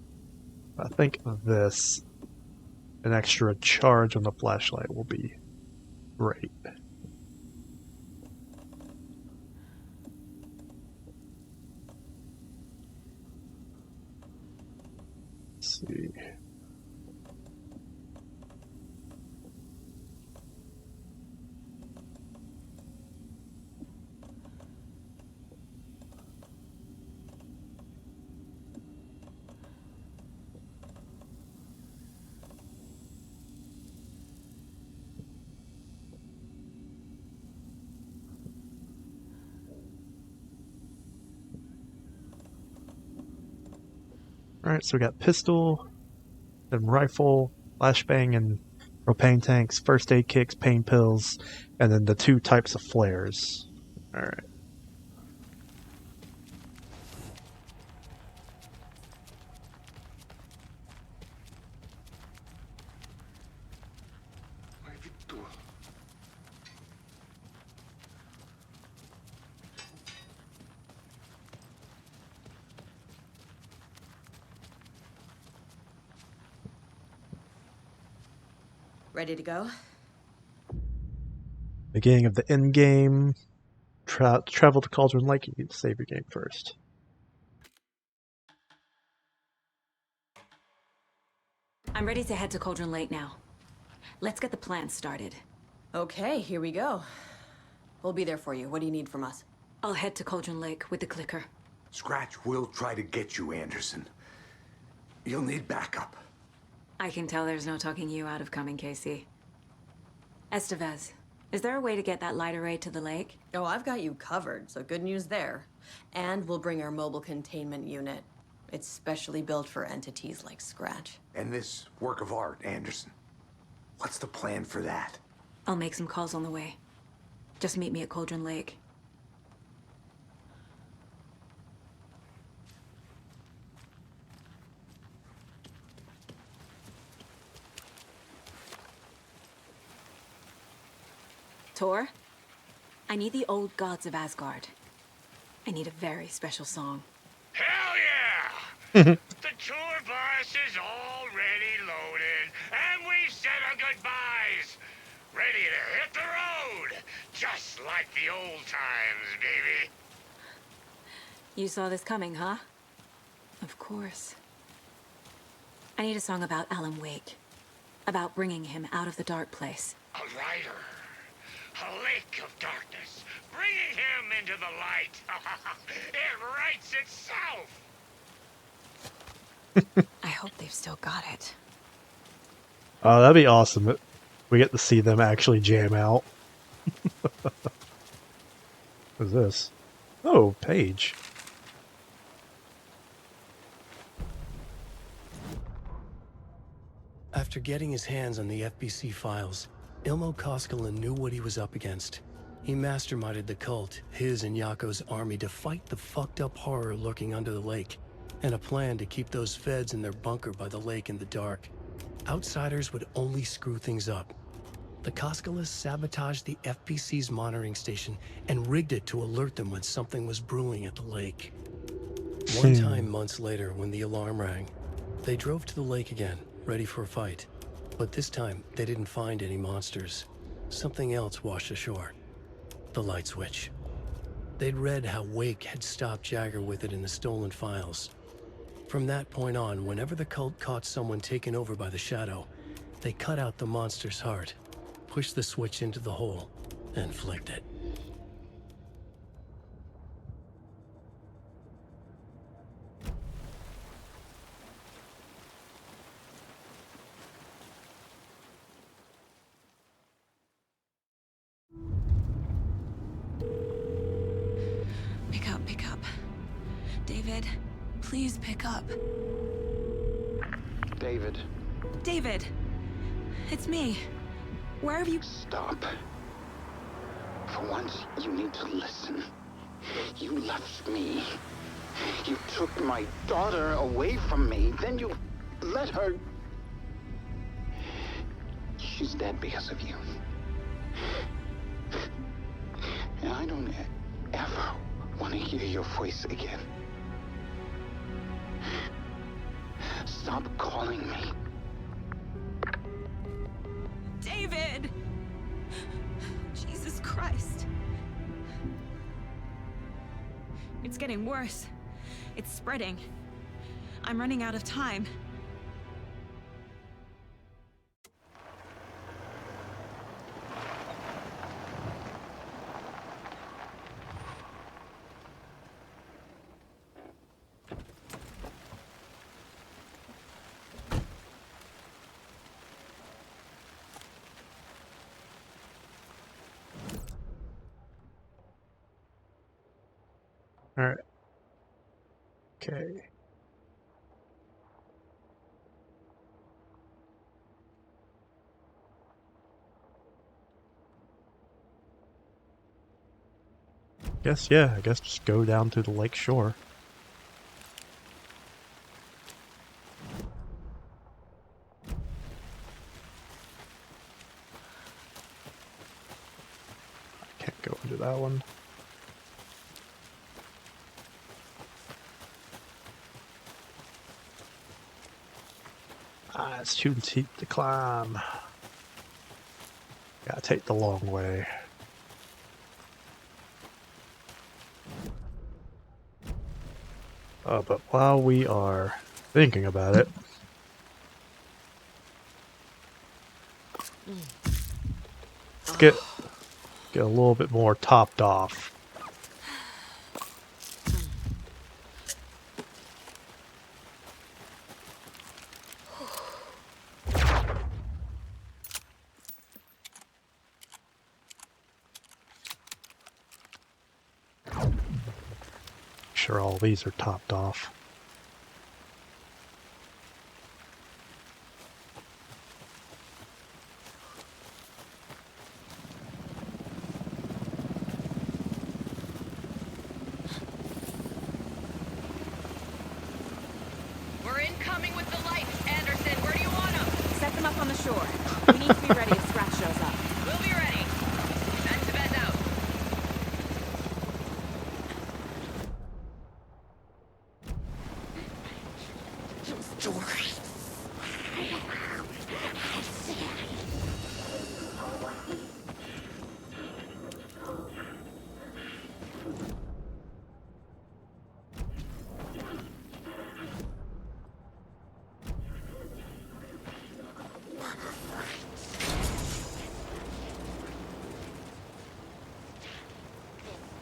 I think this, an extra charge on the flashlight, will be great. Let's see. Alright, so we got pistol, then rifle, flashbang, and propane tanks, first aid kits, pain pills, and then the 2 types of flares. Alright. Ready to go? Beginning of the end game. Travel to Cauldron Lake. You need to save your game first. I'm ready to head to Cauldron Lake now. Let's get the plan started. Okay, here we go. We'll be there for you. What do you need from us? I'll head to Cauldron Lake with the clicker. Scratch will try to get you, Anderson. You'll need backup. I can tell there's no talking you out of coming, Casey. Estevez, is there a way to get that light array to the lake? Oh, I've got you covered, so good news there. And we'll bring our mobile containment unit. It's specially built for entities like Scratch. And this work of art, Anderson. What's the plan for that? I'll make some calls on the way. Just meet me at Cauldron Lake. Tor, I need the old gods of Asgard. I need a very special song. Hell yeah! The tour bus is already loaded, and we said our goodbyes. Ready to hit the road, just like the old times, baby. You saw this coming, huh? Of course. I need a song about Alan Wake. About bringing him out of the dark place. A rider. A lake of darkness, bringing him into the light. It writes itself. I hope they've still got it. Oh, that'd be awesome. We get to see them actually jam out. What's this? Oh, Paige. After getting his hands on the FBC files, Ilmo Koskinen knew what he was up against. He masterminded the cult, his and Yako's army, to fight the fucked up horror lurking under the lake, and a plan to keep those feds in their bunker by the lake in the dark. Outsiders would only screw things up. The Koskinen sabotaged the FBC's monitoring station and rigged it to alert them when something was brewing at the lake. One time months later, when the alarm rang, they drove to the lake again, ready for a fight. But this time, they didn't find any monsters. Something else washed ashore. The light switch. They'd read how Wake had stopped Jagger with it in the stolen files. From that point on, whenever the cult caught someone taken over by the Shadow, they cut out the monster's heart, pushed the switch into the hole, and flicked it. Pick up. David, please pick up. David. David! It's me. Where have you... Stop. For once, you need to listen. You left me. You took my daughter away from me, then you let her... She's dead because of you. And I don't ever want to hear your voice again. Stop calling me. David! Jesus Christ. It's getting worse. It's spreading. I'm running out of time. Alright. Okay. I guess just go down to the lake shore. I can't go into that one. It's too steep to climb. Gotta take the long way. But while we are thinking about it, let's get a little bit more topped off. Sure, all these are topped off. We're incoming with the lights, Anderson. Where do you want them? Set them up on the shore. We need to be ready if Scratch shows up. We'll be ready. Back to bed now.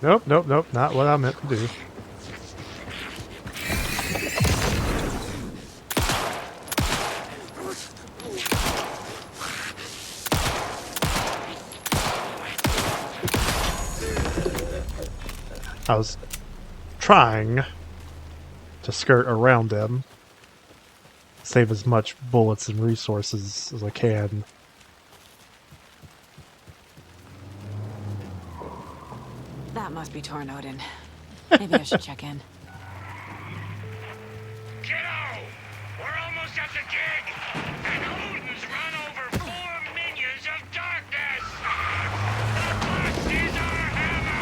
Nope, not what I meant to do. I was trying to skirt around them, save as much bullets and resources as I can. That must be Tornodin. Maybe I should check in. Kiddo! We're almost at the gig! And Odin's run over 4 minions of darkness! The bust is our hammer!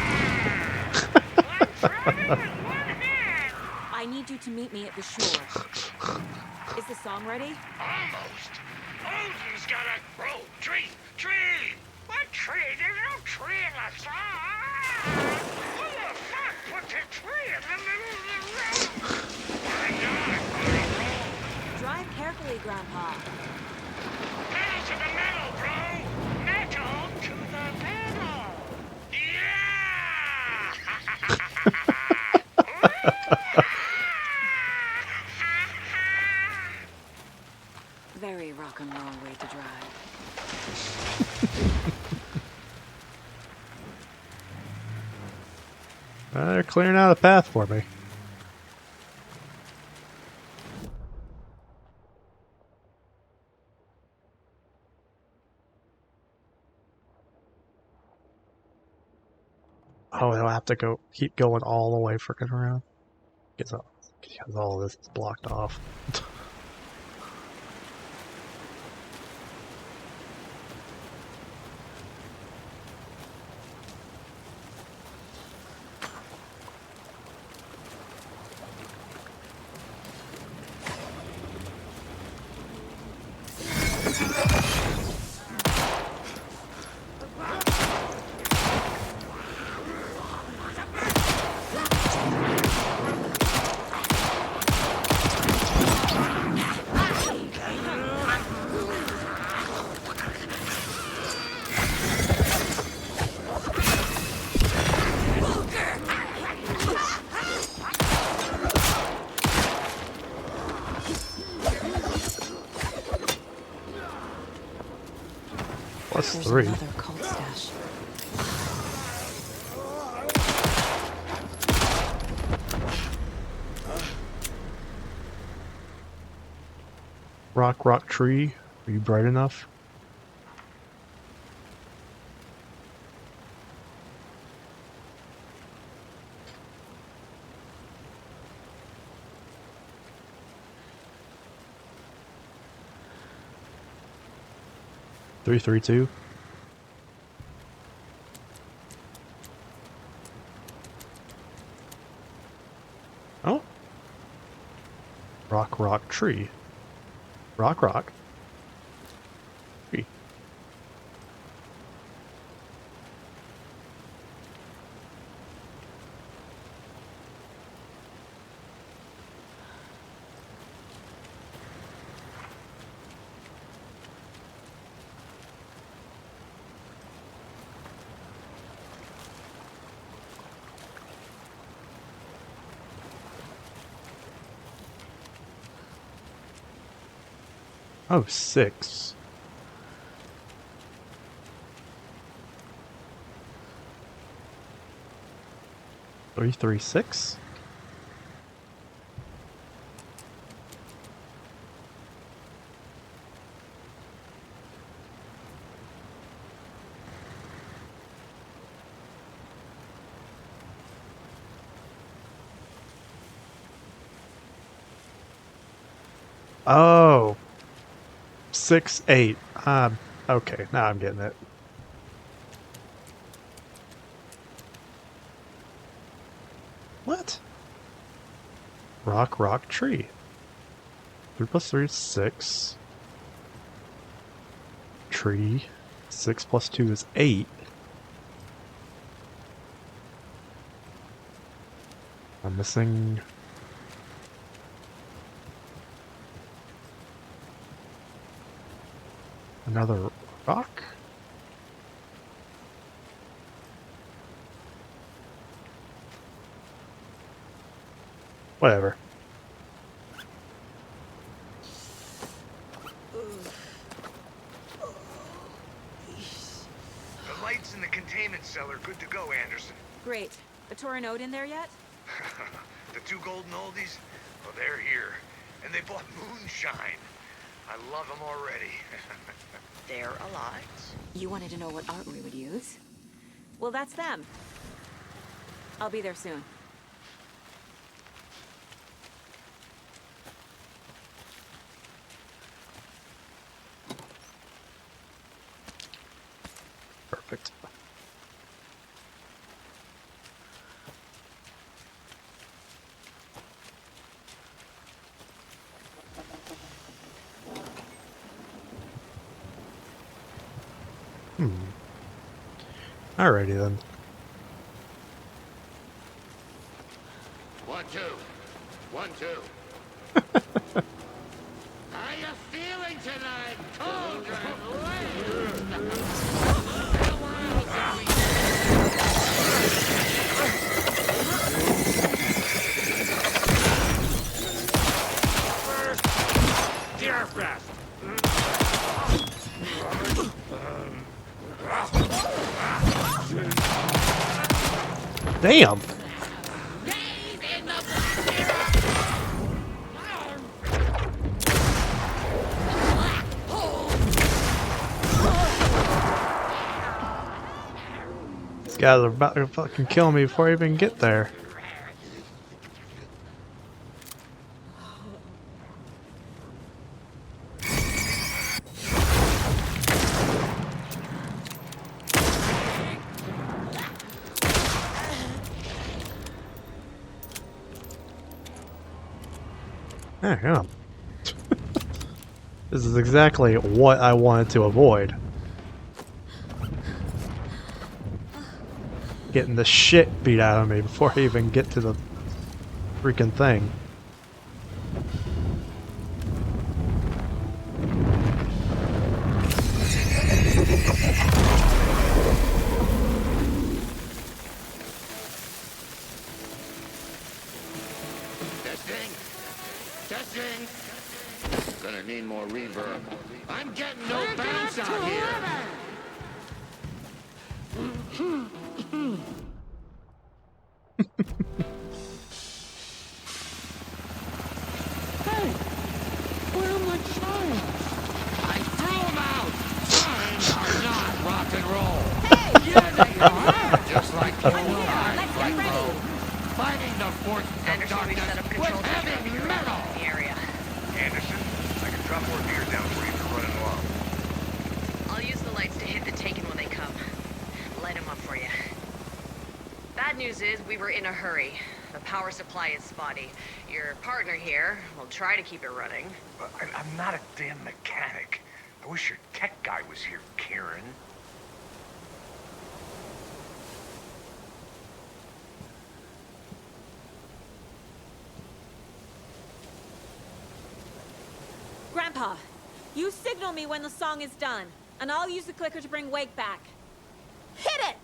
I need you to meet me at the shore. Is the song ready? Almost! Odin's got a... Oh, tree! Tree! What tree? There's no tree in the song! Who the fuck put the tree in the middle of the road? My God, what a roll! Drive carefully, Grandpa. Pedal to the metal, bro! Metal to the metal! Very rock and roll way to drive. They're clearing out a path for me. Oh, they'll have to keep going all the way freaking around. Because all of this is blocked off. Plus There's 3. another cult stash. Rock tree. Are you bright enough? Three, 2. Oh. Rock tree. Rock. Tree. Oh, 6. Three, 6. Oh. 6, 8. Okay, now I'm getting it. What? Rock, tree. 3 plus 3 is 6. Tree. 6 plus 2 is 8. I'm missing... another rock? Whatever. The lights in the containment cell are good to go, Anderson. Great. The Torin Ode in there yet? The two golden oldies? Well, they're here. And they bought moonshine. I love them already. They're a lot. You wanted to know what art we would use? Well, that's them. I'll be there soon. Perfect. Alrighty then. 1, 2. 1, 2. How you feeling tonight, Cauldron First, deer fest. Damn! These guys are about to fucking kill me before I even get there. Yeah. This is exactly what I wanted to avoid. Getting the shit beat out of me before I even get to the freaking thing. Testing. Gonna need more reverb. I'm getting no bounce out here. Hey, where are my chimes? I threw them out. Chimes are not rock and roll. Hey, yeah, they are. Just like you and I, Franco. Fighting the forces of darkness with heavy metal. In the area. Anderson, I can drop more gear down for you if you're running low. I'll use the lights to hit the Taken when they come. Light them up for you. Bad news is we were in a hurry. The power supply is spotty. Your partner here will try to keep it running. I'm not a damn mechanic. I wish your tech guy was here, Karen. Grandpa, you signal me when the song is done, and I'll use the clicker to bring Wake back. Hit it!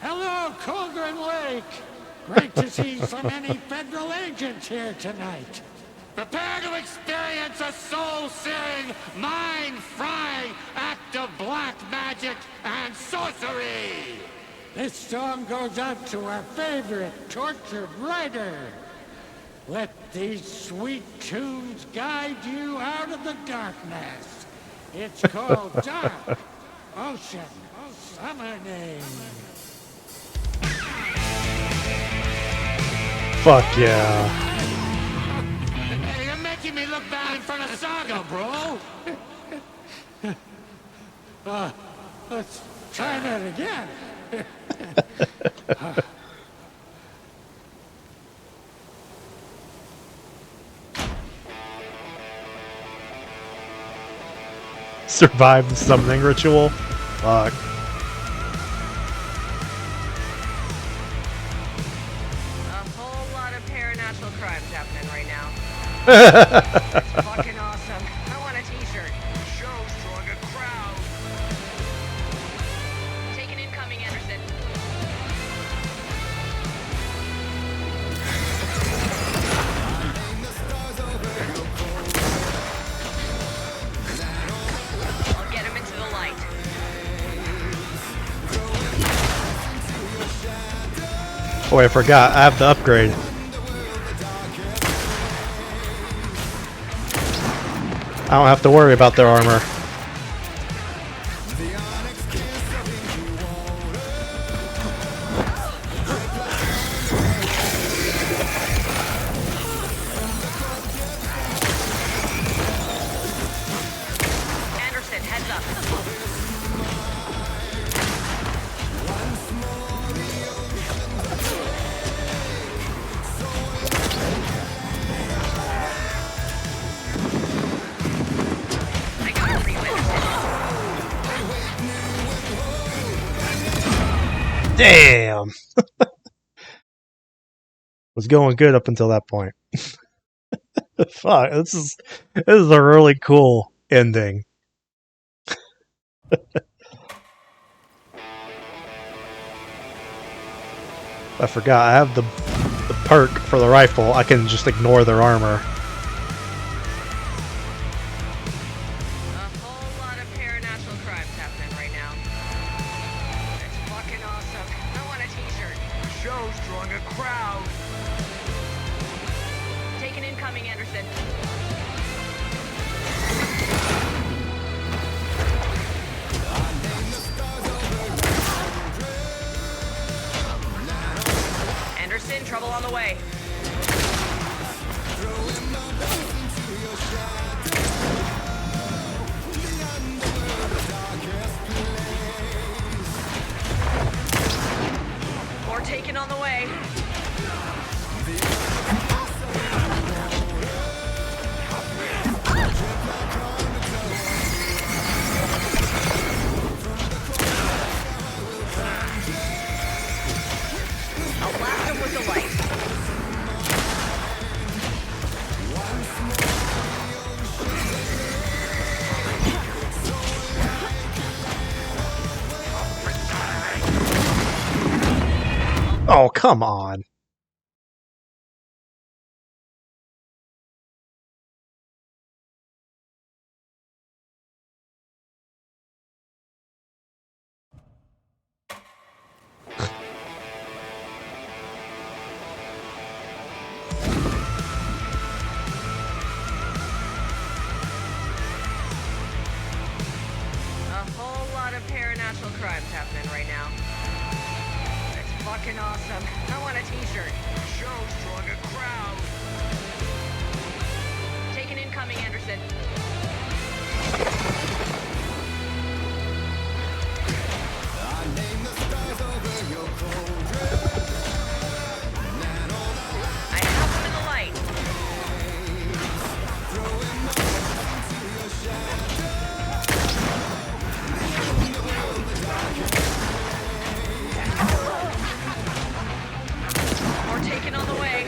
Hello, Cauldron Lake. Great to see so many federal agents here tonight. Prepare to experience a soul-searing, mind-frying act of black magic and sorcery! This song goes out to our favorite tortured writer. Let these sweet tunes guide you out of the darkness. It's called Dark Ocean Summoning. Fuck yeah. Hey, you're making me look bad in front of Saga, bro! Let's try that again. Survive the summoning ritual? Fuck. A whole lot of paranatural crimes happening right now. It's fucking awesome. I want a t-shirt. Show's drawing a crowd. Taken incoming, Anderson. I'll get him into the light. Oh wait, I forgot. I have the upgrade. I don't have to worry about their armor. Anderson, heads up. I got it for you, Anderson. Damn! Was going good up until that point. Fuck, this is a really cool ending. I forgot, I have the perk for the rifle. I can just ignore their armor. A whole lot of paranatural crimes happening right now. It's fucking awesome. I want a t-shirt. The show's drawing a crowd. Taking incoming, Anderson. Anderson, trouble on the way. More taken on the way. I'll blast him with the light. Oh, come on. A whole lot of paranatural crimes happening right now. It's fucking awesome. I want a t-shirt. The show's drawing a crowd. Taking incoming, Anderson. I have him in the light. More taken on the way.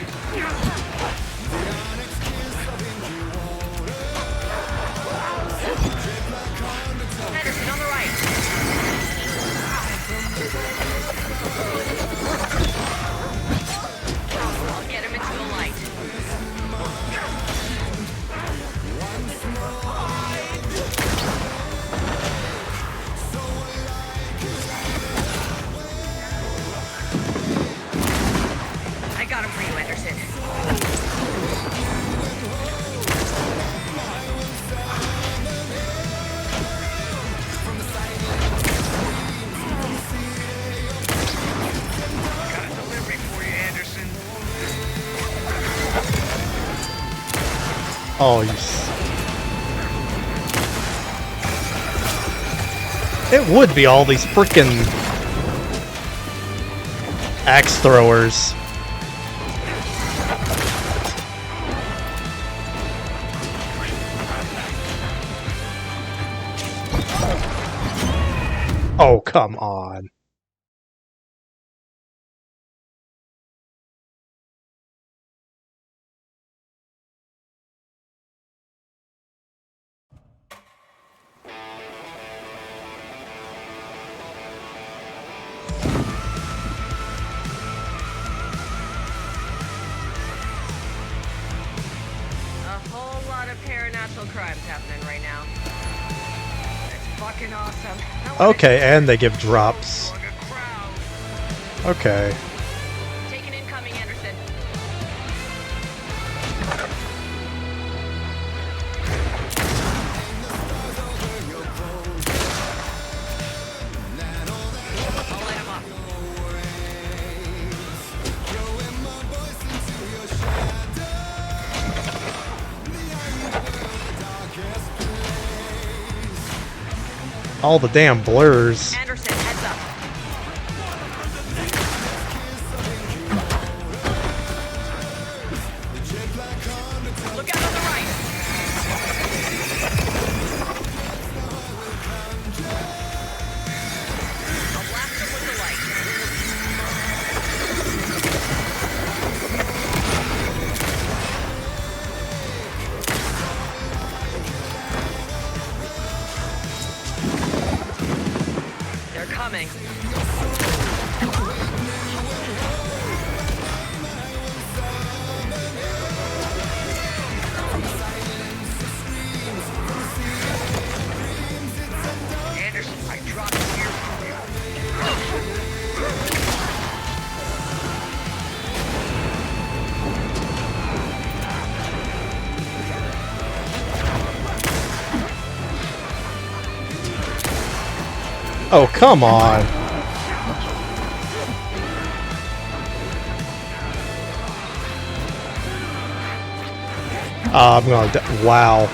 Henderson on the right. I'll get him into the light. I got him for you, Anderson. Got a delivery for you, Anderson. Oh, it would be all these frickin' axe throwers. Oh, come on. A whole lot of paranatural crimes happening right now. It's fucking awesome. I want Okay, and they give drops. Okay. to All the damn blurs. Anderson, heads up. Look out on the right. I'll blast him with the light. They're coming. Anderson, I dropped here for you. Oh, come on. I'm gonna wow.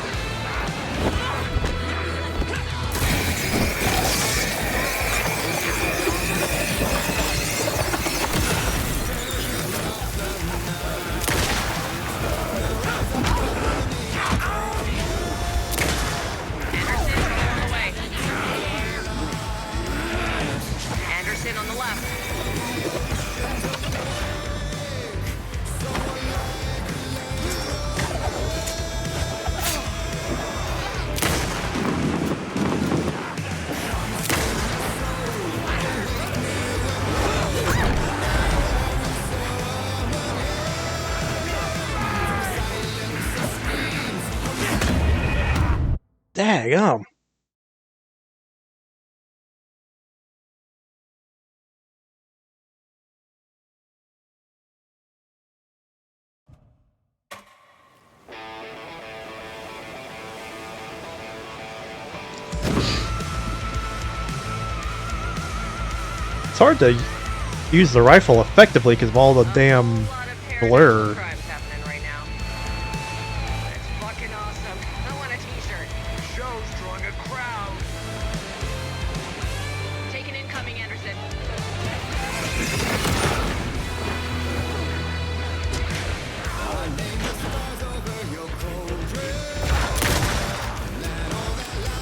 Anderson on the left. Daggum. It's hard to use the rifle effectively because of all the damn blur. Crimes happening right now. It's fucking awesome. I want a t-shirt. The show's drawing a crowd. Take an incoming, Anderson.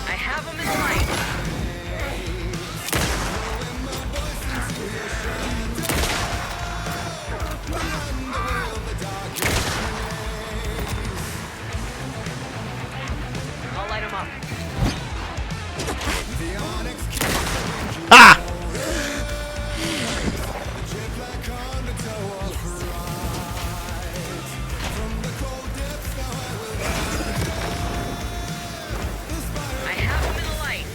I have him in light. I'll light him up. Ah! I have him in the light.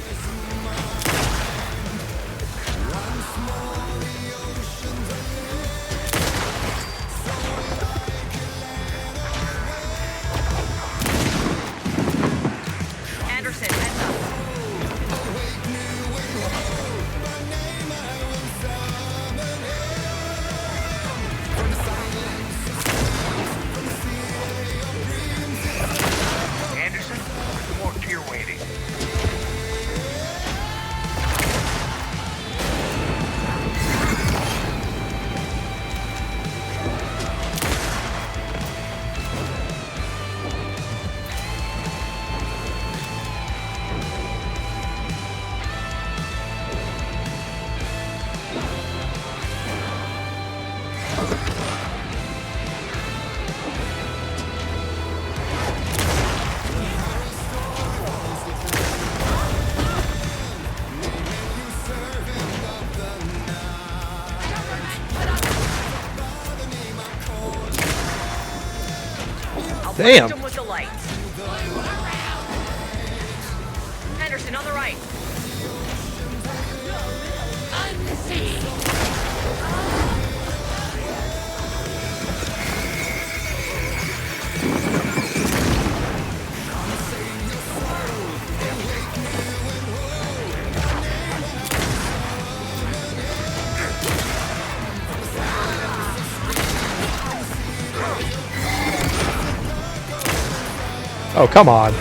Anderson, heads up. Anderson, more gear waiting. Damn. Him with the light. Henderson on the right. Oh, come on.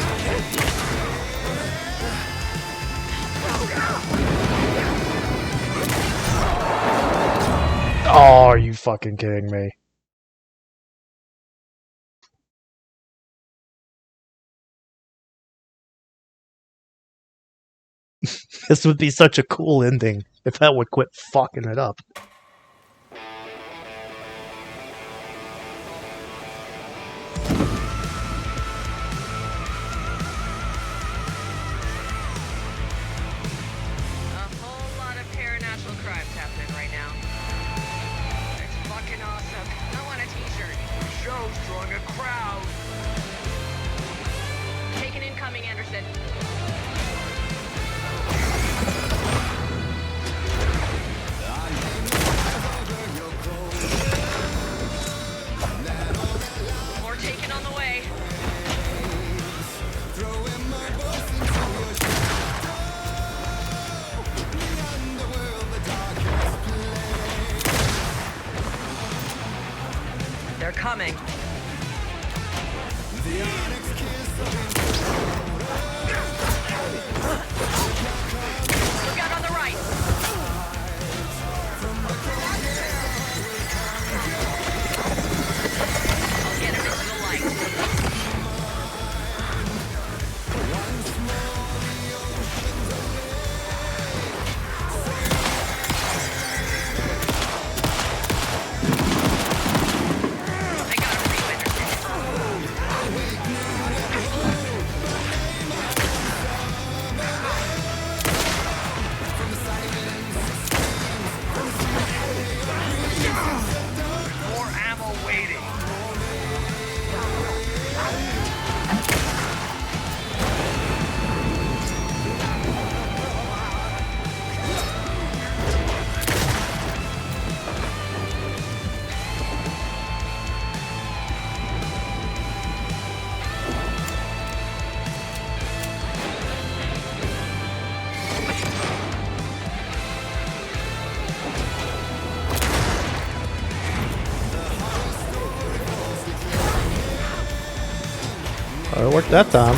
are you fucking kidding me? This would be such a cool ending if that would quit fucking it up. They're coming. Look out on the right. I'll get him into the light. It worked that time.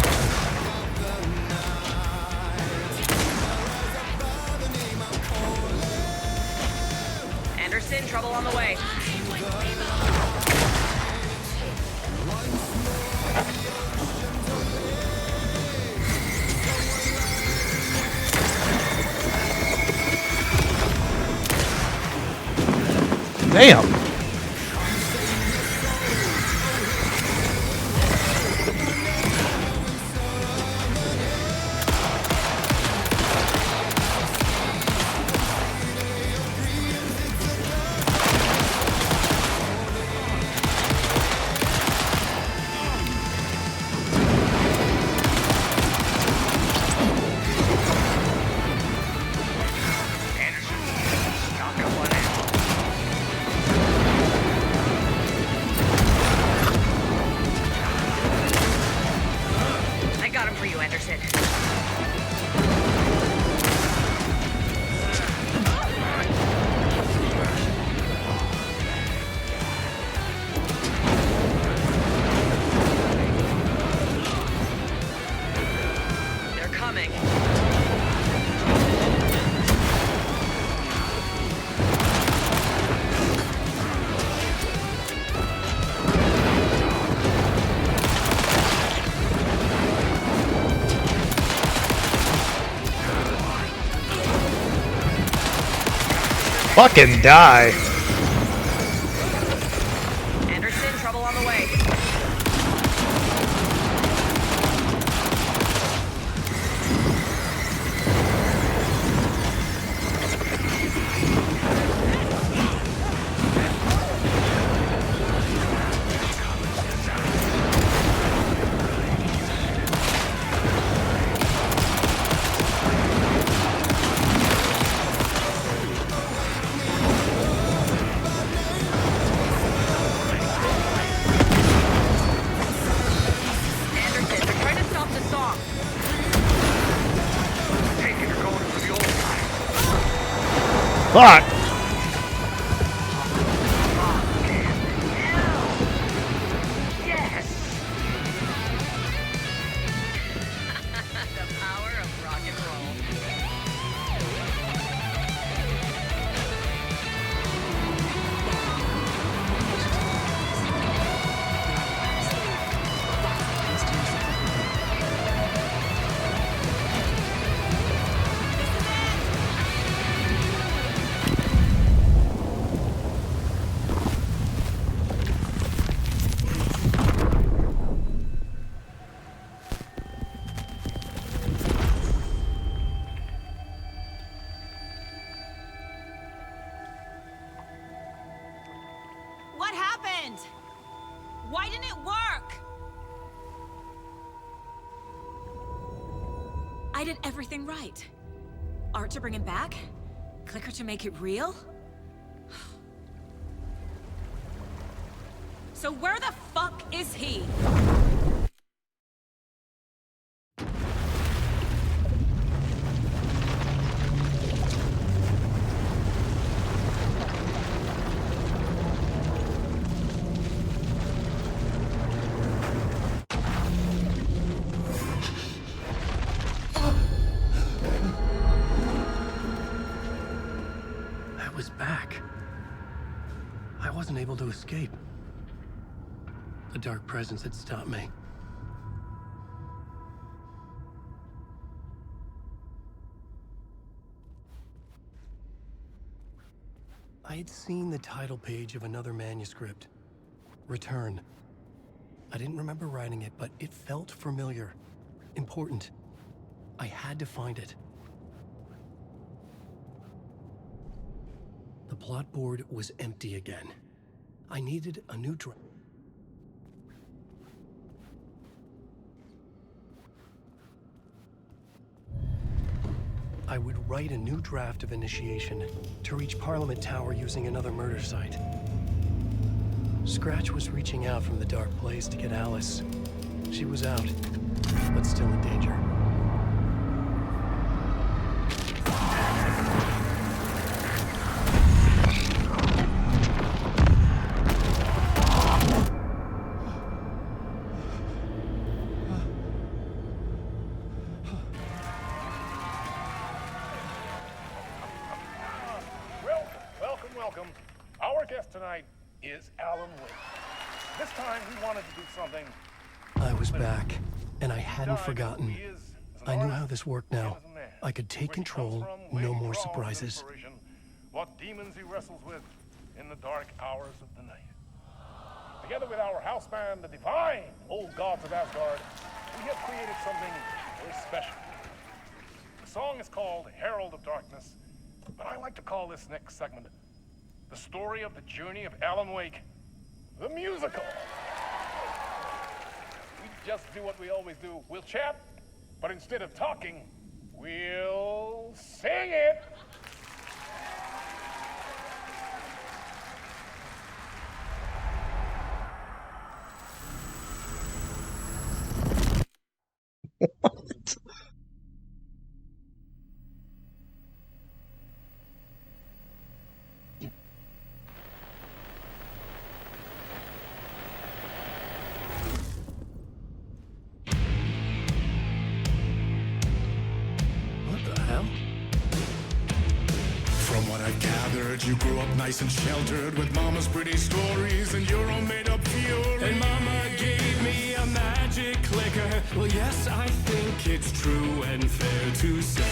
Anderson, trouble on the way. Damn. Fucking die. Anderson, trouble on the way. Fuck! Yes! The power of rock and roll. happened? Why didn't it work? I did everything right. Art to bring him back? Clicker to make it real? So where the fuck is he? I was back. I wasn't able to escape. The dark presence had stopped me. I had seen the title page of another manuscript. Return. I didn't remember writing it, but it felt familiar. Important. I had to find it. The plot board was empty again. I needed a new draft. I would write a new draft of initiation to reach Parliament Tower using another murder site. Scratch was reaching out from the dark place to get Alice. She was out, but still in danger. Welcome. Our guest tonight is Alan Wake. This time we wanted to do something. I was back, and I hadn't forgotten. I knew how this worked now. I could take control, no more surprises. What demons he wrestles with in the dark hours of the night. Together with our house band, the divine old gods of Asgard, we have created something very special. The song is called Herald of Darkness, but I like to call this next segment the story of the journey of Alan Wake, the musical. We just do what we always do. We'll chat, but instead of talking, we'll sing it. You grew up nice and sheltered with mama's pretty stories and your own made-up fury. And mama gave me a magic clicker. Well, yes, I think it's true and fair to say.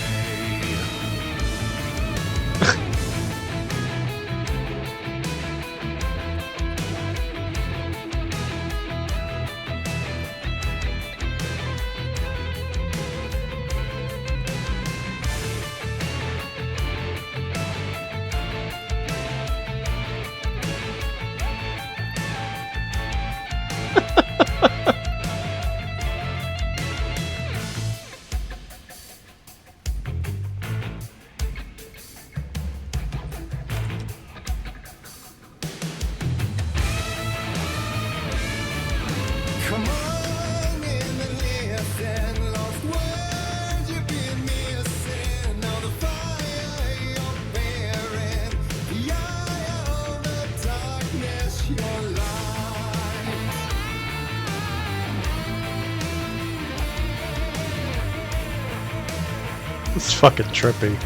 It's fucking trippy.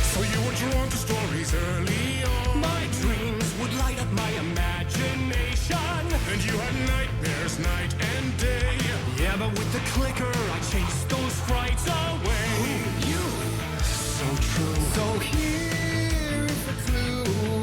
So you were drawn to stories early on. My dreams would light up my imagination. And you had nightmares night and day. Yeah, but with the clicker, I chased those frights away. You, so true. So here is the clue.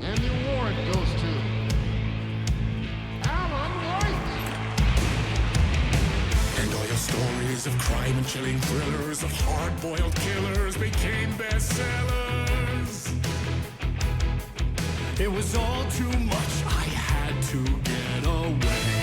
And the award goes to Alan White. And all your stories of crime and chilling thrillers of hard-boiled killers became bestsellers. It was all too much. I had to get away.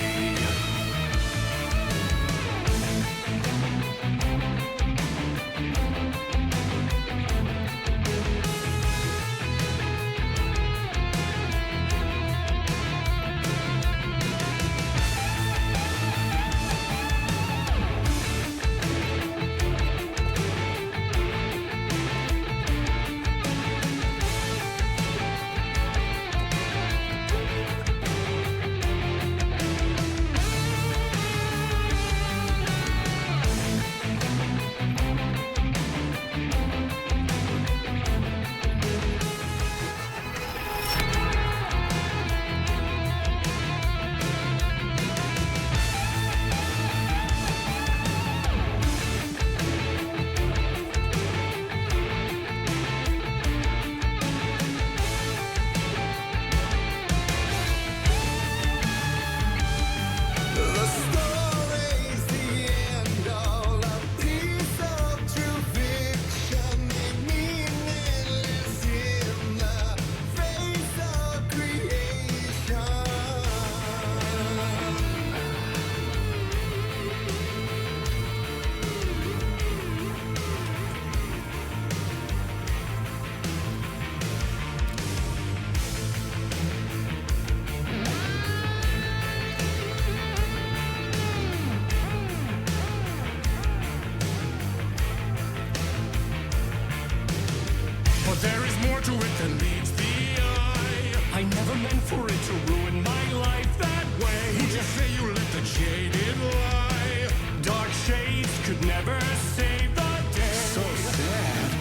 But there is more to it than meets the eye. I never meant for it to ruin my life that way. You just say you let the jaded lie. Dark shades could never save the day. So sad,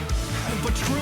but true.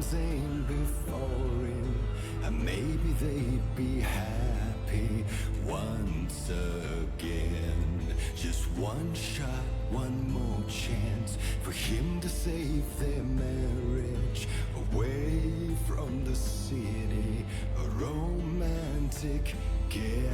arms ain't before him, and maybe they'd be happy once again. Just one shot, one more chance for him to save their marriage away from the city, a romantic getaway.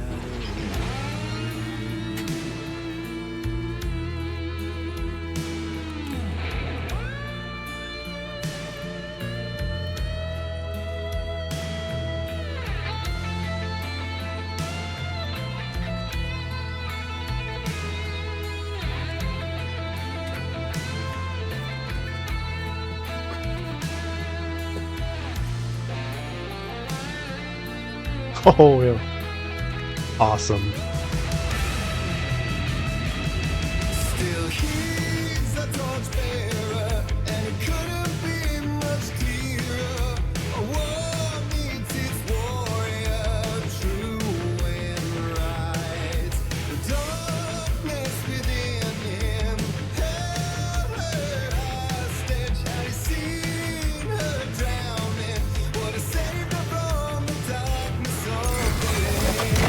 Oh, yeah. Awesome. Still he's a torchbearer, and it couldn't be much clearer. A war needs its warrior, true and right. The darkness within him held her hostage. Had he seen her drowning, would have saved her from the darkness of the lake.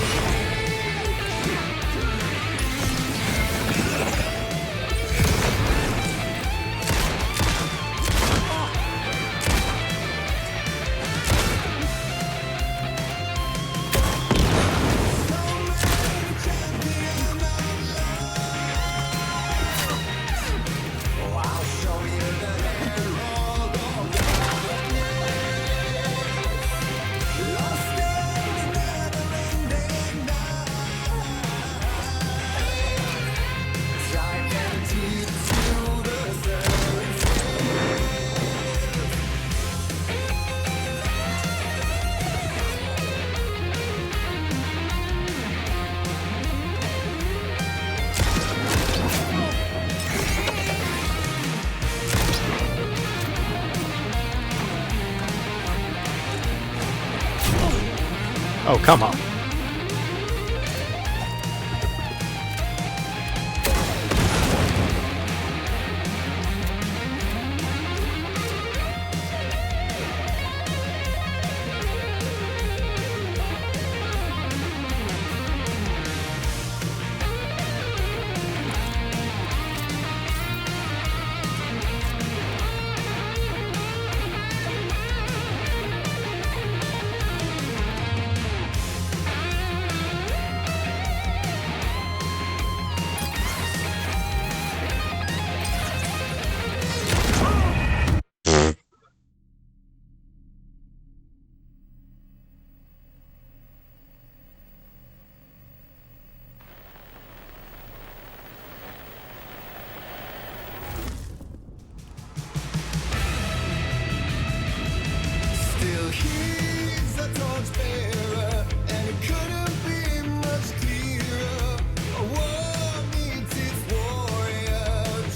Oh, come on. Still he's a torchbearer, and it couldn't be much clearer. A war needs its warrior,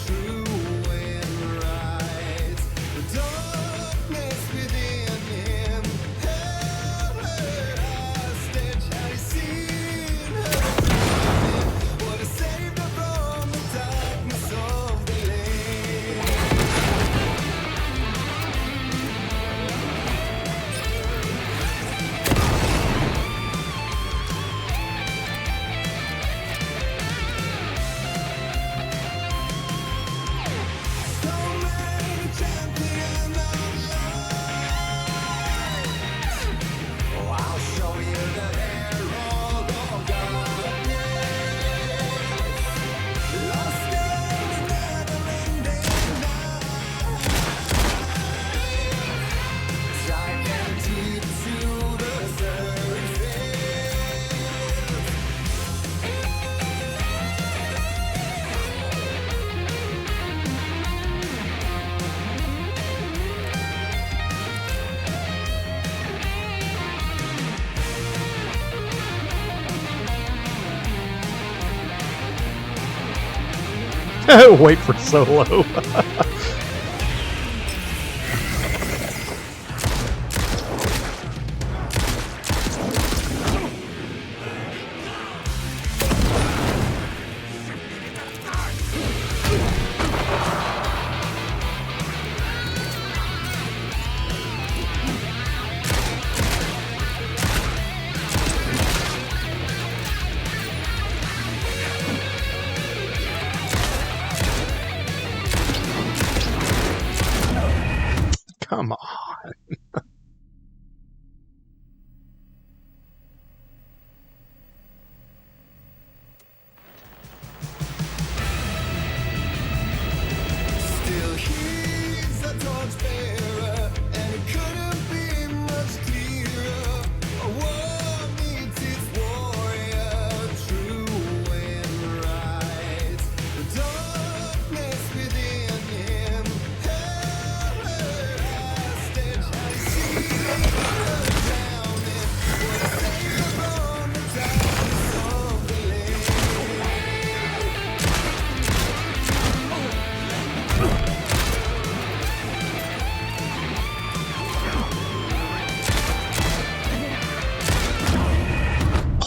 true and right. The darkness within him held her hostage. Had he seen her drowning, would have saved her from the darkness of the lake. Wait for Solo.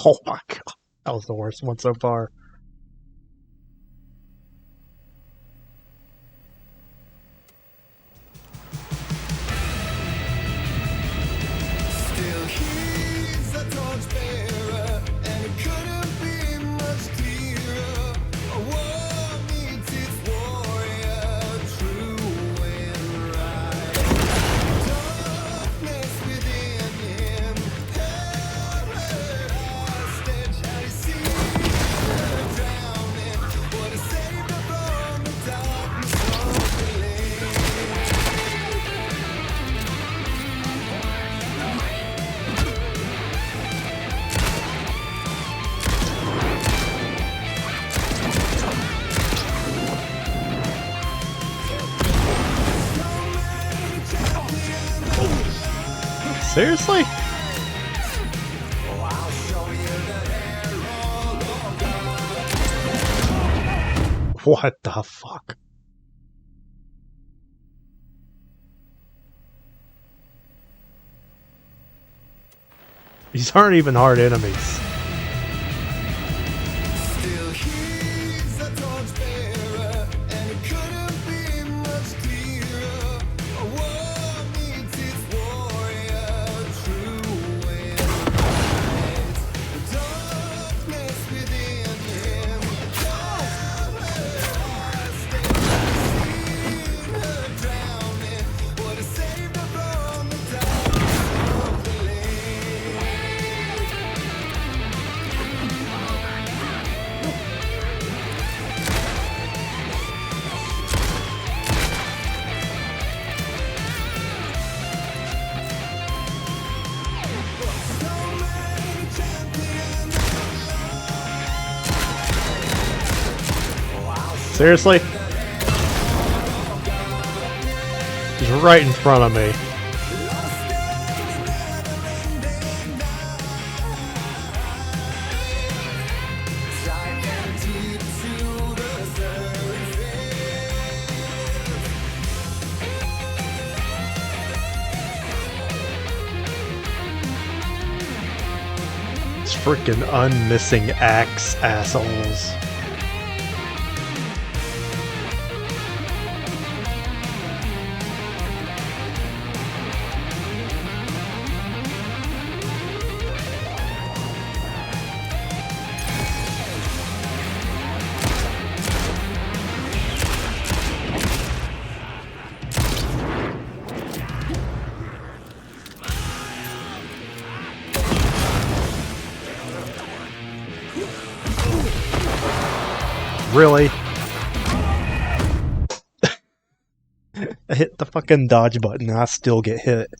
Oh my god. That was the worst one so far. Still he's a torchbearer, and it couldn't be much clearer. A war meets its warrior, true and right. Darkness within him, held hostage. How he seen her drowning, what he saved her from the darkness of the lake. Seriously? What the fuck? These aren't even hard enemies. Still he's a torchbearer, and it couldn't be much clearer. A war meets its warrior, true and right. The darkness within him, held hostage. Seen her drowning, what he saved her from the darkness of the lake. Seriously? He's right in front of me. These freaking unmissing axe assholes. Really? I hit the fucking dodge button and I still get hit.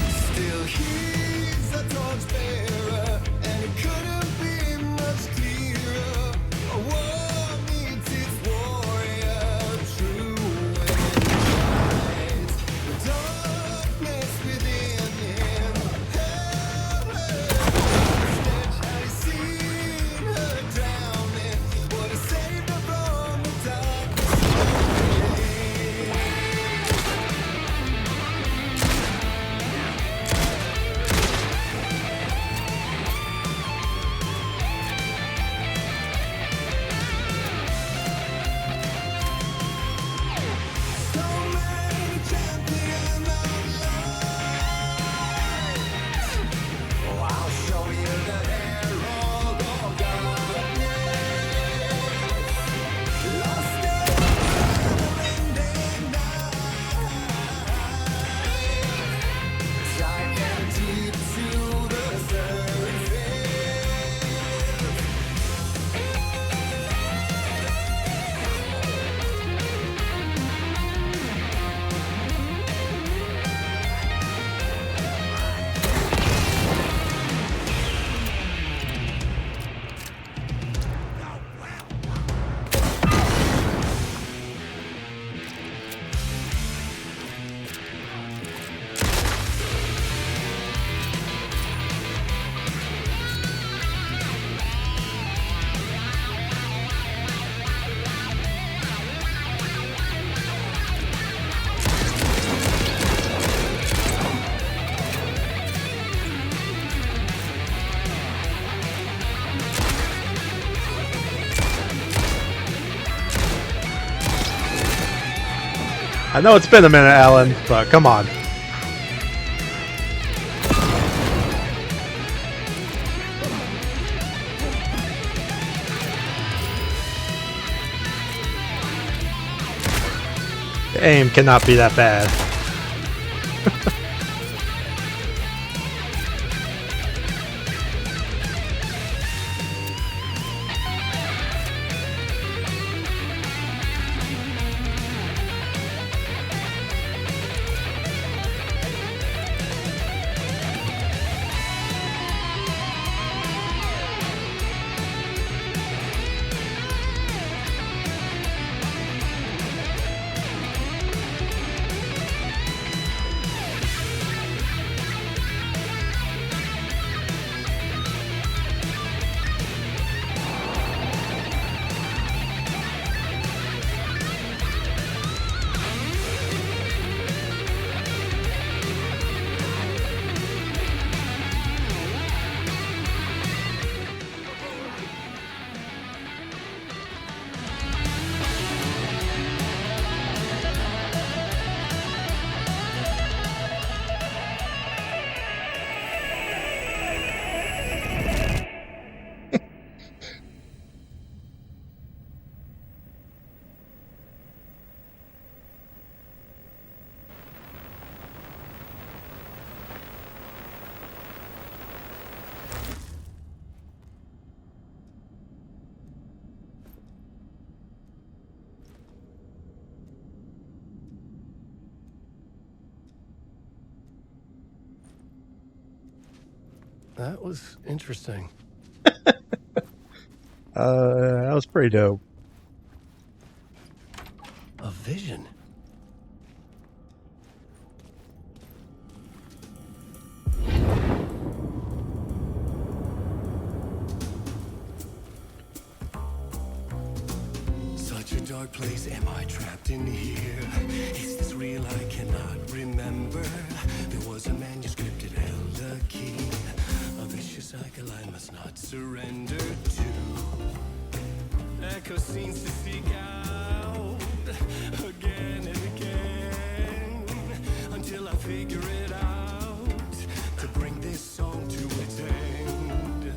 Still he's a torchbearer, and it couldn't be much clearer. A war meets its warrior, true and right. The darkness within him, held hostage. How he seen her drown. I know it's been a minute, Alan, but come on. The aim cannot be that bad. That was interesting. That was pretty dope. A vision. Such a dark place, am I trapped in here? Is this real? I cannot remember. There was a manuscript, it held a key. A vicious cycle I must not surrender to. Echo scenes to seek out again and again until I figure it out to bring this song to its end.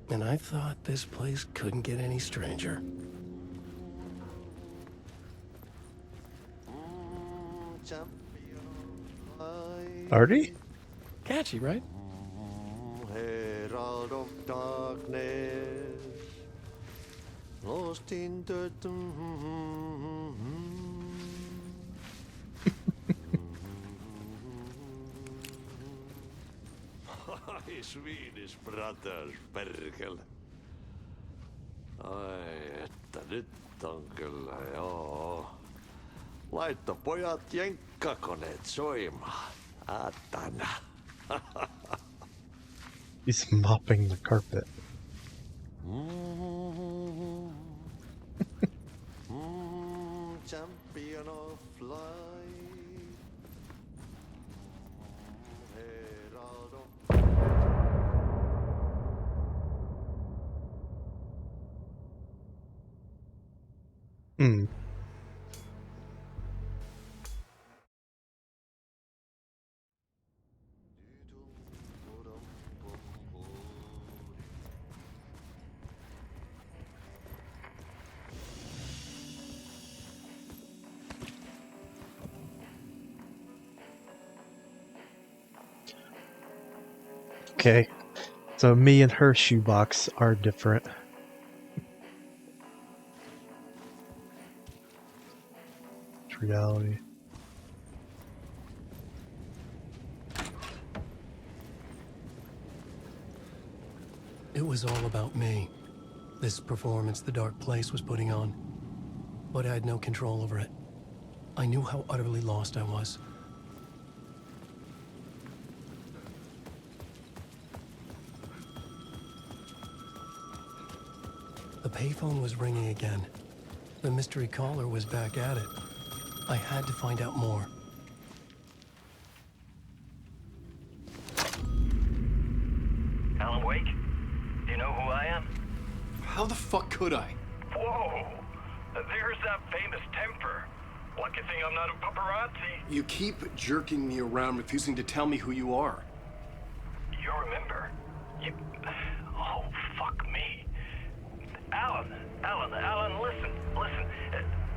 And I thought this place couldn't get any stranger. Artie? Catchy, right? Herald of darkness, lost in the Swedish brothers, perkele. Ai, että nyt on kyllä, joo. Laitto pojat jenkkakoneet soimaan. Atana. He's mopping the carpet. Champion of light. Herald of Hmm. Okay, so me and her shoebox are different. It's reality. It was all about me. This performance the Dark Place was putting on. But I had no control over it. I knew how utterly lost I was. The payphone was ringing again. The mystery caller was back at it. I had to find out more. Alan Wake? Do you know who I am? How the fuck could I? Whoa! There's that famous temper. Lucky thing I'm not a paparazzi. You keep jerking me around, refusing to tell me who you are. You remember? You... Oh, fuck me. Alan, listen.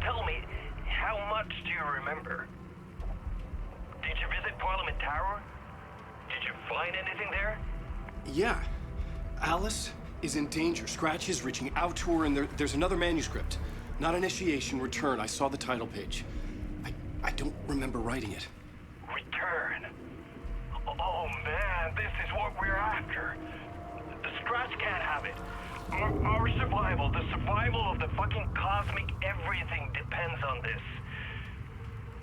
Tell me, how much do you remember? Did you visit Parliament Tower? Did you find anything there? Yeah. Alice is in danger. Scratch is reaching out to her, and there's another manuscript. Not initiation, return. I saw the title page. I don't remember writing it. Return? Oh man, this is what we're after. The Scratch can't have it. Our survival, the survival of the fucking cosmic everything depends on this.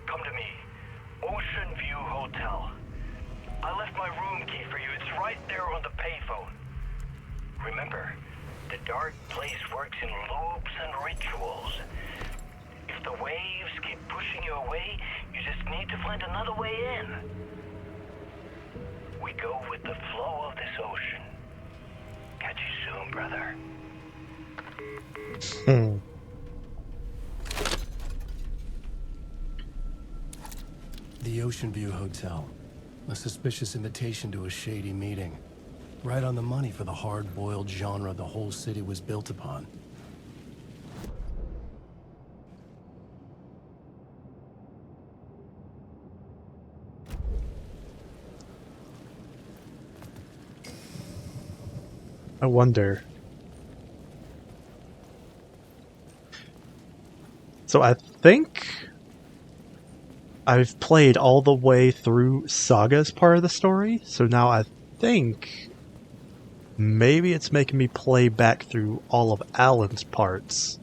Come to me. Ocean View Hotel. I left my room key for you. It's right there on the payphone. Remember, the Dark Place works in loops and rituals. If the waves keep pushing you away, you just need to find another way in. We go with the flow of this ocean. Catch you soon, brother. The Ocean View Hotel. A suspicious invitation to a shady meeting. Right on the money for the hard-boiled genre the whole city was built upon. I wonder. So I think I've played all the way through Saga's part of the story, so now I think maybe it's making me play back through all of Alan's parts.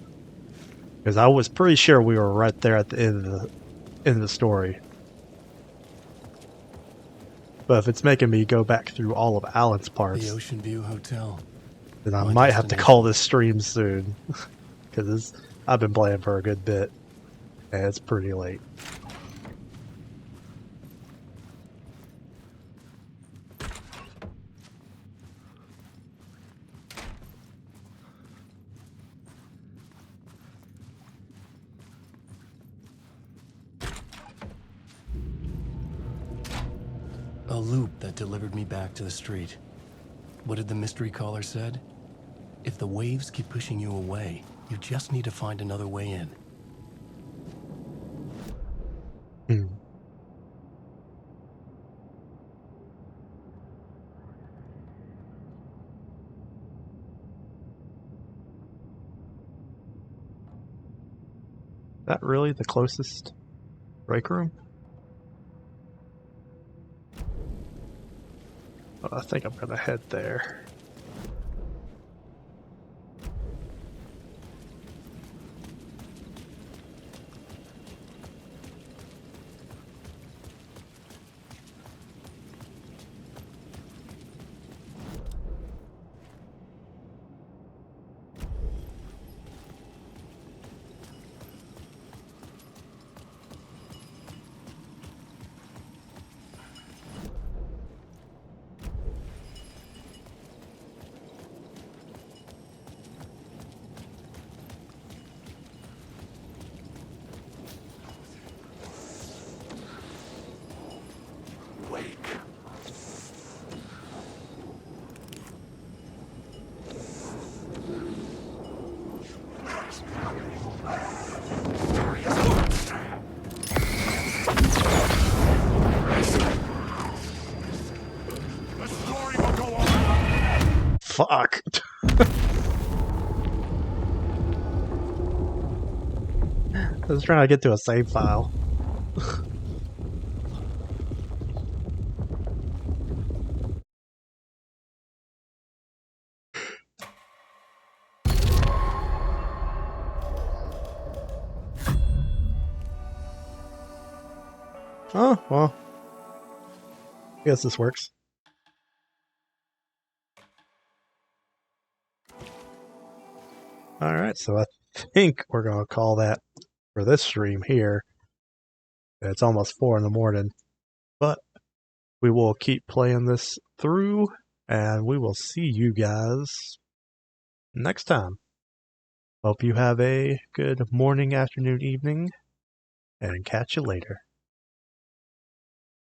Because I was pretty sure we were right there at the end of the story. But if it's making me go back through all of Alan's parts, The Ocean View Hotel. then I might have to call this stream soon. Because I've been playing for a good bit, and it's pretty late. A loop that delivered me back to the street. What did the mystery caller said? If the waves keep pushing you away, you just need to find another way in. Is that really the closest break room? Oh, I think I'm gonna head there. Fuck. I was trying to get to a save file. Oh, well. I guess this works. Alright, so I think we're going to call that for this stream here. It's almost 4 in the morning, but we will keep playing this through, and we will see you guys next time. Hope you have a good morning, afternoon, evening, and catch you later.